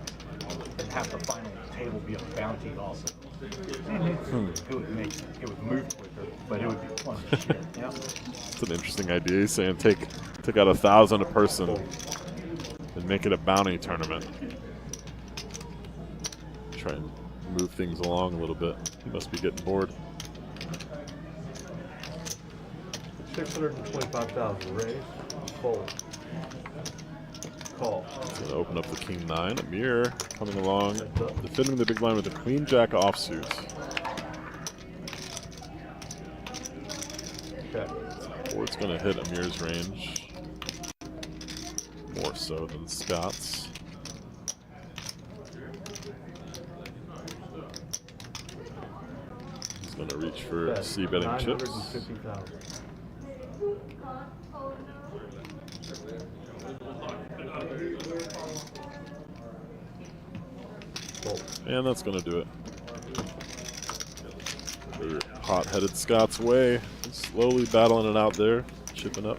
Speaker 3: and have the final table be a bounty also. It would move quicker, but it would be fun to share. Yeah.
Speaker 1: It's an interesting idea. He's saying take out 1,000 a person and make it a bounty tournament. Try and move things along a little bit. He must be getting bored.
Speaker 7: 625,000. Raise. Fold. Call.
Speaker 1: He's going to open up the king nine. Amir coming along, defending the big blind with the queen jack offsuit.
Speaker 7: Check.
Speaker 1: Board's going to hit Amir's range more so than Scott's. He's going to reach for
Speaker 7: Bet.
Speaker 1: C betting chips.
Speaker 7: 950,000. Fold.
Speaker 1: And that's going to do it. Another pot headed Scott's way. He's slowly battling it out there, chipping up.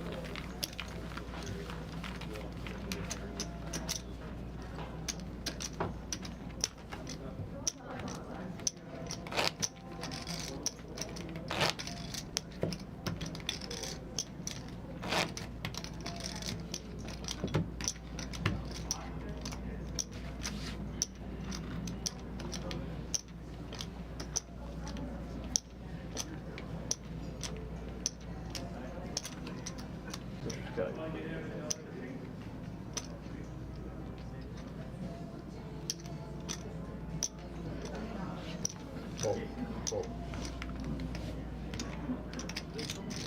Speaker 7: Fold. Fold.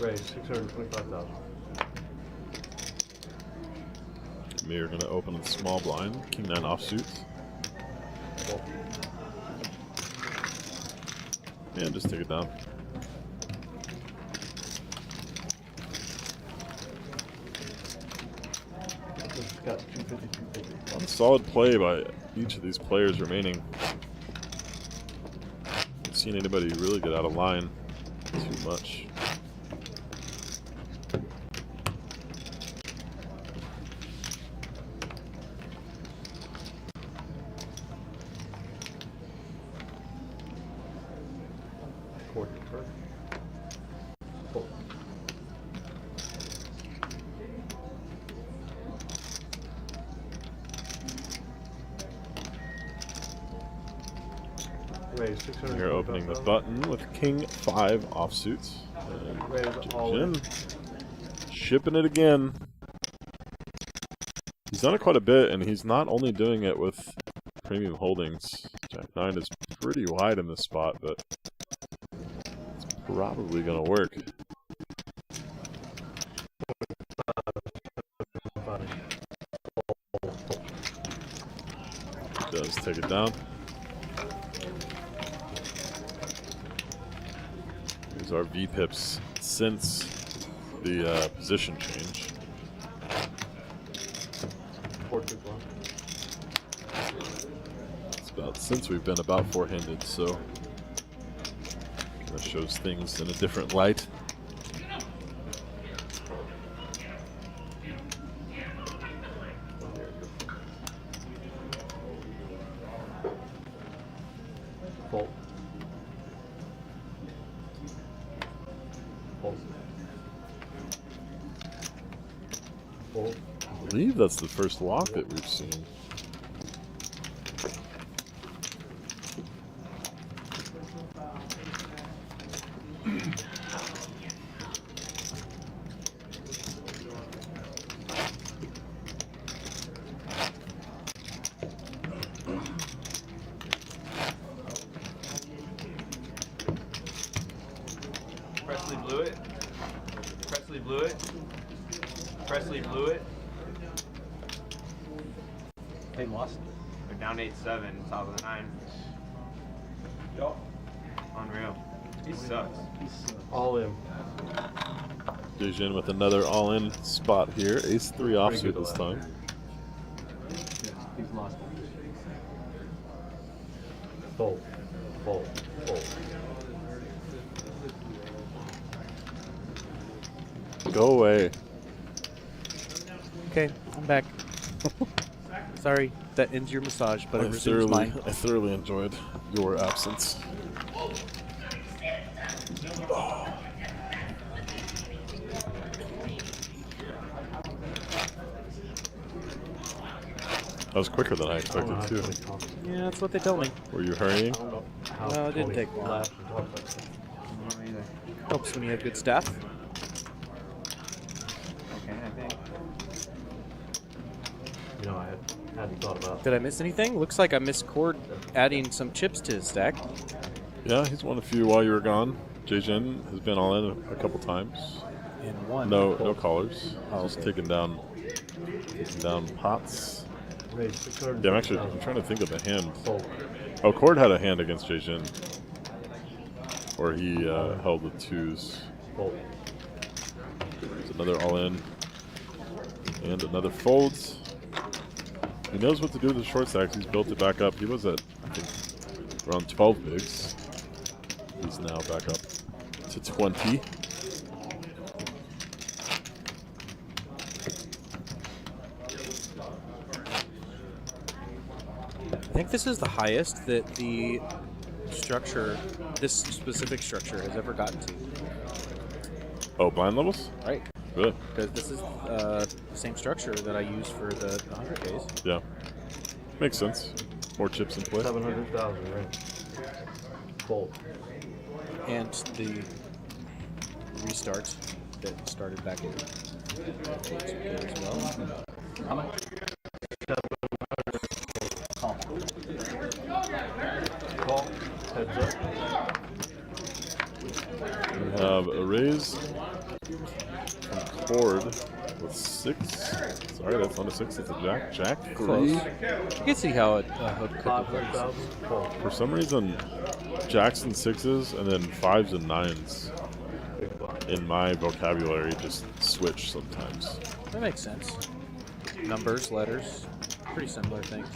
Speaker 7: Raise 625,000.
Speaker 1: Amir going to open the small blind. King nine offsuit.
Speaker 7: Fold.
Speaker 1: And just take it down.
Speaker 7: Got 250.
Speaker 1: A solid play by each of these players remaining. Haven't seen anybody really get out of line too much.
Speaker 7: Quarter turn. Fold. Raise 600.
Speaker 1: Here opening the button with king five offsuit. And
Speaker 7: Raise all in.
Speaker 1: Jin shipping it again. He's done it quite a bit, and he's not only doing it with premium holdings. Jack nine is pretty wide in this spot, but it's probably going to work. Does take it down. These are VPIPs since the position change. It's about since we've been about four-handed, so that shows things in a different light.
Speaker 7: Fold. Fold. Fold.
Speaker 1: I believe that's the first walk that we've seen.
Speaker 2: Presley blew it. Presley blew it. Presley blew it.
Speaker 3: They lost.
Speaker 2: They're down 8-7, top of the 9. Unreal. He sucks.
Speaker 7: All in.
Speaker 1: Jejin with another all-in spot here. Ace-3 offsuit this time.
Speaker 3: Yes, he's lost.
Speaker 7: Fold. Fold. Fold.
Speaker 1: Go away.
Speaker 6: Okay, I'm back. Sorry, that ends your massage, but it resumes mine.
Speaker 1: I thoroughly enjoyed your absence. That was quicker than I expected too.
Speaker 6: Yeah, that's what they tell me.
Speaker 1: Were you hurrying?
Speaker 6: No, it didn't take long. Helps when you have good staff.
Speaker 2: Okay, I think.
Speaker 7: You know, I hadn't thought about.
Speaker 6: Did I miss anything? Looks like I missed Cord adding some chips to his stack.
Speaker 1: Yeah, he's won a few while you were gone. Jejin has been all in a couple times.
Speaker 6: And one.
Speaker 1: No callers.
Speaker 6: Oh,
Speaker 1: Just
Speaker 6: okay.
Speaker 1: taking down pots.
Speaker 7: Raise 600.
Speaker 1: Yeah, I'm trying to think of a hand.
Speaker 7: Fold.
Speaker 1: Oh, Cord had a hand against Jejin where he held the 2s.
Speaker 7: Fold.
Speaker 1: There's another all-in and another folds. He knows what to do with the short stacks. He's built it back up. He was at, I think, around 12 bigs. He's now back up to 20.
Speaker 6: I think this is the highest that the structure, this specific structure, has ever gotten to.
Speaker 1: Oh, blind levels?
Speaker 6: Right.
Speaker 1: Really?
Speaker 6: Because this is the same structure that I use for the 100 days.
Speaker 1: Yeah. Makes sense. More chips in play.
Speaker 7: 700,000, right? Fold.
Speaker 6: And the restart that started back in as well.
Speaker 3: How much? Call.
Speaker 7: Call. Heads up.
Speaker 1: We have a raise from Cord with 6. Sorry, that's not a 6. It's a jack. Jack 3.
Speaker 6: Close. You can see how it hooked up.
Speaker 7: 500,000. Fold.
Speaker 1: For some reason, jacks and 6s and then 5s and 9s
Speaker 7: Big blind.
Speaker 1: in my vocabulary just switch sometimes.
Speaker 6: That makes sense. Numbers, letters, pretty similar things.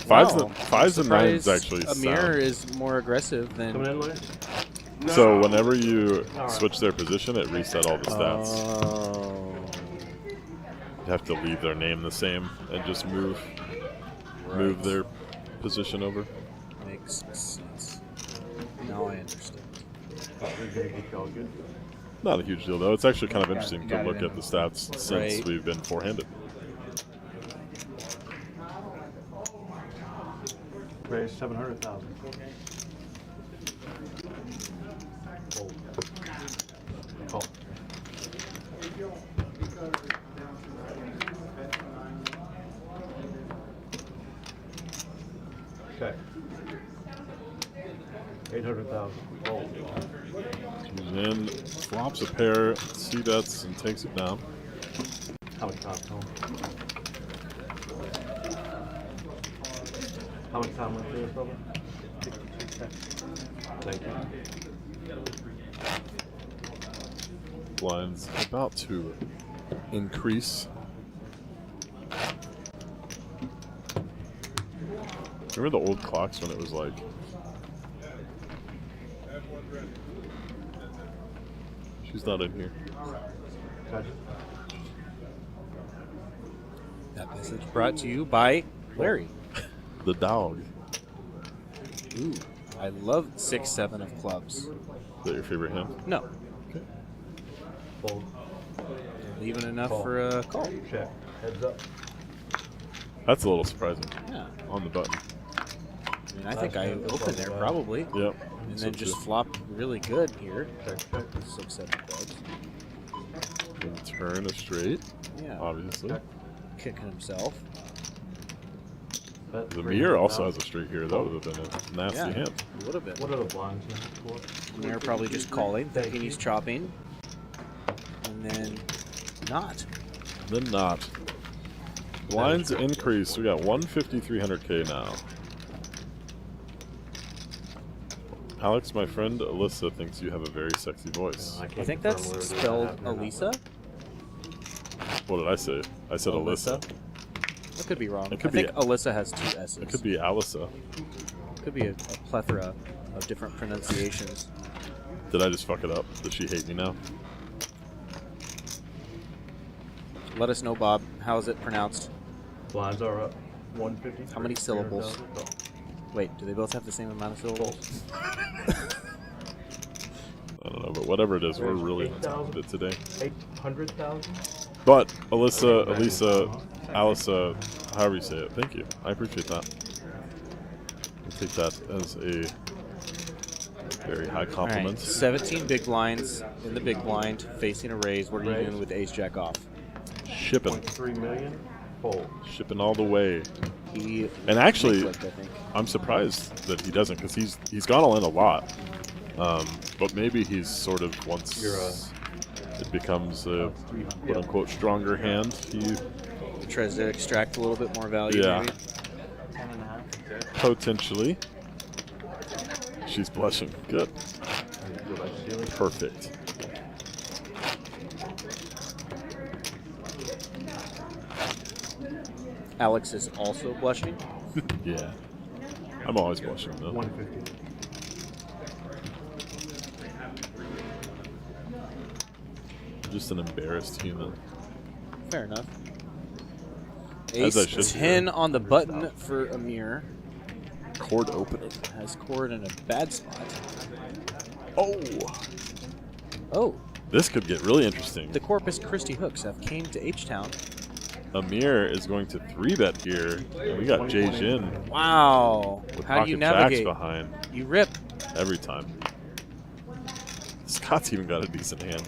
Speaker 1: Fives and 9s
Speaker 6: Surprised
Speaker 1: actually
Speaker 6: Amir
Speaker 1: sound.
Speaker 6: is more aggressive than.
Speaker 7: Coming in, Larry?
Speaker 1: So whenever you switch their position, it reset all the stats.
Speaker 6: Oh.
Speaker 1: You have to leave their name the same and just move their position over.
Speaker 6: Makes sense. Now I understand.
Speaker 7: Thought we were gonna get y'all good.
Speaker 1: Not a huge deal though. It's actually kind of interesting to
Speaker 2: got it
Speaker 1: look
Speaker 2: in.
Speaker 1: at the stats since
Speaker 6: Right.
Speaker 1: we've been four-handed.
Speaker 7: Raise 700,000. Fold. Call. Okay. 800,000. Fold.
Speaker 1: And then flops a pair, c-bets, and takes it down.
Speaker 7: How much time, Tom? How much time went through this, brother? 52 seconds. Thank you.
Speaker 1: Blinds about to increase. Remember the old clocks when it was like... She's not in here.
Speaker 7: Gotcha.
Speaker 6: That message brought to you by Larry.
Speaker 1: The dog.
Speaker 6: Ooh, I love 6-7 of clubs.
Speaker 1: Is that your favorite hand?
Speaker 6: No,
Speaker 7: Fold.
Speaker 6: even enough
Speaker 7: Call.
Speaker 6: for a call.
Speaker 7: Check. Heads up.
Speaker 1: That's a little surprising.
Speaker 6: Yeah,
Speaker 1: On the button.
Speaker 6: I mean, I think I open there probably,
Speaker 1: Yep.
Speaker 6: and
Speaker 1: So
Speaker 6: then just
Speaker 1: too.
Speaker 6: flop really good here.
Speaker 7: Check, check.
Speaker 6: 6-7 clubs.
Speaker 1: And turn a straight,
Speaker 6: Yeah,
Speaker 1: obviously.
Speaker 7: Check.
Speaker 6: kicking himself.
Speaker 7: Bet
Speaker 1: The mirror also
Speaker 7: 300,000.
Speaker 1: has a straight here. That would have been a nasty
Speaker 6: Yeah.
Speaker 1: hand.
Speaker 6: It would have been.
Speaker 7: What are the blinds now for?
Speaker 6: They're probably just calling, thinking he's chopping. And then not.
Speaker 1: Then not. Blinds increase. We got 150, 300K now. Alex, my friend Alyssa thinks you have a very sexy voice.
Speaker 6: I think that's spelled Elisa.
Speaker 1: What did I say? I said Alyssa.
Speaker 6: That could be wrong.
Speaker 1: It could
Speaker 6: I think
Speaker 1: be-
Speaker 6: Alyssa has 2 S's.
Speaker 1: It could be Alyssa.
Speaker 6: Could be a plethora of different pronunciations.
Speaker 1: Did I just fuck it up? Does she hate me now?
Speaker 6: Let us know, Bob. How is it pronounced?
Speaker 7: Blinds are up 150.
Speaker 6: How many syllables? Wait, do they both have the same amount of syllables?
Speaker 1: I don't know, but whatever it is, we're really on top of it today.
Speaker 7: 800,000?
Speaker 1: But Alyssa, Elisa, Alyssa, however you say it, thank you. I appreciate that. I'll take that as a very high
Speaker 6: All right,
Speaker 1: compliment.
Speaker 6: 17 big blinds in the big blind, facing a raise. What are you doing with ace jack off?
Speaker 1: Shipping.
Speaker 7: 0.3 million? Fold.
Speaker 1: Shipping all the way.
Speaker 6: He
Speaker 1: And actually,
Speaker 6: clicked, I think.
Speaker 1: I'm surprised that he doesn't, because he's gone all in a lot. But maybe he's sort of, once it becomes a quote-unquote stronger hand, he
Speaker 6: Tries to extract a little bit more value,
Speaker 1: Yeah.
Speaker 6: maybe.
Speaker 1: potentially. She's blushing. Good. Perfect.
Speaker 6: Alex is also blushing.
Speaker 1: Yeah. I'm always blushing, though.
Speaker 7: 150.
Speaker 1: I'm just an embarrassed human.
Speaker 6: Fair enough.
Speaker 1: As I
Speaker 6: Ace
Speaker 1: should
Speaker 6: 10
Speaker 1: be.
Speaker 6: on the button for Amir.
Speaker 1: Chord opening.
Speaker 6: Has cord in a bad spot.
Speaker 1: Oh!
Speaker 6: Oh,
Speaker 1: This could get really interesting.
Speaker 6: the Corpus Christi hooks have came to H-Town.
Speaker 1: Amir is going to 3-bet here, and we got Jay Jin
Speaker 6: Wow.
Speaker 1: with
Speaker 6: How do you
Speaker 1: pocket jacks
Speaker 6: navigate?
Speaker 1: behind
Speaker 6: You rip.
Speaker 1: every time. Scott's even got a decent hand.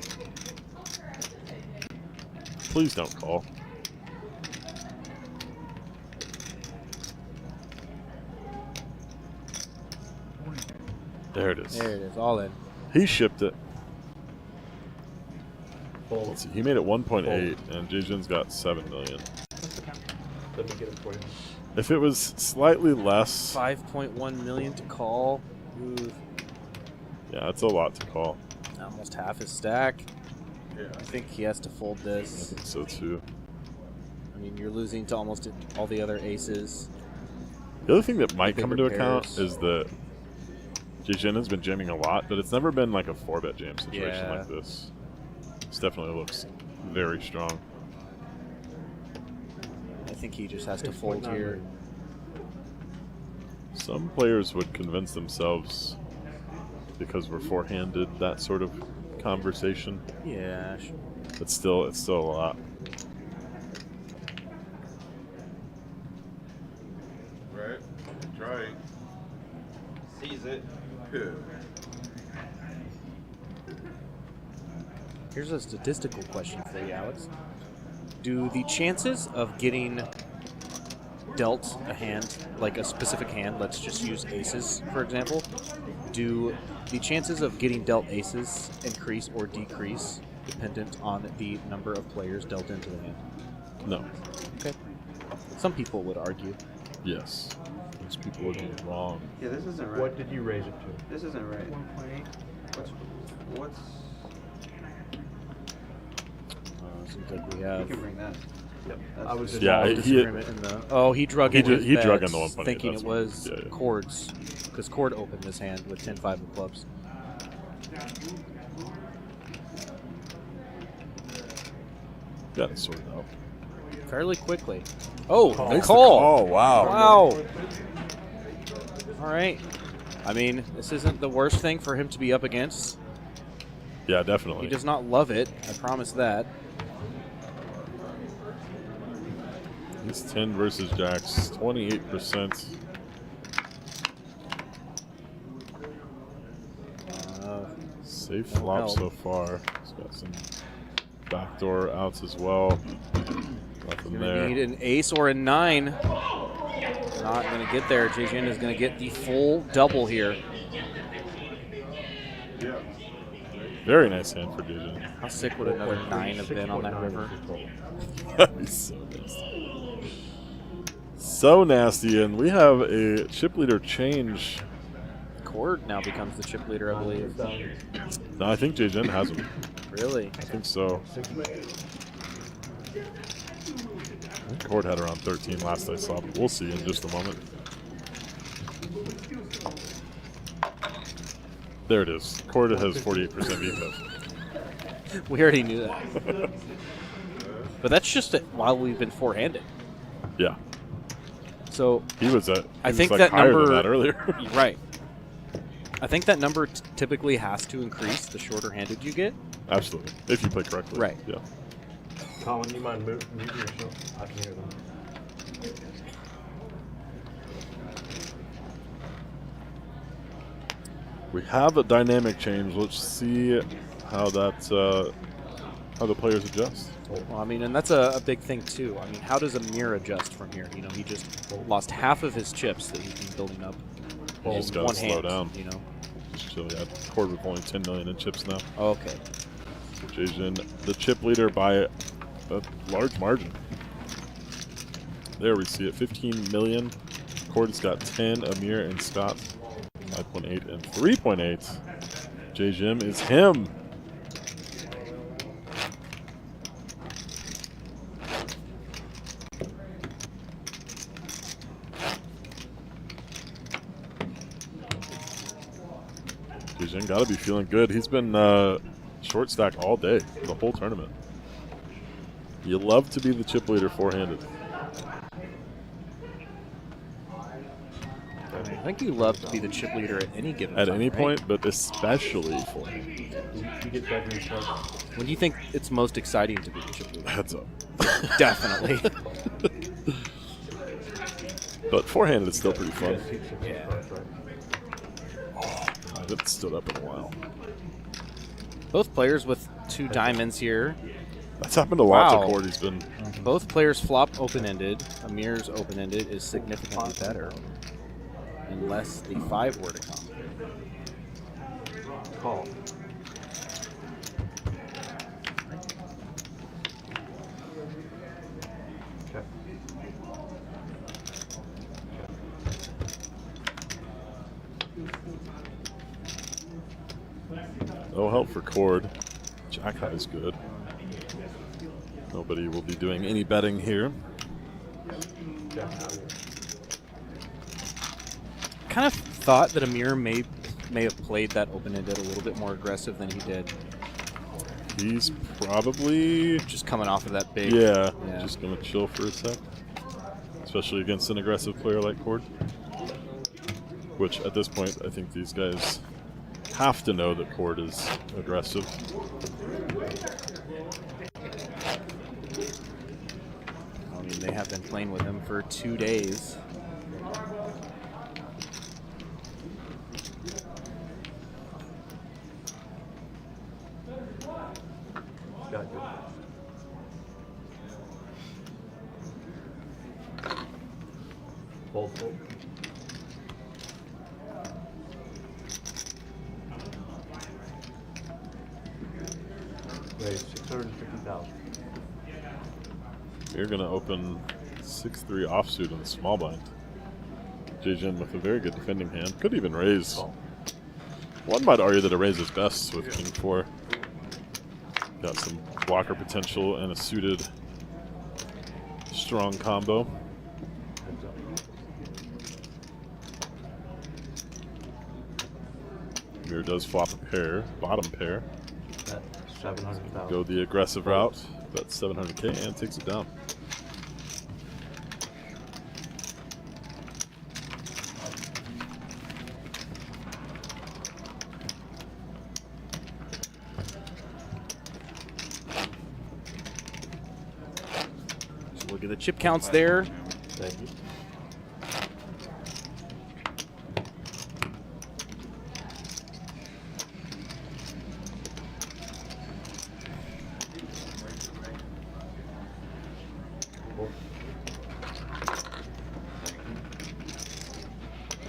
Speaker 1: Please don't call. There it is.
Speaker 6: There it is, all in.
Speaker 1: He shipped it.
Speaker 7: Fold.
Speaker 1: Let's see. He made it 1.8, and Jay Jin's got 7 million.
Speaker 7: Let me get it for you.
Speaker 1: If it was slightly less,
Speaker 6: 5.1 million to call. Ooh,
Speaker 1: yeah, that's a lot to call.
Speaker 6: almost half his stack. I think he has to fold
Speaker 1: I
Speaker 6: this.
Speaker 1: think so too.
Speaker 6: I mean, you're losing to almost all the other aces.
Speaker 1: The other thing that might
Speaker 6: Bigger
Speaker 1: come into account
Speaker 6: pairs.
Speaker 1: is that Jin has been jamming a lot, but it's never been like a 4-bet jam situation
Speaker 6: Yeah.
Speaker 1: like this. This definitely looks very strong.
Speaker 6: I think he just has to fold here.
Speaker 1: Some players would convince themselves, because we're four-handed, that sort of conversation.
Speaker 6: Yeah.
Speaker 1: It's still a lot.
Speaker 9: Right? Try. Sees it.
Speaker 6: Here's a statistical question for you, Alex. Do the chances of getting dealt a hand, like a specific hand, let's just use aces, for example, do the chances of getting dealt aces increase or decrease dependent on the number of players dealt into the hand?
Speaker 1: No.
Speaker 6: Okay. Some people would argue.
Speaker 1: Yes. Those people would be wrong.
Speaker 2: Yeah, this isn't right.
Speaker 7: What did you raise it to?
Speaker 2: This isn't right.
Speaker 4: 1.8.
Speaker 2: What's
Speaker 6: Seems like we
Speaker 2: you
Speaker 6: have
Speaker 2: can bring that. Yep.
Speaker 7: I was just
Speaker 1: Yeah,
Speaker 6: small
Speaker 1: he-
Speaker 6: disagreement in the. Oh, he drug in. his
Speaker 1: he drug in
Speaker 6: bets,
Speaker 1: the 1.8,
Speaker 6: thinking
Speaker 1: that's
Speaker 6: it
Speaker 1: what-
Speaker 6: was
Speaker 1: yeah, yeah.
Speaker 6: chords, because chord opened this hand with 10-5 of clubs.
Speaker 1: Got it sorted out.
Speaker 6: Fairly quickly. Oh,
Speaker 1: Makes
Speaker 6: the
Speaker 1: the
Speaker 6: call.
Speaker 1: call, wow.
Speaker 6: Wow. All right. I mean, this isn't the worst thing for him to be up against.
Speaker 1: Yeah, definitely.
Speaker 6: He does not love it. I promise that.
Speaker 1: He's 10 versus Jacks, 28%. Safe flop
Speaker 6: help.
Speaker 1: so far. He's got some backdoor outs as well. Nothing
Speaker 6: Gonna
Speaker 1: there.
Speaker 6: need an ace or a 9. Not going to get there. Jin is going to get the full double here.
Speaker 1: Very nice hand for Jin.
Speaker 6: How sick would another 9 have been on that river?
Speaker 1: That'd be so nasty. So nasty, and we have a chip leader change.
Speaker 6: Cord now becomes the chip leader, I believe.
Speaker 1: No, I think Jin has him.
Speaker 6: Really?
Speaker 1: I think so. I think Cord had around 13 last I saw, but we'll see in just a moment. There it is. Cord has 48% defense.
Speaker 6: We already knew that. But that's just while we've been four-handed.
Speaker 1: Yeah.
Speaker 6: So
Speaker 1: he was at.
Speaker 6: I think
Speaker 1: like
Speaker 6: that
Speaker 1: higher
Speaker 6: number
Speaker 1: than that earlier.
Speaker 6: Right. I think that number typically has to increase the shorter-handed you get.
Speaker 1: Absolutely, if you play correctly.
Speaker 6: Right.
Speaker 1: Yeah.
Speaker 7: Colin, you mind muting yourself? I can hear them.
Speaker 1: We have a dynamic change. Let's see how that how the players adjust.
Speaker 6: Well, I mean, and that's a big thing too. I mean, how does Amir adjust from here? You know, he just lost half of his chips that he's been building up.
Speaker 1: Well, he's got to slow
Speaker 6: hand,
Speaker 1: down.
Speaker 6: You know.
Speaker 1: So yeah, Cord with only 10 million in chips now.
Speaker 6: Okay.
Speaker 1: Jin, the chip leader by a large margin. There we see it, 15 million. Cord's got 10. Amir and Scott 5.8 and 3.8. Jim is him. Jin got to be feeling good. He's been short stack all day, the whole tournament. You love to be the chip leader four-handed.
Speaker 6: I think you love to be the chip leader at any given
Speaker 1: At
Speaker 6: time,
Speaker 1: any
Speaker 6: right?
Speaker 1: point, but especially four-handed.
Speaker 7: You get that in yourself.
Speaker 6: When do you think it's most exciting to be the chip leader?
Speaker 1: Heads up.
Speaker 6: Definitely.
Speaker 1: But four-handed is still pretty fun.
Speaker 6: Yeah.
Speaker 1: I haven't stood up in a while.
Speaker 6: Both players with 2 diamonds here.
Speaker 1: That's happened a lot
Speaker 6: Wow.
Speaker 1: to Cord. He's been.
Speaker 6: Both players flop open-ended. Amir's open-ended is significantly better. Unless the 5 were to come.
Speaker 7: Call. Okay.
Speaker 1: No help for Cord. Jack high is good. Nobody will be doing any betting here.
Speaker 6: Kind of thought that Amir may have played that open-ended a little bit more aggressive than he did.
Speaker 1: He's probably
Speaker 6: Just coming off of that big.
Speaker 1: yeah. Just gonna chill for a sec, especially against an aggressive player like Cord. Which at this point, I think these guys have to know that Cord is aggressive.
Speaker 6: I mean, they have been playing with him for 2 days.
Speaker 7: Got you. Fold. Wait, 650,000.
Speaker 1: You're gonna open 6-3 offsuit in the small blind. Jin with a very good defending hand. Could even raise. One might argue that a raise is best with King 4. Got some blocker potential and a suited strong combo.
Speaker 7: Heads up.
Speaker 1: Here does flop a pair, bottom pair.
Speaker 7: That 700,000.
Speaker 1: Go the aggressive route. That's 700K and takes it down.
Speaker 6: So look at the chip counts there.
Speaker 7: Thank you.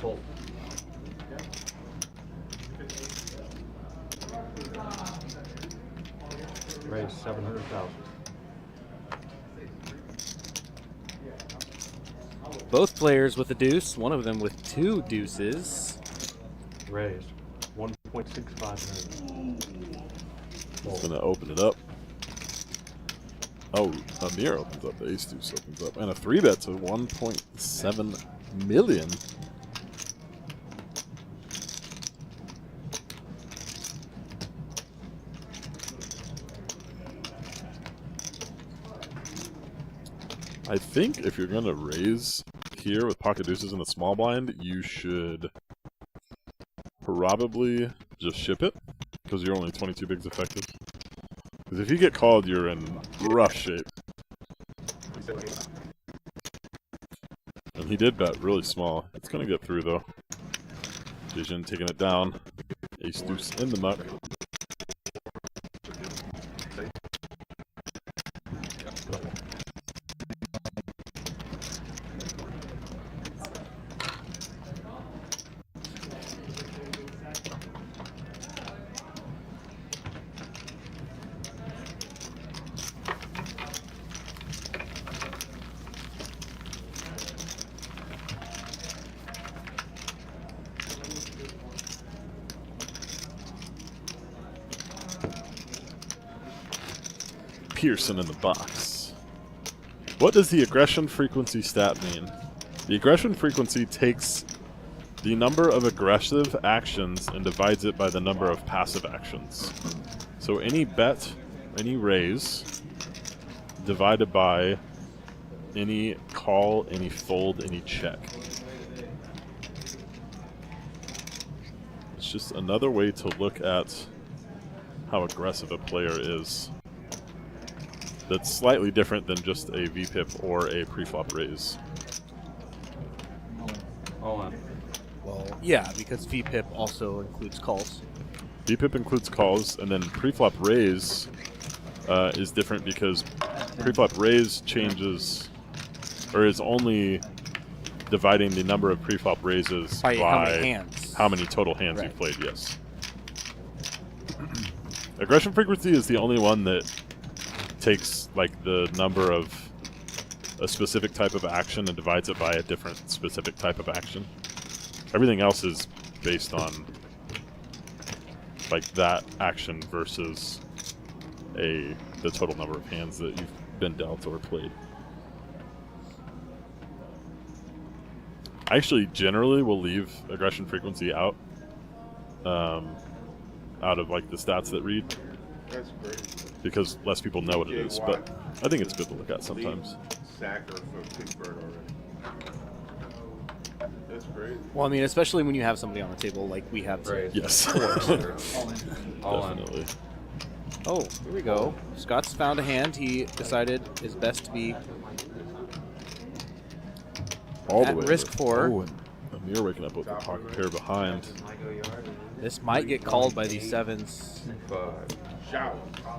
Speaker 7: Fold. Raise 700,000.
Speaker 6: Both players with a deuce, one of them with 2 deuces.
Speaker 7: Raised 1.65 million.
Speaker 1: He's going to open it up. Oh, Amir opens up. The ace deuce opens up. And a 3-bet to 1.7 million. I think if you're going to raise here with pocket deuces in the small blind, you should probably just ship it, because you're only 22 bigs effective. Because if you get called, you're in rough shape. And he did bet really small. It's going to get through, though. Vision taking it down. Ace deuce in the muck. Pearson in the box. What does the aggression frequency stat mean? The aggression frequency takes the number of aggressive actions and divides it by the number of passive actions. So any bet, any raise, divided by any call, any fold, any check. It's just another way to look at how aggressive a player is. That's slightly different than just a VPIP or a preflop raise.
Speaker 7: All in.
Speaker 6: Well, yeah, because VPIP also includes calls.
Speaker 1: VPIP includes calls, and then preflop raise is different because preflop raise changes, or is only dividing the number of preflop raises
Speaker 6: By
Speaker 1: by
Speaker 6: how many hands.
Speaker 1: how many total hands
Speaker 6: Right.
Speaker 1: you've played, yes. Aggression frequency is the only one that takes like the number of a specific type of action and divides it by a different specific type of action. Everything else is based on like that action versus the total number of hands that you've been dealt or played. I actually generally will leave aggression frequency out of like the stats that read.
Speaker 9: That's great.
Speaker 1: Because less people know what it is, but I think it's good to look at sometimes.
Speaker 9: Sacker for Pittsburgh already. That's great.
Speaker 6: Well, I mean, especially when you have somebody on the table like we have today.
Speaker 7: Raise.
Speaker 1: Yes.
Speaker 7: All in.
Speaker 1: Definitely.
Speaker 6: Oh, here we go. Scott's found a hand he decided is best to be
Speaker 1: All the
Speaker 6: at
Speaker 1: way.
Speaker 6: risk for.
Speaker 1: Oh, and Amir waking up with a pocket pair behind.
Speaker 6: This might get called by these sevens.
Speaker 7: 5.
Speaker 9: Shower.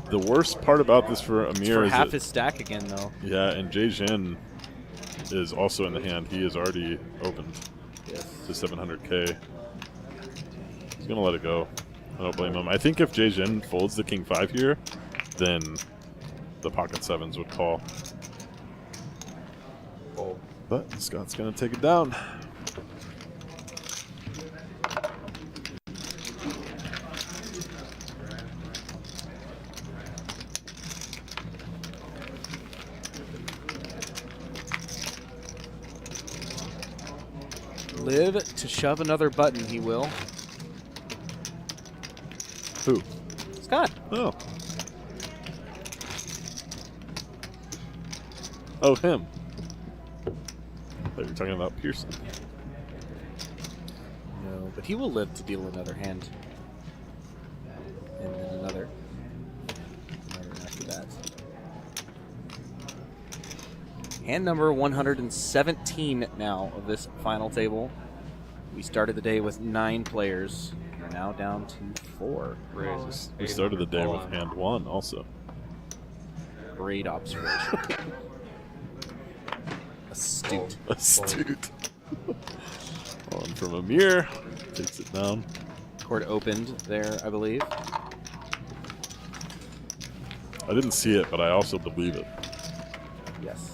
Speaker 1: The worst part about this for
Speaker 6: It's
Speaker 1: Amir
Speaker 6: for
Speaker 1: is
Speaker 6: half
Speaker 1: that,
Speaker 6: his stack again, though.
Speaker 1: yeah, and Jay Jin is also in the hand. He is already opened to 700k. He's gonna let it go. I don't blame him. I think if Jay Jin folds the king 5 here, then the pocket sevens would call.
Speaker 7: Fold.
Speaker 1: But Scott's gonna take it down.
Speaker 6: Live to shove another button, he will.
Speaker 1: Who?
Speaker 6: Scott.
Speaker 1: Oh. Oh, him. I thought you were talking about Pearson.
Speaker 6: No, but he will live to deal another hand. And then another. Another after that. Hand number 117 now of this final table. We started the day with 9 players. We're now down to 4.
Speaker 7: Raise.
Speaker 1: We started the day
Speaker 7: All
Speaker 1: with
Speaker 7: in.
Speaker 1: hand 1 also.
Speaker 6: Great observation. Astute.
Speaker 1: Astute. All One from Amir. Takes it down.
Speaker 6: Court opened there, I believe.
Speaker 1: I didn't see it, but I also believe it.
Speaker 6: Yes.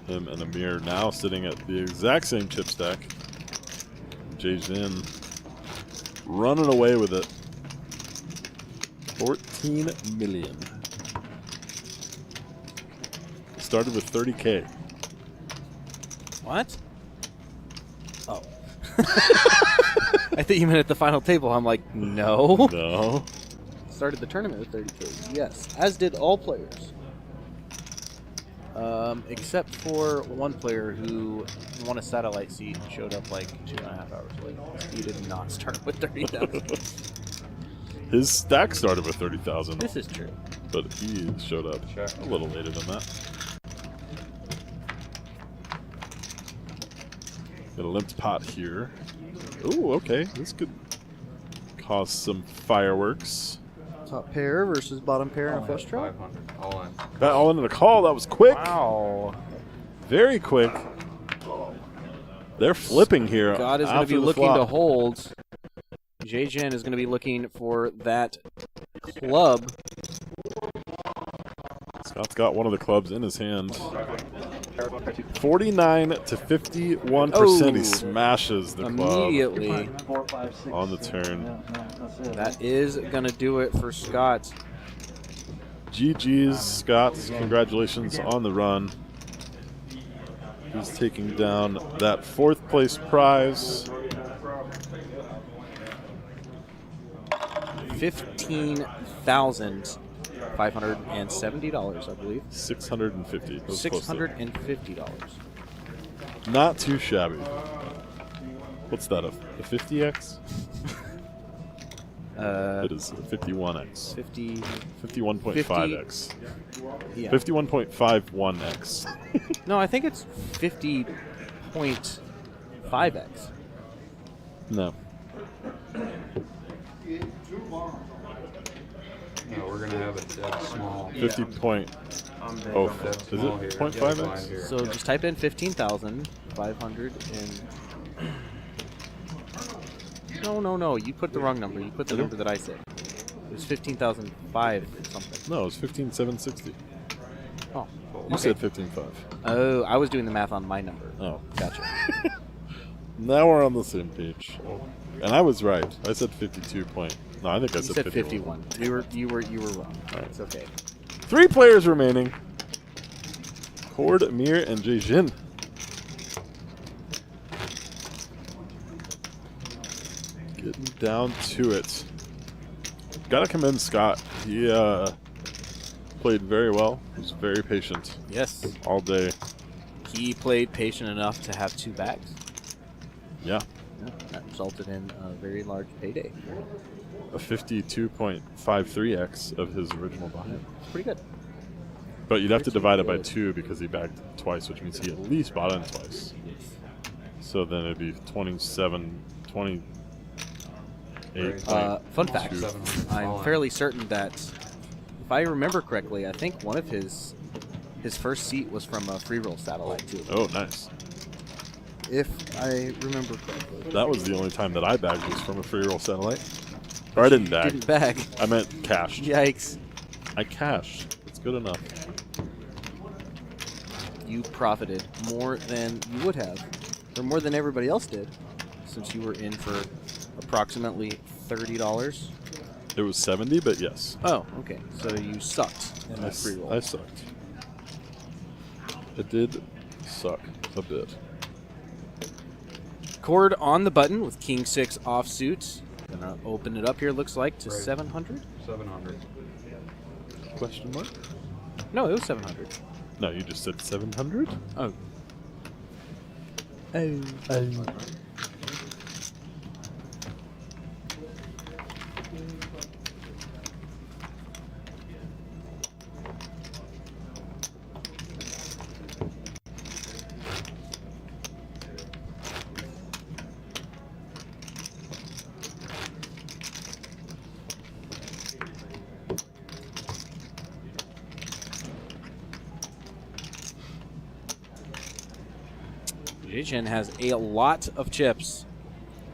Speaker 1: Him and Amir now sitting at the exact same chip stack. Jay-Jin running away with it. 14 million. Started with 30K.
Speaker 6: What? Oh. I thought you meant at the final table. I'm like, no.
Speaker 1: No.
Speaker 6: Started the tournament with 30K. Yes, as did all players. Except for one player who won a satellite seat and showed up like 2.5 hours late. He did not start with 30,000.
Speaker 1: His stack started with 30,000.
Speaker 6: This is true.
Speaker 1: But he showed up a little later than that. Got a limped pot here. Ooh, okay. This could cause some fireworks.
Speaker 6: Top pair versus bottom pair in a flush draw.
Speaker 5: 500, all in.
Speaker 1: Got all into the call. That was quick.
Speaker 6: Wow.
Speaker 1: Very quick. They're flipping here.
Speaker 6: God is going to
Speaker 1: after
Speaker 6: be
Speaker 1: the
Speaker 6: looking
Speaker 1: flop.
Speaker 6: to hold. Jay-Jin is going to be looking for that club.
Speaker 1: Scott's got one of the clubs in his hand. 49 to 51%.
Speaker 6: Oh.
Speaker 1: He smashes the club
Speaker 6: Immediately.
Speaker 1: on the turn.
Speaker 6: That is going to do it for Scott.
Speaker 1: GG's, Scott. Congratulations on the run. He's taking down that 4th place prize.
Speaker 6: $15,570, I believe.
Speaker 1: 650. That was close there.
Speaker 6: $650.
Speaker 1: Not too shabby. What's that, a 50x? It is a 51x.
Speaker 6: 50.
Speaker 1: 51.5x.
Speaker 6: Yeah.
Speaker 1: 51.51x.
Speaker 6: No, I think it's 50.5x.
Speaker 1: No.
Speaker 7: No, we're gonna have it dead small.
Speaker 1: 50 point. Oh, is it
Speaker 7: small here.
Speaker 1: 0.5x?
Speaker 7: Here.
Speaker 6: So just type in 15,500 and. No. You put the wrong number. You put the number that I said. It was 15,005 something.
Speaker 1: No, it was 15,760.
Speaker 6: Oh.
Speaker 1: You said 15.5.
Speaker 6: Oh, I was doing the math on my number.
Speaker 1: Oh.
Speaker 6: Gotcha.
Speaker 1: Now we're on the same page. And I was right. I said 52 point. No, I think I
Speaker 6: You
Speaker 1: said
Speaker 6: said 51. You were wrong. It's okay.
Speaker 1: 3 players remaining. Cord, Amir, and Jay-Jin. Getting down to it. Gotta commend Scott. He played very well. He was very patient
Speaker 6: Yes.
Speaker 1: all day.
Speaker 6: He played patient enough to have 2 bags.
Speaker 1: Yeah.
Speaker 6: That resulted in a very large payday.
Speaker 1: A 52.53x of his original buy.
Speaker 6: Pretty good.
Speaker 1: But you'd have to divide it by 2 because he bagged twice, which means he at least bought in twice. So then it'd be 28.
Speaker 6: Fun fact.
Speaker 1: 2.
Speaker 6: I'm fairly certain that, if I remember correctly, I think one of his first seat was from a free roll satellite too.
Speaker 1: Oh, nice.
Speaker 6: If I remember correctly.
Speaker 1: That was the only time that I bagged was from a free roll satellite. Or I didn't bag.
Speaker 6: Didn't bag.
Speaker 1: I meant cashed.
Speaker 6: Yikes.
Speaker 1: I cashed. It's good enough.
Speaker 6: You profited more than you would have, or more than everybody else did, since you were in for approximately $30.
Speaker 1: It was 70, but yes.
Speaker 6: Oh, okay. So you sucked in that free roll.
Speaker 1: I sucked. It did suck a bit.
Speaker 6: Cord on the button with King 6 offsuit. Gonna open it up here, looks like, to
Speaker 7: Right.
Speaker 6: 700.
Speaker 7: 700.
Speaker 1: Question mark?
Speaker 6: No, it was 700.
Speaker 1: No, you just said 700?
Speaker 6: Oh. Jay-Chen has a lot of chips.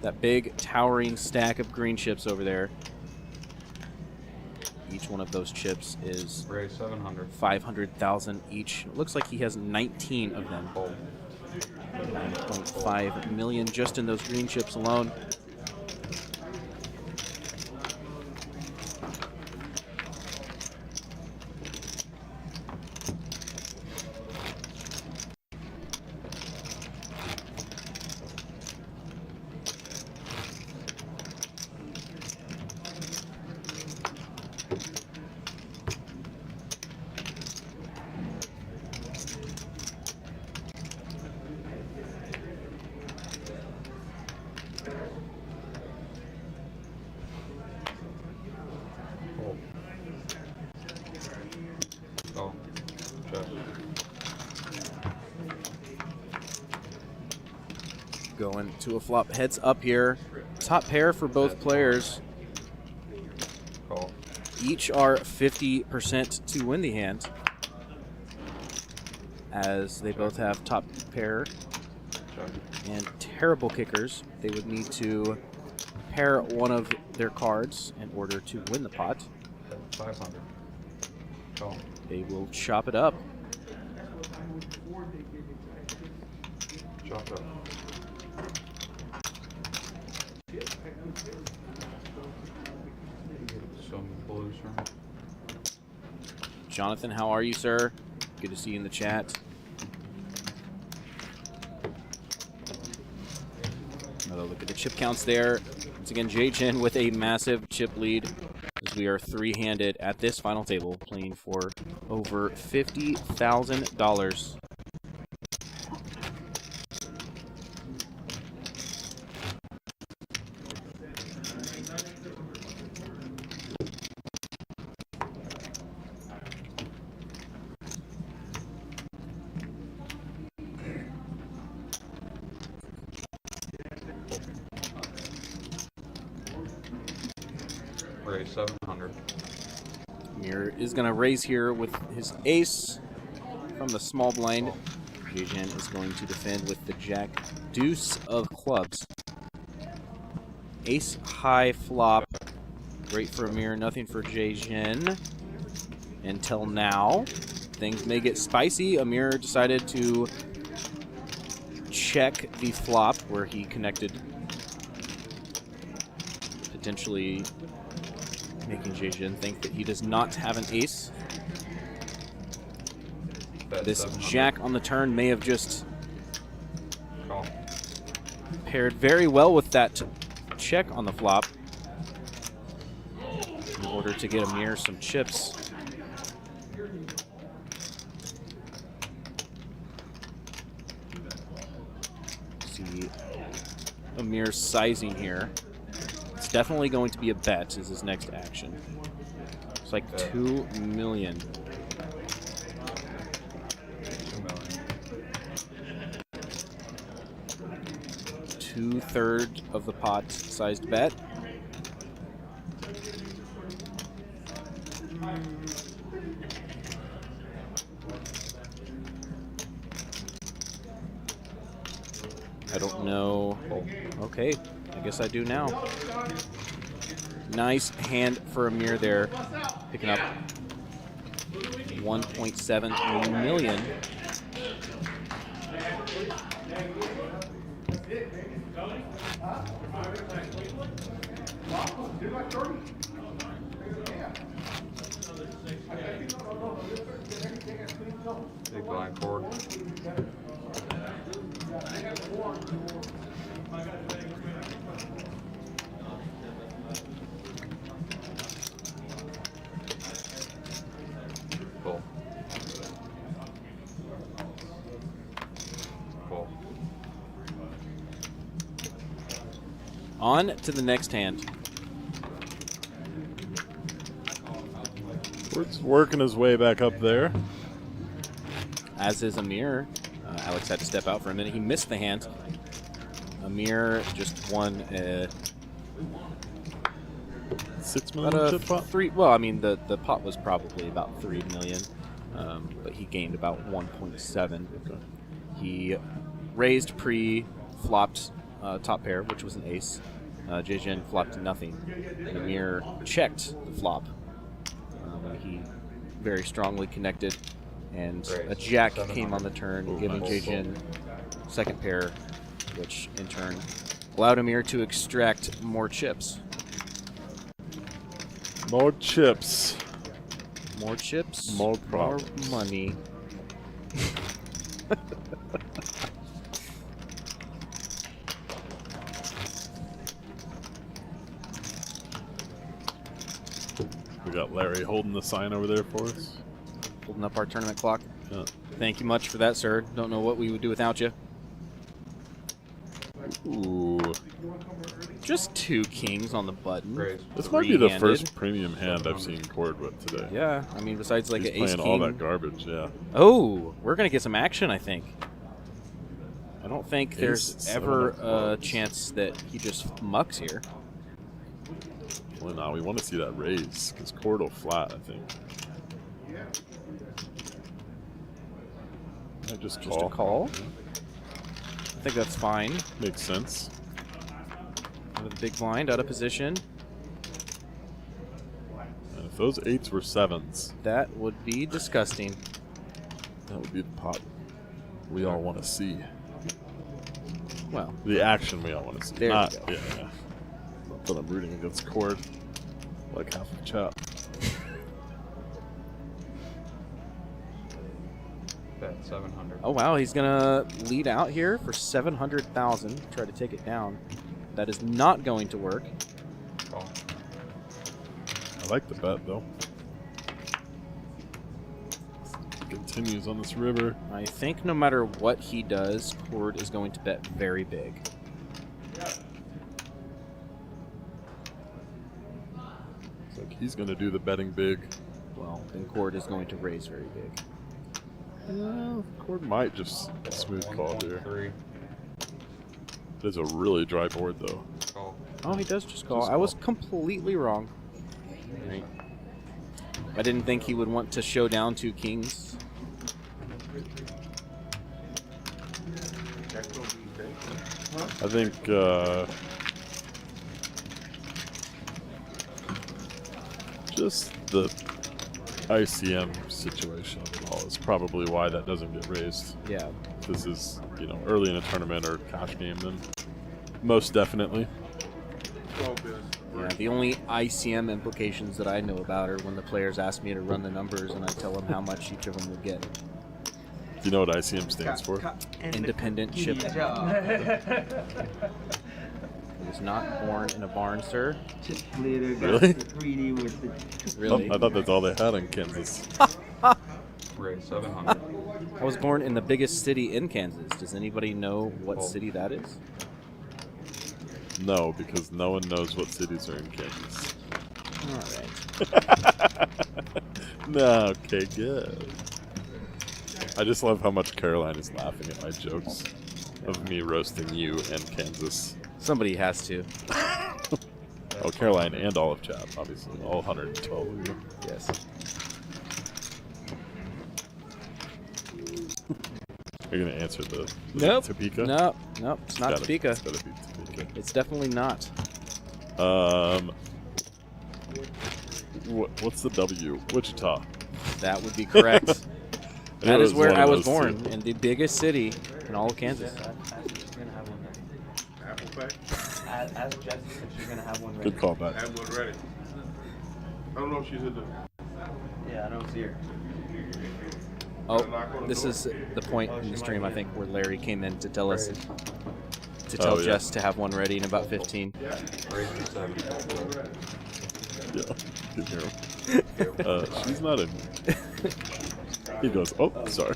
Speaker 6: That big towering stack of green chips over there. Each one of those chips is
Speaker 7: Raise 700.
Speaker 6: 500,000 each. It looks like he has 19 of them. 9.5 million just in those green chips alone.
Speaker 7: Oh, check.
Speaker 6: Going to a flop. Heads up here. Top pair for both players.
Speaker 7: Call.
Speaker 6: Each are 50% to win the hand, as they both have top pair
Speaker 7: Check.
Speaker 6: and terrible kickers. They would need to pair one of their cards in order to win the pot.
Speaker 7: 500. Call.
Speaker 6: They will chop it up.
Speaker 7: Chop up. Some blues from
Speaker 6: Jonathan, how are you, sir? Good to see you in the chat. Another look at the chip counts there. Once again, Jay-Chen with a massive chip lead, as we are three-handed at this final table, playing for over $50,000.
Speaker 7: raise 700.
Speaker 6: Amir is going to raise here with his ace from the small blind. Jay-Chen is going to defend with the jack deuce of clubs. Ace high flop. Great for Amir, nothing for Jay-Chen. Until now. Things may get spicy. Amir decided to check the flop where he connected, potentially making Jay-Chen think that he does not have an ace.
Speaker 7: Bet
Speaker 6: This
Speaker 7: 700.
Speaker 6: jack on the turn may have just
Speaker 7: Call.
Speaker 6: paired very well with that check on the flop in order to get Amir some chips. See Amir's sizing here. It's definitely going to be a bet is his next action. It's like 2 million.
Speaker 7: 2 million.
Speaker 6: 2/3 of the pot sized bet. I don't know. Okay, I guess I do now. Nice hand for Amir there, picking up 1.7 million.
Speaker 7: Big blind cord. Full. Full.
Speaker 6: On to the next hand.
Speaker 1: We're working his way back up there.
Speaker 6: As is Amir. Alex had to step out for a minute. He missed the hand. Amir just won
Speaker 1: 6
Speaker 6: about
Speaker 1: million
Speaker 6: a
Speaker 1: chip pot.
Speaker 6: 3. Well, I mean, the pot was probably about 3 million, but he gained about 1.7. He raised pre-flopped top pair, which was an ace. Jejin flopped nothing. And Amir checked the flop. He very strongly connected, and a jack came on the turn, giving Jejin second pair, which in turn allowed Amir to extract more chips.
Speaker 1: More chips.
Speaker 6: More chips.
Speaker 1: More problems.
Speaker 6: More money.
Speaker 1: We got Larry holding the sign over there for us.
Speaker 6: Holding up our tournament clock.
Speaker 1: Yeah.
Speaker 6: Thank you much for that, sir. Don't know what we would do without you.
Speaker 1: Ooh.
Speaker 6: Just 2 kings on the button.
Speaker 1: This might be the
Speaker 6: Three-handed.
Speaker 1: first premium hand I've seen Cord with today.
Speaker 6: Yeah, I mean, besides like
Speaker 1: He's
Speaker 6: an ace
Speaker 1: playing
Speaker 6: king.
Speaker 1: all that garbage, yeah.
Speaker 6: Oh, we're going to get some action, I think. I don't think there's
Speaker 1: Ace,
Speaker 6: ever
Speaker 1: seven of
Speaker 6: a
Speaker 1: clubs.
Speaker 6: chance that he just mucks here.
Speaker 1: Well, now we want to see that raise, because Cord will flat, I think. I just
Speaker 6: Just a call. I think that's fine.
Speaker 1: Makes sense.
Speaker 6: Out of the big blind, out of position.
Speaker 1: And if those 8s were 7s,
Speaker 6: That would be disgusting.
Speaker 1: that would be the pot we all want to see.
Speaker 6: Well,
Speaker 1: The action we all want to see.
Speaker 6: There you
Speaker 1: Not,
Speaker 6: go.
Speaker 1: Yeah. Not that I'm rooting against Cord like half of chat.
Speaker 2: Bet 700.
Speaker 6: oh wow, he's gonna lead out here for 700,000. Try to take it down. That is not going to work.
Speaker 2: Call.
Speaker 1: I like the bet, though. Continues on this river.
Speaker 6: I think no matter what he does, Cord is going to bet very big.
Speaker 1: It's like he's going to do the betting big.
Speaker 6: Well, then Cord is going to raise very big.
Speaker 1: Cord might just smooth call here.
Speaker 2: 1.3.
Speaker 1: It is a really dry board, though.
Speaker 2: Call.
Speaker 6: Oh, he does just call.
Speaker 1: Just
Speaker 6: I was
Speaker 1: call.
Speaker 6: completely wrong. Right. I didn't think he would want to show down 2 kings.
Speaker 1: I think just the ICM situation overall is probably why that doesn't get raised.
Speaker 6: Yeah.
Speaker 1: If this is, early in a tournament or cash game, then most definitely.
Speaker 6: Yeah, the only ICM implications that I know about are when the players ask me to run the numbers and I tell them how much each of them would get.
Speaker 1: Do you know what ICM stands for?
Speaker 6: Independent ship.
Speaker 2: Good job.
Speaker 6: He was not born in a barn, sir.
Speaker 1: Really?
Speaker 2: 3D with the
Speaker 6: Really.
Speaker 1: I thought that's all they had in Kansas.
Speaker 2: raise 700.
Speaker 6: I was born in the biggest city in Kansas. Does anybody know what city that is?
Speaker 1: No, because no one knows what cities are in Kansas.
Speaker 6: All right.
Speaker 1: No, okay, good. I just love how much Caroline is laughing at my jokes of me roasting you and Kansas.
Speaker 6: Somebody has to.
Speaker 1: Oh, Caroline and all of chat, obviously. All 112 of you.
Speaker 6: Yes.
Speaker 1: Are you going to answer the
Speaker 6: Nope.
Speaker 1: Topeka?
Speaker 6: Nope. Nope. It's not
Speaker 1: Gotta-
Speaker 6: Topeka.
Speaker 1: It's got to be Topeka.
Speaker 6: It's definitely not.
Speaker 1: What's the W? Wichita.
Speaker 6: That would be correct.
Speaker 1: It
Speaker 6: That is
Speaker 1: was
Speaker 6: where
Speaker 1: one
Speaker 6: I
Speaker 1: of
Speaker 6: was
Speaker 1: those
Speaker 6: born,
Speaker 1: two.
Speaker 6: in the biggest city in all of Kansas.
Speaker 2: As Jess said, she's gonna have one ready.
Speaker 1: Good call back.
Speaker 9: Have one ready. I don't know if she's in the.
Speaker 2: Yeah, I don't see her.
Speaker 6: Oh, this is the point in the stream, I think, where Larry came in to tell us to tell
Speaker 1: yeah.
Speaker 6: Jess to have one ready in about 15.
Speaker 2: Raise to 7.
Speaker 1: Yeah, can hear him. She's not in. He goes, oh, sorry.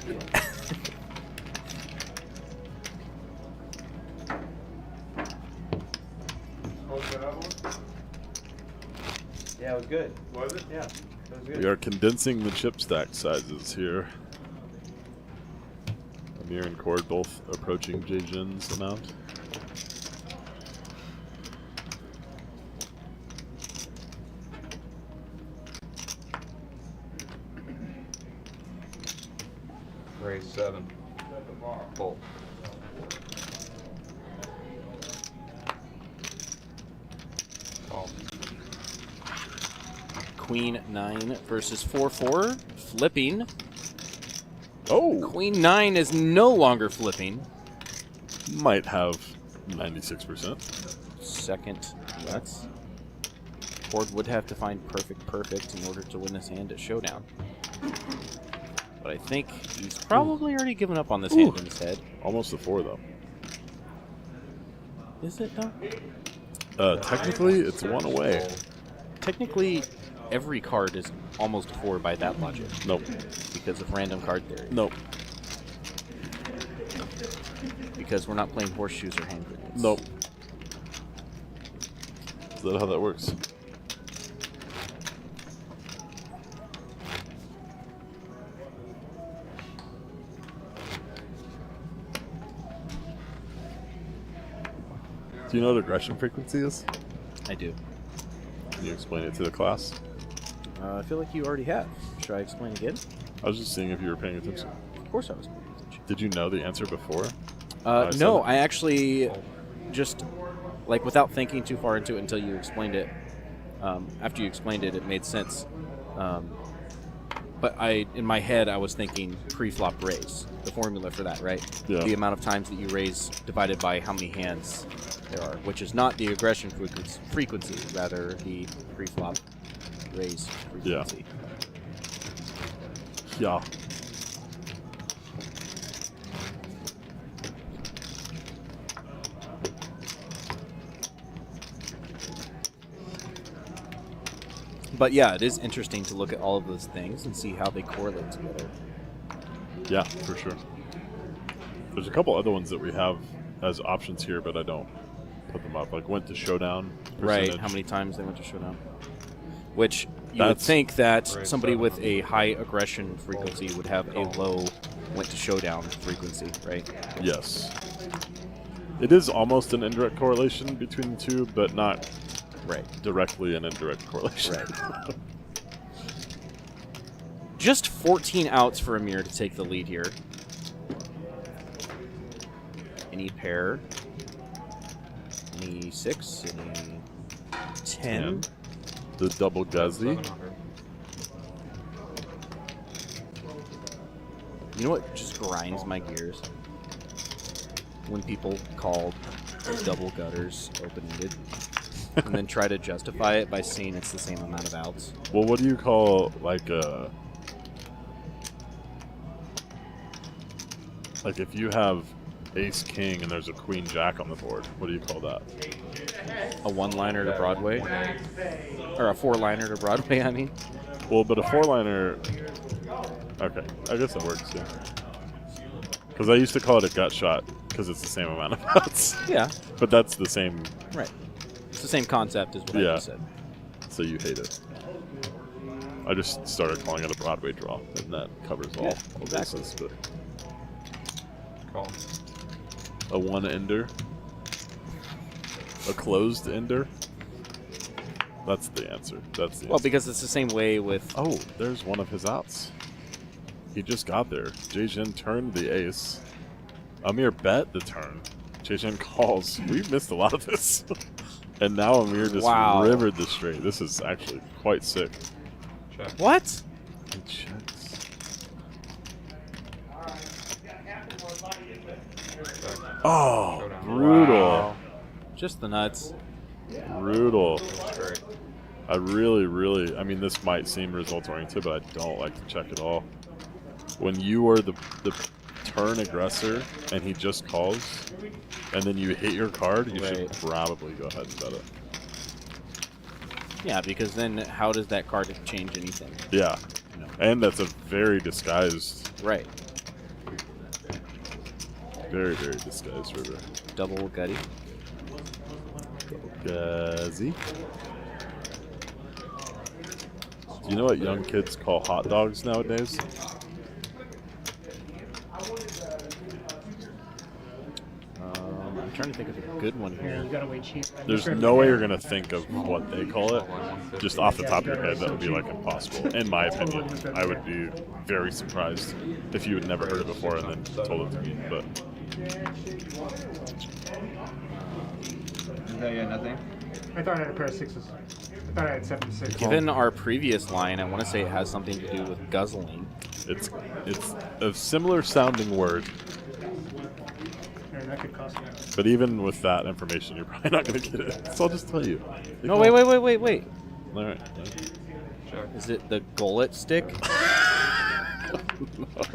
Speaker 2: Yeah, it was good. Was it? Yeah, it was good.
Speaker 1: We are condensing the chip stack sizes here. Amir and Cord both approaching Jejin's amount.
Speaker 2: Raise 7. Full.
Speaker 6: Queen 9 versus 4-4. Flipping.
Speaker 1: Oh,
Speaker 6: Queen 9 is no longer flipping.
Speaker 1: might have 96%.
Speaker 6: Second nuts. Ford would have to find perfect in order to win this hand at Showdown. But I think he's probably already given up on this hand in his head.
Speaker 1: Almost a 4 though.
Speaker 6: Is it though?
Speaker 1: Technically, it's 1 away.
Speaker 6: Technically, every card is almost a 4 by that logic.
Speaker 1: Nope.
Speaker 6: Because of random card theory.
Speaker 1: Nope.
Speaker 6: Because we're not playing horseshoes or hand grenades.
Speaker 1: Nope. Is that how that works? Do you know what aggression frequency is?
Speaker 6: I do.
Speaker 1: Can you explain it to the class?
Speaker 6: I feel like you already have. Should I explain again?
Speaker 1: I was just seeing if you were paying attention.
Speaker 6: Of course I was paying attention.
Speaker 1: Did you know the answer before?
Speaker 6: No, I actually just, like, without thinking too far into it until you explained it. After you explained it, it made sense. But in my head, I was thinking pre-flop raise, the formula for that, right?
Speaker 1: Yeah.
Speaker 6: The amount of times that you raise divided by how many hands there are, which is not the aggression frequency, rather the pre-flop raise frequency.
Speaker 1: Yeah.
Speaker 6: But yeah, it is interesting to look at all of those things and see how they correlate together.
Speaker 1: Yeah, for sure. There's a couple other ones that we have as options here, but I don't put them up. Like went to Showdown.
Speaker 6: Right, how many times they went to Showdown. Which you would think that somebody with a high aggression frequency would have a low went to Showdown frequency, right?
Speaker 1: Yes. It is almost an indirect correlation between the two, but not directly an indirect correlation.
Speaker 6: Right. Just 14 outs for Amir to take the lead here. Any pair? Any 6? Any 10?
Speaker 1: The double guzzy.
Speaker 6: You know what just grinds my gears? When people call double gutters open-ended. And then try to justify it by saying it's the same amount of outs.
Speaker 1: Well, what do you call like if you have ace king and there's a queen jack on the board, what do you call that?
Speaker 6: A one-liner to Broadway? Or a four-liner to Broadway, I mean?
Speaker 1: Well, but a four-liner... Okay, I guess that works, yeah. Because I used to call it a gut shot, because it's the same amount of outs.
Speaker 6: Yeah.
Speaker 1: But that's the same...
Speaker 6: Right. It's the same concept as what I just said.
Speaker 1: So you hate it. I just started calling it a Broadway draw, and that covers all bases. But
Speaker 7: Call.
Speaker 1: a one-ender. A closed ender. That's the answer. That's the
Speaker 6: Well,
Speaker 1: answer.
Speaker 6: because it's the same way with...
Speaker 1: Oh, there's one of his outs. He just got there. Jejin turned the ace. Amir bet the turn. Jejin calls. We've missed a lot of this. And now Amir just rivered the straight. This is actually quite sick.
Speaker 7: Check.
Speaker 6: What?
Speaker 1: He checks. Oh, brutal.
Speaker 6: Wow. Just the nuts.
Speaker 1: Brutal.
Speaker 7: Straight.
Speaker 1: I really, I mean, this might seem result-oriented, but I don't like to check at all. When you are the turn aggressor and he just calls, and then you hit your card, you should probably go ahead and bet it.
Speaker 6: Yeah, because then how does that card change anything?
Speaker 1: Yeah,
Speaker 6: No.
Speaker 1: and that's a very disguised,
Speaker 6: Right.
Speaker 1: very disguised river.
Speaker 6: Double gutty.
Speaker 1: Guzzy. Do you know what young kids call hot dogs nowadays?
Speaker 6: I'm trying to think of a good one here.
Speaker 4: You gotta wait cheap.
Speaker 1: There's no way you're going to think of what they call it. Just off the top of your head, that would be like impossible. In my opinion, I would be very surprised if you had never heard it before and then told it to me. But
Speaker 2: Is that yeah, nothing?
Speaker 4: I thought I had a pair of sixes. I thought I had 7-6.
Speaker 6: Given our previous line, I want to say it has something to do with guzzling.
Speaker 1: It's a similar sounding word,
Speaker 4: And that could cost me.
Speaker 1: but even with that information, you're probably not going to get it. So I'll just tell you.
Speaker 6: No, wait.
Speaker 1: All right.
Speaker 6: Is it the gullet stick?
Speaker 4: Could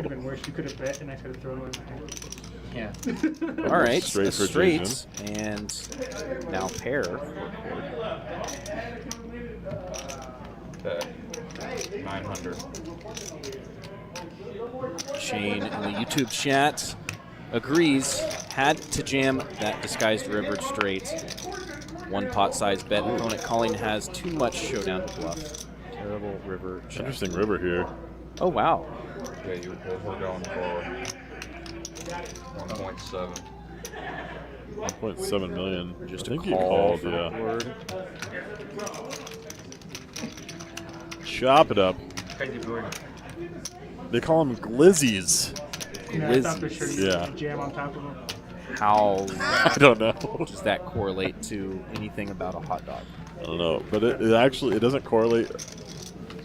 Speaker 4: have been worse. You could have bet, and I could have thrown one.
Speaker 2: Yeah.
Speaker 6: All right,
Speaker 1: Straight
Speaker 6: a
Speaker 1: for
Speaker 6: straight,
Speaker 1: Jason.
Speaker 6: and now pair.
Speaker 9: Bet 900.
Speaker 6: Shane in the YouTube chat agrees. Had to jam that disguised river straight. One pot size bet. Opponent calling has too much showdown to bluff. Terrible river check.
Speaker 1: Interesting river here.
Speaker 6: Oh wow.
Speaker 9: Yeah, you we're going for 1.7.
Speaker 1: 1.7 million.
Speaker 6: Just
Speaker 1: I think
Speaker 6: a
Speaker 1: you
Speaker 6: call
Speaker 1: called,
Speaker 6: from
Speaker 1: yeah.
Speaker 6: Word.
Speaker 1: Chop it up.
Speaker 2: Crazy board.
Speaker 1: They call them glizzies.
Speaker 4: Yeah, I thought for sure you
Speaker 1: Yeah.
Speaker 4: could jam on top of them.
Speaker 6: How
Speaker 1: I don't know.
Speaker 6: does that correlate to anything about a hot dog?
Speaker 1: I don't know, but it actually it doesn't correlate.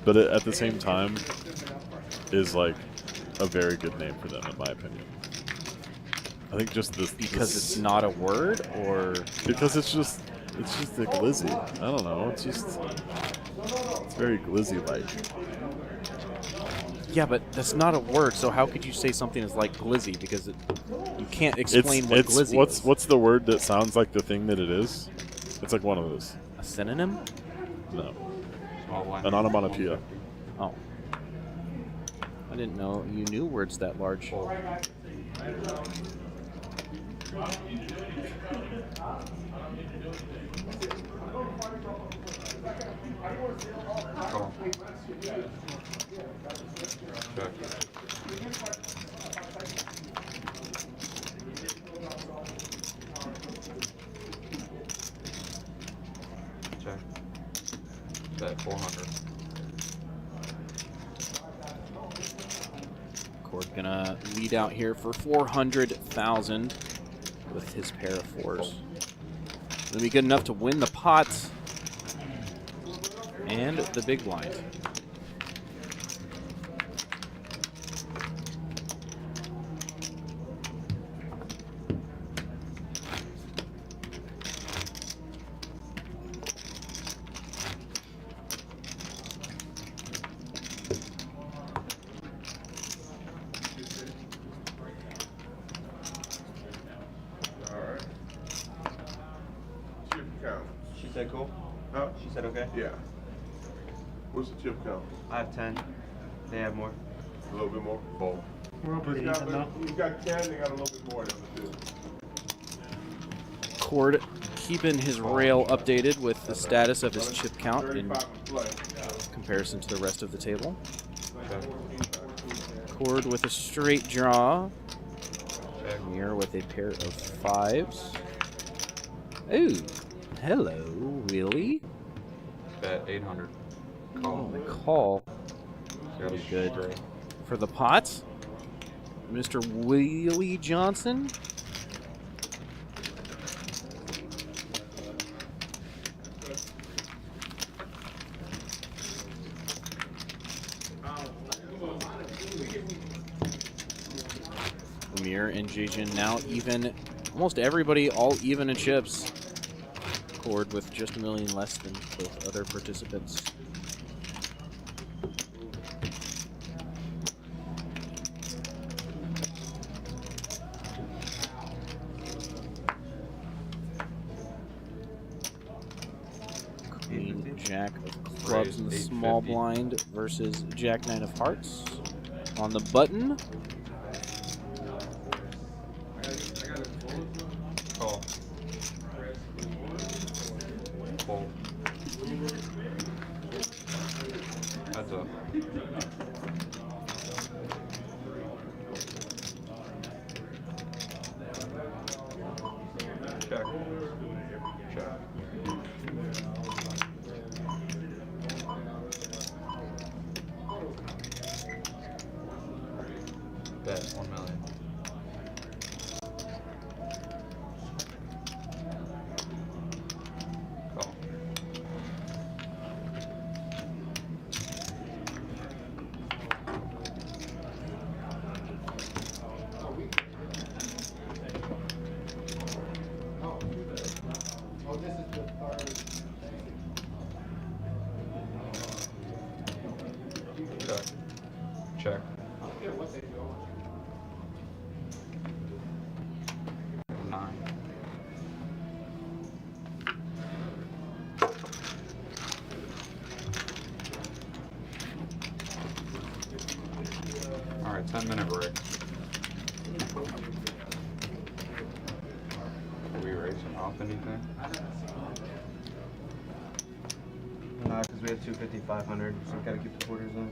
Speaker 1: But it, at the same time, is like a very good name for them, in my opinion. I think just this
Speaker 6: Because it's not a word, or
Speaker 1: because it's just a glizzy. I don't know. It's very glizzy-like.
Speaker 6: yeah, but that's not a word. So how could you say something is like glizzy? Because you can't explain what glizzy is.
Speaker 1: What's the word that sounds like the thing that it is? It's like one of those.
Speaker 6: A synonym?
Speaker 1: No,
Speaker 9: Small blind.
Speaker 1: an onomatopoeia.
Speaker 6: Oh. I didn't know you knew words that large.
Speaker 9: Call. Check. Check. Bet 400.
Speaker 6: Cord gonna lead out here for 400,000 with his pair of fours. Gonna be good enough to win the pot and the big blind.
Speaker 10: Chip count.
Speaker 2: She said cool.
Speaker 10: Huh?
Speaker 2: She said okay.
Speaker 10: Yeah. What's the chip count?
Speaker 2: I have 10. They have more.
Speaker 10: A little bit more? Both.
Speaker 4: We're all pretty even now.
Speaker 10: You got 10, they got a little bit more than the two.
Speaker 6: Cord keeping his rail updated with the status of his chip count in
Speaker 10: 35 and play.
Speaker 6: comparison to the rest of the table. Cord with a straight draw. Mirror with a pair of fives. Ooh, hello, really?
Speaker 9: Bet 800.
Speaker 6: Oh,
Speaker 9: Call.
Speaker 6: the call.
Speaker 9: Very
Speaker 6: good. For the pot, Mr. Willie Johnson. Amir and Jijin now even. Almost everybody all even in chips. Cord with just $1 million less than both other participants. Queen Jack of clubs in the small
Speaker 9: 850.
Speaker 6: blind versus Jack 9 of hearts. On the button,
Speaker 9: Call. Fold. Heads up. Check. Check. Bet 1 million. 5-minute break. Are we racing off anything?
Speaker 2: Nah, because we had 250, 500, so we gotta keep the quarters in.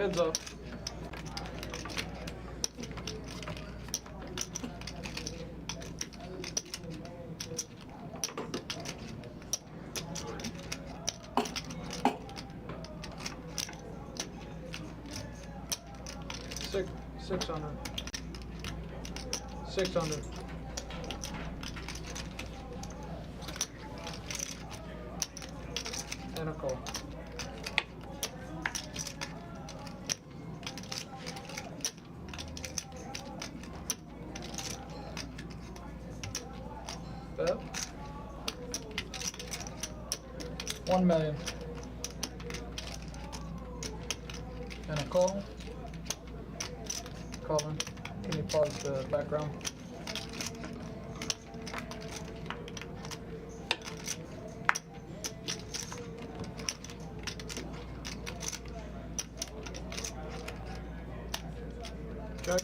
Speaker 3: Heads up. Six under. 600. And a call. Bet. 1 million. And a call. Colin, can you pause the background? Check.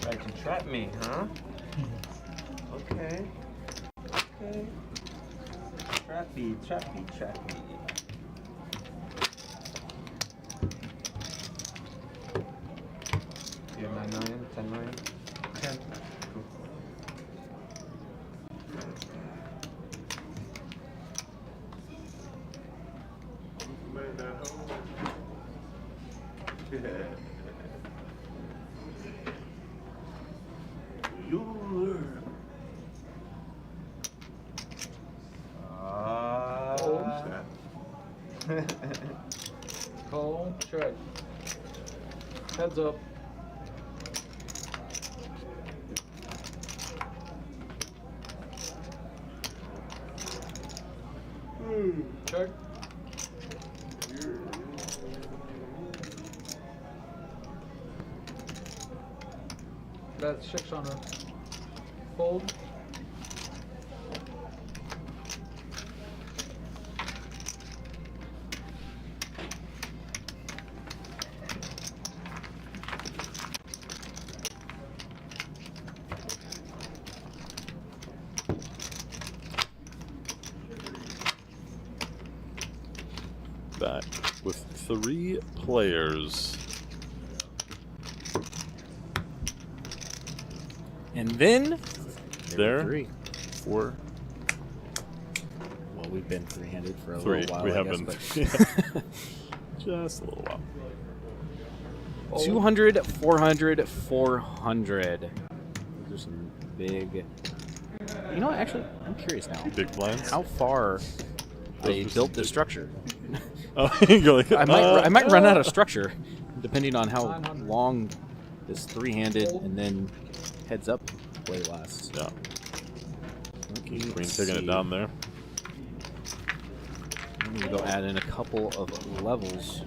Speaker 2: Tried to trap me, huh? Okay. Okay. Trappy, trappy, trappy. You have 9 million, 10 million? 10. Cool.
Speaker 10: Man, that hoe. Yeah.
Speaker 3: Call, check. Heads up. Check. That's 600. Fold.
Speaker 1: Back with 3 players.
Speaker 6: And then
Speaker 1: There.
Speaker 6: 3.
Speaker 1: 4.
Speaker 6: Well, we've been 3-handed for a
Speaker 1: 3.
Speaker 6: little while.
Speaker 1: We
Speaker 6: I
Speaker 1: have
Speaker 6: guess,
Speaker 1: been.
Speaker 6: but-
Speaker 1: Just a little while.
Speaker 6: 200, 400, 400. Those are some big. You know what? Actually, I'm curious now.
Speaker 1: Big blinds.
Speaker 6: How far they
Speaker 1: were some
Speaker 6: built the
Speaker 1: big-
Speaker 6: structure?
Speaker 1: Oh, you're like,
Speaker 6: I might run out of structure, depending on how
Speaker 3: 900.
Speaker 6: long this 3-handed and then heads up play lasts.
Speaker 1: Yeah.
Speaker 6: Okay,
Speaker 1: Queen
Speaker 6: let's
Speaker 1: taking it
Speaker 6: see.
Speaker 1: down there.
Speaker 6: I'm gonna go add in a couple of levels,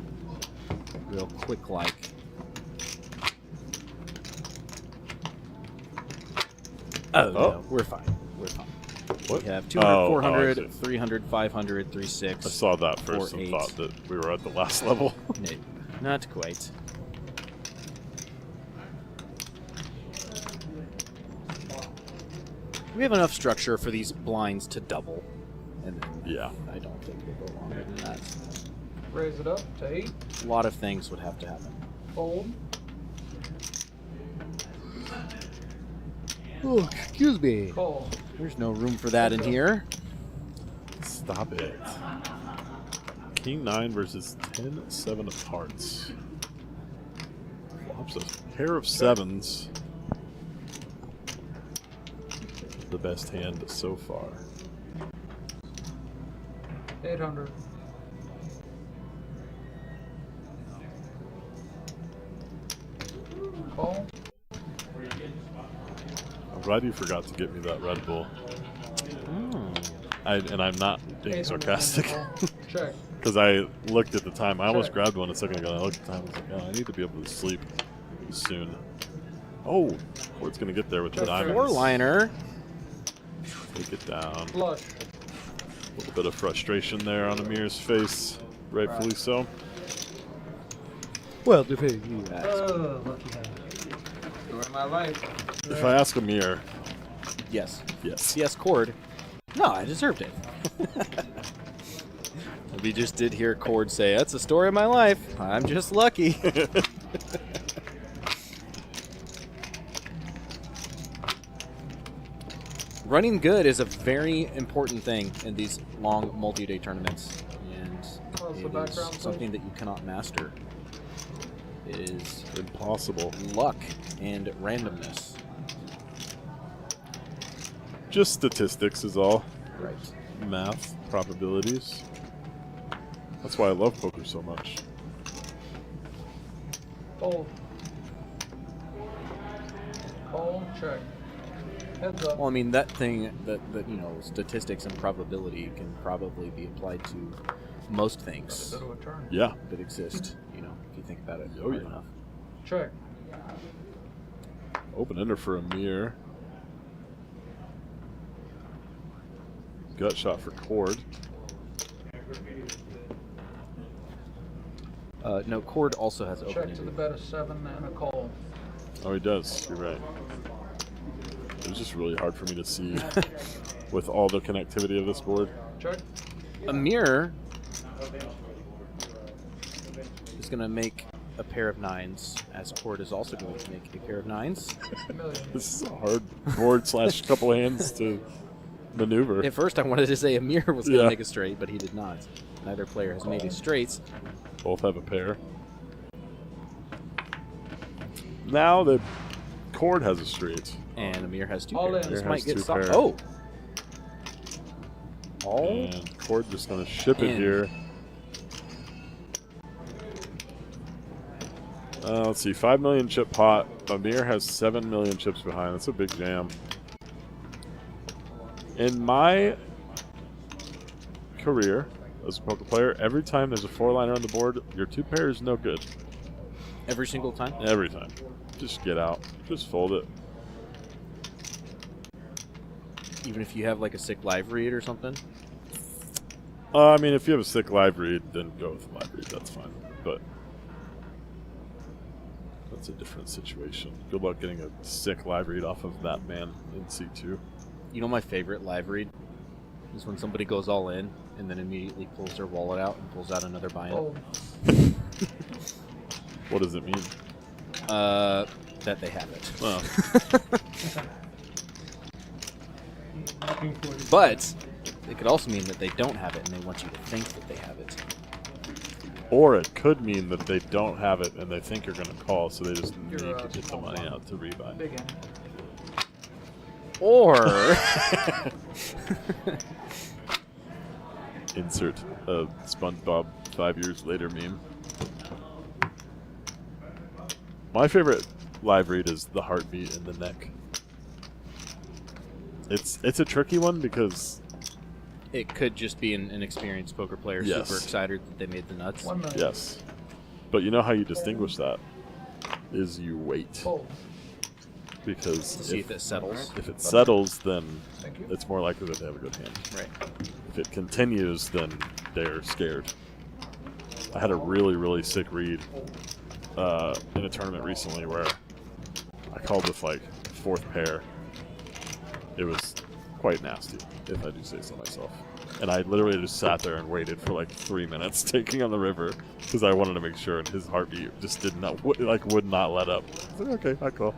Speaker 6: real quick, like. Oh, no, we're fine. We're fine.
Speaker 1: What?
Speaker 6: We have 200,
Speaker 1: Oh,
Speaker 6: 400,
Speaker 1: I see.
Speaker 6: 300, 500, 36.
Speaker 1: I saw that first
Speaker 6: 4,
Speaker 1: and
Speaker 6: 8.
Speaker 1: thought that we were at the last level.
Speaker 6: No, not quite. We have enough structure for these blinds to double, and then
Speaker 1: Yeah.
Speaker 6: I don't think we'll go longer than that.
Speaker 3: Raise it up to 8.
Speaker 6: A lot of things would have to happen.
Speaker 3: Fold.
Speaker 6: Oh, excuse me.
Speaker 3: Call.
Speaker 6: There's no room for that in here.
Speaker 1: Stop it. King 9 versus 10, 7 of hearts. Flops a pair of 7s. The best hand so far.
Speaker 3: 800. Call.
Speaker 1: I'm glad you forgot to get me that Red Bull.
Speaker 6: Oh.
Speaker 1: And I'm not being
Speaker 3: 800.
Speaker 1: sarcastic.
Speaker 3: Check.
Speaker 1: Because I looked at the time. I almost
Speaker 3: Check.
Speaker 1: grabbed one a second ago. And I looked at the time. I was like, oh, I need to be able to sleep soon. Oh, Ford's going to get there with the
Speaker 3: Check.
Speaker 1: diamonds.
Speaker 6: 4-liner.
Speaker 1: Take it down.
Speaker 3: Flush.
Speaker 1: A little bit of frustration there on Amir's face, rightfully so.
Speaker 6: Well, depending who you ask.
Speaker 4: Oh, lucky him.
Speaker 2: Story of my life.
Speaker 1: If I ask Amir,
Speaker 6: Yes.
Speaker 1: yes.
Speaker 6: Yes, Cord. No, I deserved it. We just did hear Cord say, "That's the story of my life. I'm just lucky." Running good is a very important thing in these long multi-day tournaments, and it is something that you cannot master. It is
Speaker 1: Impossible.
Speaker 6: luck and randomness.
Speaker 1: Just statistics is all.
Speaker 6: Right.
Speaker 1: Math, probabilities. That's why I love poker so much.
Speaker 11: Fold. Fold, check. Heads up.
Speaker 6: Well, I mean, that thing, that you know, statistics and probability can probably be applied to most things
Speaker 11: Go to a turn.
Speaker 1: Yeah.
Speaker 6: that exist, you know, if you think about it
Speaker 1: Oh,
Speaker 6: hard
Speaker 1: yeah.
Speaker 6: enough.
Speaker 11: Check.
Speaker 1: Open ender for Amir. Gut shot for Cord.
Speaker 6: No, Cord also has open
Speaker 11: Check to
Speaker 6: ended.
Speaker 11: the bet of 7 and a call.
Speaker 1: Oh, he does. You're right. It was just really hard for me to see with all the connectivity of this board.
Speaker 11: Check.
Speaker 6: Amir is going to make a pair of nines, as Cord is also going to make a pair of nines.
Speaker 11: Million.
Speaker 1: This is a hard board slash couple hands to maneuver.
Speaker 6: At first, I wanted to say Amir was going to
Speaker 1: Yeah.
Speaker 6: make a straight, but he did not. Neither player has made a straight.
Speaker 1: Both have a pair. Now the Cord has a straight.
Speaker 6: And Amir has two
Speaker 11: All
Speaker 6: pairs.
Speaker 11: in.
Speaker 6: This
Speaker 1: Amir
Speaker 6: might
Speaker 1: has
Speaker 6: get
Speaker 1: two
Speaker 6: stopped.
Speaker 1: pair.
Speaker 6: Oh! Oh!
Speaker 1: And Cord just going to ship it
Speaker 6: In.
Speaker 1: here. Let's see, 5 million chip pot. Amir has 7 million chips behind. That's a big jam. In my career as a poker player, every time there's a 4-liner on the board, your 2 pair is no good.
Speaker 6: Every single time?
Speaker 1: Every time. Just get out. Just fold it.
Speaker 6: Even if you have like a sick live read or something?
Speaker 1: I mean, if you have a sick live read, then go with live read. That's fine. But that's a different situation. Good luck getting a sick live read off of that man in C2.
Speaker 6: You know my favorite live read? Is when somebody goes all in and then immediately pulls their wallet out and pulls out another buy-in.
Speaker 11: Fold.
Speaker 1: What does it mean?
Speaker 6: That they have it.
Speaker 1: Well,
Speaker 4: Looking for the
Speaker 6: But it could also mean that they don't have it and they want you to think that they have it.
Speaker 1: or it could mean that they don't have it and they think you're going to call, so they just need
Speaker 11: You're,
Speaker 1: to get the
Speaker 11: small
Speaker 1: money
Speaker 11: blind.
Speaker 1: out to rebuy.
Speaker 11: Big end.
Speaker 6: Or
Speaker 1: Insert a SpongeBob 5 years later meme. My favorite live read is the heartbeat in the neck. It's a tricky one because
Speaker 6: it could just be an inexperienced poker player
Speaker 1: Yes.
Speaker 6: super excited that they made the nuts.
Speaker 11: 1 million.
Speaker 1: yes, but you know how you distinguish that is you wait
Speaker 11: Fold.
Speaker 1: because
Speaker 6: To see if it settles.
Speaker 1: if it settles, then
Speaker 11: Thank you.
Speaker 1: it's more likely that they have a good hand.
Speaker 6: Right.
Speaker 1: If it continues, then they're scared. I had a really sick read in a tournament recently where I called with like 4th pair. It was quite nasty, if I do say so myself. And I literally just sat there and waited for like 3 minutes taking on the river because I wanted to make sure, and his heartbeat just did not would not let up. I was like, okay, I call.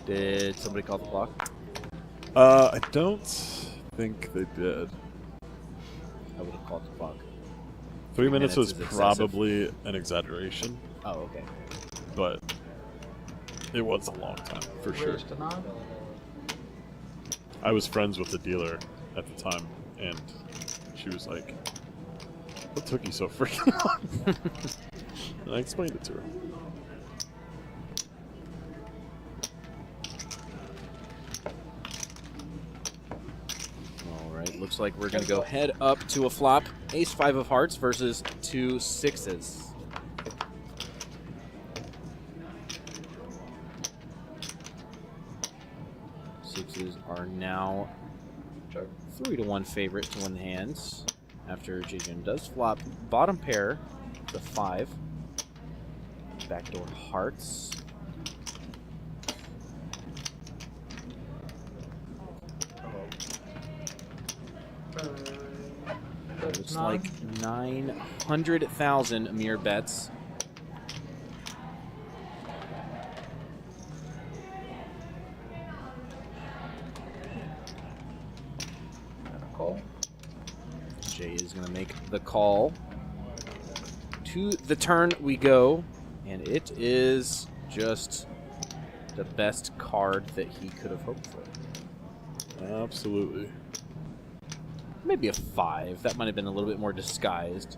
Speaker 6: Did somebody call the clock?
Speaker 1: I don't think they did.
Speaker 6: I would have called the clock.
Speaker 1: 3 minutes was
Speaker 6: is excessive.
Speaker 1: probably an exaggeration,
Speaker 6: Oh, okay.
Speaker 1: but it was a long time for sure.
Speaker 11: Raise to 9.
Speaker 1: I was friends with the dealer at the time, and she was like, "What took you so freaking long?" And I explained it to her.
Speaker 6: All right. Looks like we're going to go head up to a flop. Ace-5 of hearts versus 2 sixes. Sixes are now
Speaker 11: Check.
Speaker 6: 3-1 favorite to win the hands. after Jijun does flop bottom pair, the 5. Backdoor hearts. Looks like 900,000 Amir bets.
Speaker 11: Call.
Speaker 6: Jay is going to make the call. To the turn we go, and it is just the best card that he could have hoped for.
Speaker 1: Absolutely.
Speaker 6: Maybe a 5. That might have been a little bit more disguised.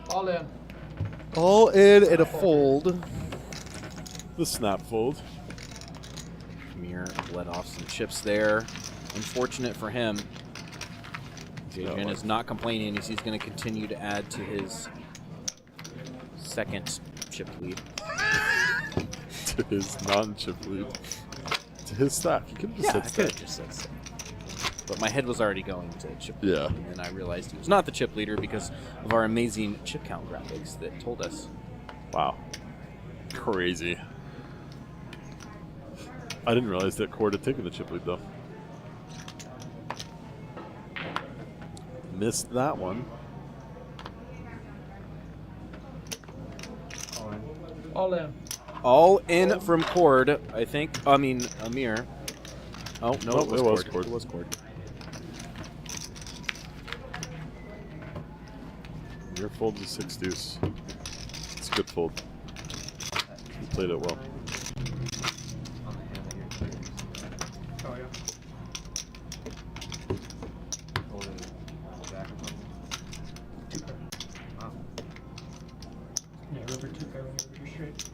Speaker 11: All in.
Speaker 6: All in and a fold.
Speaker 1: The snap fold.
Speaker 6: Amir let off some chips there. Unfortunate for him. Jajin is not complaining as he's going to continue to add to his second chip lead.
Speaker 1: To his non-chip lead. To his stack. You could have just
Speaker 6: Yeah, I
Speaker 1: said
Speaker 6: could have
Speaker 1: stack.
Speaker 6: just said so. But my head was already going to chip lead.
Speaker 1: Yeah.
Speaker 6: And then I realized he was not the chip leader because of our amazing chip count graphics that told us.
Speaker 1: Wow. Crazy. I didn't realize that Cord had taken the chip lead, though. Missed that one.
Speaker 11: All in.
Speaker 6: All in from Cord, I think. I mean, Amir. Oh, no,
Speaker 1: Nope, it was Cord.
Speaker 6: It was Cord.
Speaker 1: Your fold is 6 deuce. It's a good fold. You played it well.
Speaker 4: Oh, yeah. Yeah, river 2 pair when you're straight.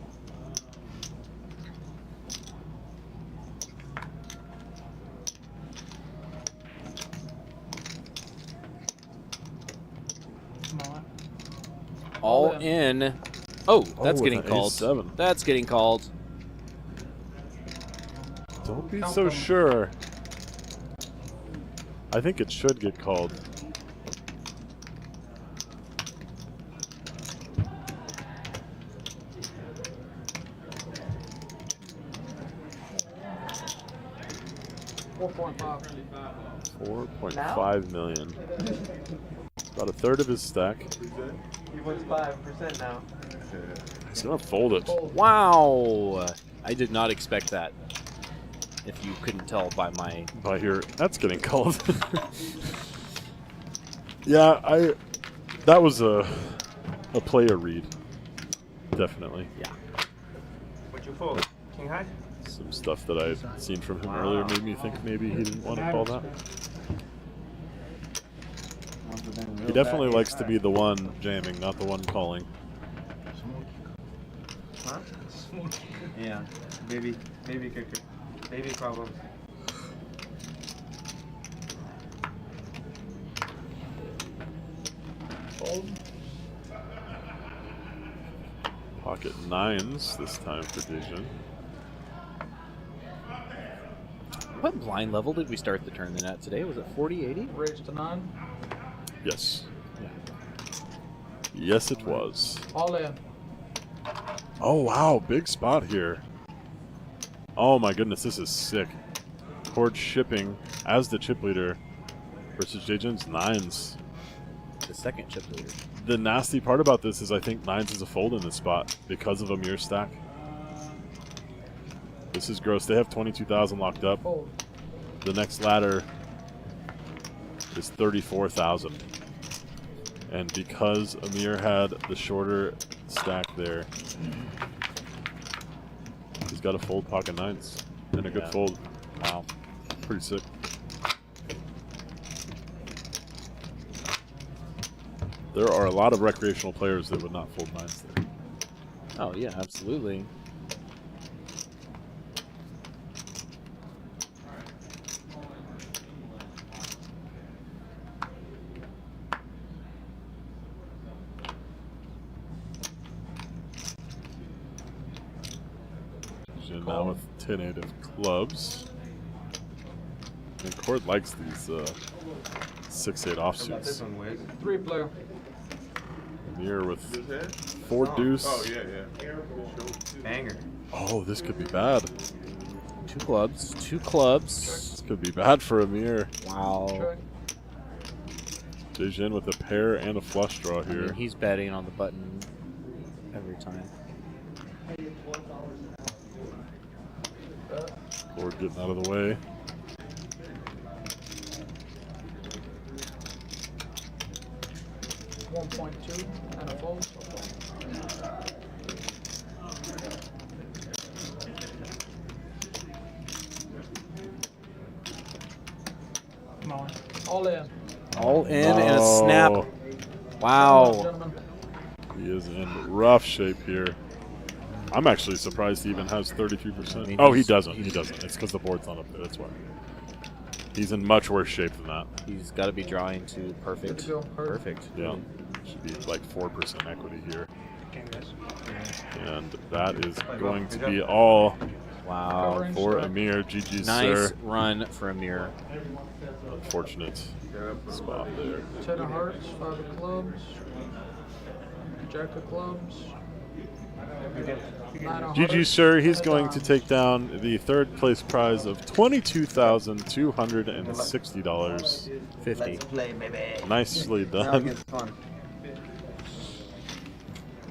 Speaker 4: Come on.
Speaker 6: All in. Oh, that's
Speaker 1: with
Speaker 6: getting
Speaker 1: an
Speaker 6: called.
Speaker 1: ace-7.
Speaker 6: That's getting called.
Speaker 1: Don't be
Speaker 11: Count
Speaker 1: so
Speaker 11: them.
Speaker 1: sure. I think it should get called. $4.5 million. About a third of his stack.
Speaker 2: He wants 5% now.
Speaker 1: He's gonna fold it.
Speaker 6: Wow. I did not expect that. If you couldn't tell by my...
Speaker 1: By here, that's getting called. Yeah, that was a player read. Definitely.
Speaker 6: Yeah.
Speaker 2: What'd you fold? King high?
Speaker 1: Some stuff that I'd seen from him earlier made me think maybe he didn't want to call that. He definitely likes to be the one jamming, not the one calling.
Speaker 2: Huh? Yeah. Baby kicker. Baby problems.
Speaker 11: Fold.
Speaker 1: Pocket 9s this time for Dijon.
Speaker 6: What blind level did we start the tournament at today? Was it 40, 80?
Speaker 11: Raise to none.
Speaker 1: Yes. Yes, it was.
Speaker 11: All in.
Speaker 1: Oh, wow. Big spot here. Oh, my goodness. This is sick. Cord shipping as the chip leader versus Jajin's 9s.
Speaker 6: The second chip leader.
Speaker 1: The nasty part about this is I think 9s is a fold in this spot because of Amir's stack. This is gross. They have 22,000 locked up.
Speaker 11: Fold.
Speaker 1: The next ladder is 34,000. And because Amir had the shorter stack there, he's got a fold pocket 9s and a good fold. Wow. Pretty sick. There are a lot of recreational players that would not fold 9s there.
Speaker 6: Oh, yeah, absolutely.
Speaker 1: And now with 10-8 of clubs. think Cord likes these 6-8
Speaker 2: How about this
Speaker 1: offsuits.
Speaker 2: one, Wiz?
Speaker 11: 3-player.
Speaker 1: Amir with
Speaker 10: This head?
Speaker 1: 4 deuce.
Speaker 10: Oh, yeah, yeah.
Speaker 2: Banger.
Speaker 1: Oh, this could be bad.
Speaker 6: 2 clubs. 2 clubs.
Speaker 1: This could be bad for Amir.
Speaker 6: Wow.
Speaker 11: Check.
Speaker 1: Dejin with a pair and a flush draw
Speaker 6: I
Speaker 1: here.
Speaker 6: mean, he's betting on the button every time.
Speaker 1: Cord getting out of the way.
Speaker 11: $1.2 and a fold.
Speaker 4: Come on.
Speaker 11: All in.
Speaker 6: All in and a snap.
Speaker 1: Oh,
Speaker 6: Wow.
Speaker 11: Gentlemen.
Speaker 1: he is in rough shape here. I'm actually surprised he even has 33%.
Speaker 6: I mean,
Speaker 1: Oh, he
Speaker 6: he's-
Speaker 1: doesn't. He doesn't. It's because the board's not up there. That's why. He's in much worse shape than that.
Speaker 6: He's got to be drawing to perfect.
Speaker 11: Good to go.
Speaker 6: Perfect.
Speaker 1: Yeah. Should be like 4% equity here.
Speaker 4: Okay, guys.
Speaker 1: And that is going to be all
Speaker 6: Wow.
Speaker 11: Covering
Speaker 1: for
Speaker 11: strike.
Speaker 1: Amir. GG's,
Speaker 6: Nice
Speaker 1: sir.
Speaker 6: run for Amir.
Speaker 1: Unfortunate spot there.
Speaker 11: 10 of hearts, 5 of clubs, Jack of clubs, 9 of
Speaker 1: GG,
Speaker 11: hearts,
Speaker 1: sir. He's
Speaker 11: and a
Speaker 1: going to
Speaker 11: dime.
Speaker 1: take down the 3rd place prize of $22,260.
Speaker 6: 50.
Speaker 2: Play, baby.
Speaker 1: Nicely
Speaker 2: Now it
Speaker 1: done.
Speaker 2: gets fun.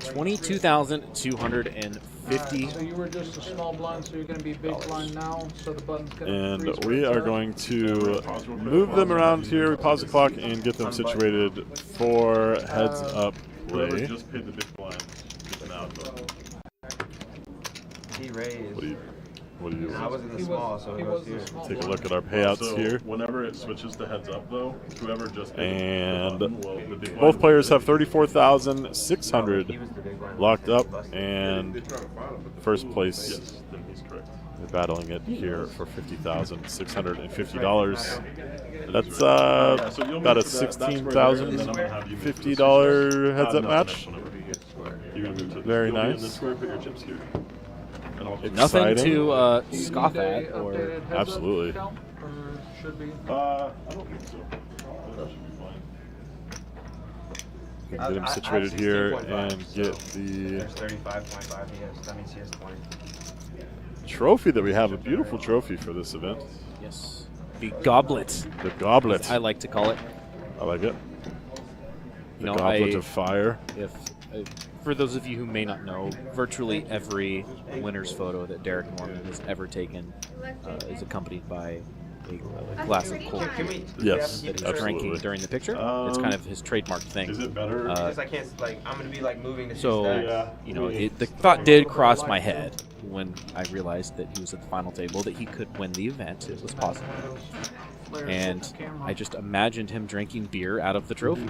Speaker 6: 22,250.
Speaker 11: So you were just a small blind, so you're going to be big blind now. So the button's going to
Speaker 1: And we are going to move them around here. We pause the clock and get them situated for heads up play. Just paid the big blind.
Speaker 2: He raised.
Speaker 1: What do you
Speaker 2: I was in the small, so
Speaker 11: he
Speaker 2: it
Speaker 11: was
Speaker 2: was
Speaker 11: the
Speaker 2: here.
Speaker 11: small
Speaker 1: take a
Speaker 11: blind.
Speaker 1: look at our payouts
Speaker 12: So
Speaker 1: here?
Speaker 12: whenever it switches to heads up, though, whoever just
Speaker 1: And
Speaker 12: the big
Speaker 1: both
Speaker 12: blind-
Speaker 1: players have 34,600
Speaker 2: He was the big one.
Speaker 1: locked up, and first place
Speaker 12: Yes, then he's correct.
Speaker 1: they're battling it here for $50,650. That's about a $16,050 heads up match.
Speaker 12: You're gonna move to
Speaker 1: Very
Speaker 12: you'll be in
Speaker 1: nice.
Speaker 12: this square, put your chips here. And I'll keep
Speaker 6: Nothing
Speaker 1: Exciting.
Speaker 6: to scoff
Speaker 11: Need a
Speaker 6: at or
Speaker 11: updated heads up
Speaker 1: Absolutely.
Speaker 11: count, or should be.
Speaker 12: I don't think so. That should be fine.
Speaker 1: Get him situated here and get the
Speaker 2: There's 35.5. He has. That means he has 20.
Speaker 1: trophy that we have. A beautiful trophy for this event.
Speaker 6: yes, the goblet.
Speaker 1: The goblet.
Speaker 6: I like to call it.
Speaker 1: I like it. The
Speaker 6: You know,
Speaker 1: goblet of fire.
Speaker 6: If for those of you who may not know, virtually every winner's photo that Derek Norman has ever taken is accompanied by a glass of cold
Speaker 2: Can we?
Speaker 1: Yes,
Speaker 6: that he's
Speaker 1: absolutely.
Speaker 6: drinking during the picture. It's kind of his trademark thing.
Speaker 12: Is it better?
Speaker 2: Because I can't. Like, I'm gonna be like moving the
Speaker 6: So,
Speaker 2: stacks.
Speaker 6: you know, the thought did cross my head when I realized that he was at the final table, that he could win the event. It was possible. And I just imagined him drinking beer out of the trophy.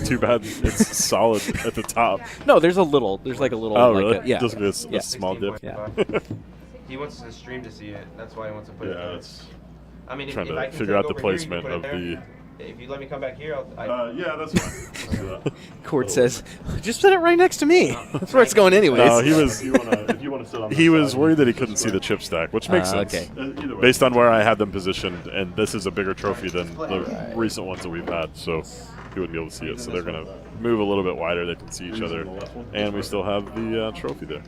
Speaker 1: Too bad it's solid at the top.
Speaker 6: No, there's like a little.
Speaker 1: Oh,
Speaker 6: like
Speaker 1: really?
Speaker 6: yeah.
Speaker 1: Just a
Speaker 6: Yeah.
Speaker 1: small dip.
Speaker 6: Yeah.
Speaker 2: He wants the stream to see it. That's why he wants to put it
Speaker 12: Yeah,
Speaker 2: there.
Speaker 12: that's.
Speaker 2: I mean,
Speaker 1: Trying
Speaker 2: if
Speaker 1: to
Speaker 2: I can
Speaker 1: figure
Speaker 2: take
Speaker 1: out the
Speaker 2: over here, you can
Speaker 1: placement
Speaker 2: put it
Speaker 1: of
Speaker 2: there.
Speaker 1: the.
Speaker 2: If you let me come back here, I'll.
Speaker 12: Yeah, that's fine. Let's do that.
Speaker 6: Court says, just put it right next to me. That's where it's going anyways.
Speaker 1: No, he was.
Speaker 12: If you wanna sit on
Speaker 1: He
Speaker 12: that
Speaker 1: was
Speaker 12: side,
Speaker 1: worried that he
Speaker 12: it's
Speaker 1: couldn't
Speaker 12: just
Speaker 1: see the
Speaker 12: right.
Speaker 1: chip stack, which makes sense.
Speaker 6: Okay.
Speaker 12: Either way.
Speaker 1: Based on where I had them positioned, and this is a bigger trophy than the recent ones that we've had, so he wouldn't be able to see it. So they're going to move a little bit wider. They can see each other, and we still have the trophy there.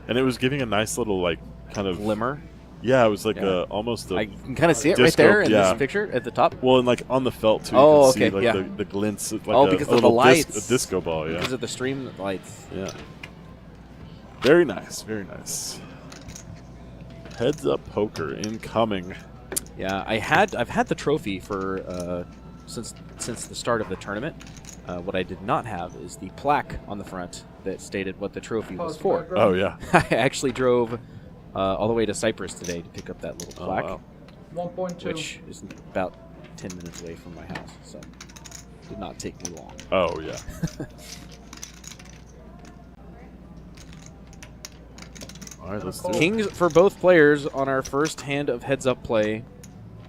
Speaker 1: And it was giving a nice little, like, kind of
Speaker 6: Glimmer.
Speaker 1: Yeah, it was like
Speaker 6: Yeah.
Speaker 1: almost a
Speaker 6: I can kind of see it right
Speaker 1: disco,
Speaker 6: there in
Speaker 1: yeah.
Speaker 6: this picture at the top.
Speaker 1: Well, and like on the felt too.
Speaker 6: Oh,
Speaker 1: you can see,
Speaker 6: okay,
Speaker 1: like
Speaker 6: yeah.
Speaker 1: the glints, like
Speaker 6: Oh,
Speaker 1: a,
Speaker 6: because
Speaker 1: a
Speaker 6: of the
Speaker 1: little
Speaker 6: lights.
Speaker 1: a disco ball, yeah.
Speaker 6: Because of the stream lights.
Speaker 1: Yeah. Very nice, very nice. Heads up poker incoming.
Speaker 6: Yeah, I've had the trophy for since the start of the tournament. What I did not have is the plaque on the front that stated what the trophy was for.
Speaker 1: Oh yeah.
Speaker 6: I actually drove all the way to Cyprus today to pick up that little plaque,
Speaker 1: wow.
Speaker 11: 1.2.
Speaker 6: which is about 10 minutes away from my house, so did not take me long.
Speaker 1: Oh yeah. All right, let's do it.
Speaker 6: Kings for both players on our first hand of heads-up play.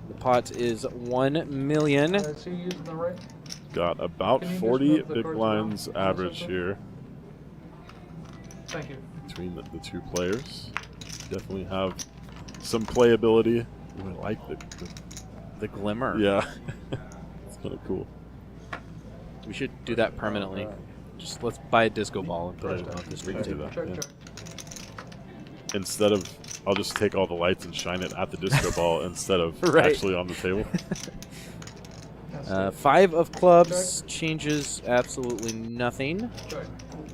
Speaker 6: The pot is 1 million.
Speaker 11: Is he using the right?
Speaker 1: Got about
Speaker 11: Can you just
Speaker 1: 40
Speaker 11: move the
Speaker 1: big
Speaker 11: cards
Speaker 1: blinds
Speaker 11: around?
Speaker 1: average here
Speaker 11: Thank you.
Speaker 1: between the two players. Definitely have some playability. Ooh, I like the
Speaker 6: The glimmer.
Speaker 1: Yeah. It's kind of cool.
Speaker 6: We should do that permanently. Just let's buy a disco ball and put it on this
Speaker 1: We can do
Speaker 6: table.
Speaker 1: that.
Speaker 11: Check,
Speaker 1: Yeah.
Speaker 11: check.
Speaker 1: Instead of, I'll just take all the lights and shine it at the disco ball instead of
Speaker 6: Right.
Speaker 1: actually on the table.
Speaker 6: 5 of clubs changes absolutely nothing.
Speaker 11: Check.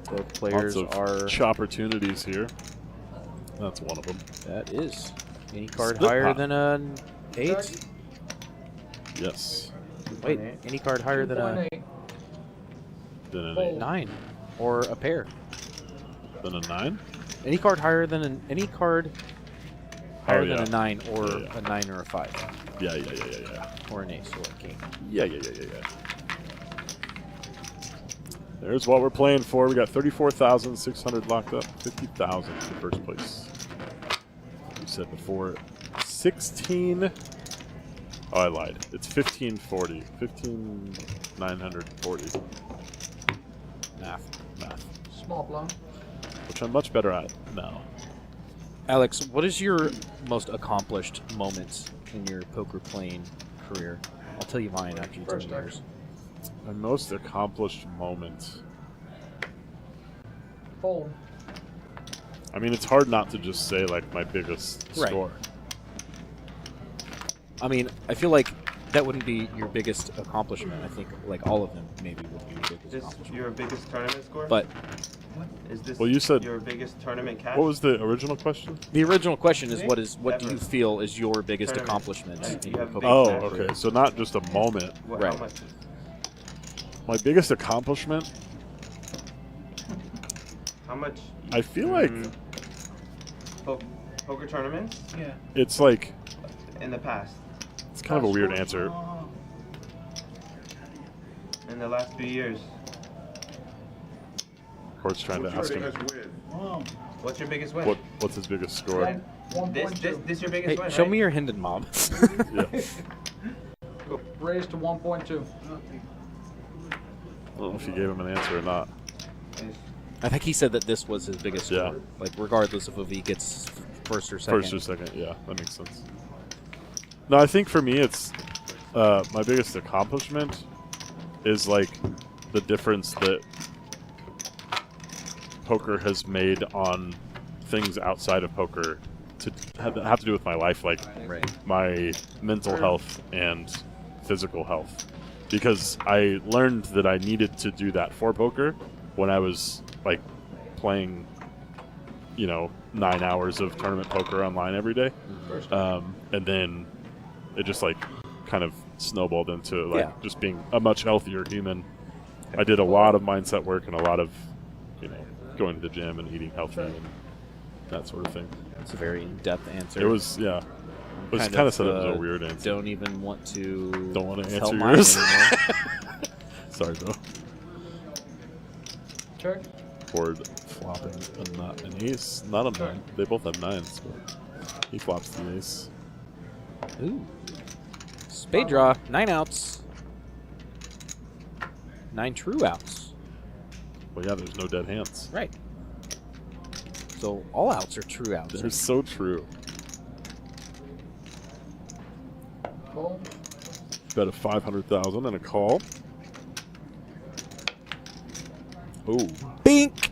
Speaker 6: Both players
Speaker 1: Lots of
Speaker 6: are.
Speaker 1: opportunities here. That's one of them.
Speaker 6: That is. Any card
Speaker 1: Split
Speaker 6: higher
Speaker 1: pot.
Speaker 6: than an 8?
Speaker 11: Check.
Speaker 1: Yes.
Speaker 6: Wait, any card higher than a
Speaker 11: 2.8.
Speaker 1: Then an
Speaker 11: Fold.
Speaker 6: 9 or a pair?
Speaker 1: 8. Then a 9.
Speaker 6: Any card higher than any card higher
Speaker 1: yeah.
Speaker 6: than a 9 or
Speaker 1: Yeah, yeah.
Speaker 6: a 9 or a 5
Speaker 1: Yeah.
Speaker 6: or an ace or a king.
Speaker 1: Yeah. There's what we're playing for. We got 34,600 locked up. 50,000 for first place. You said before 16. Oh, I lied. It's 1540. 15,940. Math.
Speaker 11: Small blind.
Speaker 1: Which I'm much better at now.
Speaker 6: Alex, what is your most accomplished moment in your poker playing career? I'll tell you mine after you tell me
Speaker 11: First
Speaker 6: yours.
Speaker 1: My most accomplished moment.
Speaker 11: Fold.
Speaker 1: I mean, it's hard not to just say, like, my biggest
Speaker 6: Right.
Speaker 1: score.
Speaker 6: I mean, I feel like that wouldn't be your biggest accomplishment. I think like all of them maybe would be your biggest
Speaker 2: This
Speaker 6: accomplishment.
Speaker 2: your biggest tournament score?
Speaker 6: But
Speaker 2: is this
Speaker 1: Well, you said-
Speaker 2: your biggest tournament cash?
Speaker 1: What was the original question?
Speaker 6: the original question is what do you
Speaker 2: Ever.
Speaker 6: feel is your biggest
Speaker 2: Tournament.
Speaker 6: accomplishment
Speaker 2: Like,
Speaker 6: in
Speaker 2: you
Speaker 6: your
Speaker 2: have
Speaker 6: poker
Speaker 1: Oh,
Speaker 2: big
Speaker 6: career?
Speaker 1: okay. So not just a moment.
Speaker 2: What,
Speaker 6: Right.
Speaker 2: How much?
Speaker 1: My biggest accomplishment,
Speaker 2: How much?
Speaker 1: I feel like
Speaker 2: Poker tournaments
Speaker 4: Yeah.
Speaker 1: it's like,
Speaker 2: in the past,
Speaker 1: it's kind of a weird answer.
Speaker 2: in the last few years.
Speaker 1: Court's trying to ask him
Speaker 4: Oh.
Speaker 2: What's your biggest win?
Speaker 1: what's his biggest score.
Speaker 11: 1.2.
Speaker 2: This your biggest
Speaker 6: Hey,
Speaker 2: win,
Speaker 6: show
Speaker 2: right?
Speaker 6: me your Hinden mob.
Speaker 1: Yeah.
Speaker 11: Raised to 1.2.
Speaker 1: I don't know if you gave him an answer or not.
Speaker 6: I think he said that this was his biggest
Speaker 1: Yeah.
Speaker 6: score. Like regardless of if he gets first or second.
Speaker 1: First or second, yeah, that makes sense. No, I think for me, it's my biggest accomplishment is like the difference that poker has made on things outside of poker to have to do with my life, like
Speaker 6: Right.
Speaker 1: my mental health and physical health. Because I learned that I needed to do that for poker when I was like playing, 9 hours of tournament poker online every day. And then it just like kind of snowballed into like
Speaker 6: Yeah.
Speaker 1: just being a much healthier human. I did a lot of mindset work and a lot of, going to the gym and eating healthy and that sort of thing.
Speaker 6: It's a very in-depth answer.
Speaker 1: It was, yeah. It was kind of said it was a weird answer.
Speaker 6: Don't even want to.
Speaker 1: Don't want to
Speaker 6: tell
Speaker 1: answer
Speaker 6: mine
Speaker 1: yours.
Speaker 6: anymore.
Speaker 1: Sorry, bro.
Speaker 11: Check.
Speaker 1: Board flopping an ace, not a 9. They both have 9s, but he flops the ace.
Speaker 6: Ooh. Spade draw. 9 outs. 9 true outs.
Speaker 1: Well, yeah, there's no dead hands.
Speaker 6: Right. So all outs are true outs.
Speaker 1: They're so true.
Speaker 11: Fold.
Speaker 1: Bet a 500,000 and a call. Ooh.
Speaker 6: Bink.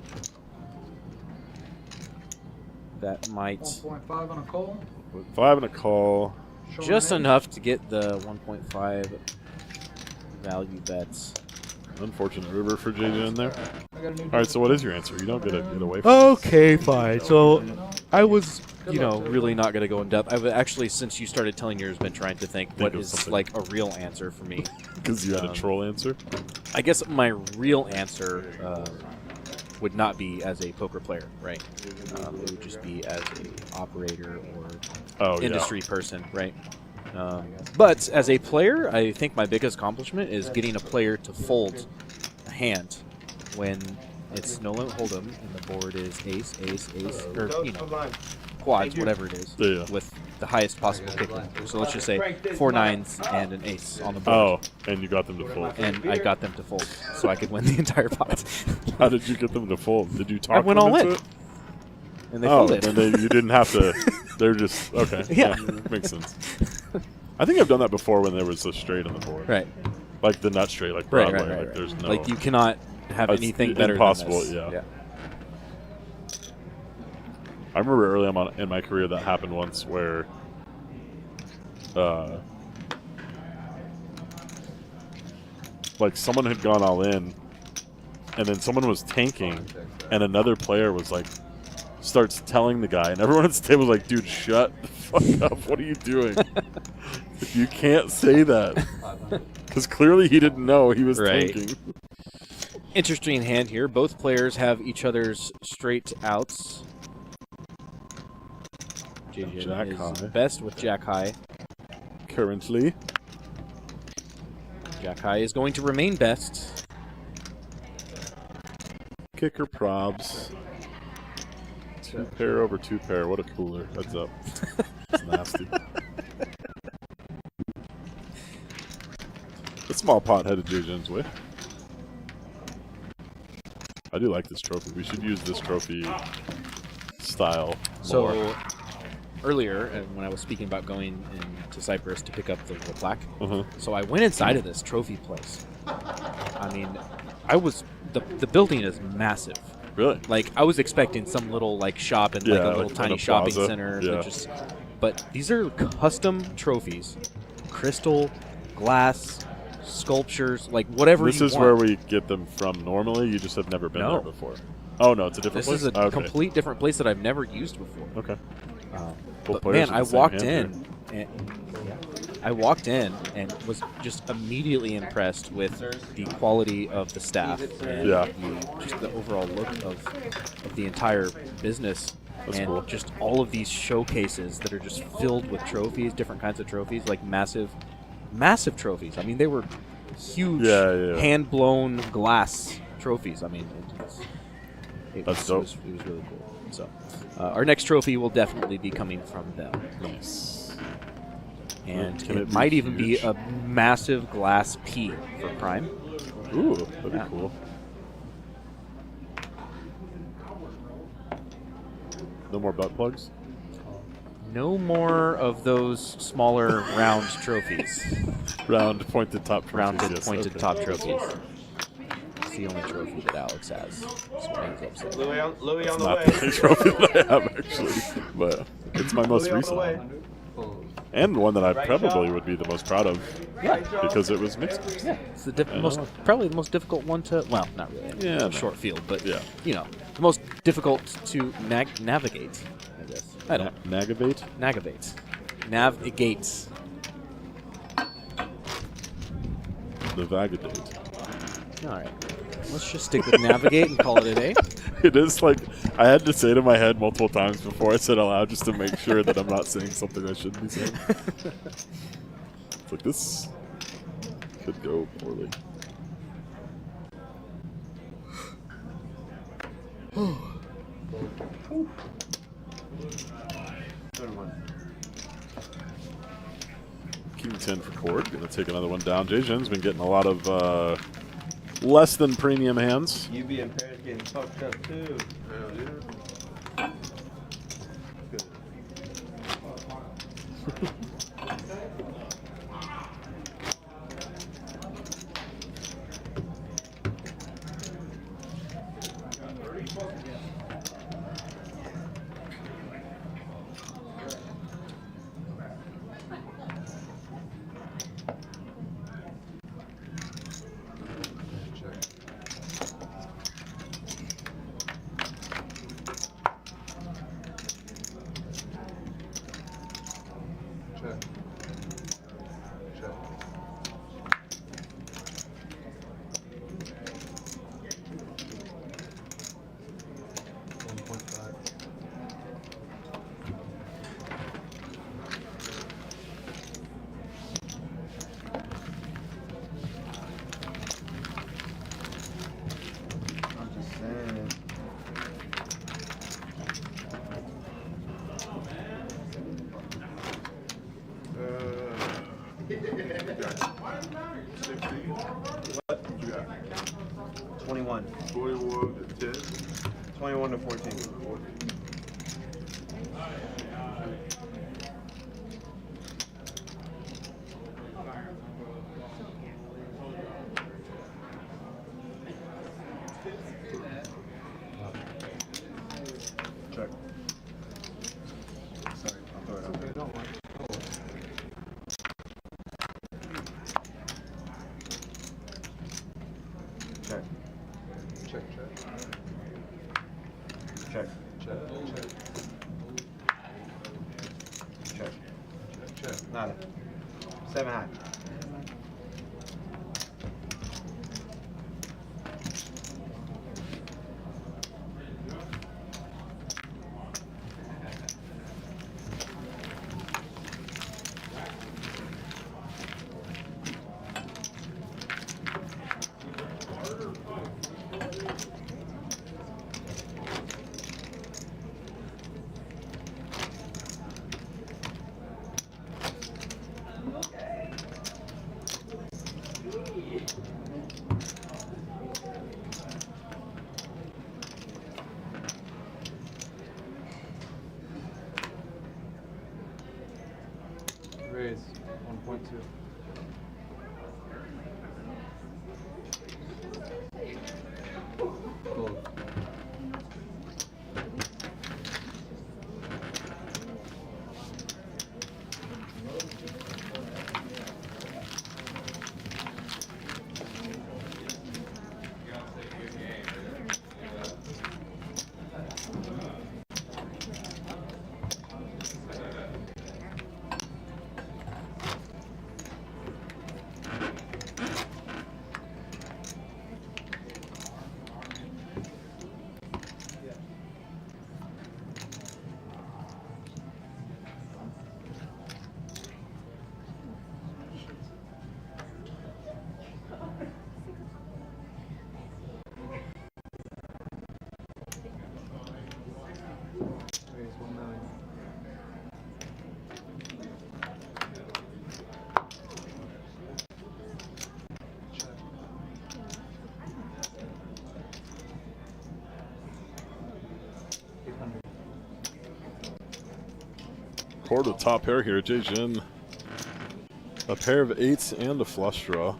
Speaker 6: That might
Speaker 11: 1.5 on a call.
Speaker 1: 5 and a call.
Speaker 11: Showing
Speaker 6: just
Speaker 11: an
Speaker 6: enough to get the 1.5 value bets.
Speaker 1: Unfortunate river for JJ in there.
Speaker 11: ace. I got a new
Speaker 1: All right, so what is your answer? You don't get away from
Speaker 6: Okay, fine. So I was,
Speaker 11: Good luck,
Speaker 6: really not going to go in depth. I've actually, since you started telling yours, been trying to think what
Speaker 1: of
Speaker 6: is
Speaker 1: something.
Speaker 6: like a real answer for me.
Speaker 1: because you had a troll answer.
Speaker 6: I guess my real answer would not be as a poker player, right? It would just be as a operator or
Speaker 1: Oh,
Speaker 6: industry person, right? But as a player, I think my biggest accomplishment is getting a player to fold a hand when it's no limit hold'em and the board is ace, ace, ace, or quads, whatever it is,
Speaker 1: Yeah.
Speaker 6: with the highest possible kick. So let's just say 4 9s and an ace on the board.
Speaker 1: Oh, and you got them to fold.
Speaker 6: And I got them to fold, so I could win the entire pot.
Speaker 1: How did you get them to fold? Did you talk
Speaker 6: I went
Speaker 1: them
Speaker 6: all
Speaker 1: into
Speaker 6: in.
Speaker 1: it?
Speaker 6: And they
Speaker 1: Oh,
Speaker 6: folded.
Speaker 1: and you didn't have to. They're just okay.
Speaker 6: Yeah.
Speaker 1: Makes sense. I think I've done that before when there was a straight on the board.
Speaker 6: Right.
Speaker 1: Like the nut straight, like
Speaker 6: Right,
Speaker 1: Broadway.
Speaker 6: right, right,
Speaker 1: Like there's no.
Speaker 6: Like you cannot have
Speaker 1: It's
Speaker 6: anything better
Speaker 1: impossible,
Speaker 6: than this.
Speaker 1: yeah. I remember early on in my career that happened once where like someone had gone all in and then someone was tanking and another player was like starts telling the guy and everyone at the table was like, dude, shut the fuck up. What are you doing? You can't say that. Because clearly he didn't know he was tanking.
Speaker 6: Interesting hand here. Both players have each other's straight outs. JJ
Speaker 1: Jack
Speaker 6: is
Speaker 1: high.
Speaker 6: best with Jack High.
Speaker 1: Currently.
Speaker 6: Jack High is going to remain best.
Speaker 1: Kicker probs. 2 pair over 2 pair. What a cooler. Heads up. It's nasty. The small pot headed JJ's way. I do like this trophy. We should use this trophy style more.
Speaker 6: So earlier, when I was speaking about going to Cyprus to pick up the plaque, so I went inside of this trophy place. I mean, the building is massive.
Speaker 1: Really?
Speaker 6: Like I was expecting some little like shop and like a little tiny shopping center.
Speaker 1: Yeah.
Speaker 6: But these are custom trophies, crystal, glass, sculptures, like whatever.
Speaker 1: This is where we get them from normally. You just have never been there before. Oh no, it's a different place.
Speaker 6: This is a complete different place that I've never used before.
Speaker 1: Okay.
Speaker 6: But man, I walked in and was just immediately impressed with the quality of the staff and just the overall look of the entire business.
Speaker 1: That's
Speaker 6: and
Speaker 1: cool.
Speaker 6: Just all of these showcases that are just filled with trophies, different kinds of trophies, like massive trophies. I mean, they were huge, hand-blown glass trophies. I mean, it was really cool. So, our next trophy will definitely be coming from them.
Speaker 1: Nice.
Speaker 6: And it might even be a massive glass P for Prime.
Speaker 1: Ooh, that'd be cool. No more butt plugs?
Speaker 6: No more of those smaller round trophies.
Speaker 1: Round pointed top trophies.
Speaker 6: Rounded pointed top trophies. It's the only trophy that Alex has.
Speaker 2: Louis on the way.
Speaker 1: It's not the only trophy that I have, actually. But it's my most recent one. And one that I probably would be the most proud of.
Speaker 6: Yeah.
Speaker 1: Because it was mixed.
Speaker 6: Yeah. It's the probably the most difficult one to, well, not really.
Speaker 1: Yeah.
Speaker 6: Short field, but, you know, the most difficult to navigate, I guess. I don't know.
Speaker 1: Navigate?
Speaker 6: Navigate. Navigates.
Speaker 1: Navigate.
Speaker 6: All right. Let's just stick with navigate and call it a day.
Speaker 1: It is like, I had to say it in my head multiple times before I said it aloud just to make sure that I'm not saying something I shouldn't be saying. It's like, this could go poorly. King 10 for Cord. Gonna take another one down. Jay-Jin's been getting a lot of less than premium hands.
Speaker 2: You be impaired getting fucked up too.
Speaker 10: Hell yeah.
Speaker 2: Check.
Speaker 5: Check.
Speaker 2: Check.
Speaker 5: Check.
Speaker 2: Nada. 7 high.
Speaker 5: Raise 1.2. Fold. Raise 1.9. Check.
Speaker 1: Pour the top pair here, Jin. A pair of 8s and a flush draw.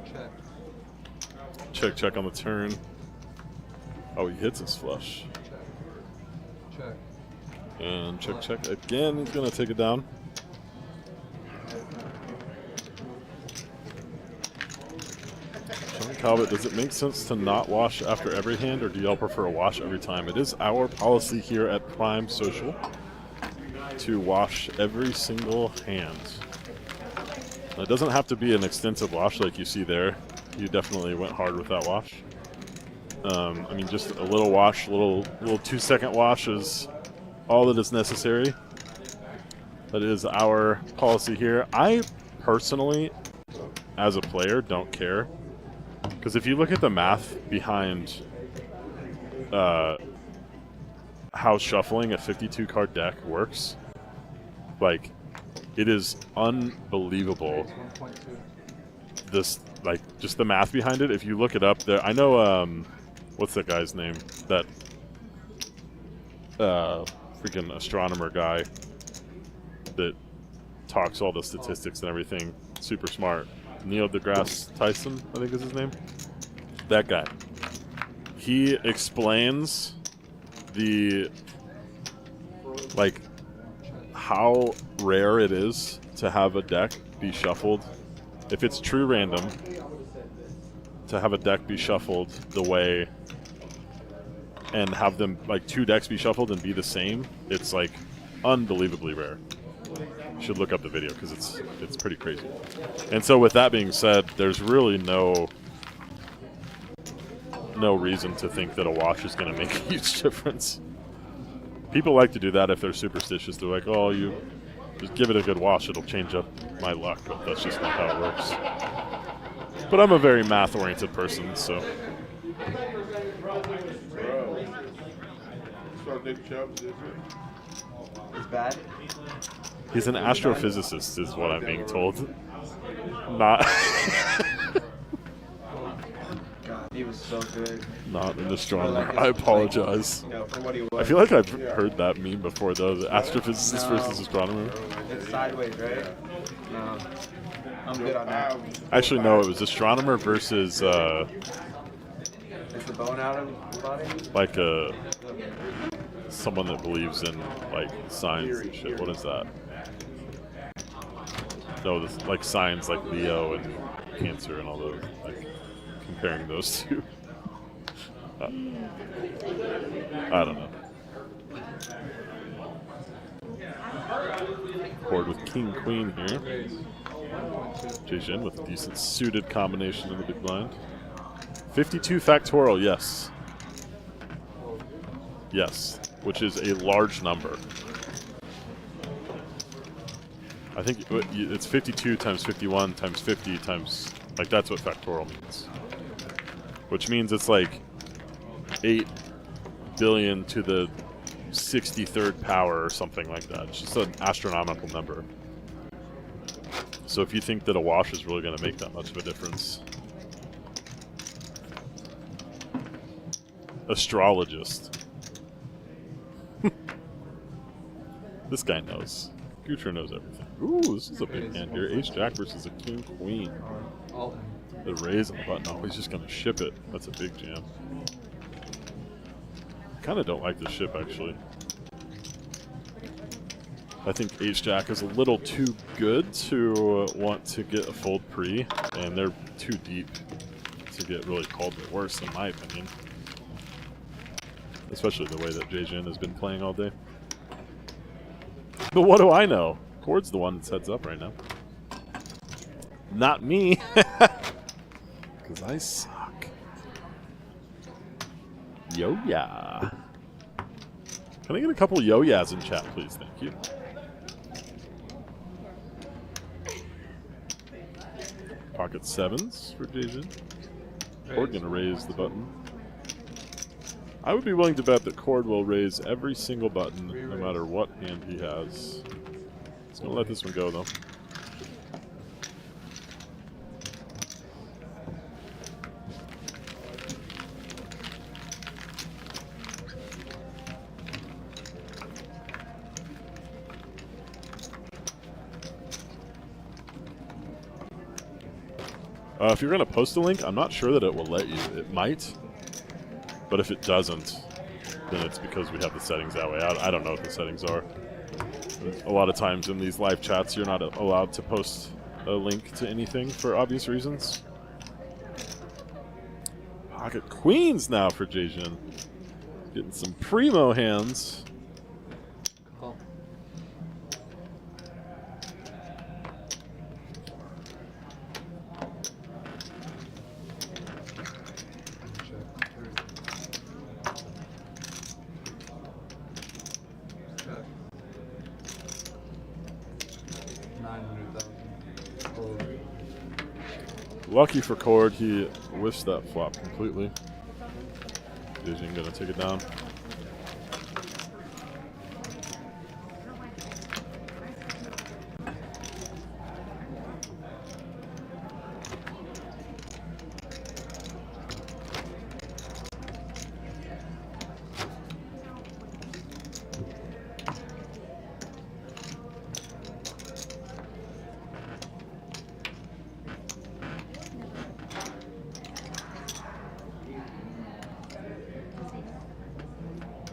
Speaker 5: Check.
Speaker 1: Check, check on the turn. Oh, he hits his flush.
Speaker 5: Check. Check.
Speaker 1: And check, check again. He's going to take it down. John Calvert, does it make sense to not wash after every hand, or do y'all prefer a wash every time? It is our policy here at Prime Social to wash every single hand. Now, it doesn't have to be an extensive wash like you see there. You definitely went hard with that wash. I mean, just a little wash, little 2-second wash is all that is necessary. That is our policy here. I personally, as a player, don't care. Because if you look at the math behind how shuffling a 52-card deck works, like, it is unbelievable. This, like, just the math behind it. If you look it up there, I know, what's that guy's name? That freaking astronomer guy that talks all the statistics and everything. Super smart. Neil deGrasse Tyson, I think is his name. That guy. He explains the, like, how rare it is to have a deck be shuffled. If it's true random, to have a deck be shuffled the way and have them, like, 2 decks be shuffled and be the same, it's, like, unbelievably rare. You should look up the video because it's pretty crazy. And so with that being said, there's really no reason to think that a wash is going to make a huge difference. People like to do that if they're superstitious. They're like, oh, you just give it a good wash, it'll change up my luck. But that's just not how it works. But I'm a very math-oriented person, so.
Speaker 2: It's bad.
Speaker 1: He's an astrophysicist, is what I'm being told. Not.
Speaker 2: God, he was so good.
Speaker 1: Not an astronomer. I apologize.
Speaker 2: You know, for what he was.
Speaker 1: I feel like I've heard that meme before, though. The astrophysicist versus astronomer.
Speaker 2: It's sideways, right? No. I'm good on that.
Speaker 1: Actually, no. It was astronomer versus
Speaker 2: Is the bone out of the body?
Speaker 1: like someone that believes in, like, science and shit. What is that? know the like signs like Leo and Cancer and all those, like comparing those two. I don't know. Cord with King Queen here. Jin with a decent suited combination in the big blind. 52 factorial, yes. Yes, which is a large number. I think it's 52 times 51 times 50 times, like that's what factorial means. Which means it's like 8 billion to the 63rd power or something like that. It's just an astronomical number. So if you think that a wash is really going to make that much of a difference. Astrologist. This guy knows. Gutra knows everything. Ooh, this is a big hand here. Ace-Jack versus a King-Queen. The raise on the button. Oh, he's just going to ship it. That's a big jam. Kind of don't like this ship, actually. I think Ace-Jack is a little too good to want to get a fold pre, and they're too deep to get really called the worst, in my opinion. Especially the way that Jin has been playing all day. But what do I know? Cord's the one that's heads up right now. Not me. Because I suck. Yo-ya. Can I get a couple yo-yas in chat, please? Thank you. Pocket sevens for Jin. Cord gonna raise the button. I would be willing to bet that Cord will raise every single button, no matter what hand he has. He's gonna let this one go, though. If you're going to post a link, I'm not sure that it will let you. It might, but if it doesn't, then it's because we have the settings that way. I don't know what the settings are. A lot of times in these live chats, you're not allowed to post a link to anything for obvious reasons. Pocket queens now for Jin. Getting some primo hands.
Speaker 11: Call.
Speaker 1: Lucky for Cord, he whiffs that flop completely. Jin gonna take it down.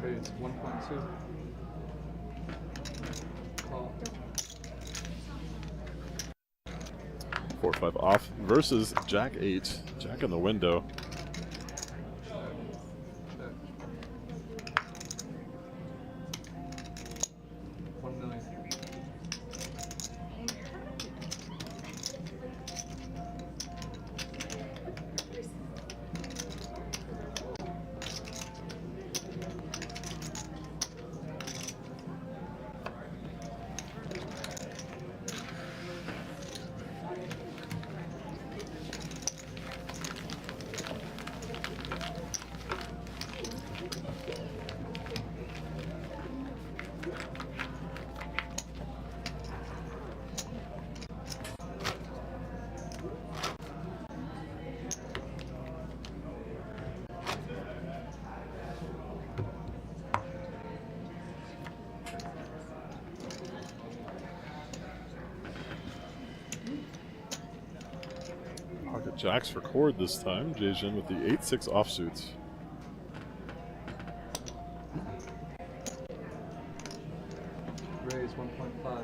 Speaker 11: It's 1.2. Call.
Speaker 1: 4-5 off versus Jack 8. Jack in the window.
Speaker 11: Check. 1 million.
Speaker 1: Pocket jacks for Cord this time. Jin with the 8-6 offsuits.
Speaker 11: Raise 1.5.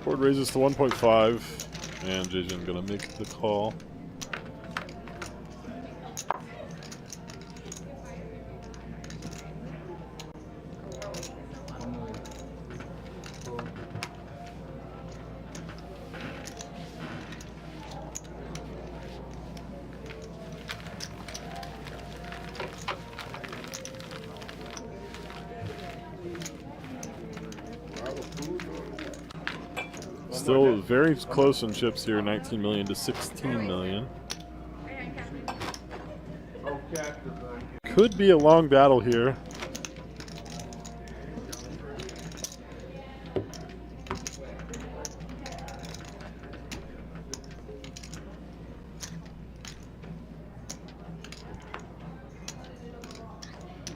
Speaker 1: Board raises to 1.5, and Jason gonna make the call. Still very close in chips here, 19 million to 16 million. Could be a long battle here.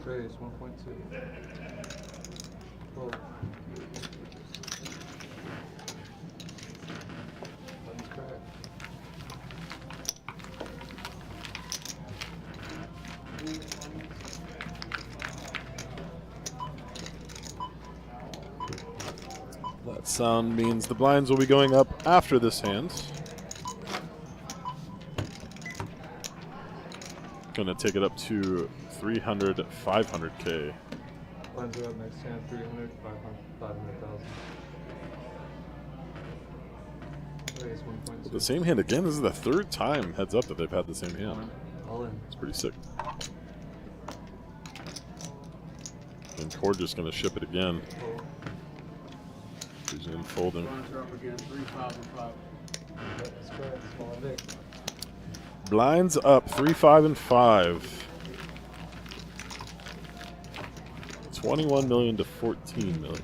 Speaker 5: Raise 1.2. Well, let's crack.
Speaker 1: That sound means the blinds will be going up after this hand. Gonna take it up to 300, 500K.
Speaker 5: Lines are up next hand, 300, 500,000. Raise 1.2.
Speaker 1: The same hand again. This is the third time heads up that they've had the same hand.
Speaker 5: All in.
Speaker 1: It's pretty sick. And Cord just gonna ship it again. He's in folding.
Speaker 5: Let's crack. Small and big.
Speaker 1: Blinds up 3, 5, and 5. 21 million to 14 million.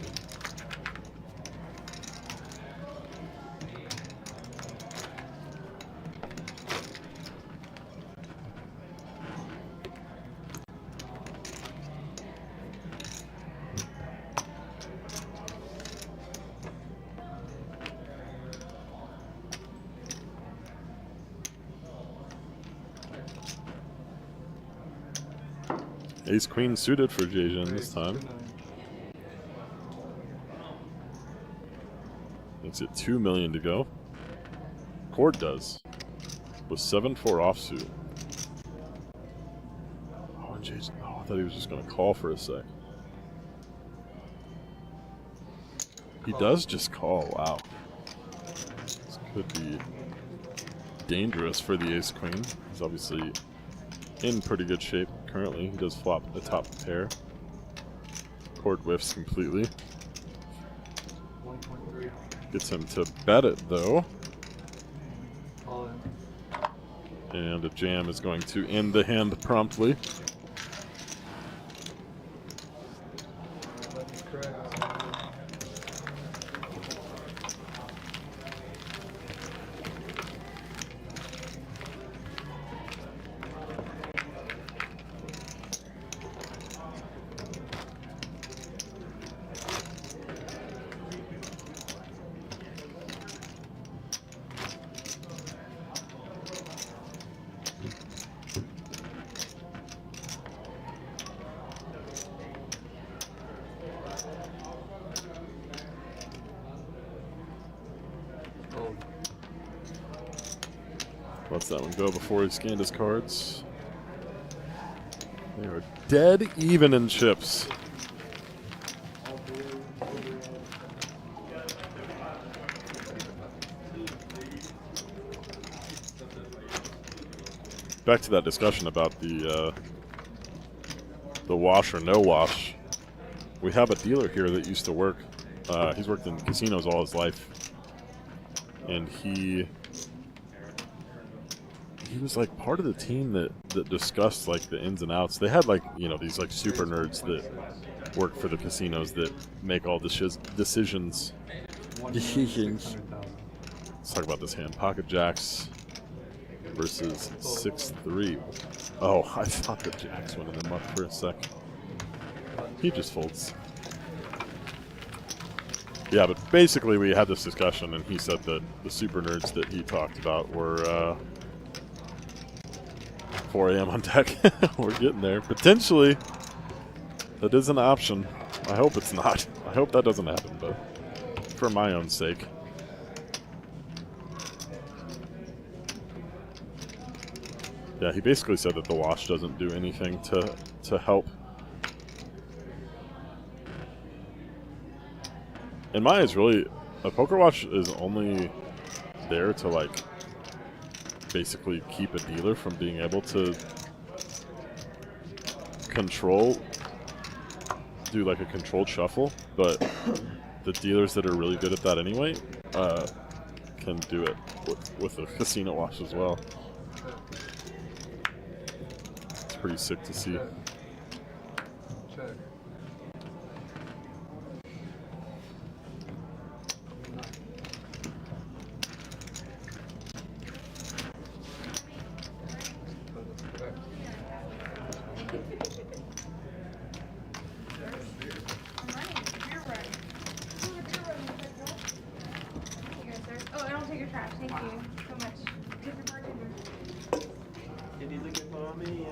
Speaker 1: Ace Queen suited for Jason this time. Makes it 2 million to go. Cord does. With 7-4 offsuit. Oh, and Jason. Oh, I thought he was just going to call for a sec. He does just call. Wow. This could be dangerous for the Ace Queen. He's obviously in pretty good shape currently. He does flop the top pair. Cord whiffs completely.
Speaker 5: 1.3.
Speaker 1: Gets him to bet it though.
Speaker 5: All in.
Speaker 1: And a jam is going to end the hand promptly.
Speaker 5: Let's crack.
Speaker 1: Lets that one go before he scanned his cards. They are dead even in chips. Back to that discussion about the wash or no wash. We have a dealer here that used to work. He's worked in casinos all his life, and he was like part of the team that discussed like the ins and outs. They had like, you know, these like super nerds that work for the casinos that make all the decisions. Let's talk about this hand. Pocket jacks versus 6-3. Oh, I thought the jacks went in the muck for a sec. He just folds. Yeah, but basically we had this discussion and he said that the super nerds that he talked about were 4 a.m. on deck. We're getting there. Potentially, that is an option. I hope it's not. I hope that doesn't happen, but for my own sake. Yeah, he basically said that the wash doesn't do anything to help. In my eyes, really, a poker wash is only there to like basically keep a dealer from being able to do like a controlled shuffle, but the dealers that are really good at that anyway can do it with a casino wash as well. It's pretty sick to see.
Speaker 11: Check.
Speaker 8: Oh, I don't take your trash. Thank you so much.
Speaker 2: Did he look for me?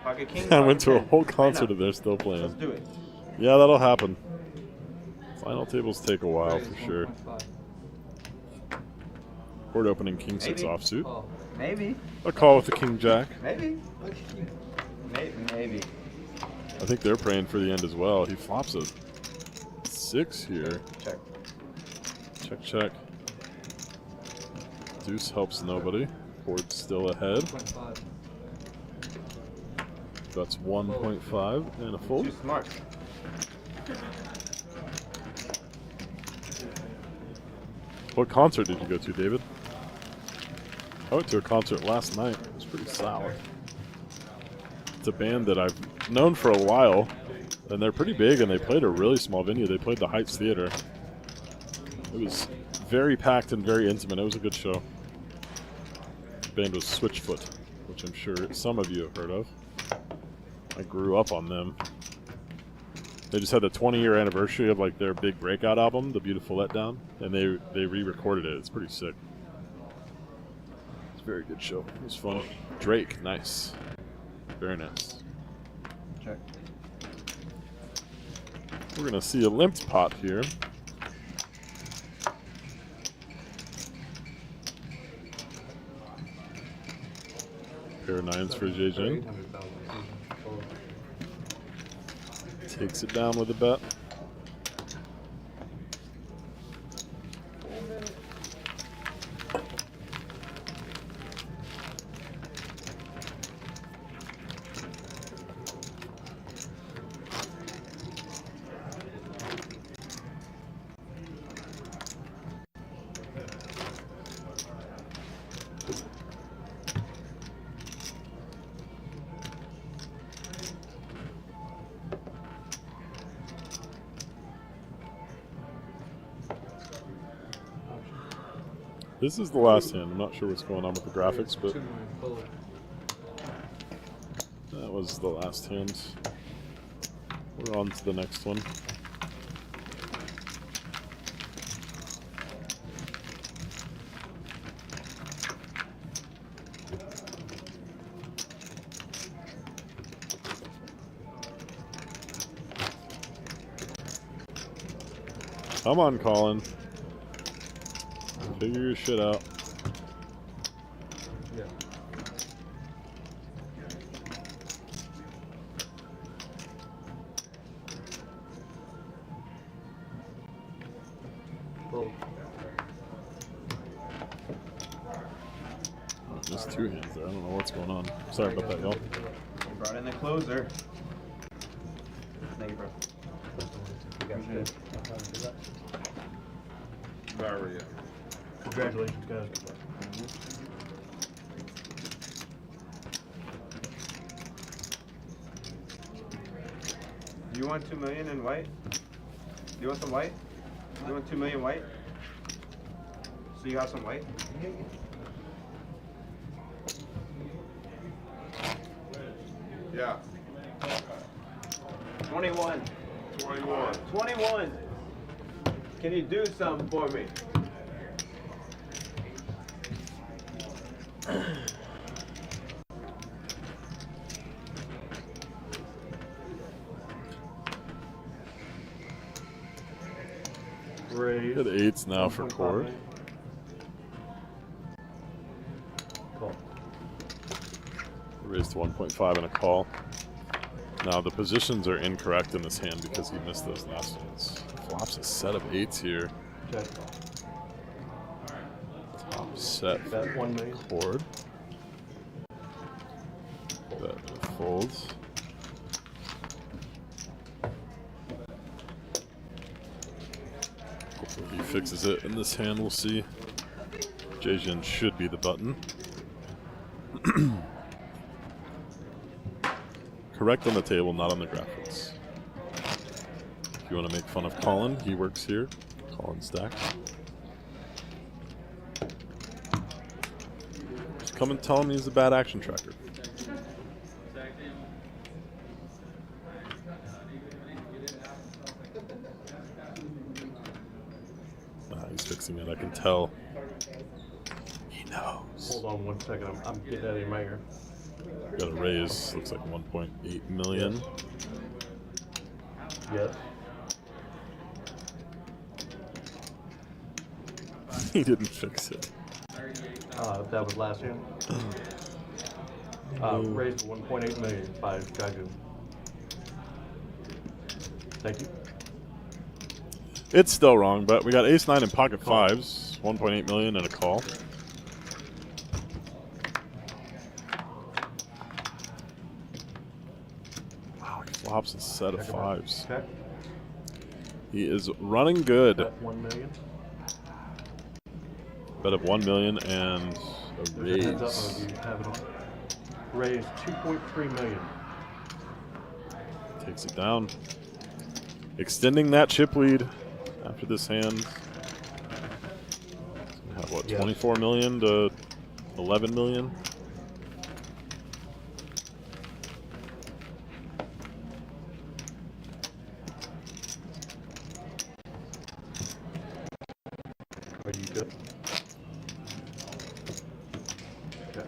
Speaker 2: Pocket king.
Speaker 1: I went to a
Speaker 2: pocket
Speaker 1: whole
Speaker 2: 10.
Speaker 1: concert
Speaker 2: Right
Speaker 1: and they're still playing.
Speaker 2: Let's do it.
Speaker 1: Yeah, that'll happen. Final tables take a while for sure. Board opening king 6
Speaker 2: Maybe.
Speaker 1: offsuit.
Speaker 2: Maybe.
Speaker 1: A call with the king jack.
Speaker 2: Maybe. Maybe.
Speaker 1: I think they're praying for the end as well. He flops a 6 here.
Speaker 2: Check.
Speaker 1: Check, check. Deuce helps nobody. Board's still ahead. That's 1.5 and a fold.
Speaker 2: Too smart.
Speaker 1: What concert did you go to, David? I went to a concert last night. It was pretty solid. It's a band that I've known for a while, and they're pretty big, and they played a really small venue. They played the Heights Theater. It was very packed and very intimate. It was a good show. The band was Switchfoot, which I'm sure some of you have heard of. I grew up on them. They just had the 20-year anniversary of like their big breakout album, The Beautiful Letdown, and they re-recorded it. It's pretty sick. It's a very good show. It was fun. Drake, nice. Very nice.
Speaker 2: Check.
Speaker 1: We're gonna see a limped pot here. Pair of 9s for JJ. Takes it down with a bet. This is the last hand. I'm not sure what's going on with the graphics, but that was the last hand. We're on to the next one. Come on, Colin. Figure your shit out.
Speaker 11: Yeah.
Speaker 5: Well,
Speaker 1: Just 2 hands there. I don't know what's going on. Sorry about that, y'all.
Speaker 2: We brought in the closer. Thank you, bro.
Speaker 10: Barrier.
Speaker 3: Congratulations, guys.
Speaker 2: Do you want 2 million in white? Do you want some white? You want 2 million white? So you have some white?
Speaker 10: Yeah.
Speaker 2: 21.
Speaker 10: 21.
Speaker 2: 21. Can you do something for me?
Speaker 1: Good eights now for Cord.
Speaker 7: Call.
Speaker 1: Raised to 1.5 and a call. Now the positions are incorrect in this hand because he missed those last ones. Flops a set of eights here.
Speaker 7: Check.
Speaker 1: Top set
Speaker 7: Bet
Speaker 1: for
Speaker 7: 1 million.
Speaker 1: Cord. That folds. Hopefully he fixes it in this hand, we'll see. Jejin should be the button. Correct on the table, not on the graphics. If you want to make fun of Colin, he works here. Colin Stacks. Just come and tell him he's a bad action tracker. He's fixing it, I can tell. He knows.
Speaker 7: Hold on 1 second. I'm getting out of my ear.
Speaker 1: Got a raise, looks like 1.8 million.
Speaker 7: Yes.
Speaker 1: He didn't fix it.
Speaker 7: That was last hand. Raised to 1.8 million by Dragoon. Thank you.
Speaker 1: It's still wrong, but we got ace 9 and pocket fives, 1.8 million and a call. Wow, he flops a set of fives.
Speaker 7: Okay.
Speaker 1: He is running good.
Speaker 7: Bet 1 million.
Speaker 1: Bet of 1 million and a
Speaker 7: There's a heads up
Speaker 1: raise.
Speaker 7: mode, you have it on. Raised 2.3 million.
Speaker 1: Takes it down. Extending that chip lead after this hand. We have what,
Speaker 7: Yes.
Speaker 1: 24 million to 11 million?
Speaker 7: Are you good? Okay.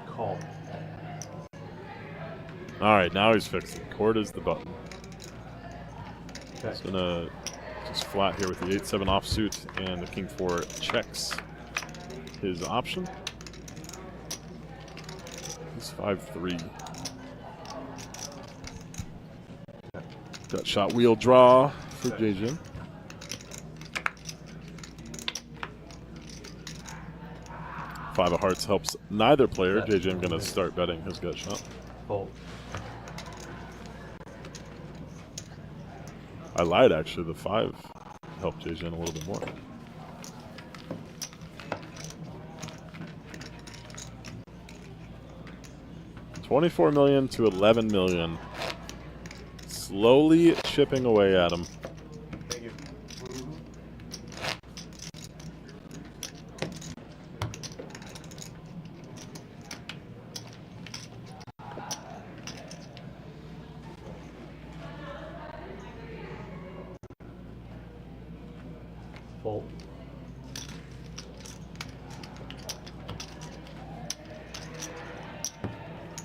Speaker 7: Call.
Speaker 1: All right, now he's fixed it. Cord is the button.
Speaker 7: Okay.
Speaker 1: He's gonna just flat here with the 8-7 offsuit, and the king 4 checks his option. He's 5-3. Got shot wheel draw for Jejin. Five of hearts helps neither player. Jejin gonna start betting his gut shot.
Speaker 7: Fold.
Speaker 1: I lied, actually. The 5 helped Jejin a little bit more. $24 million to 11 million. Slowly chipping away at him.
Speaker 7: Thank you. Fold.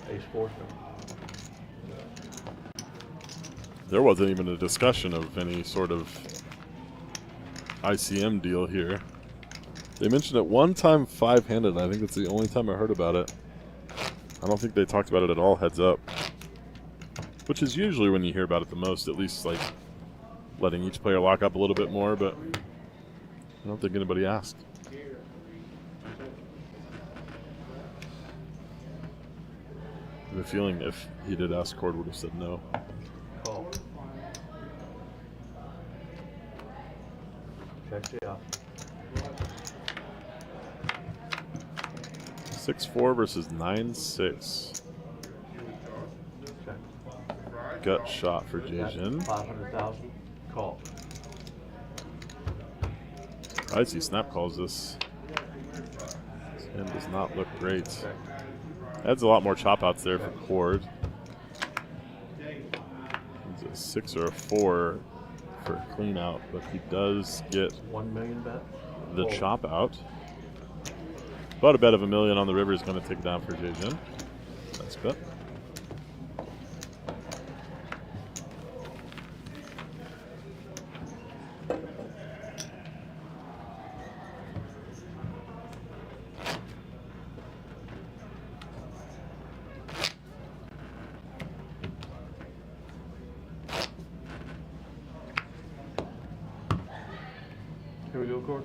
Speaker 7: Ace 4.
Speaker 1: There wasn't even a discussion of any sort of ICM deal here. They mentioned it one time 5-handed, and I think that's the only time I heard about it. I don't think they talked about it at all heads up. Which is usually when you hear about it the most, at least like letting each player lock up a little bit more, but I don't think anybody asked. I have a feeling if he did ask, Cord would have said no.
Speaker 7: Call. Checks you out.
Speaker 1: 6-4 versus 9-6.
Speaker 7: Okay.
Speaker 1: Gut shot for Jejin.
Speaker 7: 500,000. Call.
Speaker 1: Surprised he snap calls this. This hand does not look great.
Speaker 7: Okay.
Speaker 1: Adds a lot more chop outs there for Cord. It's a 6 or a 4 for a clean out, but he does get
Speaker 7: 1 million bet.
Speaker 1: the chop out. About a bet of $1 million on the river is going to take it down for Jay-Jin. Nice bet.
Speaker 7: Here we go, Cord.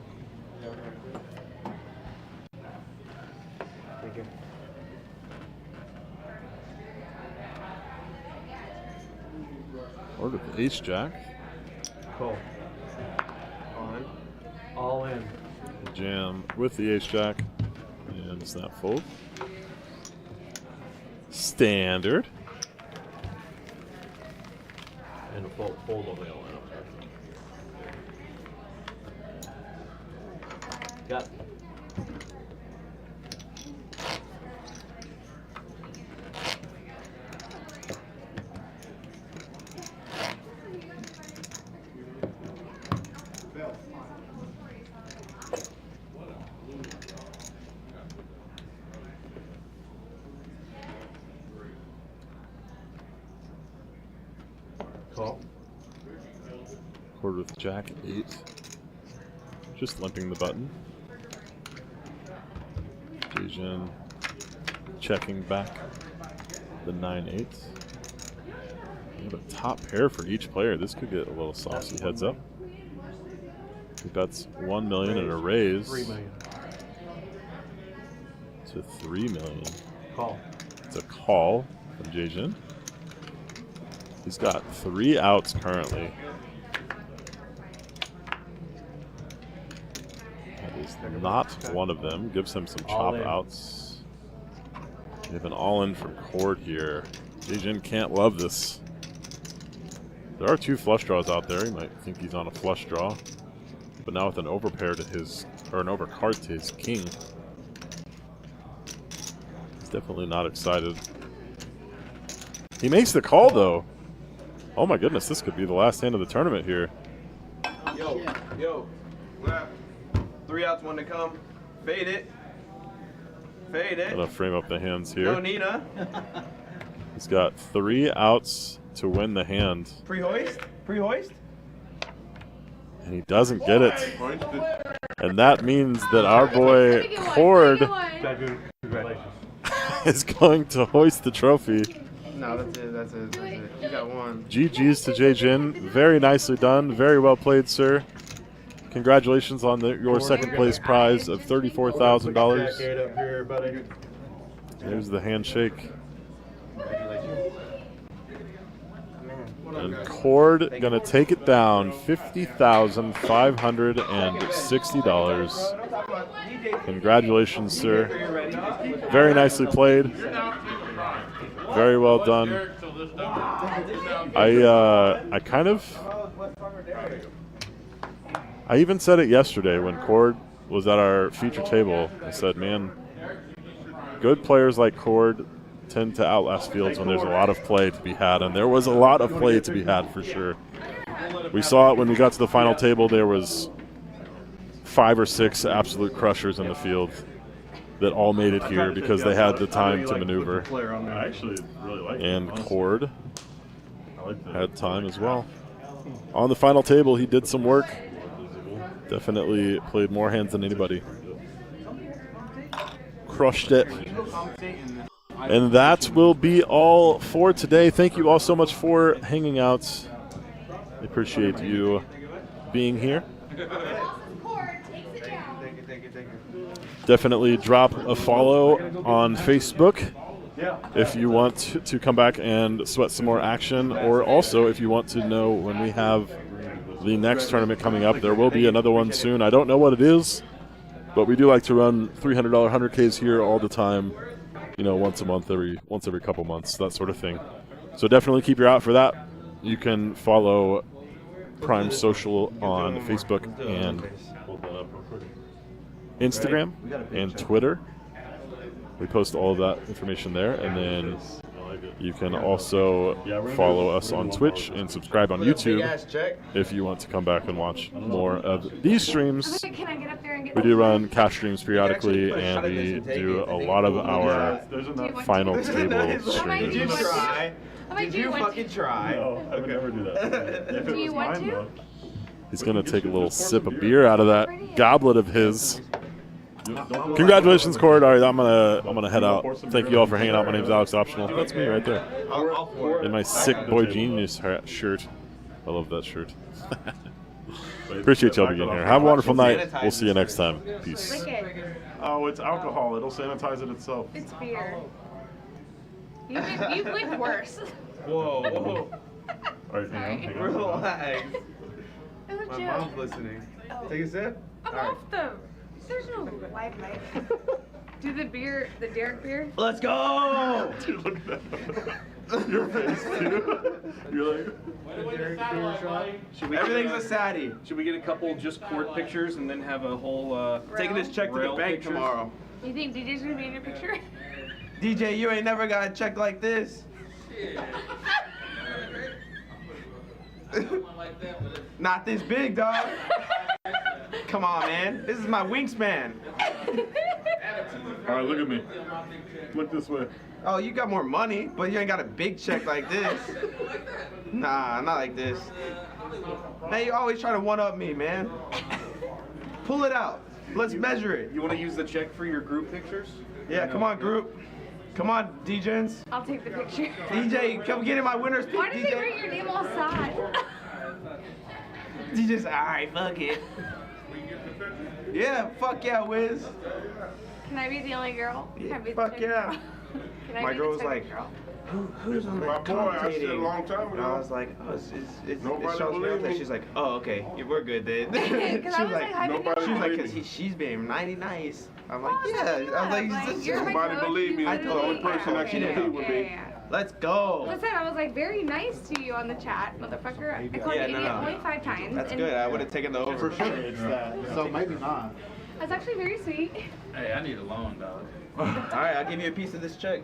Speaker 2: Thank you.
Speaker 1: Order the ace jack.
Speaker 7: Call. All in.
Speaker 1: Jam with the ace jack. And snap fold. Standard.
Speaker 7: And a fold on the all in. Got. Call.
Speaker 1: Quarter with jack 8. Just limping the button. Jay-Jin checking back the 9-8. We have a top pair for each player. This could get a little saucy. Heads up. He bets 1 million and a raise
Speaker 7: 3 million.
Speaker 1: to 3 million.
Speaker 7: Call.
Speaker 1: It's a call from Jay-Jin. He's got 3 outs currently. That is not one of them. Gives him some chop outs. We have an all-in from Cord here. Jay-Jin can't love this. There are 2 flush draws out there. He might think he's on a flush draw. But now with an overpair to his, or an overcard to his king, he's definitely not excited. He makes the call though. Oh my goodness, this could be the last hand of the tournament here.
Speaker 2: Yo. 3 outs, 1 to come. Fade it. Fade it.
Speaker 1: Gonna frame up the hands here.
Speaker 2: No Nina.
Speaker 1: He's got 3 outs to win the hand.
Speaker 2: Pre-hoist. Pre-hoist.
Speaker 1: And he doesn't get it. And that means that our boy Cord
Speaker 7: Congratulations.
Speaker 1: is going to hoist the trophy.
Speaker 2: No, that's it. That's it. That's it. You got 1.
Speaker 1: GG's to Jay-Jin. Very nicely done. Very well played, sir. Congratulations on your second place prize of $34,000.
Speaker 7: Jack 8 up here, buddy.
Speaker 1: There's the handshake. And Cord gonna take it down $50,560. Congratulations, sir. Very nicely played. Very well done. I even said it yesterday when Cord was at our feature table. I said, man, good players like Cord tend to outlast fields when there's a lot of play to be had, and there was a lot of play to be had for sure. We saw it when we got to the final table. There was 5 or 6 absolute crushers in the field that all made it here because they had the time to maneuver.
Speaker 12: I actually really like it.
Speaker 1: And Cord had time as well. On the final table, he did some work. Definitely played more hands than anybody. Crushed it. And that will be all for today. Thank you all so much for hanging out. I appreciate you being here. Definitely drop a follow on Facebook if you want to come back and sweat some more action, or also if you want to know when we have the next tournament coming up. There will be another one soon. I don't know what it is, but we do like to run $300 100Ks here all the time. You know, once a month, once every couple months, that sort of thing. So definitely keep your eye out for that. You can follow Prime Social on Facebook and Instagram and Twitter. We post all of that information there. And then You can also follow us on Twitch and subscribe on YouTube if you want to come back and watch more of these streams.
Speaker 8: Can I get up there and get
Speaker 1: We do run cash streams periodically, and we do a lot of our final table
Speaker 2: Did you
Speaker 1: streams.
Speaker 2: try? Did you fucking try?
Speaker 12: No, I would never do that. If it
Speaker 8: Do you
Speaker 12: was
Speaker 8: want
Speaker 12: mine,
Speaker 8: to?
Speaker 12: though.
Speaker 1: He's going to take a little sip of beer out of that goblet of his. Congratulations, Cord. All right, I'm gonna head out. Thank you all for hanging out. My name's Alex Optional. That's me right there. In my sick boy genius shirt. I love that shirt. Appreciate y'all being here. Have a wonderful night. We'll see you next time. Peace.
Speaker 8: Lick it.
Speaker 12: Oh, it's alcohol. It'll sanitize it itself.
Speaker 8: It's beer. You've licked worse.
Speaker 2: Whoa, whoa.
Speaker 12: All right, hang on.
Speaker 2: Relax.
Speaker 8: It was a
Speaker 2: My
Speaker 8: joke.
Speaker 2: mom's listening. Take a sip.
Speaker 8: I'm
Speaker 2: All right.
Speaker 8: off them. There's no live mic. Do the beer, the Derek beer.
Speaker 2: Let's go!
Speaker 12: Dude, look at that. Your face, too. You're like...
Speaker 2: Everything's a saddie.
Speaker 3: Should we get a couple just court pictures and then have a whole
Speaker 2: Taking this check to the
Speaker 3: rail
Speaker 2: bank
Speaker 3: pictures?
Speaker 2: tomorrow.
Speaker 8: You think DJ's gonna be in your picture?
Speaker 2: DJ, you ain't never got a check like this. Not this big, dog. Come on, man. This is my wingspan.
Speaker 12: All right, look at me. Look this way.
Speaker 2: Oh, you got more money, but you ain't got a big check like this. Nah, not like this. Man, you always try to one-up me, man. Pull it out. Let's measure it.
Speaker 3: You want to use the check for your group pictures?
Speaker 2: Yeah, come on, group. Come on, DJs.
Speaker 8: I'll take the picture.
Speaker 2: DJ, come get in my winner's pick,
Speaker 8: Why did they write
Speaker 2: DJ.
Speaker 8: your name all sad?
Speaker 2: DJ's, alright, fuck it. Yeah, fuck yeah, Wiz.
Speaker 8: Can I be the only girl? Can I be the
Speaker 2: Fuck
Speaker 8: second
Speaker 2: yeah.
Speaker 8: girl? Can I
Speaker 2: My
Speaker 8: be
Speaker 2: girl
Speaker 8: the
Speaker 2: was
Speaker 8: second
Speaker 2: like,
Speaker 8: girl?
Speaker 2: Who's on
Speaker 10: My
Speaker 2: that
Speaker 10: boy, I said a
Speaker 2: commentating?
Speaker 10: long time
Speaker 2: And I
Speaker 10: ago.
Speaker 2: was like, oh, it's
Speaker 10: Nobody
Speaker 2: Charles
Speaker 10: believed
Speaker 2: Bronson.
Speaker 10: me.
Speaker 2: She's like, oh, okay, yeah, we're good then.
Speaker 8: Because I was like, how did
Speaker 10: nobody
Speaker 2: she was like,
Speaker 10: believed
Speaker 2: because she's being mighty nice. I'm like,
Speaker 8: Oh,
Speaker 2: yeah.
Speaker 8: that's good.
Speaker 2: I was like,
Speaker 8: Like, you're my
Speaker 10: Nobody
Speaker 8: coach,
Speaker 10: believed me.
Speaker 8: you
Speaker 2: I
Speaker 10: The
Speaker 2: told
Speaker 10: only
Speaker 2: her.
Speaker 10: person that can
Speaker 2: Yeah,
Speaker 10: compete with me.
Speaker 2: let's go.
Speaker 8: Listen, I was like very nice to you on the chat, motherfucker. I called
Speaker 2: Yeah,
Speaker 8: you
Speaker 2: no,
Speaker 8: idiot
Speaker 2: no.
Speaker 8: only 5 times.
Speaker 2: That's
Speaker 8: and
Speaker 2: good. I would have taken the over.
Speaker 11: For sure, it's that. So maybe not.
Speaker 8: I was actually very sweet.
Speaker 3: Hey, I need a loan, dog.
Speaker 2: All right, I'll give you a piece of this check.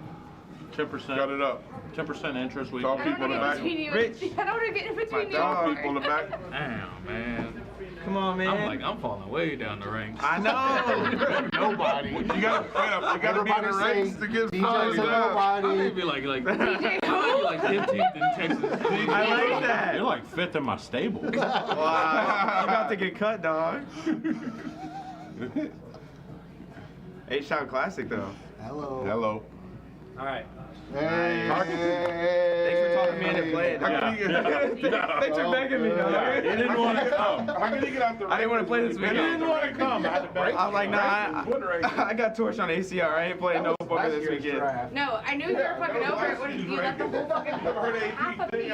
Speaker 7: 10%.
Speaker 10: Cut it up.
Speaker 7: 10% interest. We
Speaker 10: Tall
Speaker 8: I don't
Speaker 10: people in
Speaker 8: want
Speaker 10: the
Speaker 8: to get
Speaker 10: back.
Speaker 8: between you.
Speaker 2: Rich.
Speaker 8: I don't want to get in between you.
Speaker 2: dog.
Speaker 10: Tall people in the back.
Speaker 3: Damn, man.
Speaker 2: Come on, man.
Speaker 3: I'm falling way down the ranks.
Speaker 2: I know.
Speaker 11: Nobody.
Speaker 10: You gotta be in the ranks to get
Speaker 11: DJ
Speaker 10: started.
Speaker 11: to
Speaker 3: I
Speaker 11: nobody.
Speaker 3: may be like
Speaker 8: DJ,
Speaker 3: I'm like 15th in Texas.
Speaker 2: I like that.
Speaker 7: You're like 5th in my stable.
Speaker 2: Wow. You about to get cut, dog. H-Town Classic, though.
Speaker 11: Hello.
Speaker 10: Hello.
Speaker 3: All right.
Speaker 11: Hey.
Speaker 2: Thanks for talking me into playing.
Speaker 10: How can you get
Speaker 2: Thanks for begging me, dog.
Speaker 10: He didn't want to come. How can you get out the
Speaker 2: I didn't want to play this
Speaker 10: He
Speaker 2: weekend.
Speaker 10: didn't want to come. I had to beg.
Speaker 2: I was like, nah, I got torched on ACR. I ain't playing no poker this weekend.
Speaker 8: No, I knew you were fucking over it when you let the whole fucking half of me